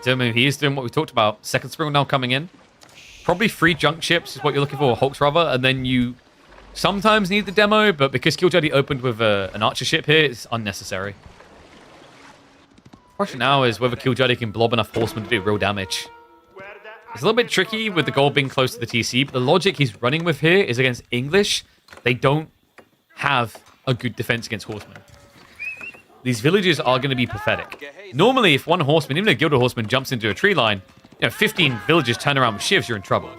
Dimu, he is doing what we talked about. Second sprinkle now coming in. Probably 3 junk ships is what you're looking for, Hulks rather, and then you sometimes need the demo, but because Kiljardi opened with an archer ship here, it's unnecessary. The question now is whether Kiljardi can blob enough horsemen to do real damage. It's a little bit tricky with the gold being close to the TC, but the logic he's running with here is against English. They don't have a good defense against horsemen. These villages are going to be pathetic. Normally, if 1 horseman, even a gilded horseman, jumps into a tree line, 15 villagers turn around with shivs, you're in trouble.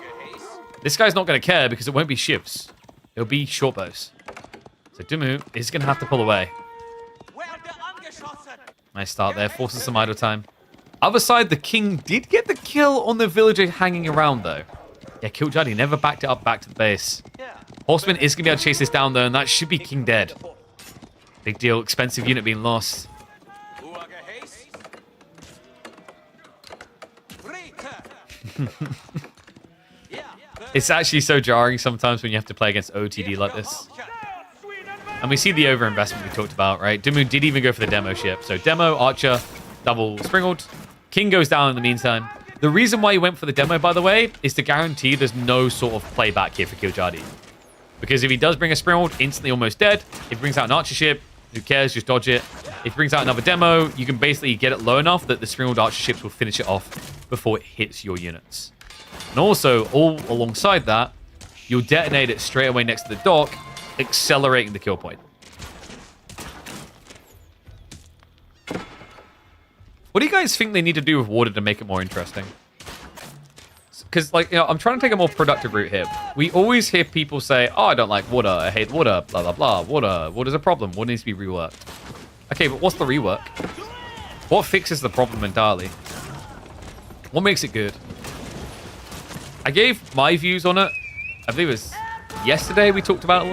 This guy's not going to care because it won't be shivs. It'll be short bows. So Dimu is going to have to pull away. Nice start there, forces some idle time. Other side, the king did get the kill on the villager hanging around, though. Yeah, Kiljardi never backed it up back to the base. Horseman is going to be able to chase this down, though, and that should be king dead. Big deal, expensive unit being lost. It's actually so jarring sometimes when you have to play against OTD like this. And we see the overinvestment we talked about, right? Dumu did even go for the demo ship. So demo, Archer, double Springald. King goes down in the meantime. The reason why he went for the demo, by the way, is to guarantee there's no sort of playback here for Kiljardi. Because if he does bring a Springald, instantly almost dead. If he brings out an Archer ship, who cares? Just dodge it. If he brings out another demo, you can basically get it low enough that the Springald Archer ships will finish it off before it hits your units. And also, all alongside that, you'll detonate it straight away next to the dock, accelerating the kill point. What do you guys think they need to do with water to make it more interesting? Because, like, you know, I'm trying to take a more productive route here. We always hear people say, oh, I don't like water, I hate water, blah, blah, blah. Water's a problem. Water needs to be reworked. Okay, but what's the rework? What fixes the problem entirely? What makes it good? I gave my views on it. I believe it was yesterday we talked about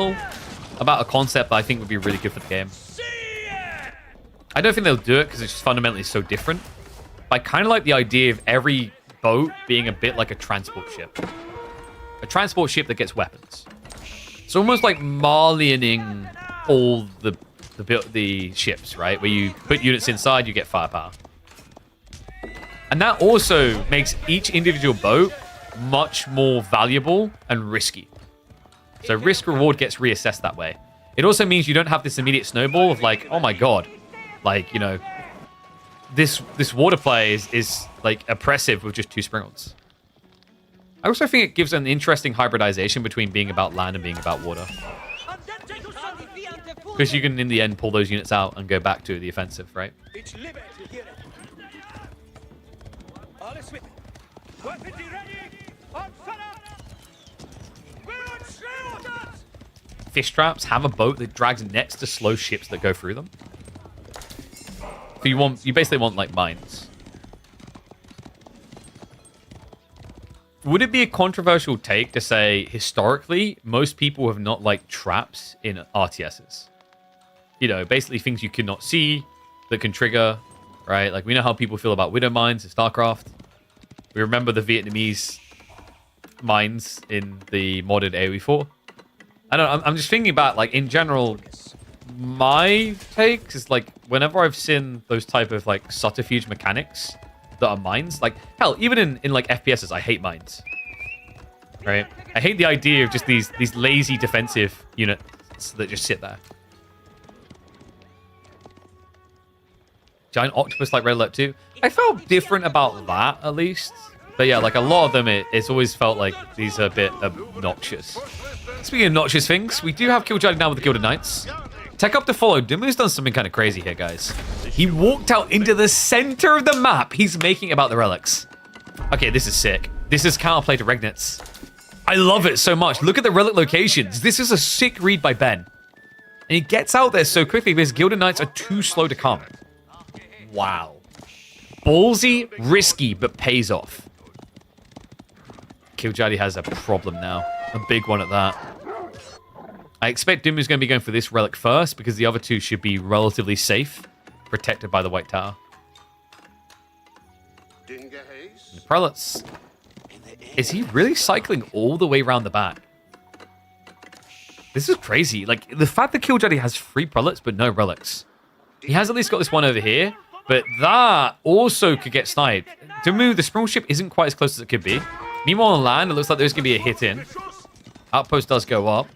a concept that I think would be really good for the game. I don't think they'll do it because it's just fundamentally so different. But I kind of like the idea of every boat being a bit like a transport ship. A transport ship that gets weapons. It's almost like Marlioning all the ships, right? Where you put units inside, you get firepower. And that also makes each individual boat much more valuable and risky. So risk-reward gets reassessed that way. It also means you don't have this immediate snowball of like, oh my god, like, you know, this water play is like oppressive with just 2 Springalds. I also think it gives an interesting hybridization between being about land and being about water. Because you can, in the end, pull those units out and go back to the offensive, right? Fish traps have a boat that drags next to slow ships that go through them. So you basically want like mines. Would it be a controversial take to say historically most people have not liked traps in RTSs? You know, basically things you cannot see that can trigger, right? Like we know how people feel about widow mines in StarCraft. We remember the Vietnamese mines in the modded AoE4. I don't know, I'm just thinking about, like, in general, my take is, like, whenever I've seen those type of, like, subterfuge mechanics that are mines, like, hell, even in like, FPSs, I hate mines. Right? I hate the idea of just these lazy defensive units that just sit there. Giant octopus like Red Alert 2. I felt different about that, at least. But yeah, like a lot of them, it's always felt like these are a bit obnoxious. Speaking of obnoxious things, we do have Kiljardi now with the Gilded Knights. Tech up to follow. Dumu's done something kind of crazy here, guys. He walked out into the center of the map. He's making about the relics. Okay, this is sick. This is counterplay to Regnitz. I love it so much. Look at the relic locations. This is a sick read by Ben. And he gets out there so quickly because Gilded Knights are too slow to come. Wow. Ballsy, risky, but pays off. Kiljardi has a problem now. A big one at that. I expect Dumu's going to be going for this relic first because the other two should be relatively safe, protected by the White Tower. The prelates. Is he really cycling all the way around the back? This is crazy. Like, the fact that Kiljardi has 3 prelates but no relics. He has at least got this one over here, but that also could get sniped. Dumu, the Springal ship isn't quite as close as it could be. Meanwhile, on land, it looks like there's going to be a hit in. Outpost does go up.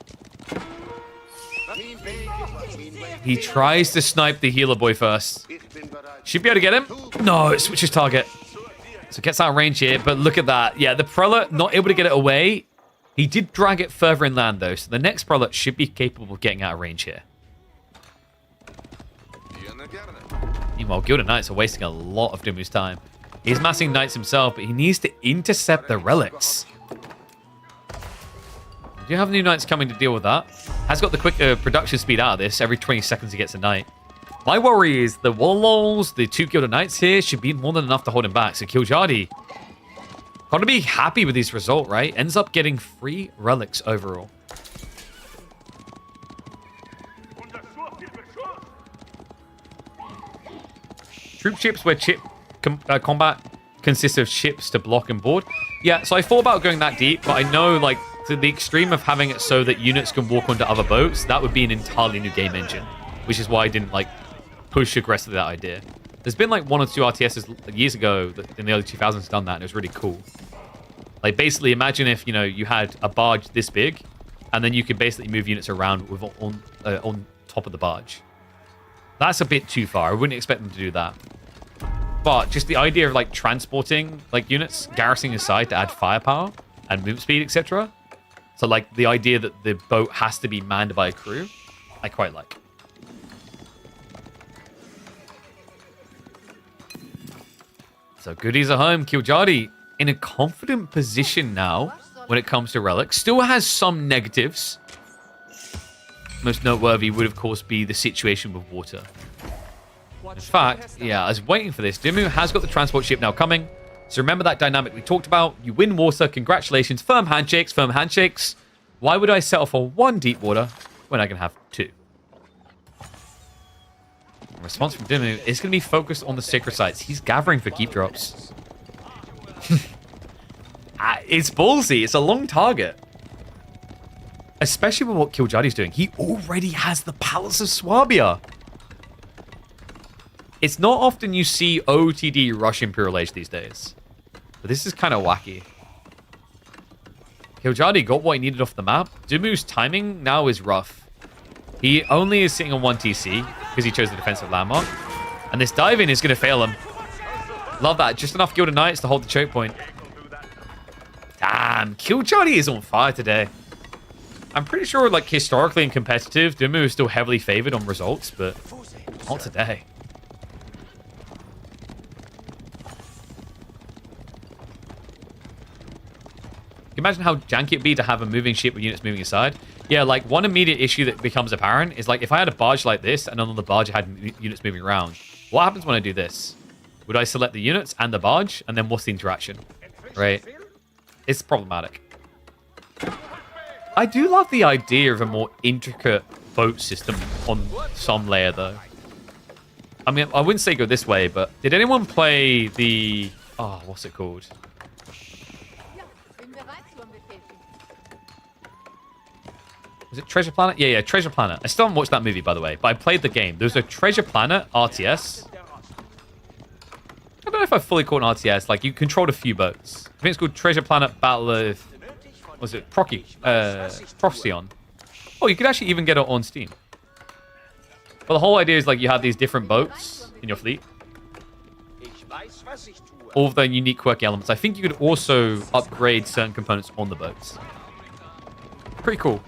He tries to snipe the healer boy first. Should be able to get him. No, it switches target. So it gets out of range here, but look at that. Yeah, the prelate not able to get it away. He did drag it further inland, though, so the next prelate should be capable of getting out of range here. Meanwhile, Gilded Knights are wasting a lot of Dumu's time. He's massing Knights himself, but he needs to intercept the relics. Do you have new Knights coming to deal with that? Has got the quick production speed out of this. Every 20 seconds he gets a Knight. My worry is the Warlords, the 2 Gilded Knights here, should be more than enough to hold him back. So Kiljardi, got to be happy with this result, right? Ends up getting 3 relics overall. Troop ships where combat consists of ships to block and board. Yeah, so I thought about going that deep, but I know, like, to the extreme of having it so that units can walk onto other boats, that would be an entirely new game engine, which is why I didn't like push aggressively that idea. There's been like 1 or 2 RTSs years ago that in the early 2000s done that, and it was really cool. Like basically, imagine if you had a barge this big, and then you could basically move units around with on top of the barge. That's a bit too far. I wouldn't expect them to do that. But just the idea of like transporting like units, garrisoning aside to add firepower and move speed, etc. So like the idea that the boat has to be manned by a crew, I quite like. So goodies at home. Kiljardi in a confident position now when it comes to relics. Still has some negatives. Most noteworthy would of course be the situation with water. In fact, yeah, I was waiting for this. Dimu has got the transport ship now coming. So remember that dynamic we talked about. You win water. Congratulations. Firm handshakes. Firm handshakes. Why would I settle for 1 deep water when I can have 2? The response from Dimu is going to be focused on the sacred sites. He's gathering for keep drops. It's ballsy. It's a long target. Especially with what Kiljardi's doing. He already has the Palace of Swabia. It's not often you see OTD rush Imperial Age these days. But this is kind of wacky. Kiljardi got what he needed off the map. Dimu's timing now is rough. He only is sitting on 1 TC because he chose the defensive landmark. And this dive-in is going to fail him. Love that. Just enough Gilded Knights to hold the choke point. Damn, Kiljardi is on fire today. I'm pretty sure, like, historically and competitive, Dimu is still heavily favored on results, but not today. Imagine how janky it'd be to have a moving ship with units moving aside. Yeah, like one immediate issue that becomes apparent is like if I had a barge like this and on the barge I had units moving around, what happens when I do this? Would I select the units and the barge and then what's the interaction? Right? It's problematic. I do love the idea of a more intricate boat system on some layer though. I mean, I wouldn't say go this way, but did anyone play the... Oh, what's it called? Was it Treasure Planet? Yeah, Treasure Planet. I still haven't watched that movie, by the way, but I played the game. There was a Treasure Planet RTS. I don't know if I fully caught an RTS. Like, you controlled a few boats. I think it's called Treasure Planet Battle of... What was it? Procyon. Oh, you could actually even get it on Steam. But the whole idea is, like, you have these different boats in your fleet. All of their unique quirky elements. I think you could also upgrade certain components on the boats. Pretty cool.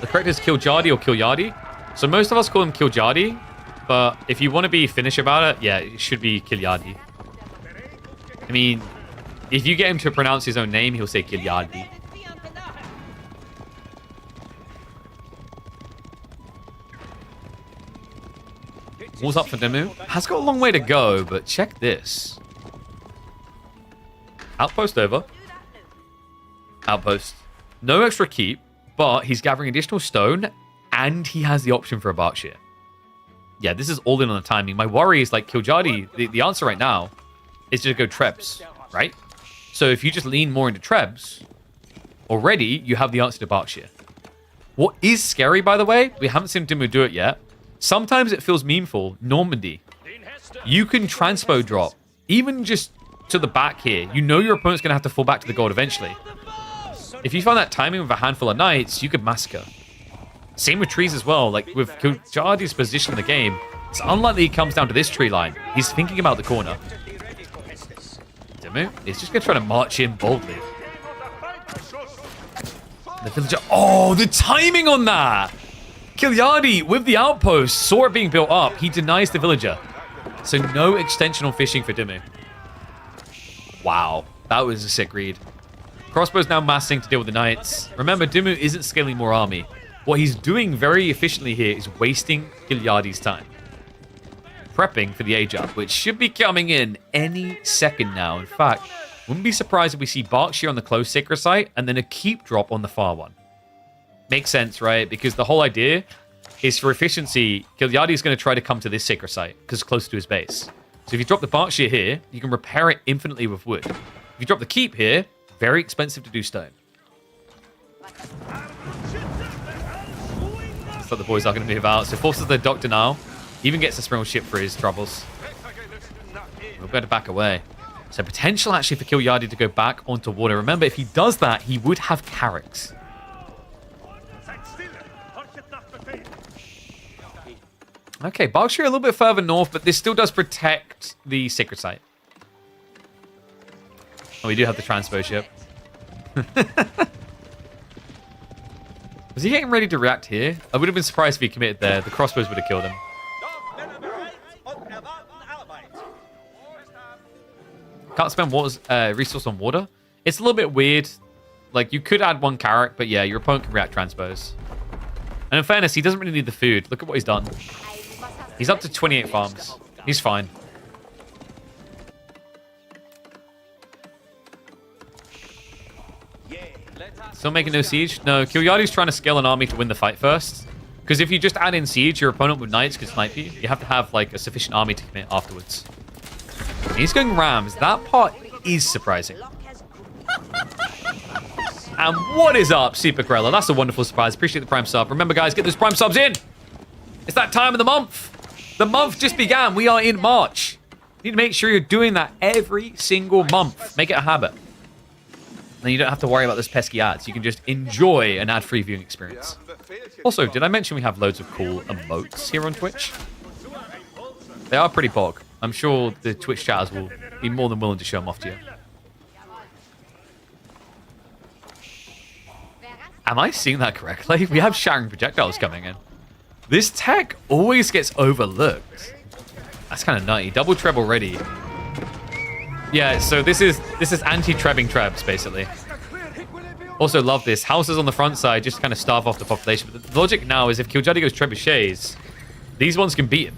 The correct is Kiljardi or Kiljardi. So most of us call him Kiljardi, but if you want to be Finnish about it, yeah, it should be Kiljardi. I mean, if you get him to pronounce his own name, he'll say Kiljardi. What's up for Dimu? Has got a long way to go, but check this. Outpost over. Outpost. No extra keep. But he's gathering additional stone, and he has the option for a Berkshire. Yeah, this is all in on the timing. My worry is, like, Kiljardi, the answer right now is to go Trebs, right? So if you just lean more into Trebs, already you have the answer to Berkshire. What is scary, by the way, we haven't seen Dimu do it yet. Sometimes it feels meaningful. Normandy. You can transpo drop, even just to the back here. You know your opponent's going to have to fall back to the gold eventually. If you find that timing with a handful of knights, you could massacre. Same with trees as well. Like with Kiljardi's position in the game, it's unlikely he comes down to this tree line. He's thinking about the corner. Dimu is just going to try to march in boldly. The villager... Oh, the timing on that! Kiljardi, with the outpost, saw it being built up. He denies the villager. So no extension on fishing for Dimu. Wow, that was a sick read. Crossbow's now massing to deal with the knights. Remember, Dimu isn't scaling more army. What he's doing very efficiently here is wasting Kiljardi's time. Prepping for the age up, which should be coming in any second now. In fact, wouldn't be surprised if we see Berkshire on the close sacred site and then a keep drop on the far one. Makes sense, right? Because the whole idea is for efficiency, Kiljardi is going to try to come to this sacred site because it's close to his base. So if you drop the Berkshire here, you can repair it infinitely with wood. If you drop the keep here, very expensive to do stone. Looks like the boys are going to move out. So forces the doctor now. Even gets a spring ship for his troubles. We'll better back away. So potential actually for Kiljardi to go back onto water. Remember, if he does that, he would have Carracks. Okay, Berkshire a little bit further north, but this still does protect the sacred site. Oh, we do have the transpo ship. Was he getting ready to react here? I would have been surprised if he committed there. The crossbows would have killed him. Can't spend resource on water. It's a little bit weird. Like, you could add one Carrack, but yeah, your opponent can react transpose. And in fairness, he doesn't really need the food. Look at what he's done. He's up to 28 farms. He's fine. Still making no siege? No, Kiljardi's trying to scale an army to win the fight first. Because if you just add in siege, your opponent with knights could snipe you. You have to have like a sufficient army to commit afterwards. He's going rams. That part is surprising. And what is up, Super Grella? That's a wonderful surprise. Appreciate the prime sub. Remember, guys, get those prime subs in. It's that time of the month. The month just began. We are in March. You need to make sure you're doing that every single month. Make it a habit. Then you don't have to worry about those pesky ads. You can just enjoy an ad-free viewing experience. Also, did I mention we have loads of cool emotes here on Twitch? They are pretty bog. I'm sure the Twitch chatters will be more than willing to show them off to you. Am I seeing that correctly? We have shattering projectiles coming in. This tech always gets overlooked. That's kind of nutty. Double treb already. Yeah, so this is anti-trebbing trebs, basically. Also love this. Houses on the front side just kind of starve off the population. But the logic now is if Kiljardi goes trebuchets, these ones can beat him.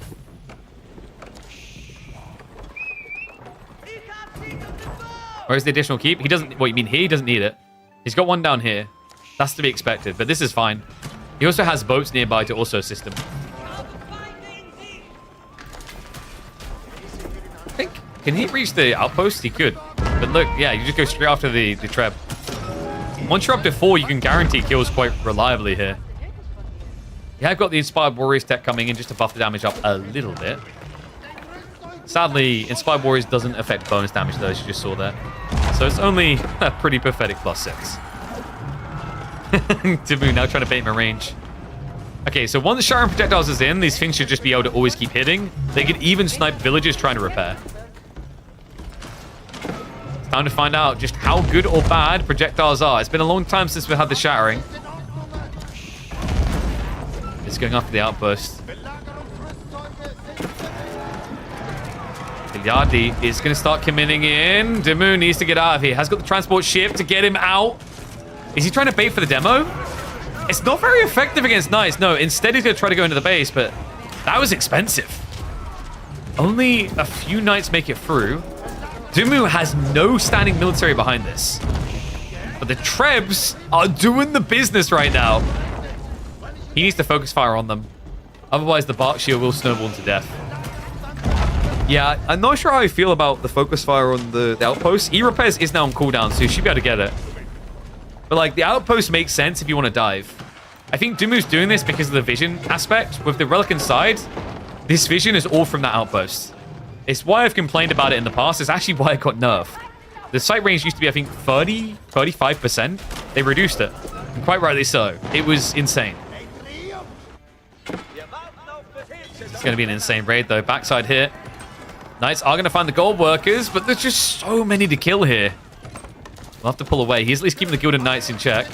Where's the additional keep? He doesn't... What, you mean here? He doesn't need it. He's got one down here. That's to be expected, but this is fine. He also has boats nearby to also assist him. I think... Can he reach the outpost? He could. But look, yeah, you just go straight after the treb. Once you're up to 4, you can guarantee kills quite reliably here. Yeah, I've got the Inspired Warriors tech coming in just to buff the damage up a little bit. Sadly, Inspired Warriors doesn't affect bonus damage, though, as you just saw there. So it's only a pretty pathetic +6. Tibu now trying to bait my range. Okay, so once Sharon Projectiles is in, these things should just be able to always keep hitting. They could even snipe villagers trying to repair. It's time to find out just how good or bad projectiles are. It's been a long time since we had the shattering. It's going after the outpost. Kiljardi is going to start committing in. Dimu needs to get out of here. Has got the transport ship to get him out. Is he trying to bait for the demo? It's not very effective against knights. No, instead he's going to try to go into the base, but that was expensive. Only a few knights make it through. Dimu has no standing military behind this. But the Trebs are doing the business right now. He needs to focus fire on them. Otherwise, the Berkshire will snowball to death. Yeah, I'm not sure how I feel about the focus fire on the outpost. E-repairs is now on cooldown, so you should be able to get it. But, like, the outpost makes sense if you want to dive. I think Dumu's doing this because of the vision aspect. With the relic inside, this vision is all from that outpost. It's why I've complained about it in the past. It's actually why it got nerfed. The sight range used to be, I think, 35%. They reduced it. And quite rightly so. It was insane. It's going to be an insane raid, though. Backside hit. Knights are going to find the gold workers, but there's just so many to kill here. We'll have to pull away. He's at least keeping the Gilded Knights in check.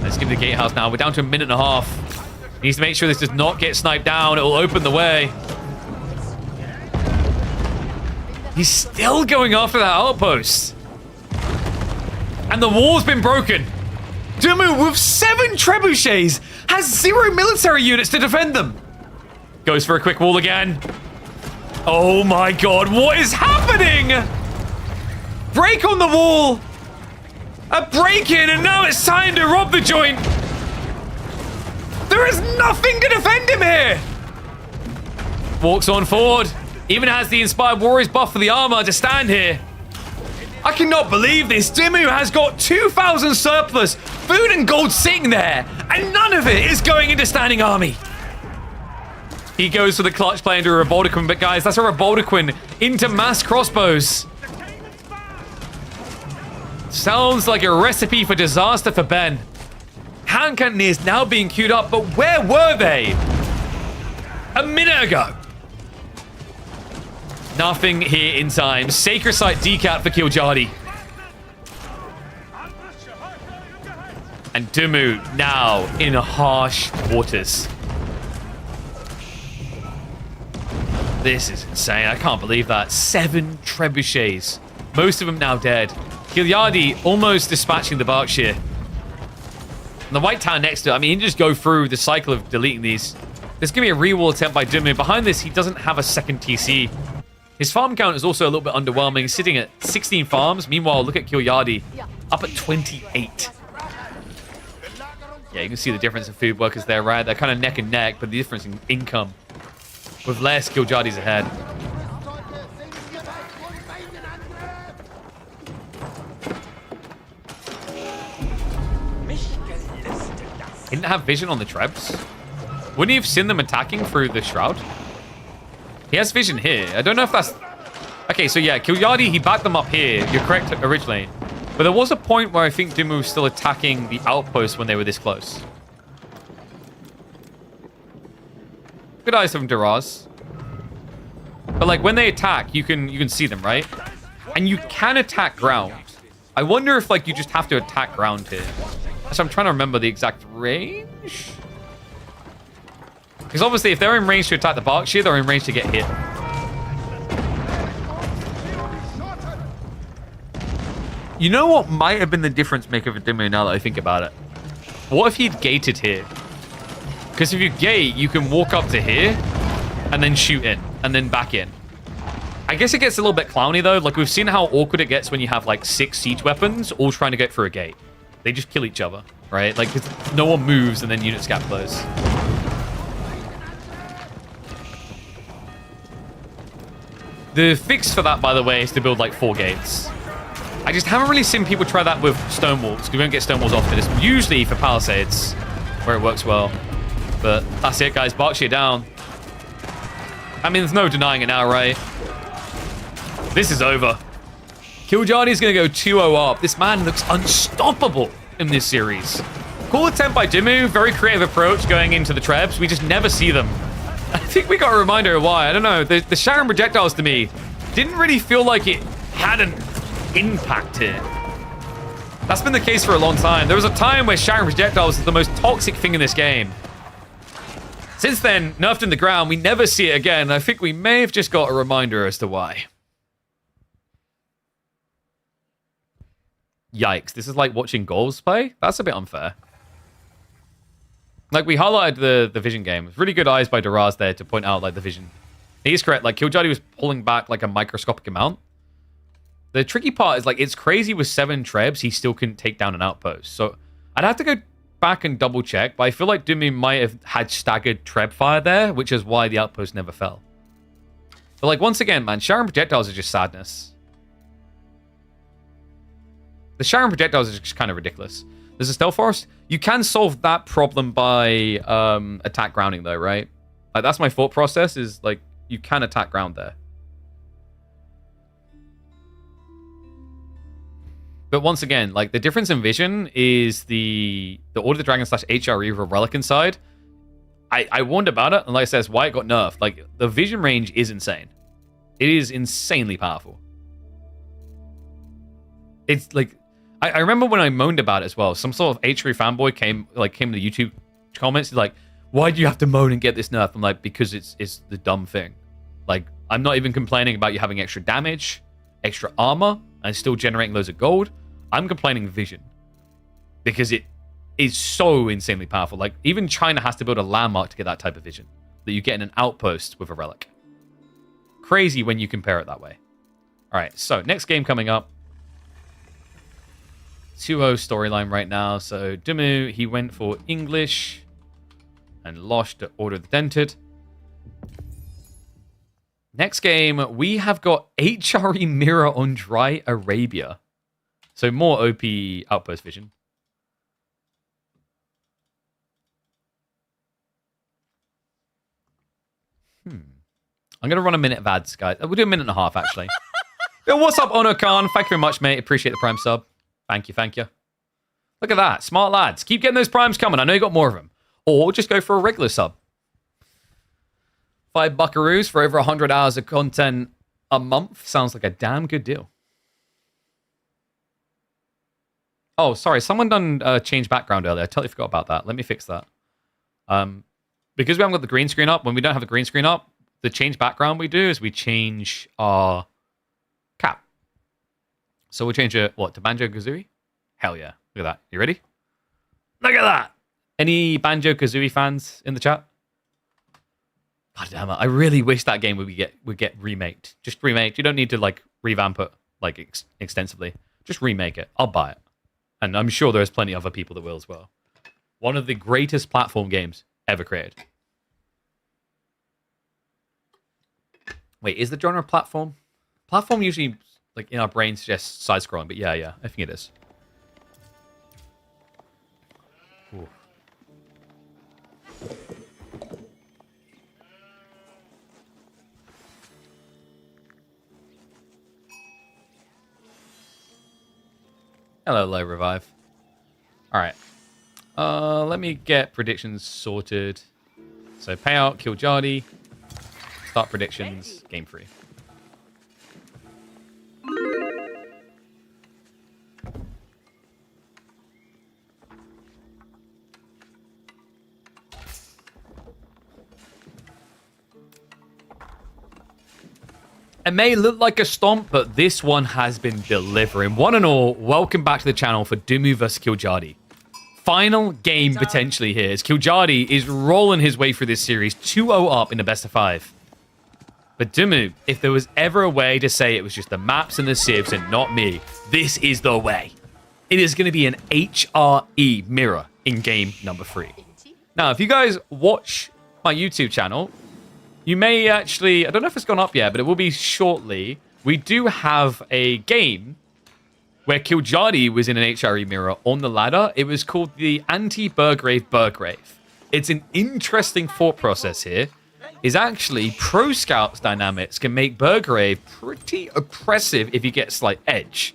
Let's give the gatehouse now. We're down to a minute and a half. He needs to make sure this does not get sniped down. It will open the way. He's still going after that outpost. And the wall's been broken. Dumu with 7 trebuchets has 0 military units to defend them. Goes for a quick wall again. Oh my god, what is happening? Break on the wall. A break-in, and now it's time to rob the joint. There is nothing to defend him here. walks on forward. Even has the Inspired Warriors buff for the armor to stand here. I cannot believe this. Dimmu has got 2,000 surplus, food and gold sitting there, and none of it is going into standing army. He goes for the clutch play into a Revoltaquin, but guys, that's a Revoltaquin into mass crossbows. Sounds like a recipe for disaster for Ben. Hand cannoneers now being queued up, but where were they a minute ago? Nothing here in time. Sacred Site decap for Kiljardi. And Dimmu now in harsh waters. This is insane. I can't believe that. 7 trebuchets. Most of them now dead. Kiljardi almost dispatching the Berkshire. And the white town next to it, I mean, you can just go through the cycle of deleting these. There's going to be a rewall attempt by Dimmu. Behind this, he doesn't have a second TC. His farm count is also a little bit underwhelming. He's sitting at 16 farms. Meanwhile, look at Kiljardi, up at 28. Yeah, you can see the difference in food workers there, right? They're kind of neck and neck, but the difference in income. With less, Kiljardi's ahead. He didn't have vision on the Trebs. Wouldn't he have seen them attacking through the Shroud? He has vision here. I don't know if that's... Okay, so yeah, Kiljardi, he backed them up here. You're correct originally. But there was a point where I think Dimmu was still attacking the outpost when they were this close. Good eyes from Duraz. But like when they attack, you can see them, right? And you can attack ground. I wonder if like you just have to attack ground here. So I'm trying to remember the exact range. Because obviously if they're in range to attack the Berkshire, they're in range to get hit. You know what might have been the difference maker for Dimmu now that I think about it? What if he'd gated here? Because if you gate, you can walk up to here and then shoot in and then back in. I guess it gets a little bit clowny though. Like we've seen how awkward it gets when you have like 6 siege weapons all trying to get through a gate. They just kill each other, right? Like no one moves and then units gap close. The fix for that, by the way, is to build like 4 gates. I just haven't really seen people try that with stone walls, because we don't get stone walls often. It's usually for palisades, where it works well. But that's it, guys. Berkshire down. I mean, there's no denying it now, right? This is over. Kiljardi's going to go 2-0 up. This man looks unstoppable in this series. Cool attempt by Dimmu. Very creative approach going into the Trebs. We just never see them. I think we got a reminder of why. I don't know. The Sharon projectiles to me didn't really feel like it had an impact here. That's been the case for a long time. There was a time where Sharon projectiles was the most toxic thing in this game. Since then, nerfed in the ground, we never see it again. I think we may have just got a reminder as to why. Yikes. This is like watching goals play? That's a bit unfair. Like, we highlighted the vision game. Really good eyes by Duraz there to point out, like, the vision. He's correct. Like, Kiljardi was pulling back, like, a microscopic amount. The tricky part is, like, it's crazy with 7 Trebs, he still couldn't take down an outpost. So, I'd have to go back and double check, but I feel like Dimmu might have had staggered Treb fire there, which is why the outpost never fell. But, like, once again, man, Sharon projectiles are just sadness. The Sharon projectiles are just kind of ridiculous. There's a stealth forest. You can solve that problem by attack grounding, though, right? Like, that's my thought process, is, like, you can attack ground there. But once again, like, the difference in vision is the Order of the Dragon / HRE with a relic inside. I warned about it, and like I said, it's why it got nerfed. Like, the vision range is insane. It is insanely powerful. It's, like... I remember when I moaned about it as well. Some sort of H3 fanboy came to the YouTube comments. He's like, why do you have to moan and get this nerf? I'm like, because it's the dumb thing. Like, I'm not even complaining about you having extra damage, extra armor, and still generating loads of gold. I'm complaining vision. Because it is so insanely powerful. Like, even China has to build a landmark to get that type of vision. That you get in an outpost with a relic. Crazy when you compare it that way. Alright, so next game coming up. 2-0 storyline right now. So Dimmu, he went for English and lost to Order of the Dented. Next game, we have got HRE Mirror on Dry Arabia. So more OP Outpost Vision. I'm going to run a minute of ads, guys. We'll do a minute and a half, actually. Yo, what's up, Ono Khan? Thank you very much, mate. Appreciate the Prime sub. Thank you, thank you. Look at that. Smart lads. Keep getting those Primes coming. I know you got more of them. Or just go for a regular sub. 5 buckaroos for over 100 hours of content a month. Sounds like a damn good deal. Oh, sorry. Someone done change background earlier. I totally forgot about that. Let me fix that. Because we haven't got the green screen up, when we don't have the green screen up, the change background we do is we change our cap. So we'll change it, what, to Banjo-Kazooie? Hell yeah. Look at that. You ready? Look at that. Any Banjo-Kazooie fans in the chat? God damn it. I really wish that game would get remaked. Just remake. You don't need to like revamp it like extensively. Just remake it. I'll buy it. And I'm sure there's plenty of other people that will as well. One of the greatest platform games ever created. Wait, is the genre platform? Platform usually, like, in our brains suggests side-scrolling, but yeah, I think it is. Ooh. Hello, Low Revive. Alright. Let me get predictions sorted. So, payout, Kiljardi. Start predictions, game 3. It may look like a stomp, but this one has been delivering. One and all, welcome back to the channel for Dumu vs Kiljardi. Final game potentially here, as Kiljardi is rolling his way through this series, 2-0 up in the best of 5. But Dumu, if there was ever a way to say it was just the maps and the civs and not me, this is the way. It is going to be an HRE mirror in game number 3. Now, if you guys watch my YouTube channel, you may actually, I don't know if it's gone up yet, but it will be shortly. We do have a game where Kiljardi was in an HRE mirror on the ladder. It was called the Anti-Burgrave. It's an interesting thought process here. Is actually Pro Scouts dynamics can make Burgrave pretty oppressive if you get a slight edge.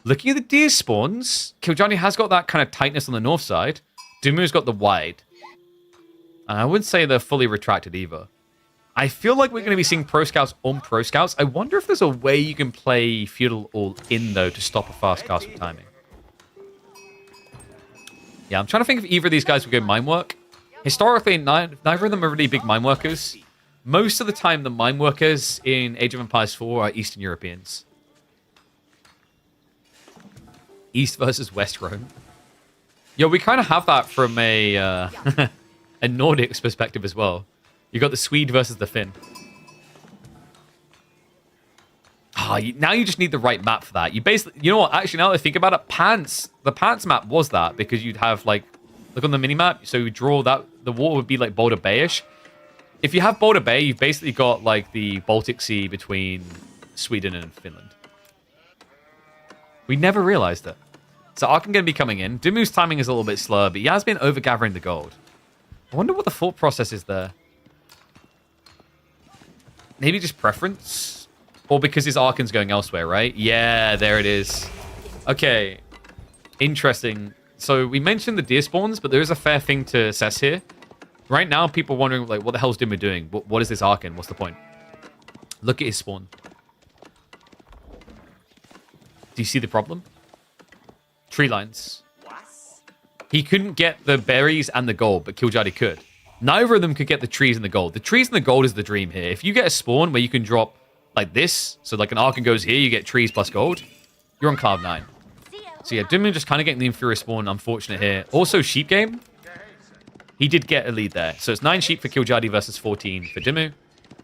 Looking at the deer spawns, Kiljardi has got that kind of tightness on the north side. Dumu's got the wide. And I wouldn't say they're fully retracted either. I feel like we're going to be seeing Pro Scouts on Pro Scouts. I wonder if there's a way you can play Feudal all in, though, to stop a fast cast with timing. Yeah, I'm trying to think if either of these guys would go mine work. Historically, neither of them are really big mine workers. Most of the time, the mine workers in Age of Empires 4 are Eastern Europeans. East versus West Rome. Yo, we kind of have that from a a Nordics perspective as well. You got the Swede versus the Finn. Now you just need the right map for that. You basically, you know what? Actually, now that I think about it, the Pants map was that because you'd have like, look on the mini map. So you draw that the water would be like Boulder Bay-ish. If you have Boulder Bay, you've basically got like the Baltic Sea between Sweden and Finland. We never realized it. So Arkan going to be coming in. Dumu's timing is a little bit slower, but he has been over-gathering the gold. I wonder what the thought process is there. Maybe just preference? Or because his Arkan's going elsewhere, right? Yeah, there it is. Okay. Interesting. So we mentioned the deer spawns, but there is a fair thing to assess here. Right now, people are wondering, like, what the hell's Dumu doing? What is this Arkan? What's the point? Look at his spawn. Do you see the problem? Tree lines. He couldn't get the berries and the gold, but Kiljardi could. Neither of them could get the trees and the gold. The trees and the gold is the dream here. If you get a spawn where you can drop like this, so like an Arkan goes here, you get trees plus gold, you're on cloud 9. So yeah, Dumu just kind of getting the inferior spawn, unfortunate here. Also, sheep game. He did get a lead there. So it's 9 sheep for Kiljardi versus 14 for Dumu.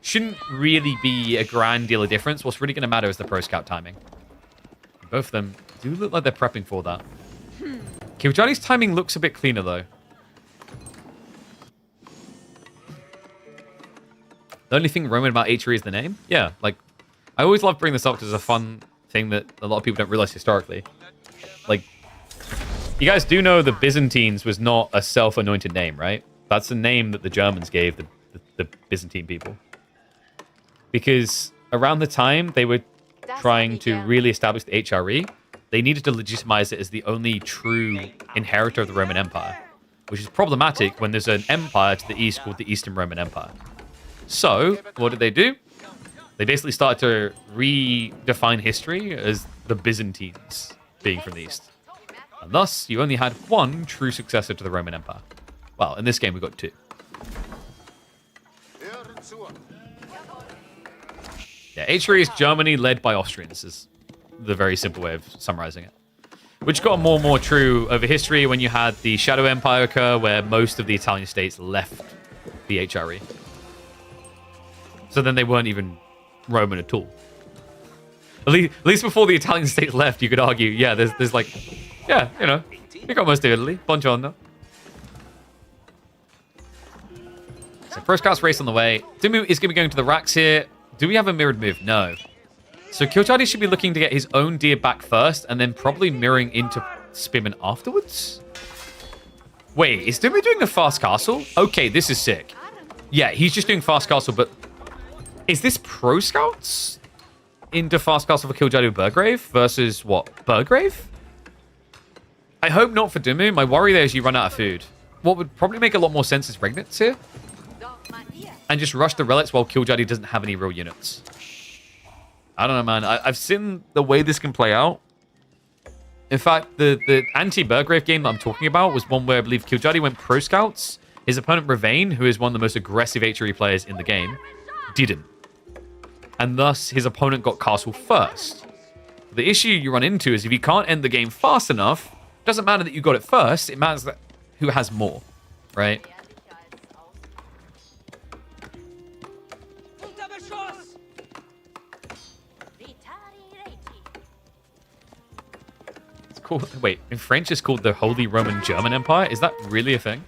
Shouldn't really be a grand deal of difference. What's really going to matter is the Pro Scout timing. Both of them do look like they're prepping for that. Kiljardi's timing looks a bit cleaner, though. The only thing Roman about H3 is the name? Yeah, like, I always love bringing this up because it's a fun thing that a lot of people don't realize historically. Like, you guys do know the Byzantines was not a self-anointed name, right? That's the name that the Germans gave the Byzantine people. Because around the time they were trying to really establish the HRE, they needed to legitimize it as the only true inheritor of the Roman Empire, which is problematic when there's an empire to the east called the Eastern Roman Empire. So, what did they do? They basically started to redefine history as the Byzantines being from the east. And thus, you only had one true successor to the Roman Empire. Well, in this game, we got two. Yeah, H3 is Germany led by Austrians, is the very simple way of summarizing it. Which got more and more true over history when you had the Shadow Empire occur, where most of the Italian states left the HRE. So then they weren't even Roman at all. At least before the Italian states left, you could argue, yeah, there's like, yeah, you know, you got most of Italy. Buongiorno. So Pro Scouts race on the way. Dimu is going to be going to the racks here. Do we have a mirrored move? No. So Kiljardi should be looking to get his own deer back first, and then probably mirroring into Spearman afterwards? Wait, is Dimu doing a fast castle? Okay, this is sick. Yeah, he's just doing fast castle, but is this Pro Scouts into fast castle for Kiljardi Burgrave versus what? Burgrave? I hope not for Dimu. My worry there is you run out of food. What would probably make a lot more sense is Regnants here. And just rush the relics while Kiljardi doesn't have any real units. I don't know, man. I've seen the way this can play out. In fact, the anti-Burgrave game that I'm talking about was one where I believe Kiljardi went Pro Scouts. His opponent, Ravane, who is one of the most aggressive HRE players in the game, didn't. And thus, his opponent got castle first. The issue you run into is if you can't end the game fast enough, it doesn't matter that you got it first, it matters that who has more, right? It's called, wait, in French it's called the Holy Roman German Empire? Is that really a thing?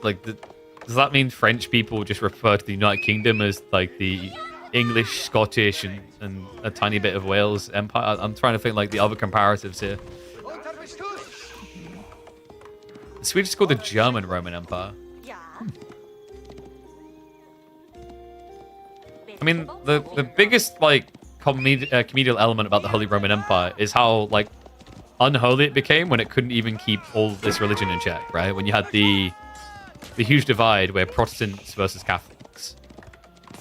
Like, does that mean French people just refer to the United Kingdom as like the English, Scottish, and a tiny bit of Wales empire? I'm trying to think like the other comparatives here. The Swedish is called the German Roman Empire. I mean, the biggest like comedial element about the Holy Roman Empire is how like unholy it became when it couldn't even keep all this religion in check, right? When you had the huge divide where Protestants versus Catholics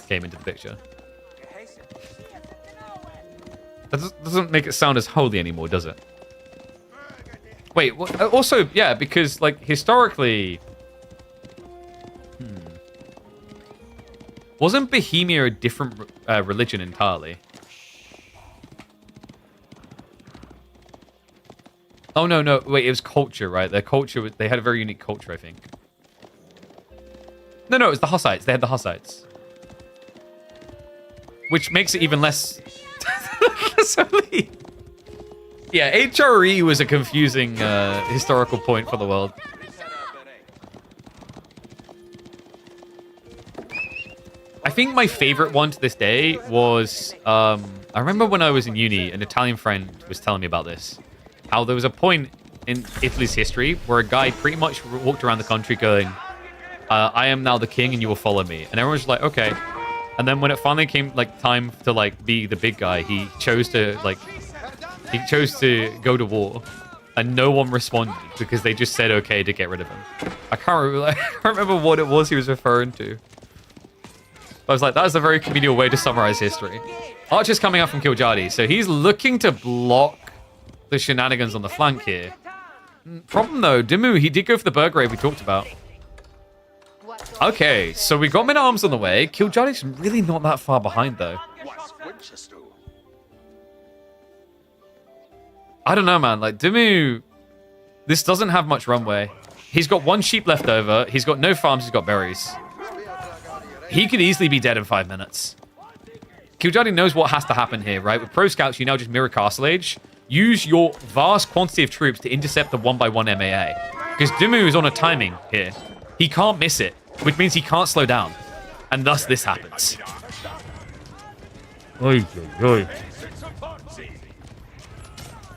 came into the picture. That doesn't make it sound as holy anymore, does it? Wait, also, yeah, because, like, historically... Wasn't Bohemia a different religion entirely? Oh, no, wait, it was culture, right? Their culture, they had a very unique culture, I think. No, it was the Hussites. They had the Hussites. Which makes it even less... Yeah, HRE was a confusing historical point for the world. I think my favorite one to this day was... I remember when I was in uni, an Italian friend was telling me about this. How there was a point in Italy's history where a guy pretty much walked around the country going... I am now the king and you will follow me. And everyone was like, okay. And then when it finally came like time to like be the big guy, he chose to go to war. And no one responded because they just said okay to get rid of him. I can't remember what it was he was referring to. I was like, that is a very comedial way to summarize history. Archer's coming up from Kiljardi, so he's looking to block the shenanigans on the flank here. Problem though, Dimu, he did go for the Burgrave we talked about. Okay, so we got men-at-arms on the way. Kiljardi's really not that far behind, though. I don't know, man. Like, Dimu... This doesn't have much runway. He's got one sheep left over. He's got no farms. He's got berries. He could easily be dead in 5 minutes. Kiljardi knows what has to happen here, right? With Pro Scouts, you now just mirror Castle Age. use your vast quantity of troops to intercept the 1x1 MAA. Because Dimu is on a timing here. He can't miss it, which means he can't slow down. And thus this happens. Oy, oy, oy.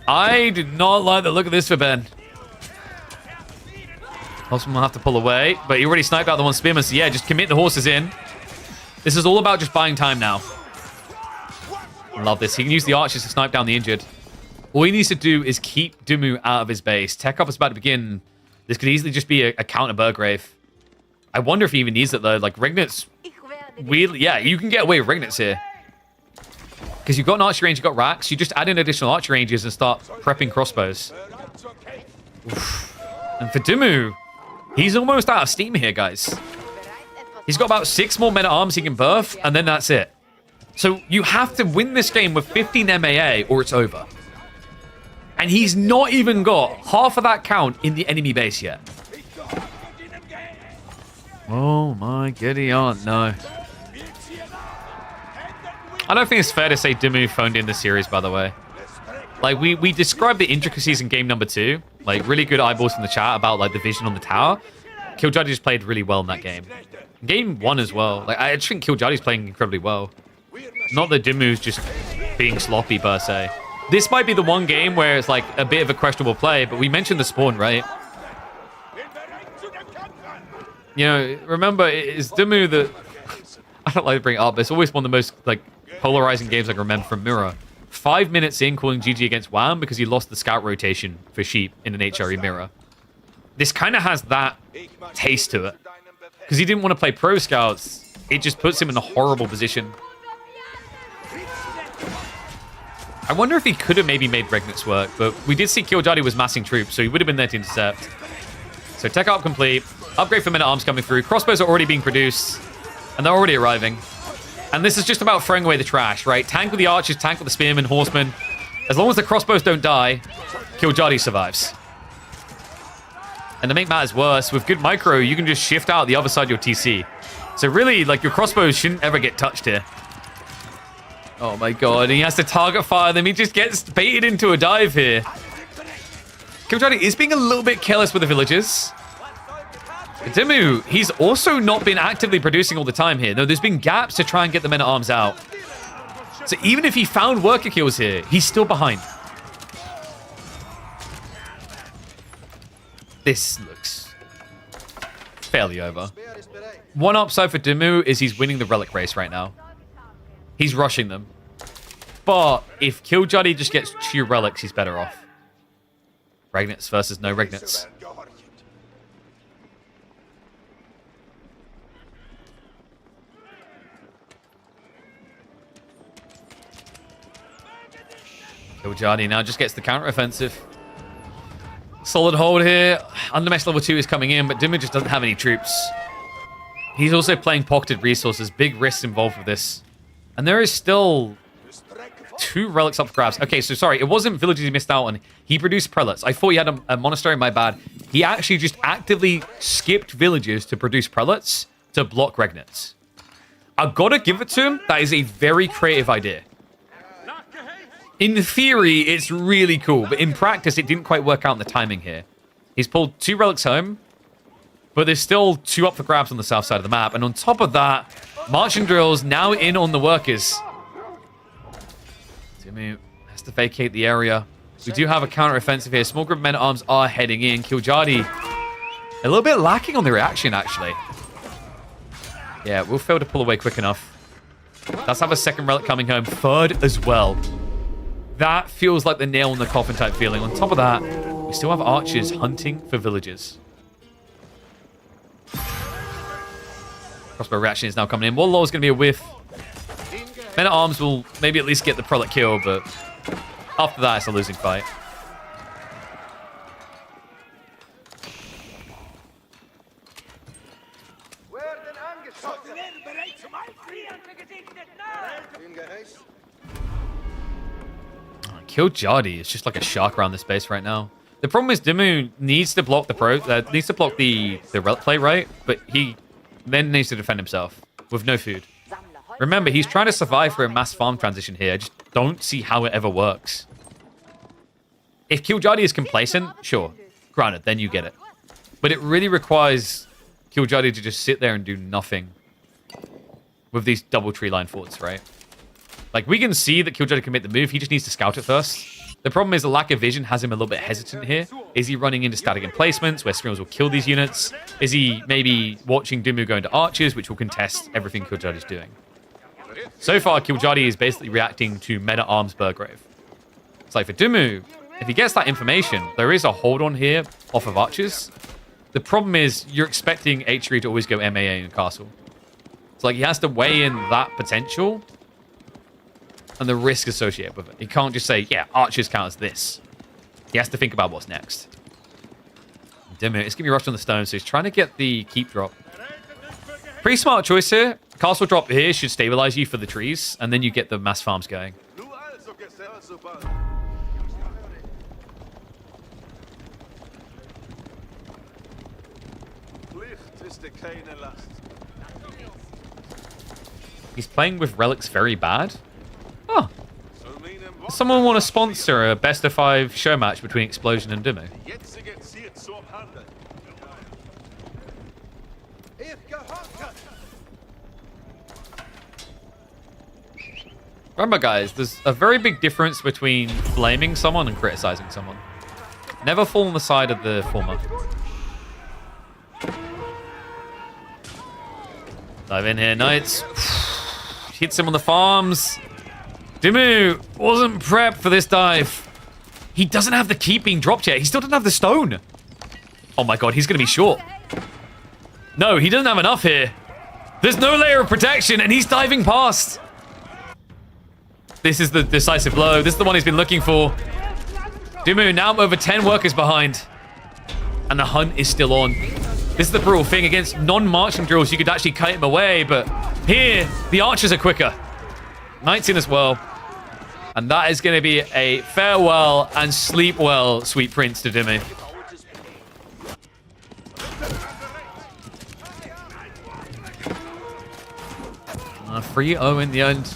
I did not like the look of this for Ben. Horseman will have to pull away, but he already sniped out the one spearman, so yeah, just commit the horses in. This is all about just buying time now. Love this. He can use the archers to snipe down the injured. All he needs to do is keep Dimu out of his base. Tech up is about to begin. This could easily just be a counter Burgrave. I wonder if he even needs it, though. Like, Rignit's weirdly... Yeah, you can get away with Rignit's here. Because you've got an archer range, you've got racks. You just add in additional archer ranges and start prepping crossbows. Oof. And for Dimu, he's almost out of steam here, guys. He's got about 6 more men-at-arms he can birth, and then that's it. So you have to win this game with 15 MAA or it's over. And he's not even got half of that count in the enemy base yet. Oh my Gideon, no. I don't think it's fair to say Dimu phoned in the series, by the way. Like, we described the intricacies in game number 2. Like, really good eyeballs from the chat about, like, the vision on the tower. Kiljardi just played really well in that game. Game 1 as well. Like, I just think Kiljardi's playing incredibly well. Not that Dimu's just being sloppy, per se. This might be the one game where it's, like, a bit of a questionable play, but we mentioned the spawn, right? You know, remember, it's Dimu that... I don't like to bring it up, but it's always one of the most, like, polarizing games I can remember from Mirror. 5 minutes in calling GG against Wham because he lost the scout rotation for Sheep in an HRE Mirror. This kind of has that taste to it. Because he didn't want to play pro scouts. It just puts him in a horrible position. I wonder if he could have maybe made Regnit's work, but we did see Kiljardi was massing troops, so he would have been there to intercept. So tech up complete. Upgrade for men-at-arms coming through. Crossbows are already being produced, and they're already arriving. And this is just about throwing away the trash, right? Tank with the archers, tank with the spearmen, horsemen. As long as the crossbows don't die, Kiljardi survives. And to make matters worse, with good micro, you can just shift out the other side of your TC. So really, like, your crossbows shouldn't ever get touched here. Oh my god, he has to target fire them. He just gets baited into a dive here. Kiljardi is being a little bit careless with the villagers. Dimu, he's also not been actively producing all the time here. No, there's been gaps to try and get the men-at-arms out. So even if he found worker kills here, he's still behind. This looks fairly over. One upside for Dimu is he's winning the relic race right now. He's rushing them. But if Kiljardi just gets 2 relics, he's better off. Regnitz versus no Regnitz. Kiljardi now just gets the counteroffensive. Solid hold here. Undermesh level 2 is coming in, but Dimu just doesn't have any troops. He's also playing pocketed resources. Big risks involved with this. And there is still 2 relics up for grabs. Okay, so sorry, it wasn't villages he missed out on. He produced prelates. I thought he had a monastery, my bad. He actually just actively skipped villages to produce prelates to block Regnitz. I've got to give it to him. That is a very creative idea. In theory, it's really cool, but in practice, it didn't quite work out in the timing here. He's pulled 2 relics home, but there's still 2 up for grabs on the south side of the map. And on top of that, marching drills now in on the workers. Dimu has to vacate the area. We do have a counter-offensive here. Small group of men-at-arms are heading in. Kiljardi a little bit lacking on the reaction, actually. Yeah, we'll fail to pull away quick enough. Let's have a second relic coming home. 3rd as well. That feels like the nail in the coffin type feeling. On top of that, we still have archers hunting for villagers. Crossbow reaction is now coming in. Warlaw is going to be a whiff. Men-at-arms will maybe at least get the prelate kill, but after that, it's a losing fight. Kiljardi is just like a shark around this base right now. The problem is Dimu needs to block the relic play, right? But he then needs to defend himself with no food. Remember, he's trying to survive for a mass farm transition here. I just don't see how it ever works. If Kiljardi is complacent, sure. Granted, then you get it. But it really requires Kiljardi to just sit there and do nothing with these double tree line forts, right? Like, we can see that Kiljardi can make the move. He just needs to scout it first. The problem is the lack of vision has him a little bit hesitant here. Is he running into static emplacements where streamers will kill these units? Is he maybe watching Dumu go into archers, which will contest everything Kiljardi's doing? So far, Kiljardi is basically reacting to meta arms Burgrave. It's like for Dumu, if he gets that information, there is a hold on here off of archers. The problem is you're expecting H3 to always go MAA in castle. It's like he has to weigh in that potential and the risk associated with it. He can't just say, yeah, archers count as this. He has to think about what's next. Dumu, it's going to be rushed on the stone, so he's trying to get the keep drop. Pretty smart choice here. Castle drop here should stabilize you for the trees, and then you get the mass farms going. He's playing with relics very bad. Oh. Does someone want to sponsor a best of 5 show match between Explosion and Dumu? Remember, guys, there's a very big difference between blaming someone and criticizing someone. Never fall on the side of the former. Dive in here, Knights. Hits him on the farms. Dumu wasn't prepped for this dive. He doesn't have the keep being dropped yet. He still doesn't have the stone. Oh my god, he's going to be short. No, he doesn't have enough here. There's no layer of protection, and he's diving past. This is the decisive blow. This is the one he's been looking for. Dumu now over 10 workers behind. And the hunt is still on. This is the brutal thing. Against non-marching drills, you could actually kite him away, but here, the archers are quicker. Knights in as well. And that is going to be a farewell and sleep well, sweet prince, to Dumu. 3-0 in the end.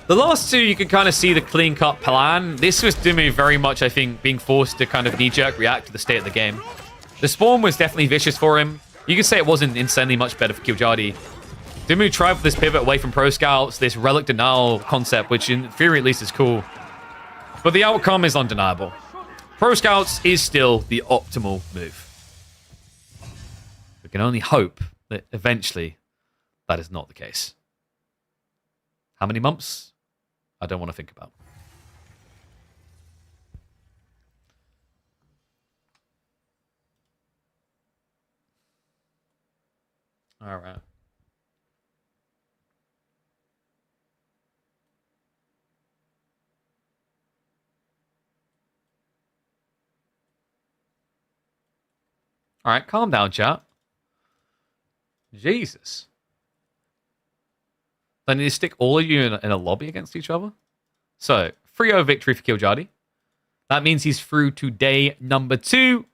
The last two, you can kind of see the clean-cut plan. This was Dumu very much, I think, being forced to kind of knee-jerk react to the state of the game. The spawn was definitely vicious for him. You could say it wasn't insanely much better for Kiljardi. Dumu tried for this pivot away from Pro Scouts, this relic denial concept, which in theory at least is cool. But the outcome is undeniable. Pro Scouts is still the optimal move. We can only hope that eventually that is not the case. How many months? I don't want to think about. All right. All right, calm down, chat. Jesus. They need to stick all of you in a lobby against each other. So, 3-0 victory for Kiljardi. That means he's through to day number 2.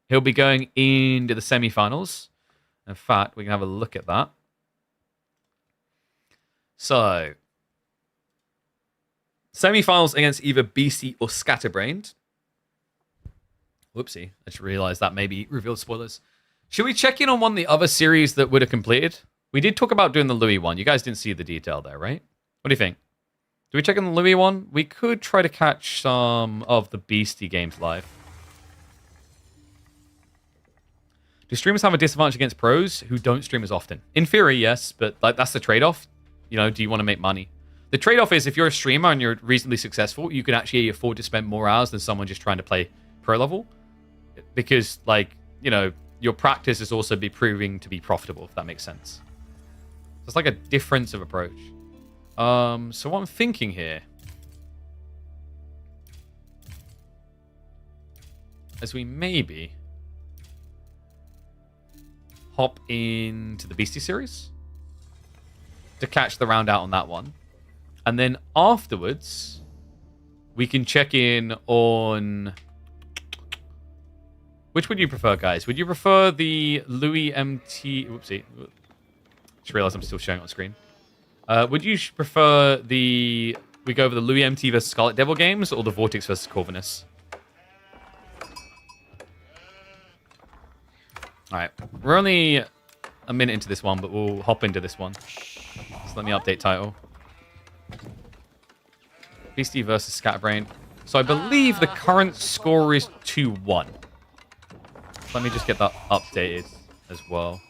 He'll be going into the semifinals. In fact, we can have a look at that. So, semifinals against either BC or Scatterbrained. Whoopsie, I just realized that maybe revealed spoilers. Should we check in on one of the other series that would have completed? We did talk about doing the Louis one. You guys didn't see the detail there, right? What do you think? Do we check in the Louis one? We could try to catch some of the Beastie games live. Do streamers have a disadvantage against pros who don't stream as often? In theory, yes, but like that's the trade-off. You know, do you want to make money? The trade-off is if you're a streamer and you're reasonably successful, you can actually afford to spend more hours than someone just trying to play pro level. Because, like, you know, your practice is also be proving to be profitable, if that makes sense. So it's like a difference of approach. So what I'm thinking here is we maybe hop into the Beastie series to catch the round out on that one. And then afterwards, we can check in on... Which would you prefer, guys? Would you prefer the Louis MT... Whoopsie. Just realized I'm still showing on screen. Would you prefer the... We go over the Louis MT versus Scarlet Devil games or the Vortex versus Corvinus? Alright, we're only a minute into this one, but we'll hop into this one. So let me update title. Beastie versus Scatterbrain. So I believe the current score is 2-1. Let me just get that updated as well.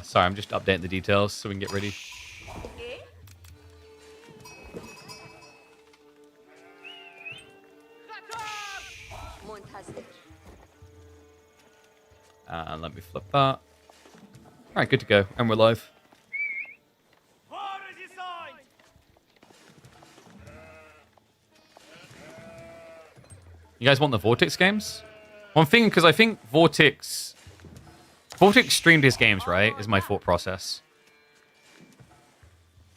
Sorry, I'm just updating the details so we can get ready. Let me flip that. Alright, good to go. And we're live. You guys want the Vortex games? One thing, because I think Vortex streamed his games, right? Is my thought process.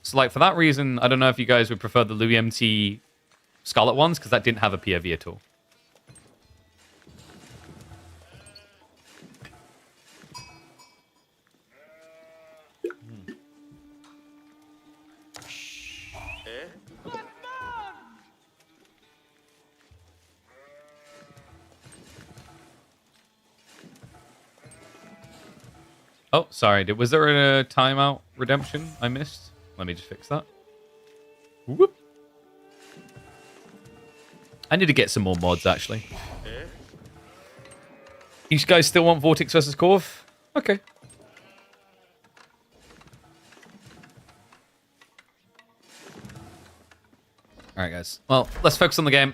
So, like, for that reason, I don't know if you guys would prefer the Louis MT Scarlet ones, because that didn't have a POV at all. Oh, sorry. Was there a timeout redemption I missed? Let me just fix that. Whoop. I need to get some more mods, actually. You guys still want Vortex versus Corv? Okay. Alright, guys. Well, let's focus on the game.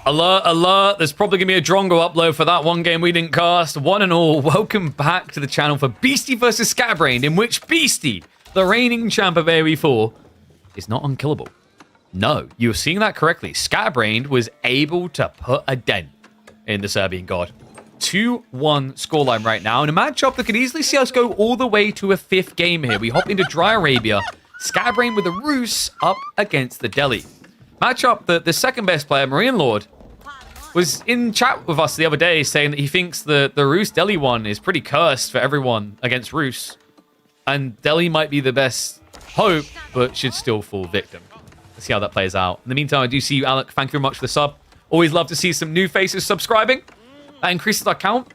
Alert, alert, there's probably going to be a Drongo upload for that one game we didn't cast. One and all, welcome back to the channel for Beastie versus Scatterbrain, in which Beastie, the reigning champ of AoE4, is not unkillable. No, you're seeing that correctly. Scatterbrain was able to put a dent in the Serbian god. 2-1 scoreline right now, and a matchup that could easily see us go all the way to a 5th game here. We hop into Dry Arabia, Scatterbrain with the Rus up against the Delhi. Matchup that the second best player, Marine Lord, was in chat with us the other day saying that he thinks the Rus Delhi one is pretty cursed for everyone against Rus. And Delhi might be the best hope, but should still fall victim. Let's see how that plays out. In the meantime, I do see you, Alec. Thank you very much for the sub. Always love to see some new faces subscribing. That increases our count.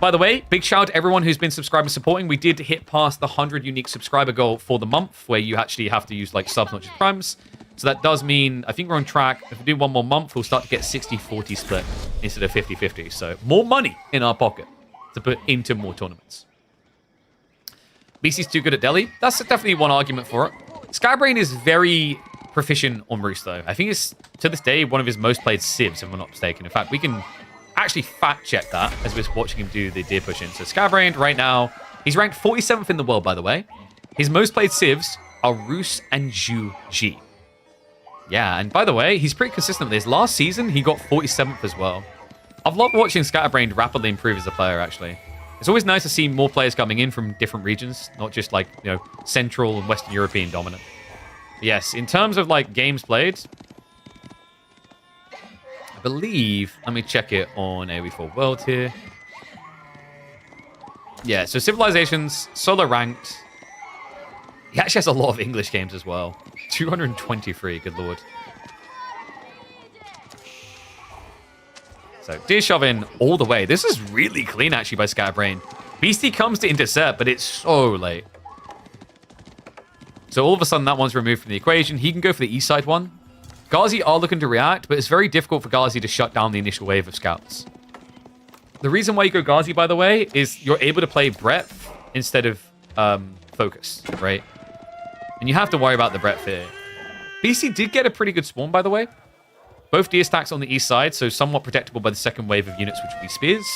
By the way, big shout out to everyone who's been subscribing and supporting. We did hit past the 100 unique subscriber goal for the month, where you actually have to use like subs, not just primes. So that does mean, I think we're on track. If we do one more month, we'll start to get 60-40 split instead of 50-50. So more money in our pocket to put into more tournaments. BC's too good at Delhi. That's definitely one argument for it. Scatterbrain is very proficient on Rus, though. I think it's, to this day, one of his most played civs, if I'm not mistaken. In fact, we can actually fact check that as we're watching him do the deer push in. So Scatterbrain, right now, he's ranked 47th in the world, by the way. His most played civs are Rus and Zhu Ji. Yeah, and by the way, he's pretty consistent with this. Last season, he got 47th as well. I've loved watching Scatterbrain rapidly improve as a player, actually. It's always nice to see more players coming in from different regions, not just like, you know, Central and Western European dominant. Yes, in terms of like games played, I believe, let me check it on AoE4 World here. Yeah, so Civilizations, solo ranked. He actually has a lot of English games as well. 223, good lord. So, deer shoving all the way. This is really clean, actually, by Scatterbrain. Beastie comes to intercept, but it's so late. So, all of a sudden, that one's removed from the equation. He can go for the east side one. Ghazi are looking to react, but it's very difficult for Ghazi to shut down the initial wave of scouts. The reason why you go Ghazi, by the way, is you're able to play breadth instead of focus, right? And you have to worry about the breadth here. BC did get a pretty good spawn, by the way. Both deer stacks on the east side, so somewhat protectable by the second wave of units, which would be spears.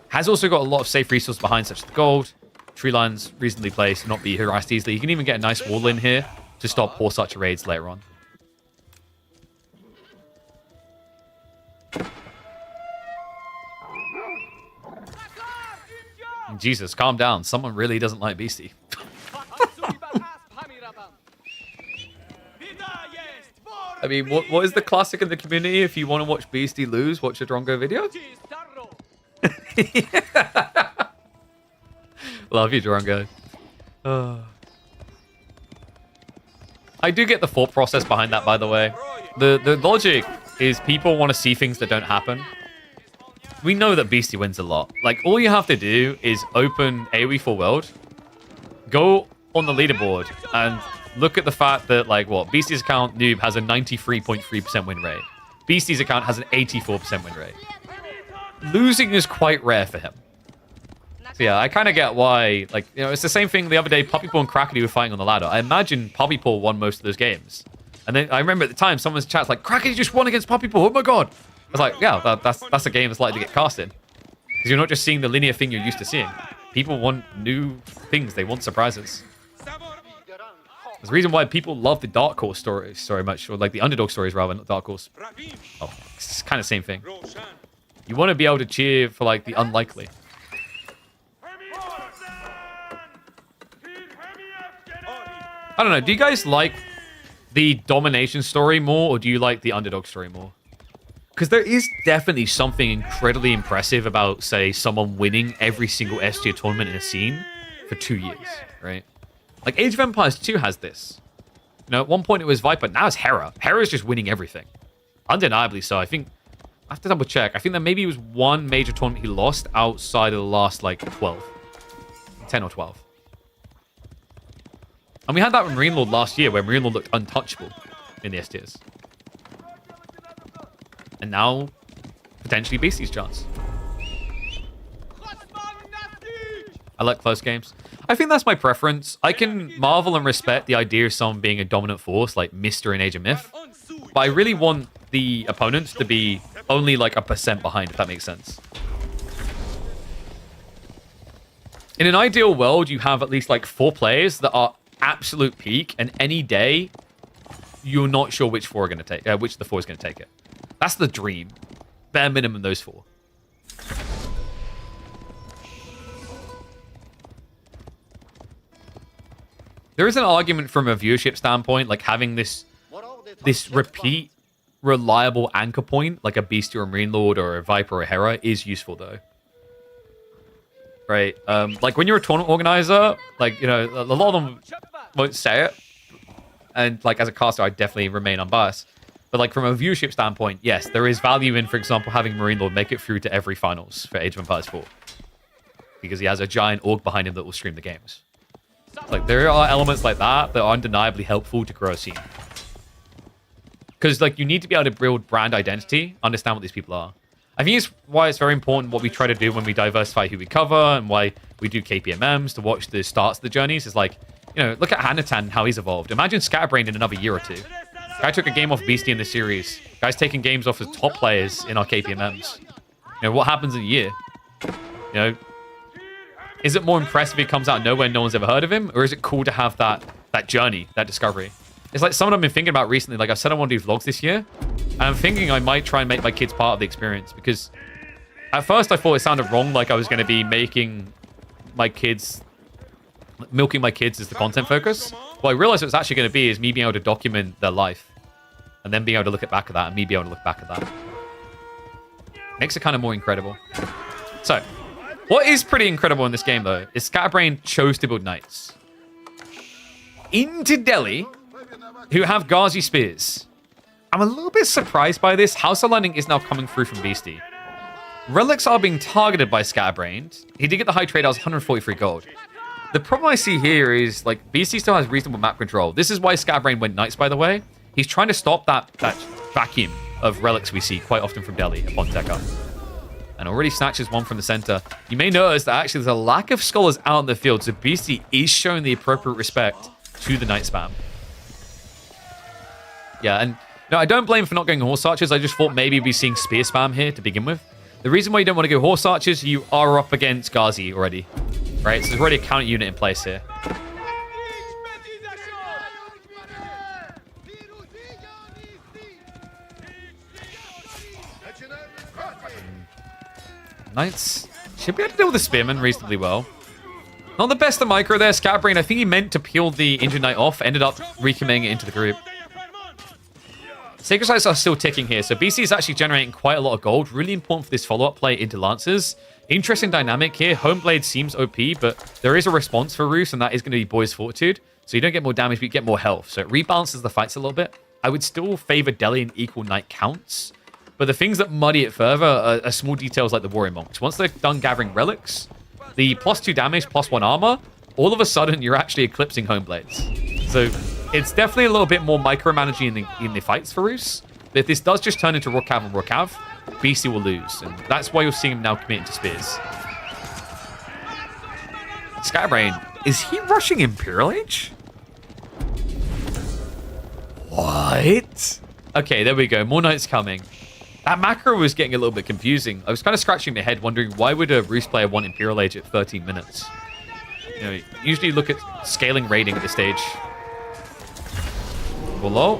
Has also got a lot of safe resources behind, such as the gold. Tree lines reasonably placed, not be harassed easily. You can even get a nice wall in here to stop horse archer raids later on. Jesus, calm down. Someone really doesn't like Beastie. I mean, what is the classic in the community? If you want to watch Beastie lose, watch a Drongo video. Love you, Drongo. I do get the thought process behind that, by the way. The logic is people want to see things that don't happen. We know that Beastie wins a lot. Like, all you have to do is open AoE Full World, go on the leaderboard, and look at the fact that, like, what? Beastie's account, Noob, has a 93.3% win rate. Beastie's account has an 84% win rate. Losing is quite rare for him. So yeah, I kind of get why, like, you know, it's the same thing the other day, Puppypaw and Crackety were fighting on the ladder. I imagine Puppypaw won most of those games. And then I remember at the time, someone's chat's like, Crackety just won against Puppypaw, oh my god! I was like, yeah, that's a game that's likely to get casted. Because you're not just seeing the linear thing you're used to seeing. People want new things, they want surprises. There's a reason why people love the Dark Horse story so much, or like the Underdog stories rather, not Dark Horse. Oh, it's kind of the same thing. You want to be able to cheer for like the unlikely. I don't know, do you guys like the domination story more, or do you like the underdog story more? Because there is definitely something incredibly impressive about, say, someone winning every single S tier tournament in a scene for 2 years, right? Like, Age of Empires 2 has this. You know, at one point it was Viper, now it's Hera. Hera's just winning everything. Undeniably so. I think, I have to double check. I think there maybe was one major tournament he lost outside of the last, like, 12. 10 or 12. And we had that with Marine Lord last year, where Marine Lord looked untouchable in the S tiers. And now, potentially Beastie's chance. I like close games. I think that's my preference. I can marvel and respect the idea of someone being a dominant force, like Mr. in Age of Myth. But I really want the opponents to be only like 1% behind, if that makes sense. In an ideal world, you have at least like 4 players that are absolute peak, and any day, you're not sure which of the 4 is going to take it. That's the dream. Bare minimum, those 4. There is an argument from a viewership standpoint, like having this repeat, reliable anchor point, like a Beastie or a Marine Lord or a Viper or a Hera, is useful though. Right? Like when you're a tournament organizer, like, you know, a lot of them won't say it. And like as a caster, I definitely remain unbiased. But like from a viewership standpoint, yes, there is value in, for example, having Marine Lord make it through to every finals for Age of Empires 4. Because he has a giant org behind him that will stream the games. Like there are elements like that that are undeniably helpful to grow a scene. Because like you need to be able to build brand identity, understand what these people are. I think it's why it's very important what we try to do when we diversify who we cover, and why we do KPMMs to watch the starts of the journeys. Is like, you know, look at Hanatan and how he's evolved. Imagine Scatterbrain in another year or 2. Guy took a game off Beastie in this series. Guy's taking games off his top players in our KPMMs. You know, what happens in a year? You know, is it more impressive if he comes out of nowhere, no one's ever heard of him? Or is it cool to have that journey, that discovery? It's like someone I've been thinking about recently. Like I said, I want to do vlogs this year. And I'm thinking I might try and make my kids part of the experience. Because at first I thought it sounded wrong. Like I was going to be milking my kids as the content focus. What I realized it was actually going to be is me being able to document their life. And then being able to look back at that, and me being able to look back at that. Makes it kind of more incredible. So, what is pretty incredible in this game, though, is Scatterbrain chose to build knights into Delhi, who have Ghazi spears. I'm a little bit surprised by this. House of Lightning is now coming through from Beastie. Relics are being targeted by Scatterbrain. He did get the high trade, I was 143 gold. The problem I see here is, like, Beastie still has reasonable map control. This is why Scatterbrain went knights, by the way. He's trying to stop that vacuum of relics we see quite often from Delhi upon tech up. And already snatches one from the center. You may notice that actually there's a lack of scholars out in the field, so Beastie is showing the appropriate respect to the knight spam. Yeah, and no, I don't blame him for not going horse archers. I just thought maybe we'd be seeing spear spam here to begin with. The reason why you don't want to go horse archers, you are up against Ghazi already. Right, so there's already a counter unit in place here. Knights should be able to deal with the spearmen reasonably well. Not the best of micro there, Scatterbrain. I think he meant to peel the injured knight off, ended up recommitting it into the group. Sacred Sites are still ticking here, so BC is actually generating quite a lot of gold. Really important for this follow-up play into Lancers. Interesting dynamic here. Homeblade seems OP, but there is a response for Roos, and that is going to be Boy's Fortitude. So you don't get more damage, but you get more health. So it rebalances the fights a little bit. I would still favor Delhi in equal knight counts, but the things that muddy it further are small details like the Warrior Monks. Once they're done gathering relics, the +2 damage, +1 armor, all of a sudden you're actually eclipsing Homeblades. So it's definitely a little bit more micromanaging in the fights for Roos. But if this does just turn into Rookav and Rookav, BC will lose. And that's why you're seeing him now committing to spears. Scatterbrain, is he rushing Imperial Age? What? Okay, there we go. More knights coming. That macro was getting a little bit confusing. I was kind of scratching my head wondering why would a Roos player want Imperial Age at 13 minutes? You know, usually look at scaling rating at this stage. Below.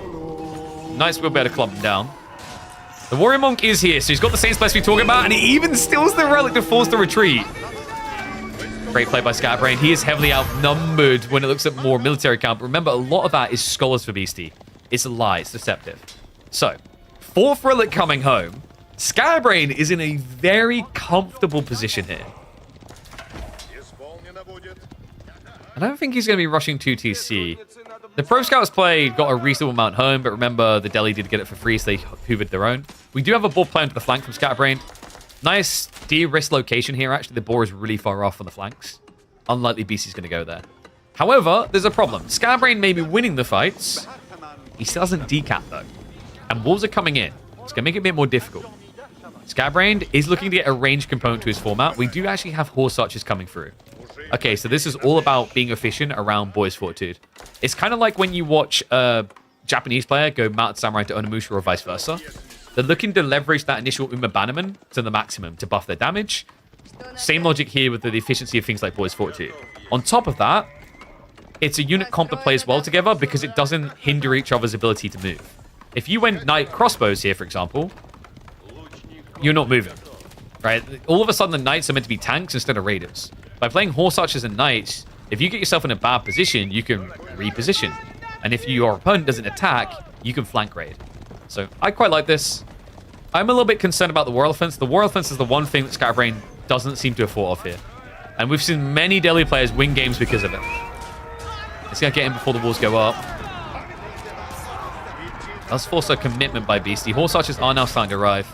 Knights will be able to clump him down. The Warrior Monk is here, so he's got the same space we're talking about, and he even steals the relic to force the retreat. Great play by Scatterbrain. He is heavily outnumbered when it looks at more military count. But remember, a lot of that is scholars for Beastie. It's a lie. It's deceptive. So, 4th relic coming home. Scatterbrain is in a very comfortable position here. I don't think he's going to be rushing 2TC. The Pro Scouts play got a reasonable amount home, but remember, the Delhi did get it for free, so they hoovered their own. We do have a boar plan to the flank from Scatterbrain. Nice de-risk location here, actually. The boar is really far off on the flanks. Unlikely BC's going to go there. However, there's a problem. Scatterbrain may be winning the fights. He still hasn't decap, though. And wolves are coming in. It's going to make it a bit more difficult. Scatterbrain is looking to get a ranged component to his format. We do actually have horse archers coming through. Okay, so this is all about being efficient around Boy's Fortitude. It's kind of like when you watch a Japanese player go Mounted Samurai to Onimusha or vice versa. They're looking to leverage that initial Uma Bannerman to the maximum to buff their damage. Same logic here with the efficiency of things like Boy's Fortitude. On top of that, it's a unit comp that plays well together because it doesn't hinder each other's ability to move. If you went Knight Crossbows here, for example, you're not moving, right? All of a sudden, the Knights are meant to be tanks instead of raiders. By playing Horse Archers and Knights, if you get yourself in a bad position, you can reposition. And if your opponent doesn't attack, you can flank raid. So I quite like this. I'm a little bit concerned about the War Elephants. The War Elephants is the one thing that Scatterbrain doesn't seem to have thought of here. And we've seen many Delhi players win games because of it. It's going to get in before the walls go up. That's forced a commitment by Beastie. Horse Archers are now starting to arrive.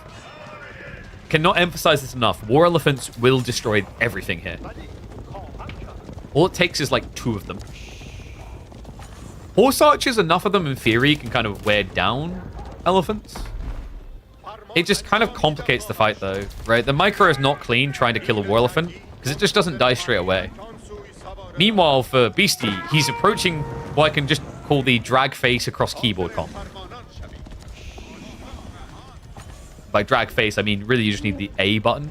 Cannot emphasize this enough. War Elephants will destroy everything here. All it takes is like 2 of them. Horse Archers, enough of them in theory can kind of wear down elephants. It just kind of complicates the fight though, right? The micro is not clean trying to kill a War Elephant because it just doesn't die straight away. Meanwhile, for Beastie, he's approaching what I can just call the drag face across keyboard comp. By drag face, I mean really you just need the A button.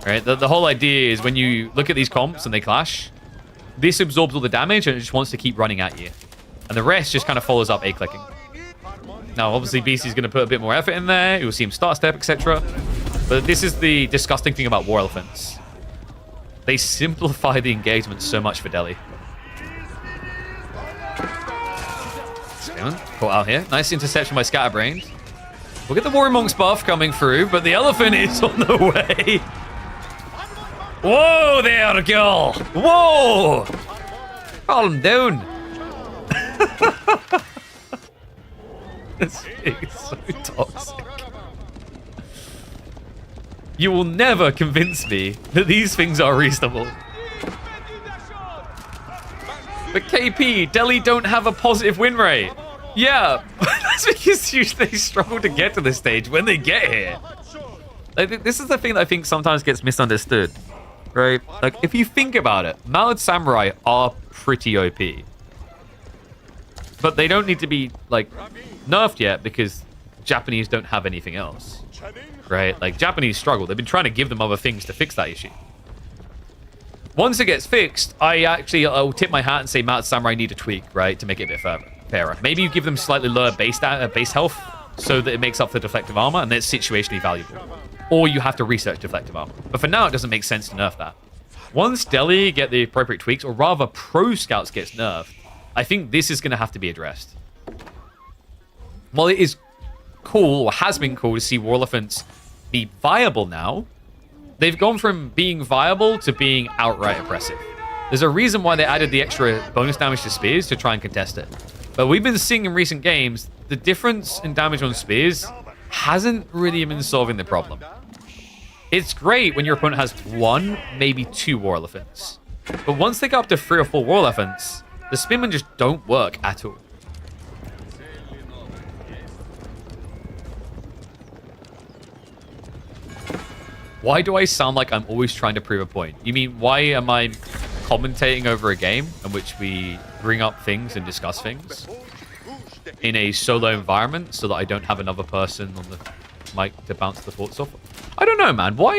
Right? The whole idea is when you look at these comps and they clash, this absorbs all the damage and it just wants to keep running at you. And the rest just kind of follows up A-clicking. Now, obviously, BC's going to put a bit more effort in there. You'll see him start step, etc. But this is the disgusting thing about War Elephants. They simplify the engagement so much for Delhi. Caught out here. Nice interception by Scatterbrain. We'll get the Warrior Monk's buff coming through, but the elephant is on the way. Whoa there, girl. Whoa. Calm down. This is so toxic. You will never convince me that these things are reasonable. But KP, Delhi don't have a positive win rate. Yeah, that's because they struggle to get to this stage when they get here. Like, this is the thing that I think sometimes gets misunderstood, right? Like, if you think about it, Mounted Samurai are pretty OP. But they don't need to be, like, nerfed yet because Japanese don't have anything else, right? Like, Japanese struggle. They've been trying to give them other things to fix that issue. Once it gets fixed, I'll tip my hat and say Mounted Samurai need a tweak, right, to make it a bit fairer. Maybe you give them slightly lower base health so that it makes up for deflective armor and it's situationally valuable. Or you have to research deflective armor. But for now, it doesn't make sense to nerf that. Once Delhi get the appropriate tweaks, or rather Pro Scouts gets nerfed, I think this is going to have to be addressed. While it is cool, or has been cool, to see War Elephants be viable now. They've gone from being viable to being outright oppressive. There's a reason why they added the extra bonus damage to spears to try and contest it. But we've been seeing in recent games, the difference in damage on spears hasn't really been solving the problem. It's great when your opponent has 1, maybe 2 War Elephants. But once they get up to 3 or 4 War Elephants, the spearmen just don't work at all. Why do I sound like I'm always trying to prove a point? You mean, why am I commentating over a game in which we bring up things and discuss things in a solo environment so that I don't have another person on the mic to bounce the thoughts off? I don't know, man. Why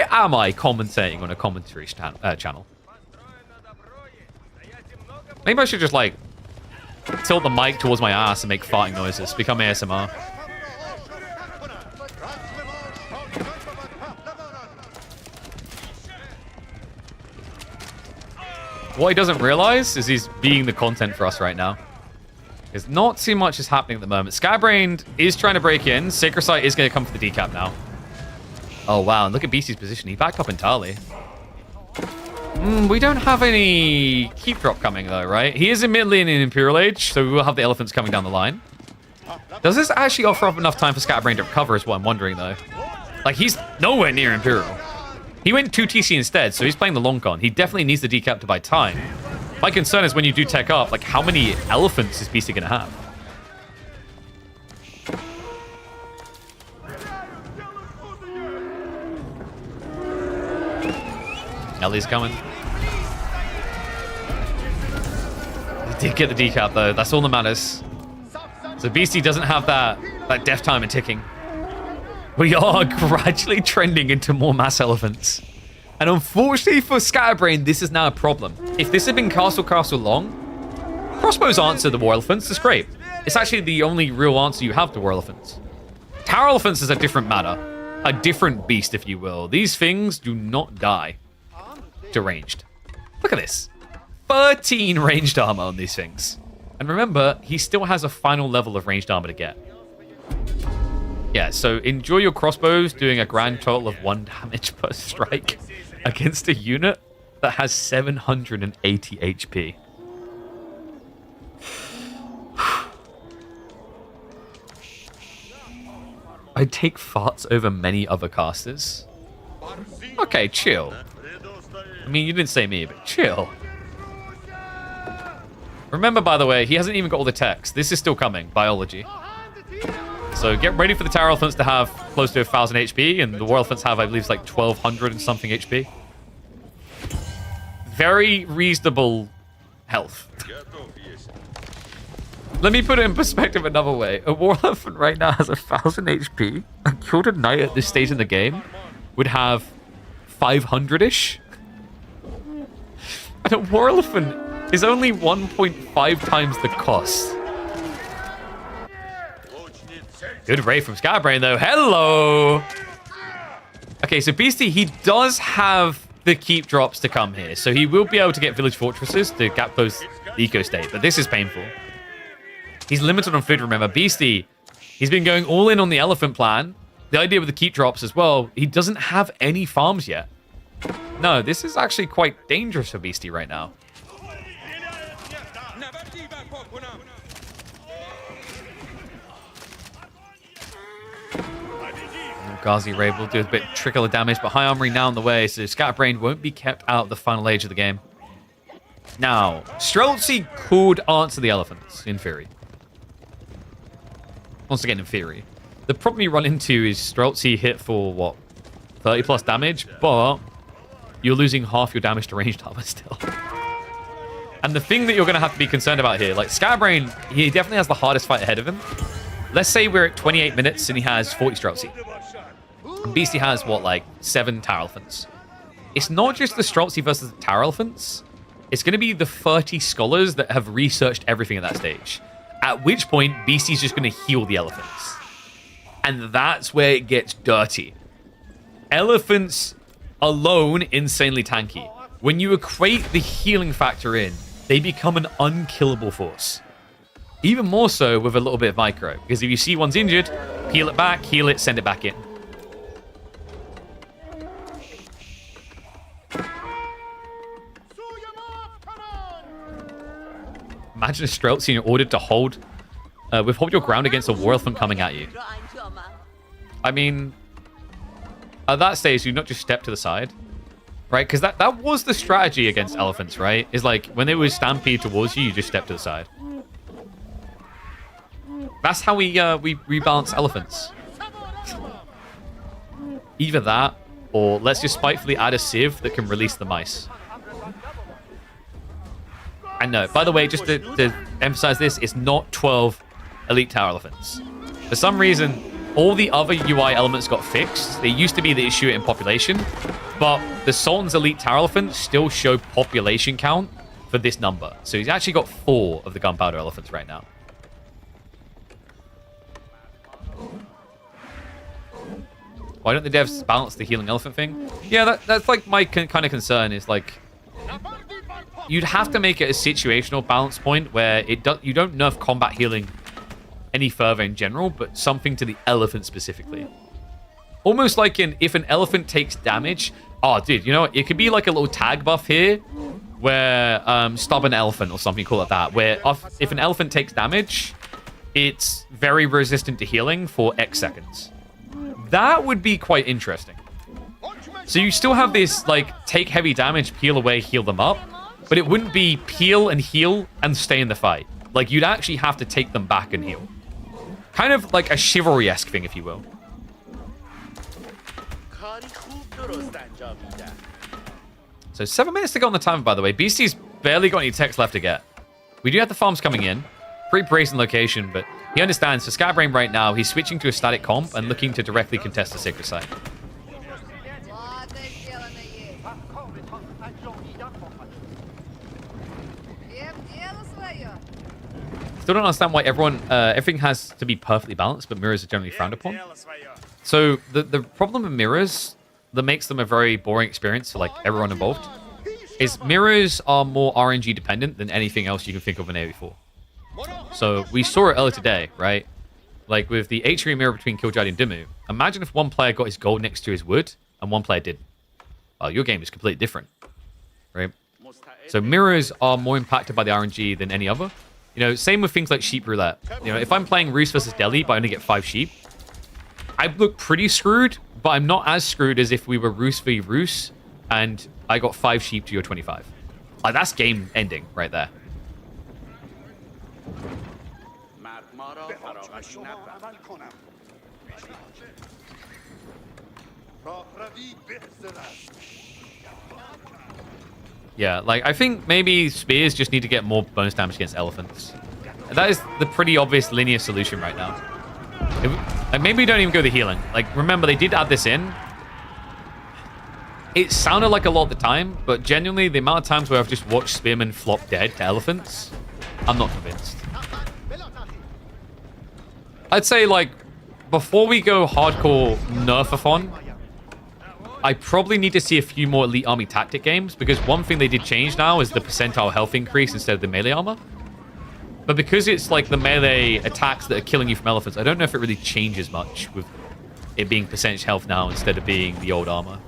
am I commentating on a commentary channel? Maybe I should just, like, tilt the mic towards my ass and make farting noises. Become ASMR. What he doesn't realize is he's being the content for us right now. Because not too much is happening at the moment. Skybrained is trying to break in. Sacred Sight is going to come for the decap now. Oh, wow. And look at BC's position. He backed up entirely. We don't have any keep drop coming, though, right? He is admittedly in an Imperial Age, so we will have the elephants coming down the line. Does this actually offer up enough time for Scatterbrain to recover is what I'm wondering, though. Like, he's nowhere near Imperial. He went 2 TC instead, so he's playing the long con. He definitely needs the decap to buy time. My concern is when you do tech up, like, how many elephants is BC going to have? Ellie's coming. He did get the decap, though. That's all that matters. So BC doesn't have that death timer ticking. We are gradually trending into more mass elephants. And unfortunately for Scatterbrain, this is now a problem. If this had been Castle long, crossbows answer the War Elephants. That's great. It's actually the only real answer you have to War Elephants. Tower Elephants is a different matter. A different beast, if you will. These things do not die to ranged. Look at this. 13 ranged armor on these things. And remember, he still has a final level of ranged armor to get. Yeah, so enjoy your crossbows doing a grand total of 1 damage per strike against a unit that has 780 HP. I'd take farts over many other casters. Okay, chill. I mean, you didn't say me, but chill. Remember, by the way, he hasn't even got all the text. This is still coming. Biology. So get ready for the Tower Elephants to have close to 1,000 HP, and the War Elephants have, I believe, it's like 1,200 and something HP. Very reasonable health. Let me put it in perspective another way. A War Elephant right now has 1,000 HP. A Gilded Knight at this stage in the game would have 500-ish. And a War Elephant is only 1.5 times the cost. Good raid from Scatterbrain, though. Hello! Okay, so Beastie, he does have the keep drops to come here. So he will be able to get village fortresses to gap close the eco state. But this is painful. He's limited on food, remember. Beastie, he's been going all in on the elephant plan. The idea with the keep drops as well, he doesn't have any farms yet. No, this is actually quite dangerous for Beastie right now. Ghazi Raid will do a bit trickle of damage, but high armory now on the way, so Scatterbrain won't be kept out of the final age of the game. Now, Streltsy could answer the elephants, in theory. Once again, in theory. The problem you run into is Streltsy hit for, what, 30 plus damage, but you're losing half your damage to ranged armor still. And the thing that you're going to have to be concerned about here, like Scatterbrain, he definitely has the hardest fight ahead of him. Let's say we're at 28 minutes and he has 40 Streltsy. Beastie has, what, like 7 Tower Elephants. It's not just the Streltsy versus the Tower Elephants. It's going to be the 30 scholars that have researched everything at that stage. At which point, Beastie's just going to heal the elephants. And that's where it gets dirty. Elephants alone, insanely tanky. When you equate the healing factor in, they become an unkillable force. Even more so with a little bit of micro. Because if you see one's injured, peel it back, heal it, send it back in. Imagine a Streltsy and you're ordered to withhold your ground against a war elephant coming at you. I mean, at that stage, you not just step to the side, right? Because that was the strategy against elephants, right? Is like, when they would stampede towards you, you just step to the side. That's how we rebalance elephants. Either that, or let's just spitefully add a sieve that can release the mice. And no, by the way, just to emphasize this, it's not 12 elite tower elephants. For some reason, all the other UI elements got fixed. They used to be the issue in population, but the Sultan's elite tower elephants still show population count for this number. So he's actually got 4 of the gunpowder elephants right now. Why don't the devs balance the healing elephant thing? Yeah, that's like my kind of concern is like, you'd have to make it a situational balance point where you don't nerf combat healing any further in general, but something to the elephant specifically. Almost like if an elephant takes damage, oh dude, you know what? It could be like a little tag buff here where stubborn elephant or something, call it that, where if an elephant takes damage, it's very resistant to healing for X seconds. That would be quite interesting. So you still have this like take heavy damage, peel away, heal them up, but it wouldn't be peel and heal and stay in the fight. Like, you'd actually have to take them back and heal. Kind of like a chivalry-esque thing, if you will. So 7 minutes to go on the timer, by the way. Beastie's barely got any techs left to get. We do have the farms coming in. Pretty brazen location, but he understands. For Scatbrain right now, he's switching to a static comp and looking to directly contest the Sacred Site. Still don't understand why everything has to be perfectly balanced, but mirrors are generally frowned upon. So the problem with mirrors that makes them a very boring experience for like everyone involved is mirrors are more RNG dependent than anything else you can think of in AoE4. So we saw it earlier today, right? Like with the HRE mirror between Kiljardi and Dimmu. Imagine if one player got his gold next to his wood and one player didn't. Well, your game is completely different, right? So mirrors are more impacted by the RNG than any other. You know, same with things like sheep roulette. You know, if I'm playing Roos versus Delhi, but I only get 5 sheep, I look pretty screwed, but I'm not as screwed as if we were Roos v Roos and I got 5 sheep to your 25. Like, that's game ending right there. Yeah, like, I think maybe spears just need to get more bonus damage against elephants. That is the pretty obvious linear solution right now. Like, maybe we don't even go the healing. Like, remember, they did add this in. It sounded like a lot at the time, but genuinely, the amount of times where I've just watched spearmen flop dead to elephants, I'm not convinced. I'd say, like, before we go hardcore nerfathon, I probably need to see a few more Elite Army tactic games, because one thing they did change now is the percentile health increase instead of the melee armor. But because it's like the melee attacks that are killing you from elephants, I don't know if it really changes much with it being percentage health now instead of being the old armor.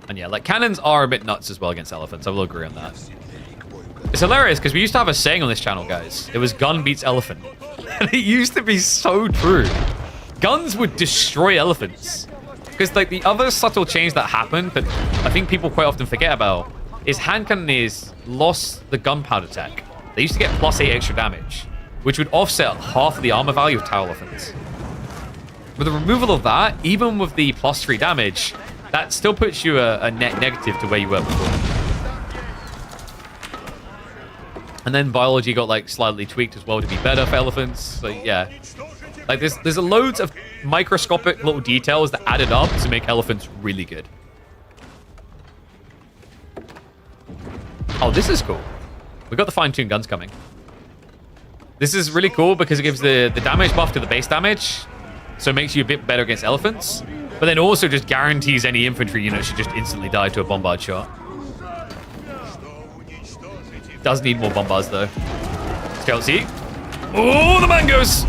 And yeah, like cannons are a bit nuts as well against elephants. I will agree on that. It's hilarious because we used to have a saying on this channel, guys. It was gun beats elephant. And it used to be so true. Guns would destroy elephants. Because like the other subtle change that happened that I think people quite often forget about is hand cannoneers lost the gunpowder tech. They used to get +8 extra damage, which would offset half of the armor value of tower elephants. With the removal of that, even with the +3 damage, that still puts you a net negative to where you were before. And then biology got like slightly tweaked as well to be better for elephants. So yeah, like there's loads of microscopic little details that added up to make elephants really good. Oh, this is cool. We got the fine-tuned guns coming. This is really cool because it gives the damage buff to the base damage, so it makes you a bit better against elephants. But then also just guarantees any infantry, you know, should just instantly die to a bombard shot. Does need more bombards, though. Chelsea. Oh, the mangoes!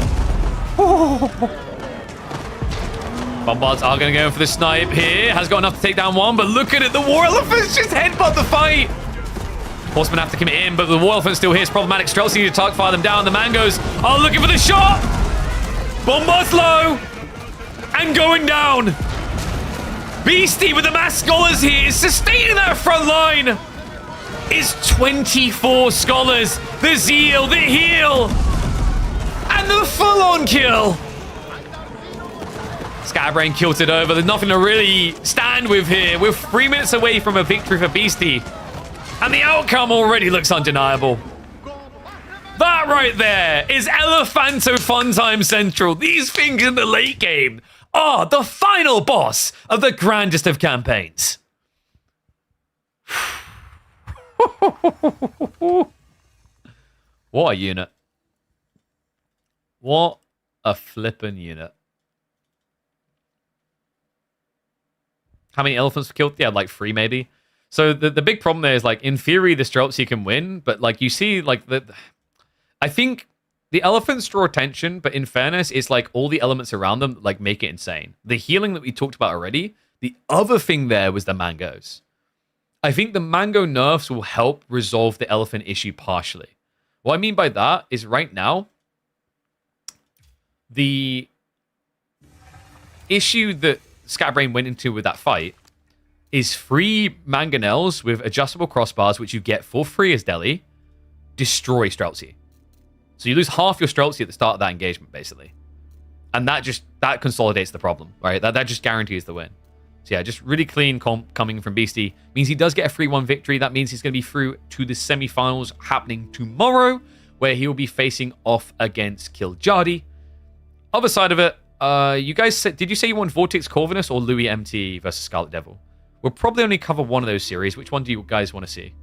Bombards are going to go for the snipe here. Has got enough to take down one, but look at it. The War Elephants just headbutt the fight. Horsemen have to commit in, but the War Elephant still here. It's problematic. Streltsy need to target fire them down. The mangoes are looking for the shot. Bombards low. And going down. Beastie with the mass scholars here is sustaining that front line. It's 24 scholars. The zeal, the heal, and the full-on kill. Scatterbrain killed it over. There's nothing to really stand with here. We're 3 minutes away from a victory for Beastie. And the outcome already looks undeniable. That right there is Elephanto Funtime Central. These things in the late game are the final boss of the grandest of campaigns. What a unit. What a flippin' unit. How many elephants were killed? Yeah, like 3 maybe. So the big problem there is, like, in theory, the Streltsy can win, but, like, you see, like, I think the elephants draw attention, but in fairness, it's, like, all the elements around them, like, make it insane. The healing that we talked about already, the other thing there was the mangoes. I think the mango nerfs will help resolve the elephant issue partially. What I mean by that is right now, the issue that Scatterbrain went into with that fight is 3 mangonels with adjustable crossbars, which you get for free as Deli, destroy Streltsy. So you lose half your Streltsy at the start of that engagement, basically. And that consolidates the problem, right? That just guarantees the win. So yeah, just really clean comp coming from Beastie. Means he does get a 3-1 victory. That means he's going to be through to the semifinals happening tomorrow, where he will be facing off against Kiljardi. Other side of it, you guys said, did you say you want Vortex Corvinus or Louis MT versus Scarlet Devil? We'll probably only cover one of those series. Which one do you guys want to see?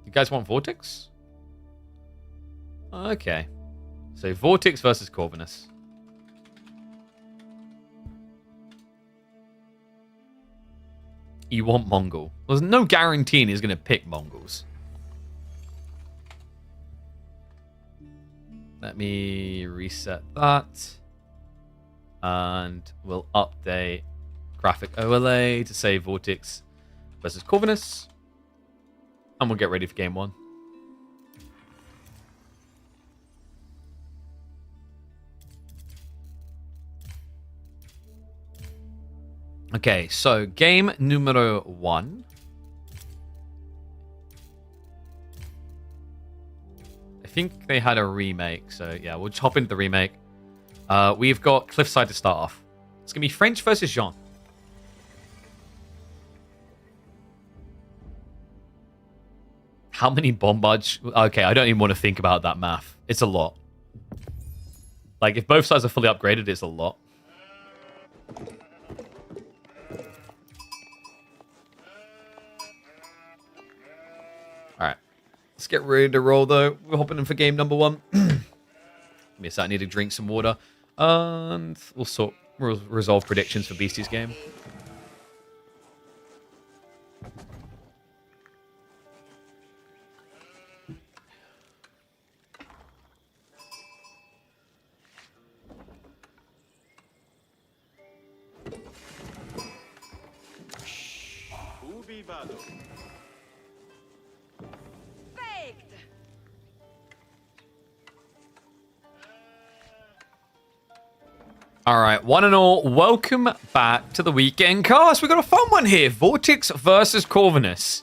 You guys want Vortex? Okay. So Vortex versus Corvinus. You want Mongol. There's no guarantee he's going to pick Mongols. Let me reset that. And we'll update graphic OLA to say Vortex versus Corvinus. And we'll get ready for game 1. Okay, so game numero 1. I think they had a remake, so yeah, we'll just hop into the remake. We've got Cliffside to start off. It's going to be French versus Jean. How many bombards? Okay, I don't even want to think about that math. It's a lot. Like, if both sides are fully upgraded, it's a lot. Alright. Let's get ready to roll, though. We're hopping in for game number 1. Yes, I need to drink some water. And we'll resolve predictions for Beastie's game. All right, one and all, welcome back to the weekend cast. We've got a fun one here. Vortex versus Corvinus.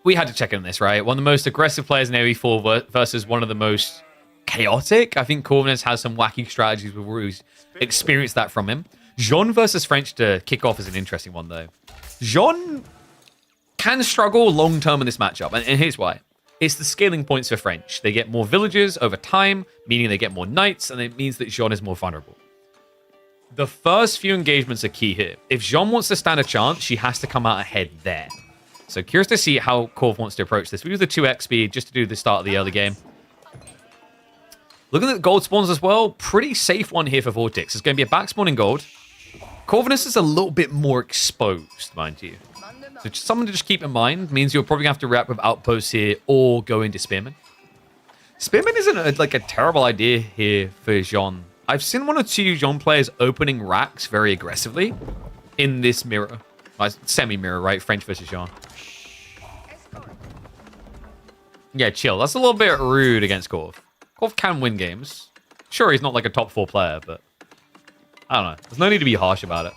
We had to check in on this, right? One of the most aggressive players in AoE4 versus one of the most chaotic. I think Corvinus has some wacky strategies. We've already experienced that from him. Jean versus French to kick off is an interesting one, though. Jean can struggle long-term in this matchup, and here's why. It's the scaling points for French. They get more villagers over time, meaning they get more knights, and it means that Jean is more vulnerable. The first few engagements are key here. If Jean wants to stand a chance, she has to come out ahead there. So curious to see how Corv wants to approach this. We use the 2x speed just to do the start of the early game. Looking at the gold spawns as well, pretty safe one here for Vortex. It's going to be a back spawn in gold. Corvinus is a little bit more exposed, mind you. So just something to just keep in mind. Means you're probably going to have to react with outposts here or go into Spearman. Spearman isn't a terrible idea here for Jean. I've seen one or two Jean players opening racks very aggressively in this mirror. Semi-mirror, right? French versus Jean. Yeah, chill. That's a little bit rude against Corv. Corv can win games. Sure, he's not like a top 4 player, but I don't know. There's no need to be harsh about it.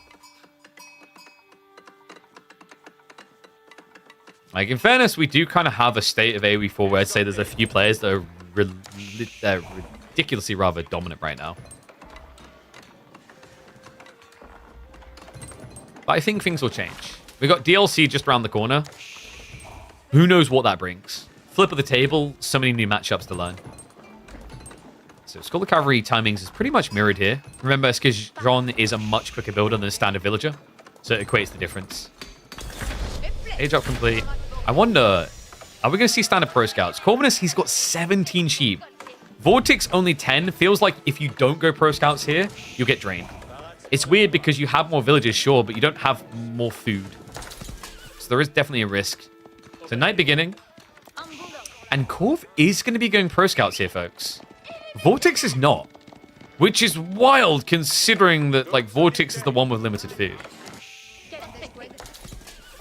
Like, in fairness, we do kind of have a state of AoE4 where I'd say there's a few players that are ridiculously rather dominant right now. But I think things will change. We got DLC just around the corner. Who knows what that brings? Flip of the table, so many new matchups to learn. So Scholar Cavalry timings is pretty much mirrored here. Remember, it's because Jean is a much quicker builder than a standard villager, so it equates the difference. Age up complete. I wonder, are we going to see standard pro scouts? Corvinus, he's got 17 sheep. Vortex only 10. Feels like if you don't go pro scouts here, you'll get drained. It's weird because you have more villagers, sure, but you don't have more food. So there is definitely a risk. So night beginning. And Corv is going to be going pro scouts here, folks. Vortex is not. Which is wild considering that, like, Vortex is the one with limited food.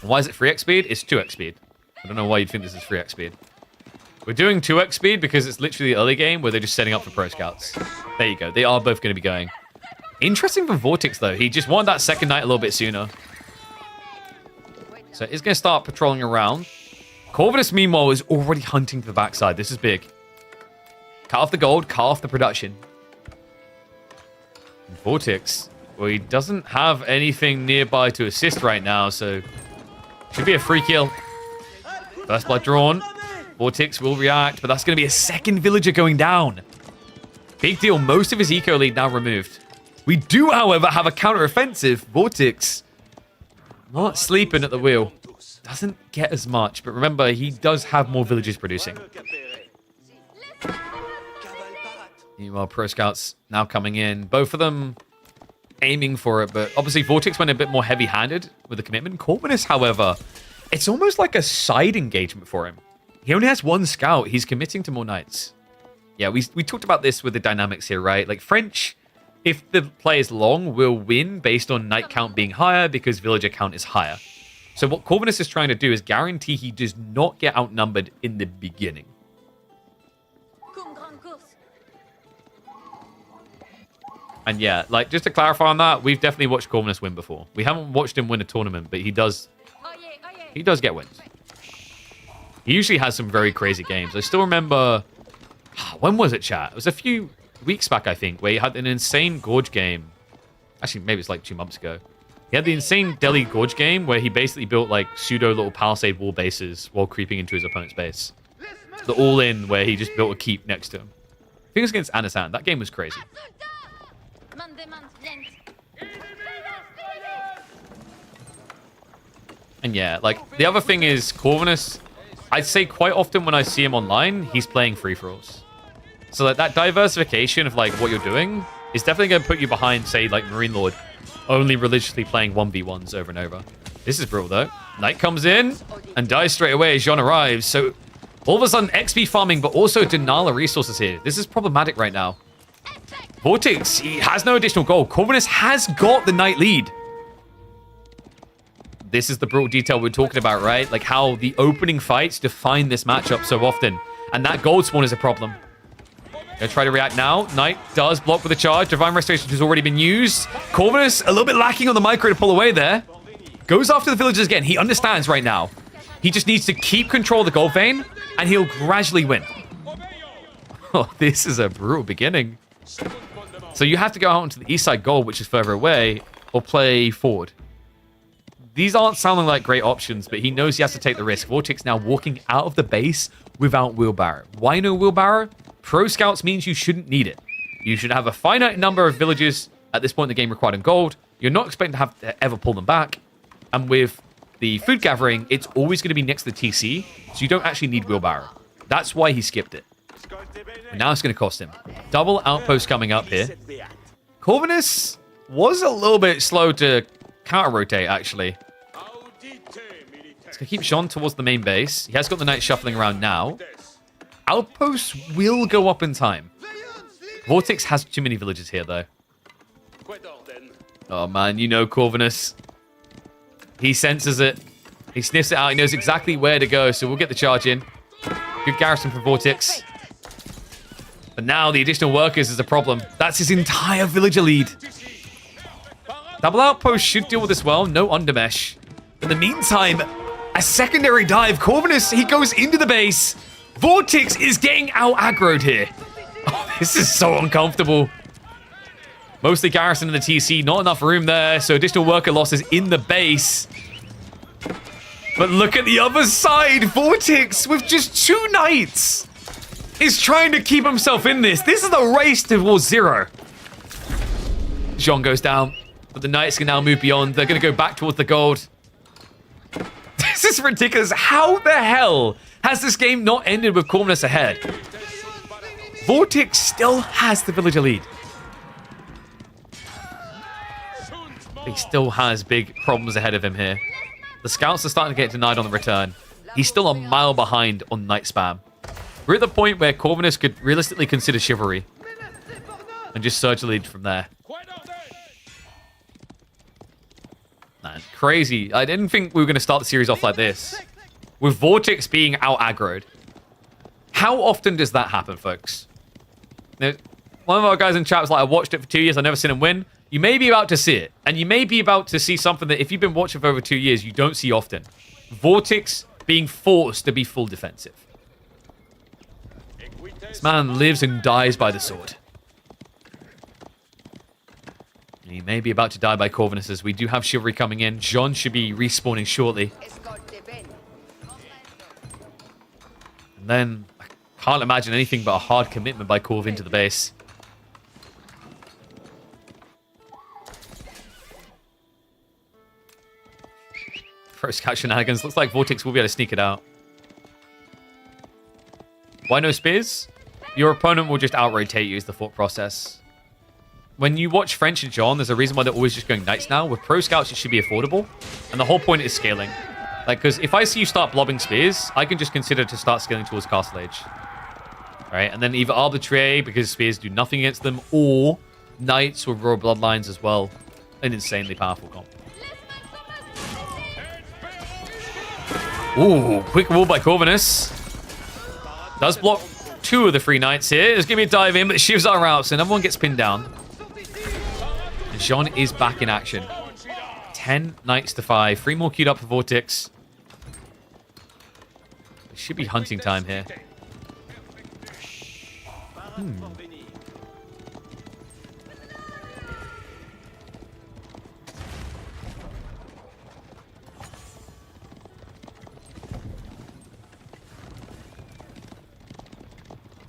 Why is it 3x speed? It's 2x speed. I don't know why you'd think this is 3x speed. We're doing 2x speed because it's literally the early game where they're just setting up for pro scouts. There you go. They are both going to be going. Interesting for Vortex, though. He just wanted that second night a little bit sooner. So he's going to start patrolling around. Corvinus, meanwhile, is already hunting to the backside. This is big. Cut off the gold, cut off the production. And Vortex, well, he doesn't have anything nearby to assist right now, so should be a free kill. First blood drawn. Vortex will react, but that's going to be a second villager going down. Big deal. Most of his eco lead now removed. We do, however, have a counter-offensive. Vortex not sleeping at the wheel. Doesn't get as much, but remember, he does have more villagers producing. Meanwhile, pro scouts now coming in. Both of them aiming for it, but obviously Vortex went a bit more heavy-handed with the commitment. Corvinus, however, it's almost like a side engagement for him. He only has one scout. He's committing to more knights. Yeah, we talked about this with the dynamics here, right? Like, French, if the play is long, will win based on knight count being higher because villager count is higher. So what Corvinus is trying to do is guarantee he does not get outnumbered in the beginning. And yeah, like, just to clarify on that, we've definitely watched Corvinus win before. We haven't watched him win a tournament, but he does get wins. He usually has some very crazy games. I still remember, when was it, chat? It was a few weeks back, I think, where he had an insane Gorge game. Actually, maybe it's like 2 months ago. He had the insane Delhi Gorge game where he basically built like pseudo little palisade wall bases while creeping into his opponent's base. The all-in where he just built a keep next to him. I think it was against Anasan. That game was crazy. And yeah, like, the other thing is Corvinus, I'd say quite often when I see him online, he's playing free-for-alls. So like, that diversification of like what you're doing is definitely going to put you behind, say, like Marine Lord, only religiously playing 1v1s over and over. This is brutal, though. Knight comes in and dies straight away as Jean arrives. So all of a sudden, XP farming, but also denial of resources here. This is problematic right now. Vortex, he has no additional gold. Corvinus has got the knight lead. This is the brutal detail we're talking about, right? Like how the opening fights define this matchup so often. And that gold spawn is a problem. Gonna try to react now. Knight does block with a charge. Divine Restoration has already been used. Corvinus a little bit lacking on the micro to pull away there. Goes after the villagers again. He understands right now. He just needs to keep control of the gold vein and he'll gradually win. Oh, this is a brutal beginning. So you have to go out into the east side gold, which is further away, or play forward. These aren't sounding like great options, but he knows he has to take the risk. Vortex now walking out of the base without wheelbarrow. Why no wheelbarrow? Pro Scouts means you shouldn't need it. You should have a finite number of villages at this point in the game required in gold. You're not expecting to have to ever pull them back. And with the food gathering, it's always going to be next to the TC, so you don't actually need wheelbarrow. That's why he skipped it. But now it's going to cost him. Double outpost coming up here. Corvinus was a little bit slow to counter-rotate, actually. Let's keep Jean towards the main base. He has got the knights shuffling around now. Outposts will go up in time. Vortex has too many villages here, though. Oh, man, you know Corvinus. He senses it. He sniffs it out. He knows exactly where to go, so we'll get the charge in. Good garrison for Vortex. But now the additional workers is a problem. That's his entire villager lead. Double outpost should deal with this well. No undermesh. In the meantime, a secondary dive. Corvinus, he goes into the base. Vortex is getting out aggroed here. Oh, this is so uncomfortable. Mostly garrison in the TC. Not enough room there, so additional worker losses in the base. But look at the other side. Vortex, with just 2 knights, is trying to keep himself in this. This is a race towards 0. Jean goes down, but the knights can now move beyond. They're going to go back towards the gold. This is ridiculous. How the hell has this game not ended with Corvinus ahead? Vortex still has the villager lead. He still has big problems ahead of him here. The scouts are starting to get denied on the return. He's still a mile behind on knight spam. We're at the point where Corvinus could realistically consider chivalry and just surge the lead from there. Man, crazy. I didn't think we were going to start the series off like this. With Vortex being out aggroed. How often does that happen, folks? Now, one of our guys in chat was like, I watched it for 2 years, I've never seen him win. You may be about to see it. And you may be about to see something that if you've been watching for over 2 years, you don't see often. Vortex being forced to be full defensive. This man lives and dies by the sword. He may be about to die by Corvinus as we do have chivalry coming in. Jean should be respawning shortly. And then I can't imagine anything but a hard commitment by Corv into the base. Pro scout shenanigans. Looks like Vortex will be able to sneak it out. Why no spears? Your opponent will just out-rotate you is the thought process. When you watch French and John, there's a reason why they're always just going knights now. With pro scouts, it should be affordable. And the whole point is scaling. Like, because if I see you start blobbing spears, I can just consider to start scaling towards Castle Age. Right? And then either arbitrary, because spears do nothing against them, or knights with royal bloodlines as well. An insanely powerful comp. Ooh, quick wall by Corvinus. Does block 2 of the 3 knights here. There's going to be a dive in, but the shivs are out, so another one gets pinned down. And Jean is back in action. 10 knights to 5. 3 more queued up for Vortex. It should be hunting time here.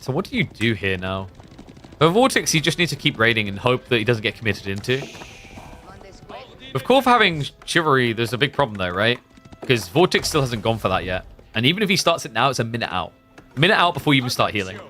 So what do you do here now? For Vortex, you just need to keep raiding and hope that he doesn't get committed into. With Corv having chivalry, there's a big problem though, right? Because Vortex still hasn't gone for that yet. And even if he starts it now, it's a minute out. A minute out before you even start healing.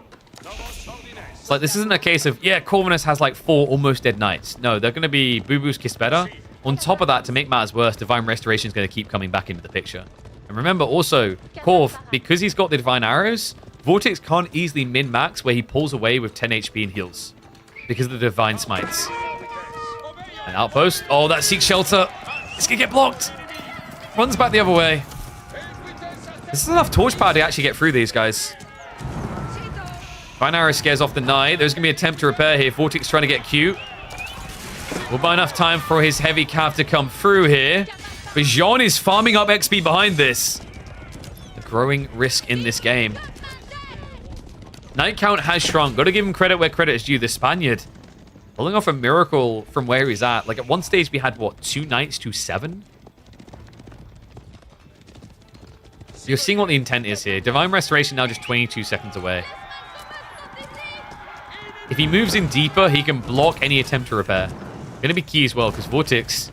It's like, this isn't a case of, yeah, Corvinus has like 4 almost dead knights. No, they're going to be Boo Boo's Kiss Better. On top of that, to make matters worse, Divine Restoration is going to keep coming back into the picture. And remember also, Corv, because he's got the Divine Arrows, Vortex can't easily min-max where he pulls away with 10 HP and heals. Because of the Divine Smites. An outpost. Oh, that Seek Shelter. It's going to get blocked. Runs back the other way. This is enough torch power to actually get through these guys. Divine Arrow scares off the Knight. There's going to be an attempt to repair here. Vortex trying to get cute. We'll buy enough time for his heavy cav to come through here. But Jean is farming up XP behind this. A growing risk in this game. Knight count has shrunk. Got to give him credit where credit is due. The Spaniard pulling off a miracle from where he's at. Like at one stage we had, what, 2 knights to 7? You're seeing what the intent is here. Divine Restoration now just 22 seconds away. If he moves in deeper, he can block any attempt to repair. Going to be key as well, because Vortex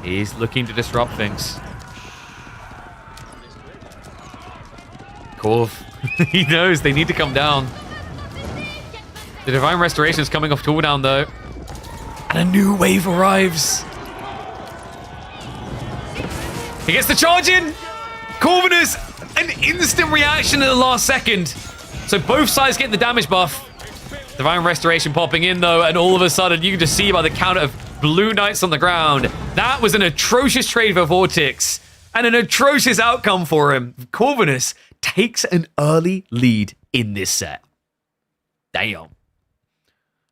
is looking to disrupt things. Corv. He knows they need to come down. The Divine Restoration is coming off cooldown, though. And a new wave arrives. He gets the charge in. Corvinus, an instant reaction at the last second. So both sides getting the damage buff. Divine Restoration popping in, though, and all of a sudden, you can just see by the count of Blue Knights on the ground, that was an atrocious trade for Vortex, and an atrocious outcome for him. Corvinus takes an early lead in this set. Damn.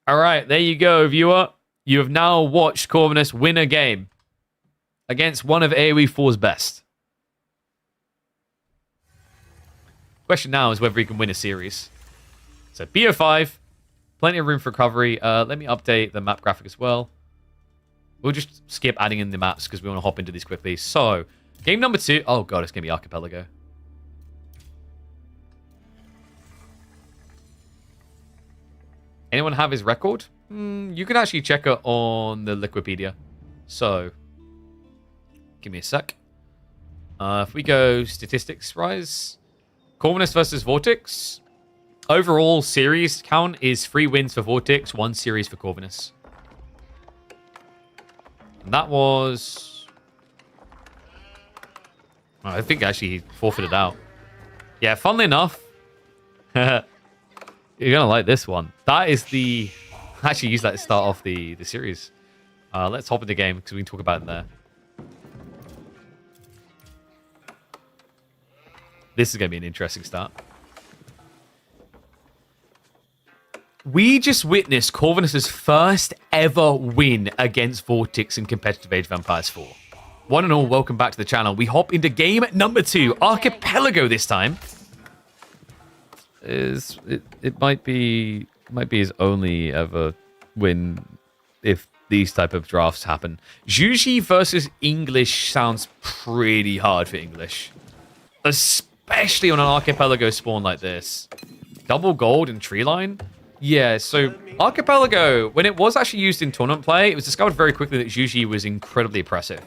All right, there you go, viewer. You have now watched Corvinus win a game against one of AoE 4's best. Question now is whether he can win a series. So BO5, plenty of room for recovery. Let me update the map graphic as well. We'll just skip adding in the maps because we want to hop into these quickly. So, game number 2. Oh god, it's going to be Archipelago. Anyone have his record? You can actually check it on the Liquipedia. So, give me a sec. If we go statistics rise, Corvinus versus Vortex. Overall series count is 3 wins for Vortex, 1 series for Corvinus. And that was... I think actually he forfeited out. Yeah, funnily enough, you're going to like this one. That is the... I actually use that to start off the series. Let's hop into the game because we can talk about it there. This is going to be an interesting start. We just witnessed Corvinus' first ever win against Vortex in Competitive Age of Empires 4. One and all, welcome back to the channel. We hop into game number 2, Archipelago this time. It might be his only ever win if these type of drafts happen. Juji versus English sounds pretty hard for English, especially on an Archipelago spawn like this. Double gold and tree line. Yeah, so Archipelago, when it was actually used in tournament play, it was discovered very quickly that Juji was incredibly oppressive.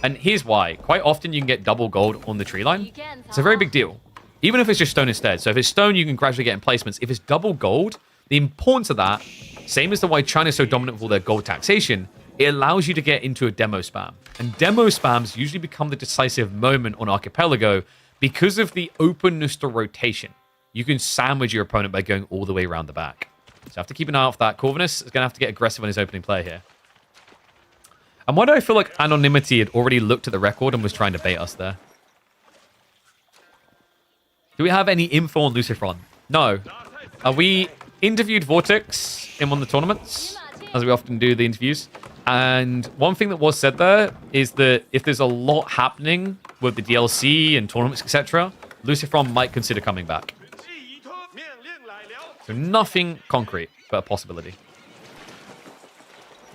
And here's why. Quite often you can get double gold on the tree line. It's a very big deal. Even if it's just stone instead. So if it's stone, you can gradually get emplacements. If it's double gold, the importance of that, same as the why China is so dominant with all their gold taxation, it allows you to get into a demo spam. And demo spams usually become the decisive moment on Archipelago because of the openness to rotation. You can sandwich your opponent by going all the way around the back. So I have to keep an eye out for that. Corvinus is going to have to get aggressive on his opening play here. And why do I feel like Anonymity had already looked at the record and was trying to bait us there? Do we have any info on Lucifron? No. We interviewed Vortex in one of the tournaments, as we often do the interviews. And one thing that was said there is that if there's a lot happening with the DLC and tournaments, etc., Lucifron might consider coming back. So nothing concrete, but a possibility.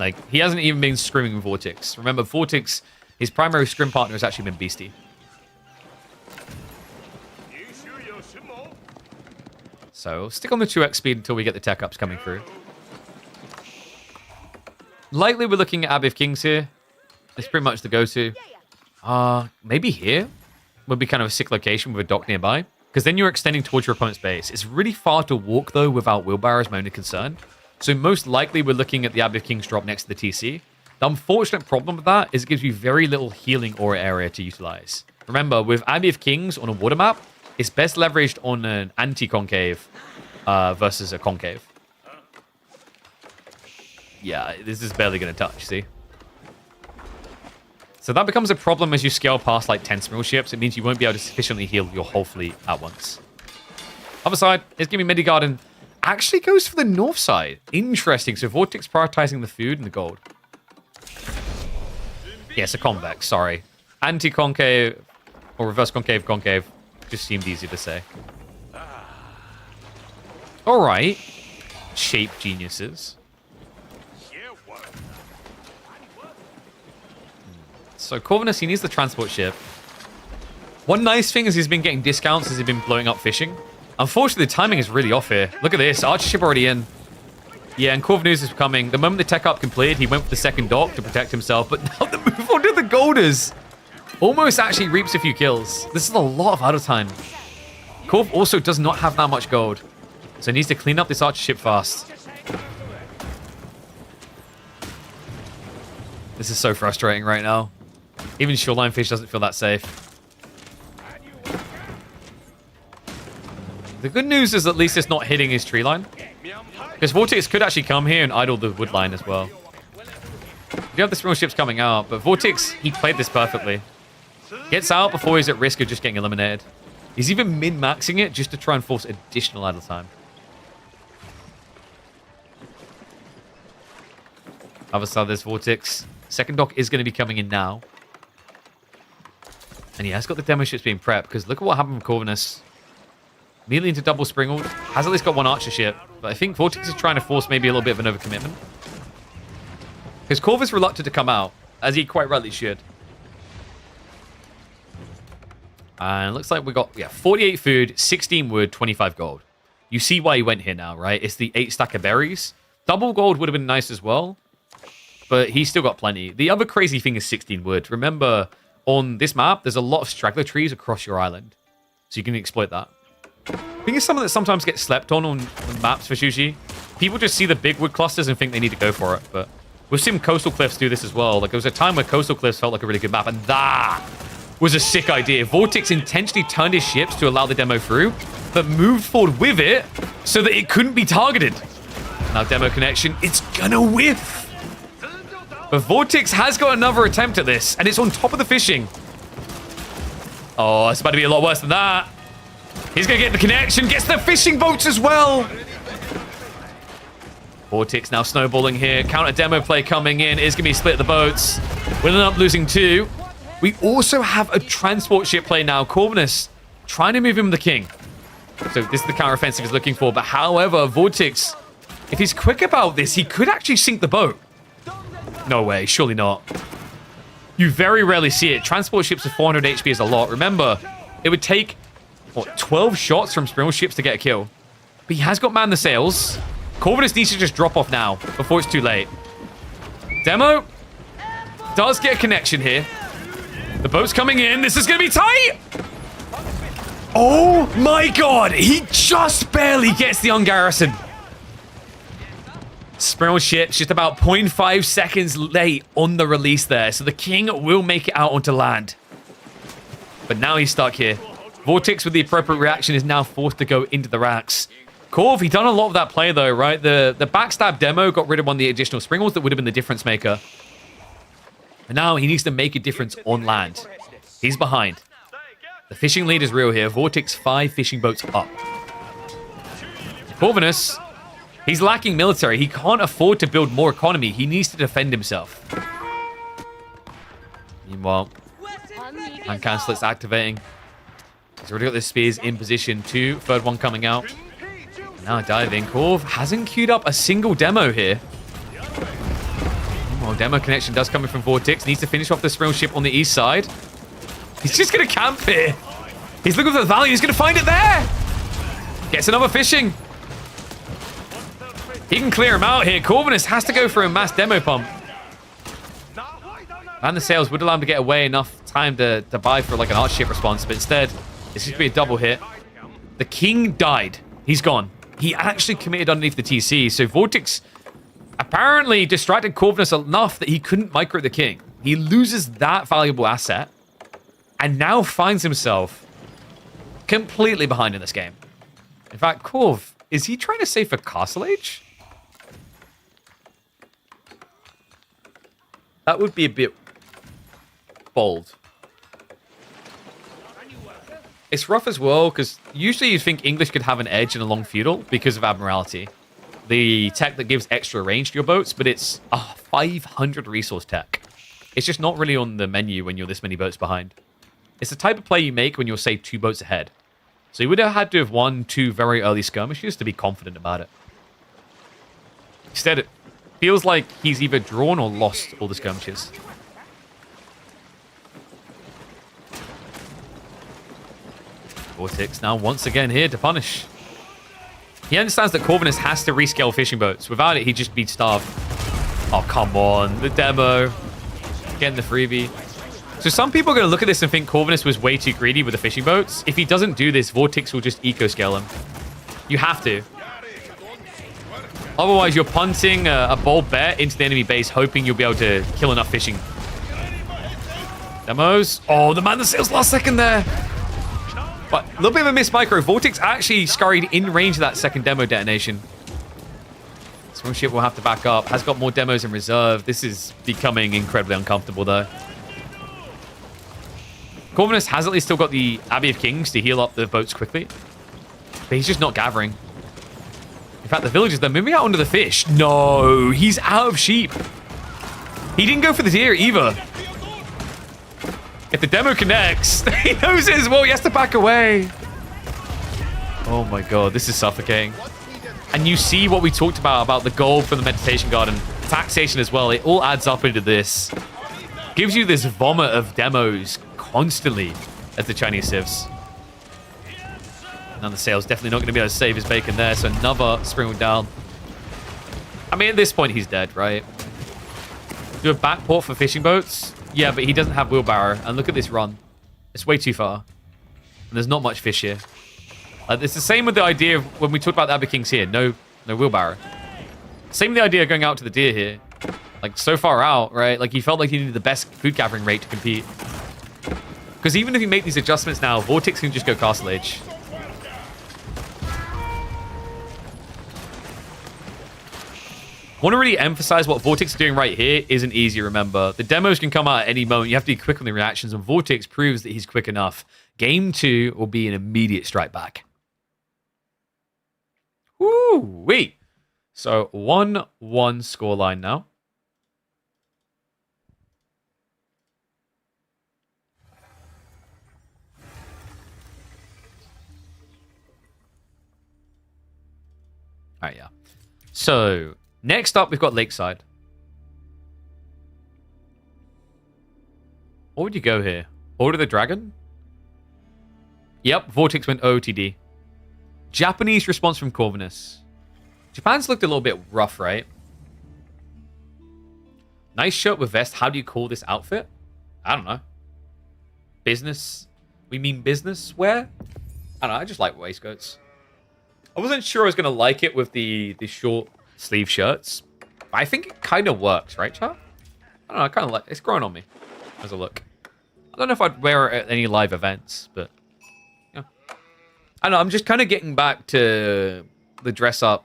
Like, he hasn't even been scrimming Vortex. Remember, Vortex, his primary scrim partner has actually been Beastie. So, stick on the 2x speed until we get the tech ups coming through. Likely we're looking at Abbey of Kings here. It's pretty much the go-to. Maybe here would be kind of a sick location with a dock nearby. Because then you're extending towards your opponent's base. It's really far to walk, though, without wheelbarrow is my only concern. So most likely we're looking at the Abbey of Kings drop next to the TC. The unfortunate problem with that is it gives you very little healing aura area to utilize. Remember, with Abbey of Kings on a water map, it's best leveraged on an anti-concave versus a concave. Yeah, this is barely going to touch, see? So that becomes a problem as you scale past like 10 Smearl ships. It means you won't be able to sufficiently heal your whole fleet at once. Other side is giving me Medigarden. Actually goes for the north side. Interesting. So Vortex prioritizing the food and the gold. Yes, a convex, sorry. Anti-concave or reverse concave, concave. Just seemed easy to say. Alright. Shape geniuses. So Corvinus, he needs the transport ship. One nice thing is he's been getting discounts as he's been blowing up fishing. Unfortunately, the timing is really off here. Look at this. Archer ship already in. Yeah, and Corvinus is coming. The moment the tech up completed, he went for the second dock to protect himself. But now the move on to the Golders almost actually reaps a few kills. This is a lot of idle time. Corv also does not have that much gold. So he needs to clean up this archer ship fast. This is so frustrating right now. Even Shoreline Fish doesn't feel that safe. The good news is at least it's not hitting his tree line. Because Vortex could actually come here and idle the wood line as well. You have the Springle ships coming out, but Vortex, he played this perfectly. Gets out before he's at risk of just getting eliminated. He's even min-maxing it just to try and force additional idle time. Other side of this Vortex. Second dock is going to be coming in now. And he has got the demo ships being prepped, because look at what happened with Corvinus. Immediately into double Springled. Has at least got one archer ship. But I think Vortex is trying to force maybe a little bit of an overcommitment. Because Corv is reluctant to come out, as he quite rightly should. And it looks like we got 48 food, 16 wood, 25 gold. You see why he went here now, right? It's the 8 stack of berries. Double gold would have been nice as well. But he's still got plenty. The other crazy thing is 16 wood. Remember, on this map, there's a lot of straggler trees across your island. So you can exploit that. I think it's something that sometimes gets slept on maps for Shuji. People just see the big wood clusters and think they need to go for it. But we've seen Coastal Cliffs do this as well. Like, there was a time where Coastal Cliffs felt like a really good map. And that was a sick idea. Vortex intentionally turned his ships to allow the demo through, but moved forward with it so that it couldn't be targeted. Now demo connection, it's gonna whiff. But Vortex has got another attempt at this, and it's on top of the fishing. Oh, it's about to be a lot worse than that. He's gonna get the connection, gets the fishing boats as well. Vortex now snowballing here. Counter demo play coming in. Is gonna be split the boats. We'll end up losing 2. We also have a transport ship play now. Corvinus trying to move him the king. So this is the counteroffensive he's looking for. But however, Vortex, if he's quick about this, he could actually sink the boat. No way, surely not. You very rarely see it. Transport ships with 400 HP is a lot. Remember, it would take, what, 12 shots from Springle ships to get a kill. But he has got man the sails. Corvinus needs to just drop off now before it's too late. Demo does get a connection here. The boat's coming in. This is going to be tight. Oh my god. He just barely gets the ungarrison. Springle ship's just about 0.5 seconds late on the release there. So the king will make it out onto land. But now he's stuck here. Vortex with the appropriate reaction is now forced to go into the racks. Corv, he done a lot of that play though, right? The backstab demo got rid of one of the additional Springles that would have been the difference maker. And now he needs to make a difference on land. He's behind. The fishing lead is real here. Vortex 5 fishing boats up. Corvinus, he's lacking military. He can't afford to build more economy. He needs to defend himself. Meanwhile, hand cancel's activating. He's already got the spears in position. 2, third one coming out. Now diving. Corv hasn't queued up a single demo here. Well, demo connection does come in from Vortex. Needs to finish off the Springle ship on the east side. He's just going to camp here. He's looking for the value. He's going to find it there. Gets another fishing. He can clear him out here. Corvinus has to go for a mass demo pump. And the sails would allow him to get away enough time to buy for like an arch ship response. But instead, this should be a double hit. The king died. He's gone. He actually committed underneath the TC. So Vortex apparently distracted Corvinus enough that he couldn't micro the king. He loses that valuable asset and now finds himself completely behind in this game. In fact, Corv, is he trying to save for Castle Age? That would be a bit bold. It's rough as well, because usually you'd think English could have an edge in a long feudal because of Admiralty. The tech that gives extra range to your boats, but it's a 500 resource tech. It's just not really on the menu when you're this many boats behind. It's the type of play you make when you're, say, 2 boats ahead. So you would have had to have won 2 very early skirmishes to be confident about it. Instead, it feels like he's either drawn or lost all the skirmishes. Vortex now once again here to punish. He understands that Corvinus has to rescale fishing boats. Without it, he'd just be starved. Oh, come on. The demo. Getting the freebie. So some people are going to look at this and think Corvinus was way too greedy with the fishing boats. If he doesn't do this, Vortex will just eco-scale him. You have to. Otherwise, you're punting a bold bet into the enemy base, hoping you'll be able to kill enough fishing. Demos. Oh, the man that sails last second there. But a little bit of a missed micro. Vortex actually scurried in range of that second demo detonation. Swim ship will have to back up. Has got more demos in reserve. This is becoming incredibly uncomfortable, though. Corvinus has at least still got the Abbey of Kings to heal up the boats quickly. But he's just not gathering. In fact, the villagers, they're moving out onto the fish. No, he's out of sheep. He didn't go for the deer either. If the demo connects, he knows it as well. He has to back away. Oh my god, this is suffocating. And you see what we talked about the gold from the meditation garden, taxation as well. It all adds up into this. Gives you this vomit of demos constantly as the Chinese civs. And the sail's definitely not going to be able to save his bacon there, so another springwood down. I mean, at this point, he's dead, right? Do a backport for fishing boats? Yeah, but he doesn't have wheelbarrow. And look at this run. It's way too far. And there's not much fish here. It's the same with the idea of when we talked about the Abbey Kings here. No wheelbarrow. Same with the idea of going out to the deer here. Like, so far out, right? Like, he felt like he needed the best food gathering rate to compete. Because even if you make these adjustments now, Vortex can just go Castle Age. I want to really emphasize what Vortex is doing right here isn't easy, remember. The demos can come out at any moment. You have to be quick on the reactions, and Vortex proves that he's quick enough. Game 2 will be an immediate strike back. Woo-wee. So 1-1 scoreline now. All right, yeah. So next up, we've got Lakeside. What would you go here? Order the Dragon? Yep, Vortex went OTD. Japanese response from Corvinus. Japan's looked a little bit rough, right? Nice shirt with vest. How do you call this outfit? I don't know. Business? We mean business wear? I don't know, I just like waistcoats. I wasn't sure I was going to like it with the short sleeve shirts. But I think it kind of works, right, chat? I don't know, I kind of like it's growing on me as a look. I don't know if I'd wear it at any live events, but yeah. I don't know, I'm just kind of getting back to the dress up.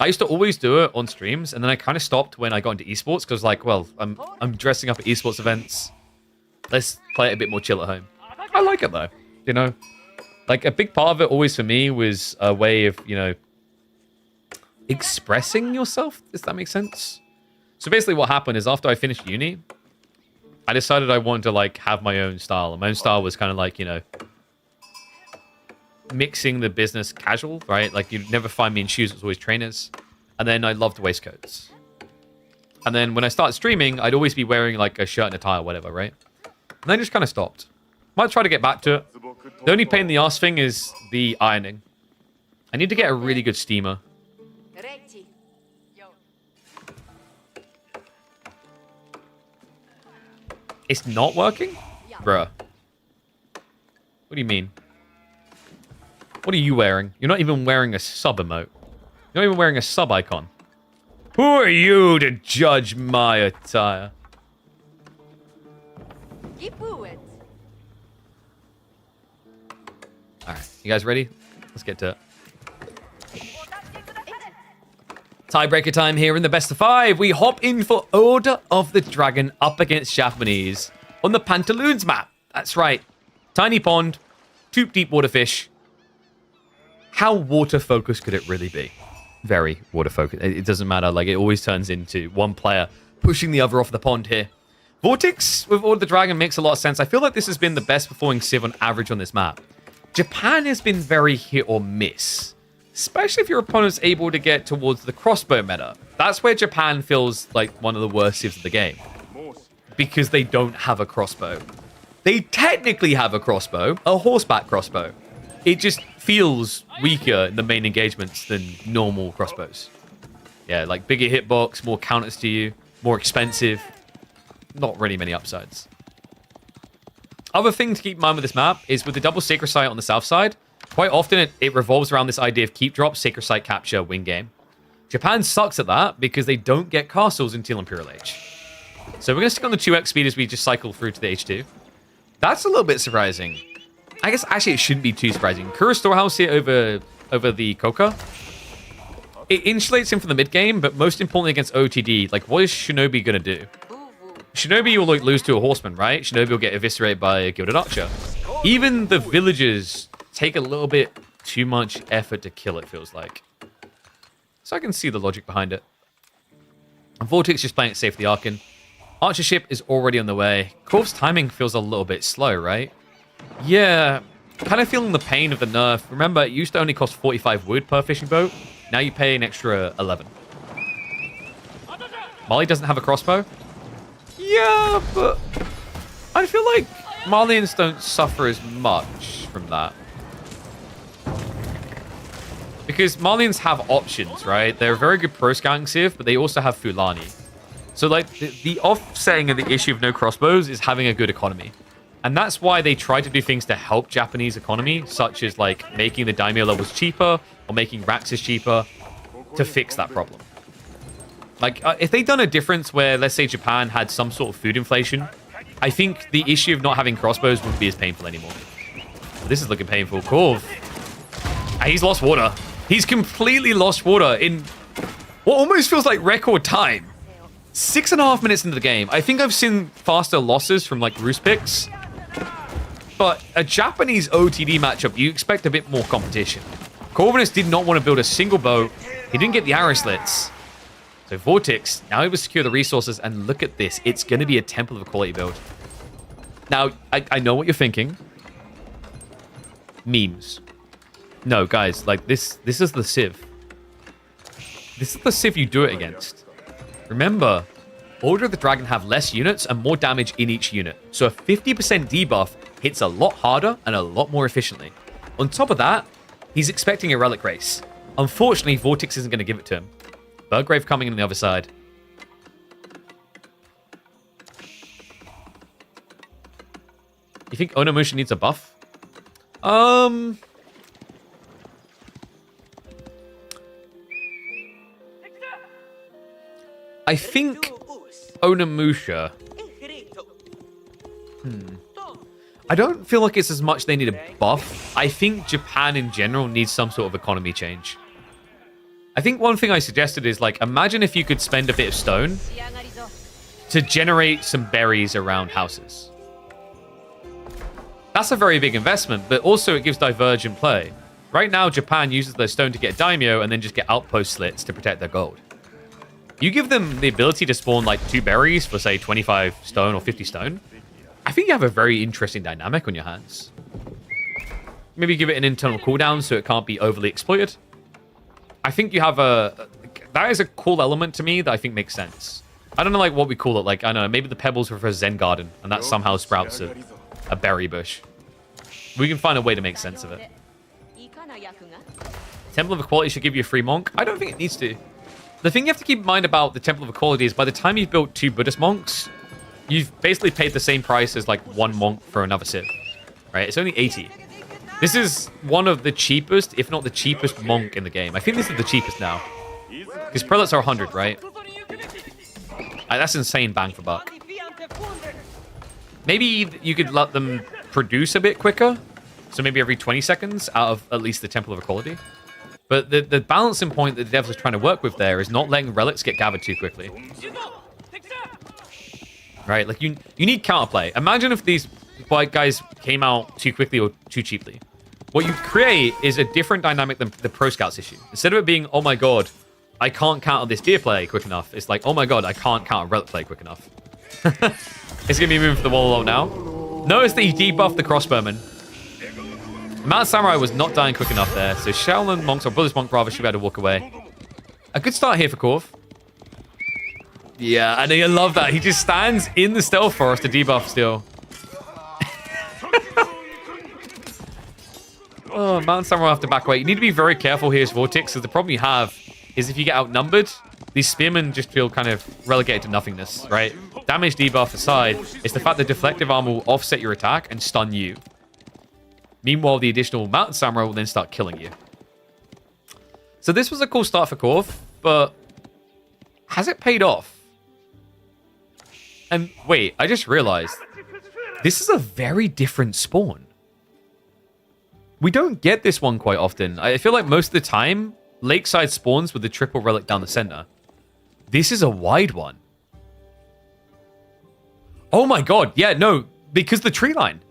I used to always do it on streams, and then I kind of stopped when I got into esports because, like, well, I'm dressing up at esports events. Let's play it a bit more chill at home. I like it though, you know. Like, a big part of it always for me was a way of, you know, expressing yourself. Does that make sense? So basically what happened is after I finished uni, I decided I wanted to, like, have my own style. And my own style was kind of like, you know, mixing the business casual, right? Like, you'd never find me in shoes. It was always trainers. And then I loved waistcoats. And then when I started streaming, I'd always be wearing, like, a shirt and a tie or whatever, right? And then I just kind of stopped. Might try to get back to it. The only pain in the ass thing is the ironing. I need to get a really good steamer. It's not working? Bruh. What do you mean? What are you wearing? You're not even wearing a sub emote. You're not even wearing a sub icon. Who are you to judge my attire? Alright, you guys ready? Let's get to it. Tiebreaker time here in the best of 5. We hop in for Order of the Dragon up against Japanese on the Pantaloons map. That's right. Tiny pond, 2 deep water fish. How water focused could it really be? Very water focused. It doesn't matter. Like, it always turns into one player pushing the other off the pond here. Vortex with Order of the Dragon makes a lot of sense. I feel like this has been the best performing civ on average on this map. Japan has been very hit or miss, especially if your opponent's able to get towards the crossbow meta. That's where Japan feels like one of the worst civs of the game, because they don't have a crossbow. They technically have a crossbow, a horseback crossbow. It just feels weaker in the main engagements than normal crossbows. Yeah, like bigger hitbox, more counters to you, more expensive. Not really many upsides. Other thing to keep in mind with this map is with the double Sacred Site on the south side, quite often it revolves around this idea of keep drop, Sacred Site capture, win game. Japan sucks at that because they don't get castles until Imperial Age. So we're going to stick on the 2x speed as we just cycle through to the H2. That's a little bit surprising. I guess actually it shouldn't be too surprising. Kura Storehouse here over the Koka. It insulates him from the mid game, but most importantly against OTD, like what is Shinobi going to do? Shinobi will lose to a horseman, right? Shinobi will get eviscerated by a gilded archer. Even the villagers take a little bit too much effort to kill, it feels like. So I can see the logic behind it. And Vortex just playing it safe, the Arkin. Archership is already on the way. Korv's timing feels a little bit slow, right? Yeah, kind of feeling the pain of the nerf. Remember, it used to only cost 45 wood per fishing boat. Now you pay an extra 11. Mali doesn't have a crossbow. Yeah, but I feel like Malians don't suffer as much from that. Because Malians have options, right? They're a very good pro scouting civ, but they also have Fulani. So, like, the offsetting of the issue of no crossbows is having a good economy. And that's why they try to do things to help Japanese economy, such as, like, making the daimyo levels cheaper or making Raxes cheaper to fix that problem. Like, if they'd done a difference where, let's say, Japan had some sort of food inflation, I think the issue of not having crossbows wouldn't be as painful anymore. This is looking painful. Korv. He's lost water. He's completely lost water in what almost feels like record time. 6.5 minutes into the game. I think I've seen faster losses from, like, roost picks. But a Japanese OTD matchup, you expect a bit more competition. Corvinus did not want to build a single boat. He didn't get the arrow slits. So Vortex, now able to secure the resources, and look at this. It's going to be a Temple of Equality build. Now, I know what you're thinking. Memes. No, guys, like, this is the Civ. This is the Civ you do it against. Remember, Order of the Dragon have less units and more damage in each unit. So a 50% debuff hits a lot harder and a lot more efficiently. On top of that, he's expecting a Relic Race. Unfortunately, Vortex isn't going to give it to him. Burgrave coming in on the other side. You think Onimusha needs a buff? I think Onimusha. I don't feel like it's as much they need a buff. I think Japan in general needs some sort of economy change. I think one thing I suggested is, like, imagine if you could spend a bit of stone to generate some berries around houses. That's a very big investment, but also it gives divergent play. Right now, Japan uses their stone to get daimyo and then just get outpost slits to protect their gold. You give them the ability to spawn, like, 2 berries for, say, 25 stone or 50 stone. I think you have a very interesting dynamic on your hands. Maybe give it an internal cooldown so it can't be overly exploited. I think you have that is a cool element to me that I think makes sense. I don't know, like, what we call it. Like, I don't know, maybe the pebbles were for a Zen garden, and that somehow sprouts a berry bush. We can find a way to make sense of it. Temple of Equality should give you a free monk. I don't think it needs to. The thing you have to keep in mind about the Temple of Equality is by the time you've built 2 Buddhist monks, you've basically paid the same price as, like, 1 monk for another civ. Right? It's only 80. This is one of the cheapest, if not the cheapest monk in the game. I think this is the cheapest now. Because prelates are 100, right? That's insane bang for buck. Maybe you could let them produce a bit quicker. So maybe every 20 seconds out of at least the Temple of Equality. But the balancing point that the devs are trying to work with there is not letting relics get gathered too quickly. Right? Like, you need counterplay. Imagine if these white guys came out too quickly or too cheaply. What you create is a different dynamic than the Pro Scouts issue. Instead of it being, oh my god, I can't counter this deer play quick enough, it's like, oh my god, I can't counter relic play quick enough. It's going to be moving for the wall now. Notice that he debuffed the crossbowman. Mount Samurai was not dying quick enough there, so Shaolin monks, or Buddhist monk rather, should be able to walk away. A good start here for Korv. Yeah, and I love that. He just stands in the stealth forest to debuff still. Oh, Mountain Samurai will have to back away. You need to be very careful here as Vortex, because the problem you have is if you get outnumbered, these spearmen just feel kind of relegated to nothingness, right? Damage debuff aside, it's the fact that deflective armor will offset your attack and stun you. Meanwhile, the additional mountain samurai will then start killing you. So this was a cool start for Korv, but has it paid off? And wait, I just realized this is a very different spawn. We don't get this one quite often. I feel like most of the time, Lakeside spawns with the triple relic down the center. This is a wide one. Oh my god, yeah, no, because the tree line.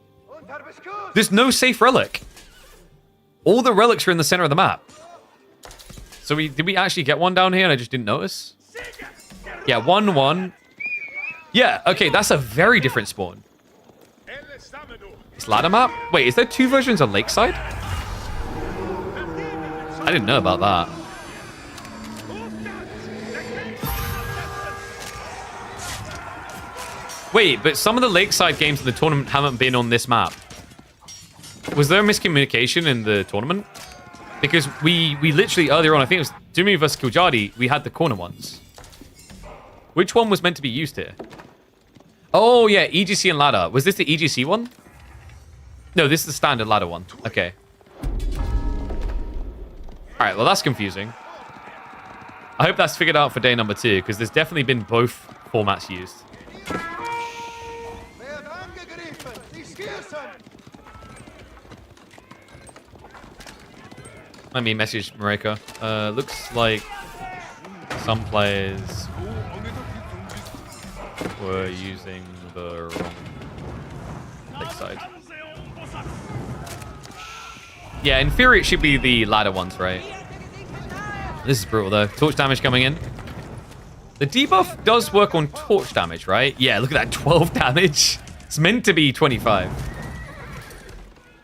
There's no safe relic. All the relics are in the center of the map. So did we actually get one down here and I just didn't notice? Yeah, 1-1. Yeah, okay, that's a very different spawn. It's ladder map? Wait, is there two versions of Lakeside? I didn't know about that. Wait, but some of the Lakeside games in the tournament haven't been on this map. Was there a miscommunication in the tournament? Because we literally earlier on, I think it was Dumi vs Kiljardi, we had the corner ones. Which one was meant to be used here? Oh yeah, EGC and ladder. Was this the EGC one? No, this is the standard ladder one. Okay. Alright, well that's confusing. I hope that's figured out for day number 2, because there's definitely been both formats used. Let me message Mareka. Looks like some players were using the wrong Lakeside. Yeah, in theory it should be the ladder ones, right? This is brutal though. Torch damage coming in. The debuff does work on torch damage, right? Yeah, look at that, 12 damage. It's meant to be 25.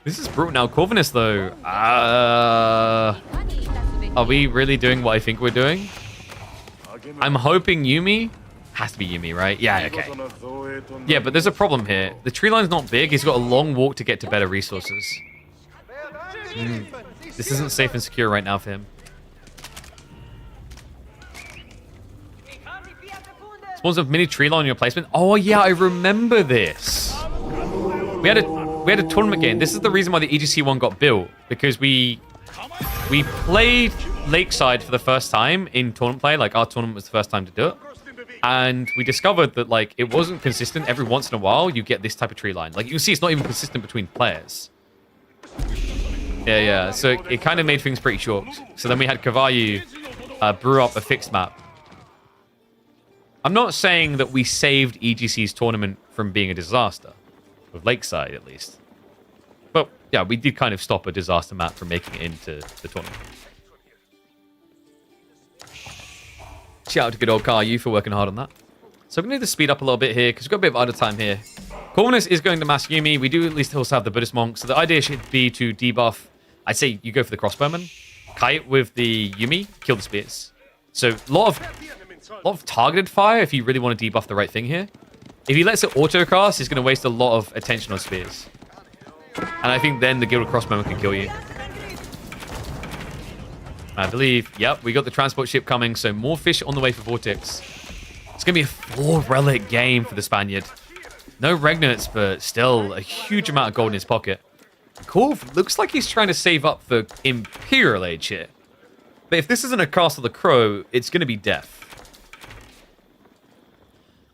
This is brutal now. Corvinus though. Are we really doing what I think we're doing? I'm hoping Yumi. Has to be Yumi, right? Yeah, okay. Yeah, but there's a problem here. The tree line's not big. He's got a long walk to get to better resources. This isn't safe and secure right now for him. Spawns of mini tree line on your placement. Oh yeah, I remember this. We had a tournament game. This is the reason why the EGC one got built, because we played Lakeside for the first time in tournament play. Like our tournament was the first time to do it, and we discovered that like it wasn't consistent. Every once in a while, you get this type of tree line. Like you can see, it's not even consistent between players. Yeah. So it kind of made things pretty short. So then we had Kavayu brew up a fixed map. I'm not saying that we saved EGC's tournament from being a disaster, with Lakeside at least. But yeah, we did kind of stop a disaster map from making it into the tournament. Shout out to good old Caillou for working hard on that. So we're going to need to speed up a little bit here, because we've got a bit of idle time here. Corvinus is going to mass Yumi. We do at least also have the Buddhist monk. So the idea should be to debuff. I'd say you go for the crossbowman. Kite with the Yumi, kill the spears. So a lot of targeted fire if you really want to debuff the right thing here. If he lets it auto-cast, he's going to waste a lot of attention on spears. And I think then the Gilded Crossbowman can kill you. I believe, yep, we got the transport ship coming, so more fish on the way for Vortex. It's going to be a 4-relic game for the Spaniard. No Regnates, but still a huge amount of gold in his pocket. Korv looks like he's trying to save up for Imperial Age here. But if this isn't a Castle of the Crow, it's going to be death.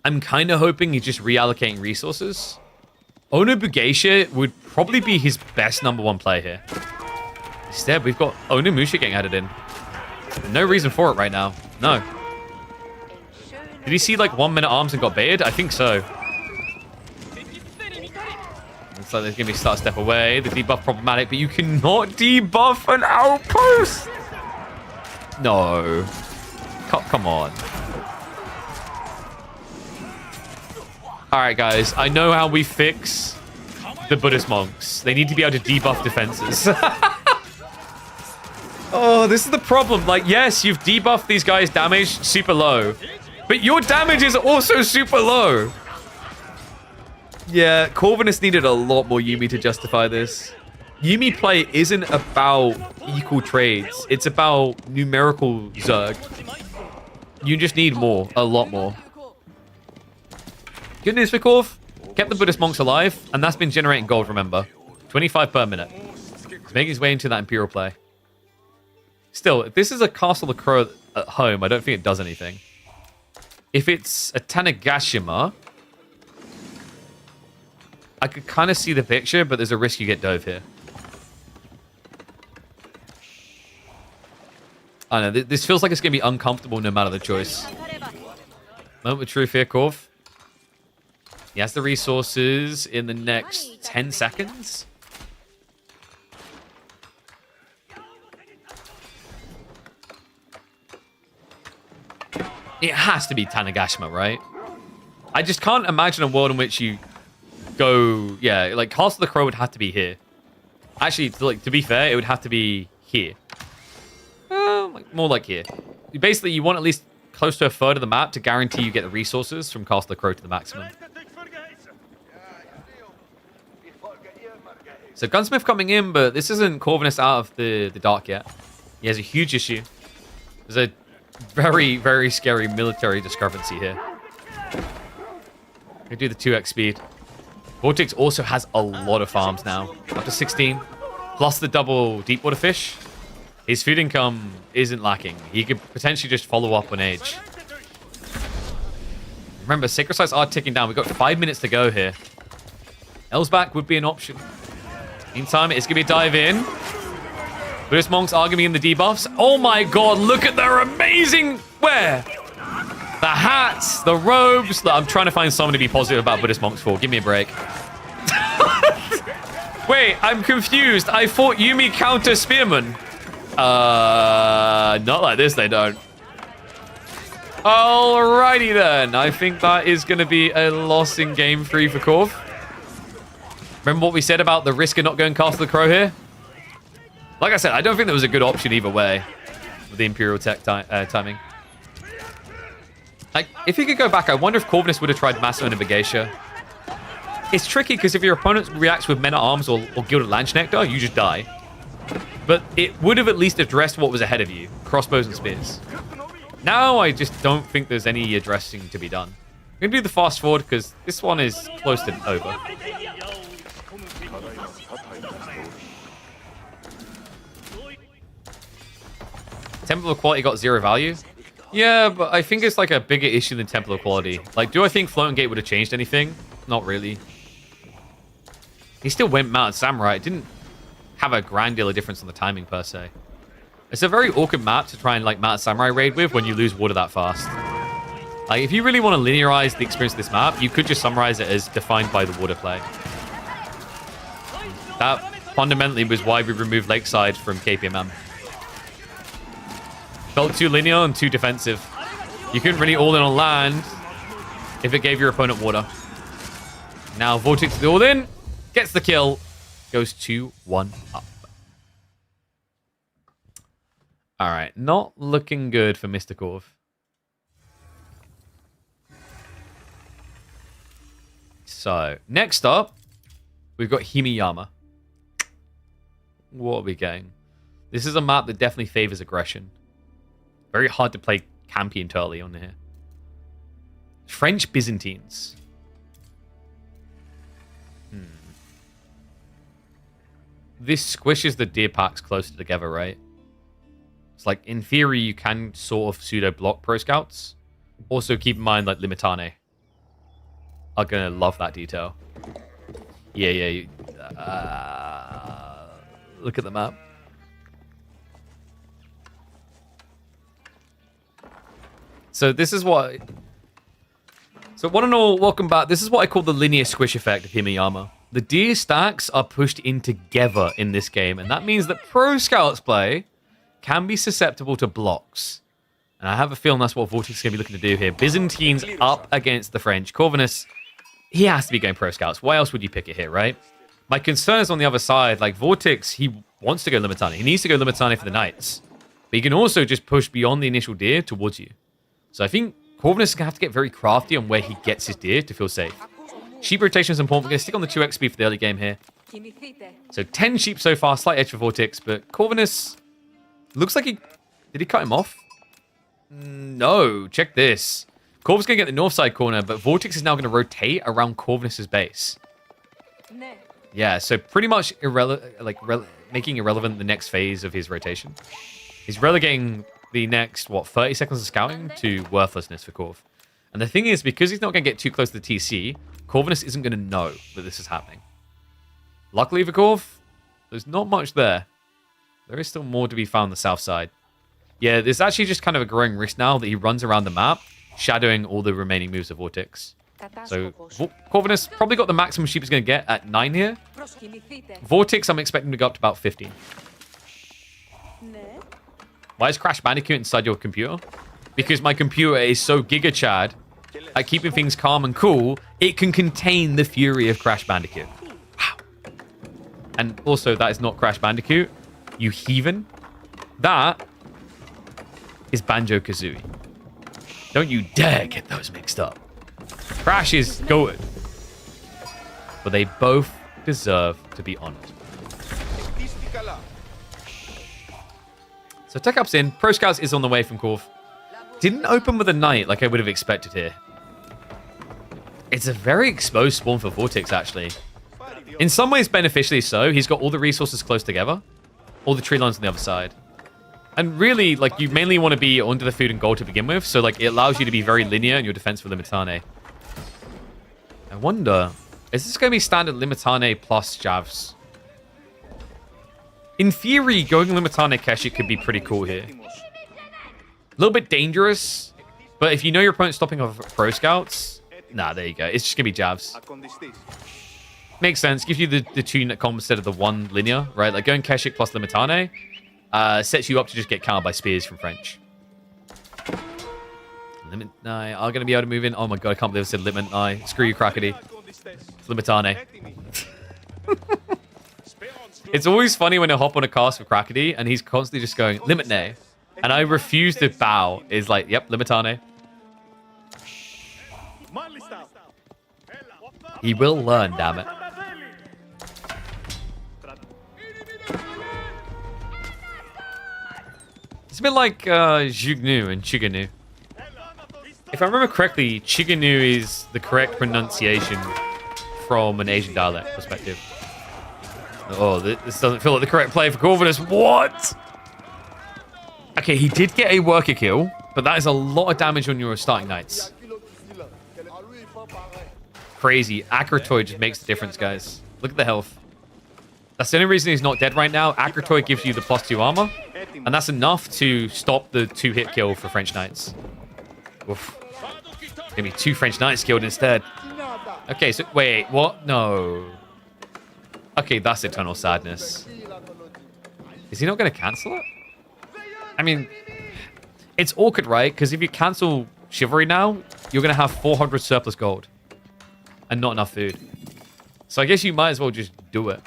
I'm kind of hoping he's just reallocating resources. Ono Bugeisha would probably be his best #1 player here. Instead, we've got Ono Musha getting added in. No reason for it right now. No. Did he see like 1-minute arms and got baited? I think so. Looks like there's going to be start step away. The debuff problematic, but you cannot debuff an outpost. No. Come on. Alright, guys. I know how we fix the Buddhist monks. They need to be able to debuff defenses. Oh, this is the problem. Like, yes, you've debuffed these guys' damage super low, but your damage is also super low. Yeah, Corvinus needed a lot more Yumi to justify this. Yumi play isn't about equal trades. It's about numerical Zerg. You just need more. A lot more. Good news for Korv. Kept the Buddhist monks alive, and that's been generating gold, remember. 25 per minute. He's making his way into that Imperial play. Still, if this is a Castle of the Crow at home, I don't think it does anything. If it's a Tanegashima, I could kind of see the picture, but there's a risk you get dove here. I don't know, this feels like it's going to be uncomfortable no matter the choice. Moment of truth here, Korv. He has the resources in the next 10 seconds. It has to be Tanegashima, right? I just can't imagine a world in which you go... Yeah, like, Castle of the Crow would have to be here. Actually, to be fair, it would have to be here. More like here. Basically, you want at least close to a third of the map to guarantee you get the resources from Castle of the Crow to the maximum. So Gunsmith coming in, but this isn't Corvinus out of the dark yet. He has a huge issue. There's a very, very scary military discrepancy here. They do the 2x speed. Vortex also has a lot of farms now. Up to 16. Plus the double deep water fish. His food income isn't lacking. He could potentially just follow up on age. Remember, sacred sites are ticking down. We've got 5 minutes to go here. Elsback would be an option. Meantime, it's going to be a dive in. Buddhist monks are going to be in the debuffs. Oh my god, look at their amazing wear. The hats, the robes. Look, I'm trying to find someone to be positive about Buddhist monks for. Give me a break. Wait, I'm confused. I thought Yumi counter spearman. Not like this, they don't. Alrighty then. I think that is going to be a loss in game 3 for Korv. Remember what we said about the risk of not going Castle of the Crow here? Like I said, I don't think there was a good option either way with the Imperial tech timing. Like, if he could go back, I wonder if Corvinus would have tried Massive and Vigatia. It's tricky because if your opponent reacts with Men-at-Arms or Gilded Lance Nectar, you just die. But it would have at least addressed what was ahead of you. Crossbows and spears. Now I just don't think there's any addressing to be done. I'm going to do the fast forward because this one is close to over. Temple of Quality got 0 value. Yeah, but I think it's like a bigger issue than Temple of Quality. Like, do I think Floating Gate would have changed anything? Not really. He still went Mounted Samurai. It didn't have a grand deal of difference on the timing per se. It's a very awkward map to try and like Mounted Samurai raid with when you lose water that fast. Like, if you really want to linearize the experience of this map, you could just summarize it as defined by the water play. That fundamentally was why we removed Lakeside from KPMM. Felt too linear and too defensive. You couldn't really all in on land if it gave your opponent water. Now Vortex is all in, gets the kill, goes 2-1 up. All right, not looking good for Mr. Korv. So, next up, we've got Himiyama. What are we getting? This is a map that definitely favors aggression. Very hard to play campy and early on here. French Byzantines. This squishes the deer packs closer together, right? It's like, in theory, you can sort of pseudo-block pro scouts. Also, keep in mind, like, Limitane are going to love that detail. Yeah. Look at the map. So this is what... So one and all, welcome back. This is what I call the linear squish effect of Himiyama. The deer stacks are pushed in together in this game, and that means that pro scouts play can be susceptible to blocks. And I have a feeling that's what Vortex is going to be looking to do here. Byzantines up against the French. Corvinus, he has to be going pro scouts. Why else would you pick it here, right? My concern is on the other side. Like, Vortex, he wants to go Limitane. He needs to go Limitane for the Knights. But he can also just push beyond the initial deer towards you. So I think Corvinus is going to have to get very crafty on where he gets his deer to feel safe. Sheep rotation is important. We're going to stick on the 2x speed for the early game here. So 10 sheep so far. Slight edge for Vortex. But Corvinus looks like he... Did he cut him off? No, check this. Corvus going to get the north side corner, but Vortex is now going to rotate around Corvinus's base. Yeah, so pretty much making irrelevant the next phase of his rotation. He's relegating the next, 30 seconds of scouting to worthlessness for Corv. And the thing is, because he's not going to get too close to the TC, Corvinus isn't going to know that this is happening. Luckily for Corv, there's not much there. There is still more to be found on the south side. Yeah, there's actually just kind of a growing risk now that he runs around the map, shadowing all the remaining moves of Vortex. So Corvinus probably got the maximum sheep he's going to get at 9 here. Vortex, I'm expecting to go up to about 15. Why is Crash Bandicoot inside your computer? Because my computer is so giga chad at keeping things calm and cool, it can contain the fury of Crash Bandicoot. Wow. And also, that is not Crash Bandicoot, you heathen. That is Banjo-Kazooie. Don't you dare get those mixed up. Crash is goated. But they both deserve to be honored. So Tech Up's in. Pro Scouts is on the way from Corv. Didn't open with a Knight like I would have expected here. It's a very exposed spawn for Vortex, actually. In some ways, beneficially so. He's got all the resources close together. All the tree lines on the other side. And really, like, you mainly want to be under the food and gold to begin with. So, like, it allows you to be very linear in your defense for Limitane. I wonder, is this going to be standard Limitane plus Javs? In theory, going Limitane Keshik could be pretty cool here. A little bit dangerous, but if you know your opponent's stopping off Pro Scouts, nah, there you go. It's just going to be Javs. Makes sense. Gives you the two net combo instead of the one linear, right? Like going Keshik plus Limitane sets you up to just get countered by spears from French. Limitane are going to be able to move in. Oh my god, I can't believe I said Limitane. Screw you, Crackety. It's Limitane. It's always funny when I hop on a cast with Crackety and he's constantly just going, Limitane. And I refuse to bow. Is like, yep, Limitane. He will learn, damn it. It's a bit like Jugnu and Chiganu. If I remember correctly, Chiganu is the correct pronunciation from an Asian dialect perspective. Oh, this doesn't feel like the correct play for Corvinus. What? Okay, he did get a worker kill, but that is a lot of damage on your starting knights. Crazy. Akratoy just makes the difference, guys. Look at the health. That's the only reason he's not dead right now. Akratoy gives you the +2 armor, and that's enough to stop the 2-hit kill for French knights. Oof. It's gonna be 2 French knights killed instead. Okay, so wait, what? No. Okay, that's eternal sadness. Is he not gonna cancel it? I mean, it's awkward, right? Because if you cancel Chivalry now, you're going to have 400 surplus gold. And not enough food. So I guess you might as well just do it.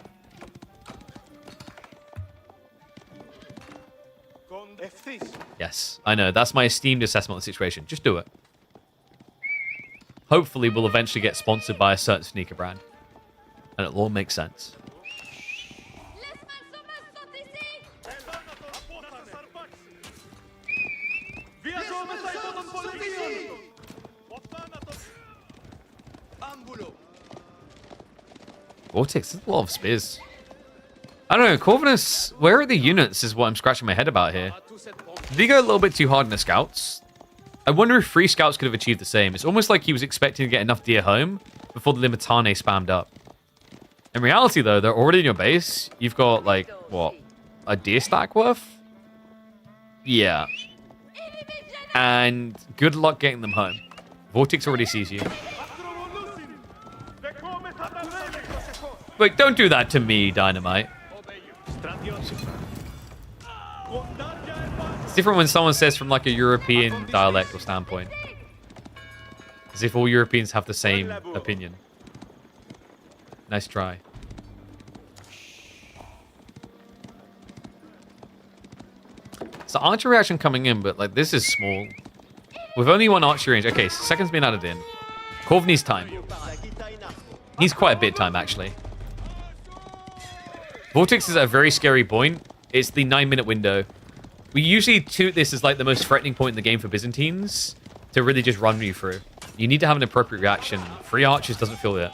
Yes, I know. That's my esteemed assessment of the situation. Just do it. Hopefully we'll eventually get sponsored by a certain sneaker brand. And it'll all make sense. Vortex, there's a lot of spears. I don't know, Corvinus, where are the units is what I'm scratching my head about here. Did he go a little bit too hard in the scouts? I wonder if 3 scouts could have achieved the same. It's almost like he was expecting to get enough deer home before the Limitane spammed up. In reality, though, they're already in your base. You've got, like, what, a deer stack worth? Yeah. And good luck getting them home. Vortex already sees you. Wait, don't do that to me, Dynamite. It's different when someone says from like a European dialect or standpoint. As if all Europeans have the same opinion. Nice try. So archer reaction coming in, but like this is small. With only 1 archery range. Okay, so second's been added in. Corv needs time. Needs quite a bit of time, actually. Vortex is at a very scary point. It's the 9-minute window. We usually toot this as like the most threatening point in the game for Byzantines to really just run you through. You need to have an appropriate reaction. 3 archers doesn't feel it.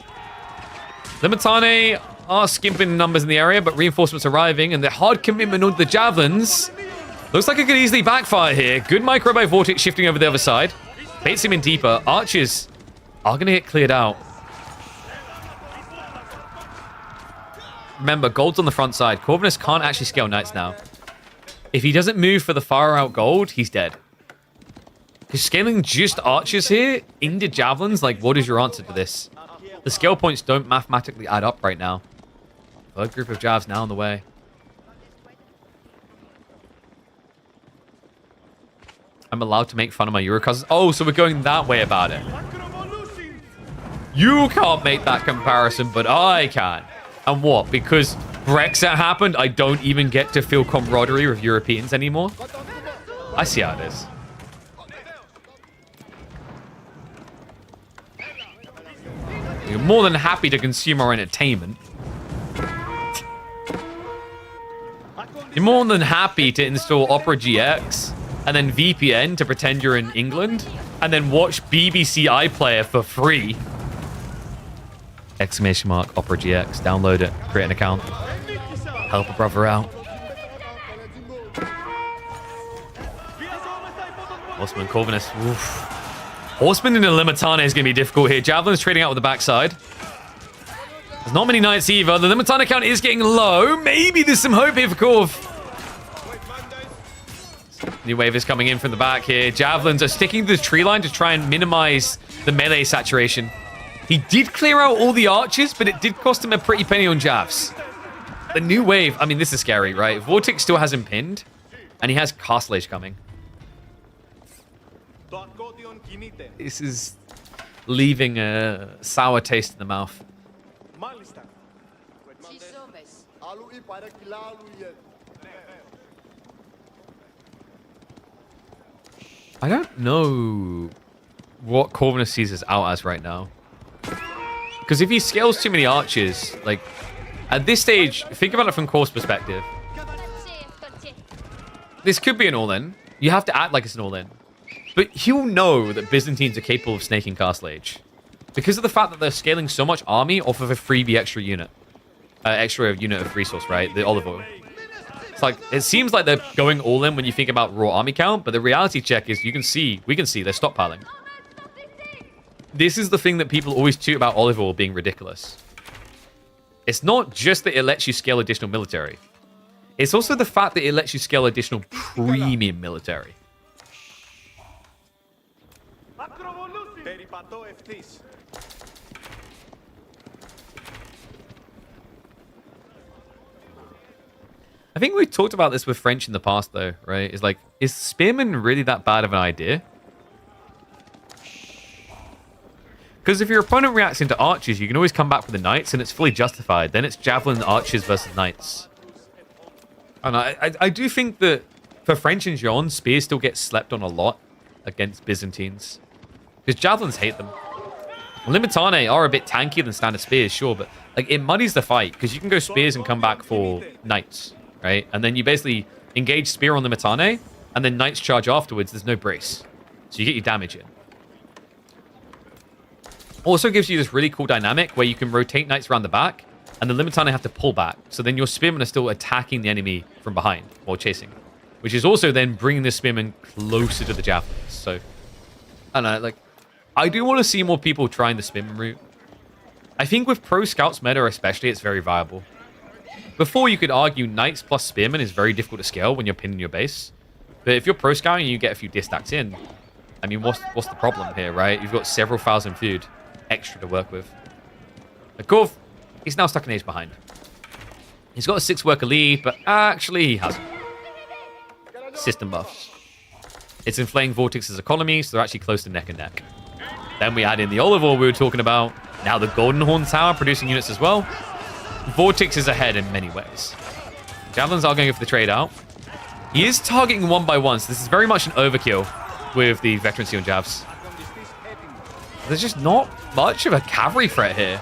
Limitane are skimping numbers in the area, but reinforcements arriving, and the hard commitment on the javelins looks like it could easily backfire here. Good micro by Vortex shifting over the other side. Baits him in deeper. Archers are going to get cleared out. Remember, gold's on the front side. Corvinus can't actually scale knights now. If he doesn't move for the far out gold, he's dead. Because scaling just archers here into javelins, like, what is your answer to this? The scale points don't mathematically add up right now. Third group of javs now on the way. I'm allowed to make fun of my Euro cousins. Oh, so we're going that way about it. You can't make that comparison, but I can. And what? Because Brexit happened, I don't even get to feel camaraderie with Europeans anymore? I see how it is. You're more than happy to consume our entertainment. You're more than happy to install Opera GX and then VPN to pretend you're in England and then watch BBC iPlayer for free. Exclamation mark, Opera GX. Download it. Create an account. Help a brother out. Horseman, Corvinus. Oof. Horseman in the Limitane is going to be difficult here. Javelin's trading out with the backside. There's not many knights either. The Limitane count is getting low. Maybe there's some hope here for Corv. New wave is coming in from the back here. Javelins are sticking to the tree line to try and minimize the melee saturation. He did clear out all the archers, but it did cost him a pretty penny on javs. The new wave, I mean, this is scary, right? Vortex still has him pinned, and he has Castle Age coming. This is leaving a sour taste in the mouth. I don't know what Corvinus sees us out as right now. Because if he scales too many archers, like, at this stage, think about it from Corv's perspective. This could be an all-in. You have to act like it's an all-in. But he'll know that Byzantines are capable of snaking Castle Age. Because of the fact that they're scaling so much army off of a freebie extra unit. Extra unit of resource, right? The olive oil. It's like, it seems like they're going all-in when you think about raw army count, but the reality check is we can see they're stockpiling. This is the thing that people always toot about olive oil being ridiculous. It's not just that it lets you scale additional military. It's also the fact that it lets you scale additional premium military. I think we've talked about this with French in the past, though, right? It's like, is Spearman really that bad of an idea? Because if your opponent reacts into archers, you can always come back with the knights, and it's fully justified. Then it's javelin archers versus knights. And I do think that for French and Jean, spears still get slept on a lot against Byzantines. Because javelins hate them. Limitane are a bit tankier than standard spears, sure, but like it muddies the fight, because you can go spears and come back for knights, right? And then you basically engage spear on Limitane, and then knights charge afterwards. There's no brace. So you get your damage in. Also gives you this really cool dynamic where you can rotate knights around the back, and the Limitane have to pull back. So then your spearmen are still attacking the enemy from behind while chasing, which is also then bringing the spearmen closer to the javelins. So, I don't know, like, I do want to see more people trying the spearman route. I think with pro scouts meta especially, it's very viable. Before, you could argue knights plus spearmen is very difficult to scale when you're pinning your base. But if you're pro scouting and you get a few distacks in, I mean, what's the problem here, right? You've got several thousand food extra to work with. Gov, he's now stuck an age behind. He's got a 6 worker lead, but actually he hasn't. System buffs. It's inflating Vortex's economy, so they're actually close to neck and neck. Then we add in the olive oil we were talking about. Now the Golden Horn Tower producing units as well. Vortex is ahead in many ways. Javelins are going for the trade out. He is targeting one by one, so this is very much an overkill with the veterancy on Javs. There's just not much of a cavalry threat here.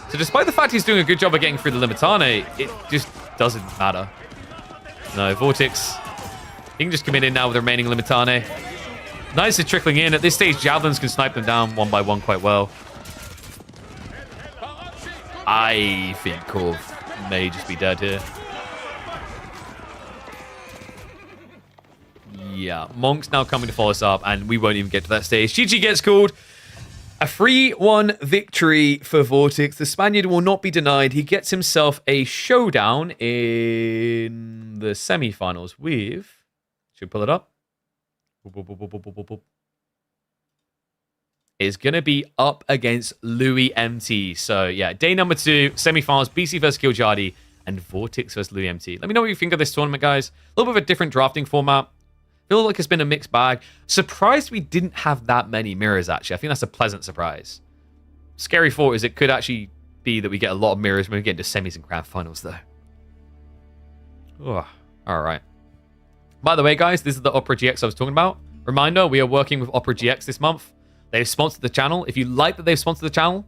So despite the fact he's doing a good job of getting through the Limitane, it just doesn't matter. No, Vortex He can just come in now with the remaining Limitane. Nicely trickling in. At this stage, Javelins can snipe them down one by one quite well. I think Corv may just be dead here. Yeah, Monk's now coming to follow us up, and we won't even get to that stage. GG gets called. A 3-1 victory for Vortex. The Spaniard will not be denied. He gets himself a showdown in the semi-finals with... Should we pull it up? Is going to be up against Louis MT. So, yeah, day number 2, semi-finals, BC versus Kiljardi, and Vortex versus Louis MT. Let me know what you think of this tournament, guys. A little bit of a different drafting format. Feel like it's been a mixed bag. Surprised we didn't have that many mirrors, actually. I think that's a pleasant surprise. Scary thought is it could actually be that we get a lot of mirrors when we get into semis and grand finals, though. Oh, all right. By the way, guys, this is the Opera GX I was talking about. Reminder, we are working with Opera GX this month. They've sponsored the channel. If you like that they've sponsored the channel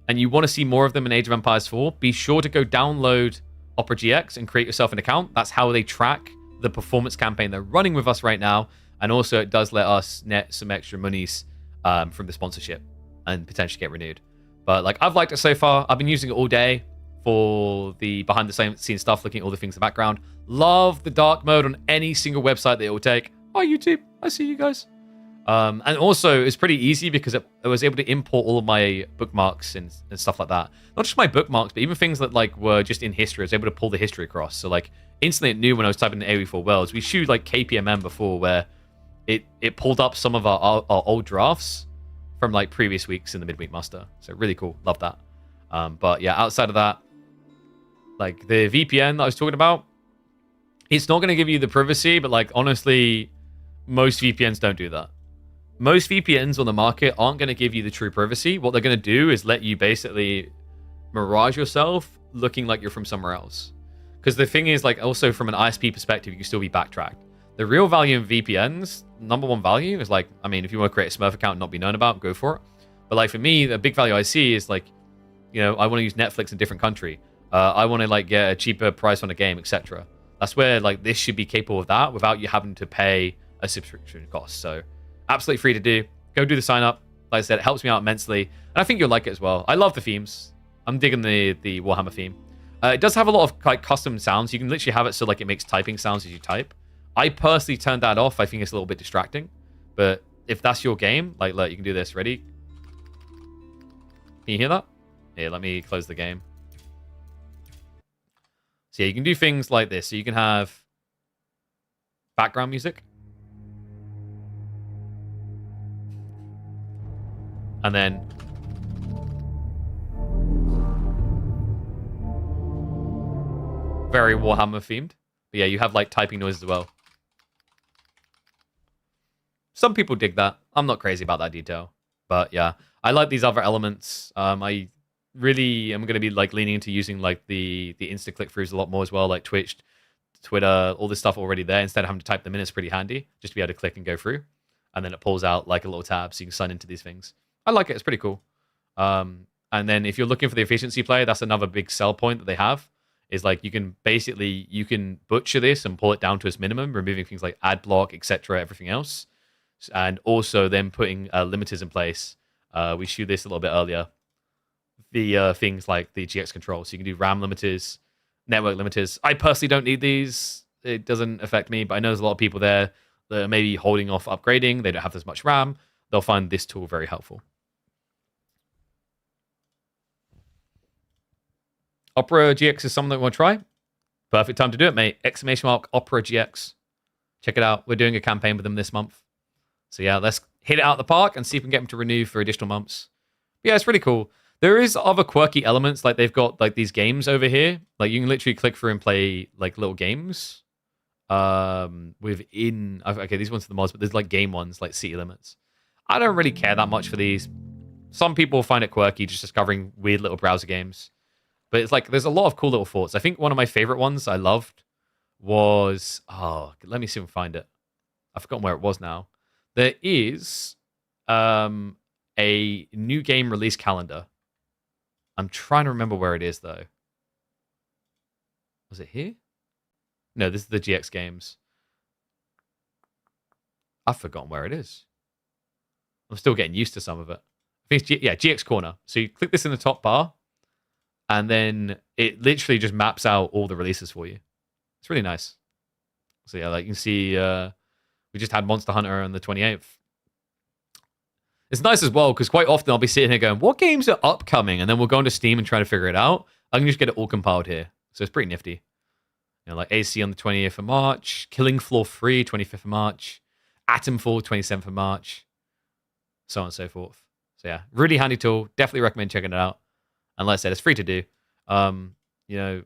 and you want to see more of them in Age of Empires 4, be sure to go download Opera GX and create yourself an account. That's how they track the performance campaign they're running with us right now. And also, it does let us net some extra monies from the sponsorship and potentially get renewed. But like, I've liked it so far. I've been using it all day for the behind the scenes stuff, looking at all the things in the background. Love the dark mode on any single website that it will take. Oh, YouTube, I see you guys. And also, it's pretty easy because I was able to import all of my bookmarks and stuff like that. Not just my bookmarks, but even things that like were just in history. I was able to pull the history across. So like instantly it knew when I was typing in AoE4 Worlds. We showed like KPMM before where it pulled up some of our old drafts from like previous weeks in the midweek muster. So really cool. Love that. But yeah, outside of that, like the VPN that I was talking about, it's not going to give you the privacy, but like honestly, most VPNs don't do that. Most VPNs on the market aren't going to give you the true privacy. What they're going to do is let you basically mirage yourself looking like you're from somewhere else. Because the thing is, like, also from an ISP perspective, you can still be backtracked. The real value in VPNs, number one value is like, I mean, if you want to create a Smurf account and not be known about, go for it. But like for me, the big value I see is like, you know, I want to use Netflix in a different country. I want to like get a cheaper price on a game, etc. That's where like this should be capable of that without you having to pay a subscription cost. So absolutely free to do. Go do the sign up. Like I said, it helps me out immensely. And I think you'll like it as well. I love the themes. I'm digging the Warhammer theme. It does have a lot of like custom sounds. You can literally have it so like it makes typing sounds as you type. I personally turned that off. I think it's a little bit distracting. But if that's your game, like look, you can do this. Ready? Can you hear that? Here, let me close the game. So yeah, you can do things like this. So you can have background music. And then very Warhammer themed. But yeah, you have like typing noise as well. Some people dig that. I'm not crazy about that detail. But yeah, I like these other elements. I really am going to be like leaning into using like the insta click throughs a lot more as well, like Twitch, Twitter, all this stuff already there. Instead of having to type them in, it's pretty handy just to be able to click and go through. And then it pulls out like a little tab so you can sign into these things. I like it. It's pretty cool. And then if you're looking for the efficiency play, that's another big sell point that they have. Is like you can butcher this and pull it down to its minimum, removing things like ad block, etc., everything else, and also then putting limiters in place. We showed this a little bit earlier. The things like the GX control, so you can do RAM limiters, network limiters. I personally don't need these. It doesn't affect me, but I know there's a lot of people there that are maybe holding off upgrading. They don't have as much RAM. They'll find this tool very helpful. Opera GX is something that we want to try. Perfect time to do it, mate. ! Opera GX. Check it out. We're doing a campaign with them this month. So yeah, let's hit it out of the park and see if we can get them to renew for additional months. But yeah, it's really cool. There is other quirky elements. Like they've got like these games over here. Like you can literally click through and play like little games. Within, okay, these ones are the mods, but there's like game ones, like city limits. I don't really care that much for these. Some people find it quirky, just discovering weird little browser games. But it's like, there's a lot of cool little thoughts. I think one of my favorite ones I loved was, oh, let me see if I can find it. I've forgotten where it was now. There is a new game release calendar. I'm trying to remember where it is, though. Was it here? No, this is the GX games. I've forgotten where it is. I'm still getting used to some of it. I think it's GX Corner. So you click this in the top bar, and then it literally just maps out all the releases for you. It's really nice. So yeah, like you can see, we just had Monster Hunter on the 28th. It's nice as well, because quite often I'll be sitting here going, what games are upcoming? And then we'll go into Steam and try to figure it out. I can just get it all compiled here. So it's pretty nifty. You know, like AC on the 20th of March, Killing Floor 3, 25th of March, Atomfall, 27th of March, so on and so forth. So yeah, really handy tool. Definitely recommend checking it out. And like I said, it's free to do. You know,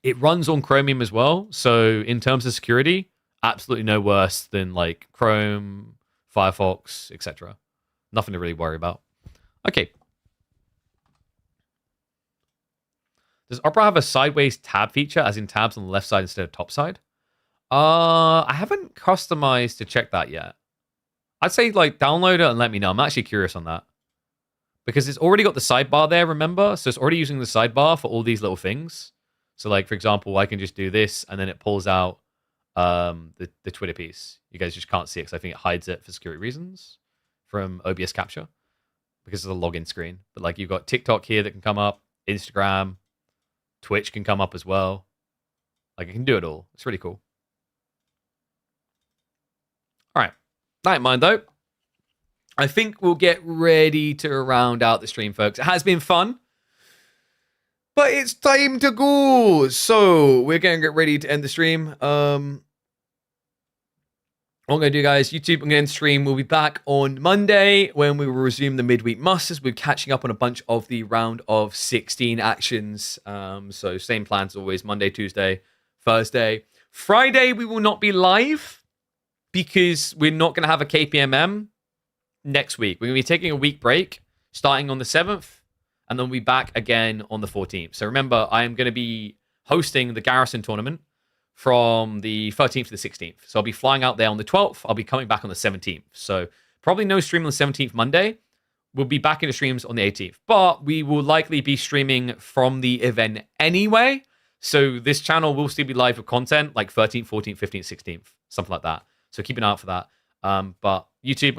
it runs on Chromium as well. So in terms of security, absolutely no worse than like Chrome, Firefox, etc. Nothing to really worry about. Okay. Does Opera have a sideways tab feature, as in tabs on the left side instead of top side? I haven't customized to check that yet. I'd say like download it and let me know. I'm actually curious on that. Because it's already got the sidebar there, remember? So it's already using the sidebar for all these little things. So like, for example, I can just do this and then it pulls out the Twitter piece. You guys just can't see it because I think it hides it for security reasons from OBS capture because of the login screen. But like you've got TikTok here that can come up, Instagram, Twitch can come up as well. Like it can do it all. It's really cool. All right. Not in mind though. I think we'll get ready to round out the stream, folks. It has been fun. But it's time to go. So we're going to get ready to end the stream. What I'm going to do, guys, YouTube, I'm going to end stream. We'll be back on Monday when we will resume the midweek musters. We're catching up on a bunch of the round of 16 actions. So same plans as always, Monday, Tuesday, Thursday. Friday, we will not be live because we're not going to have a KPMM next week. We're going to be taking a week break starting on the 7th. And then we'll be back again on the 14th. So remember, I am going to be hosting the Garrison tournament from the 13th to the 16th. So I'll be flying out there on the 12th. I'll be coming back on the 17th. So probably no stream on the 17th Monday. We'll be back into streams on the 18th. But we will likely be streaming from the event anyway. So this channel will still be live with content like 13th, 14th, 15th, 16th. Something like that. So keep an eye out for that. But YouTube...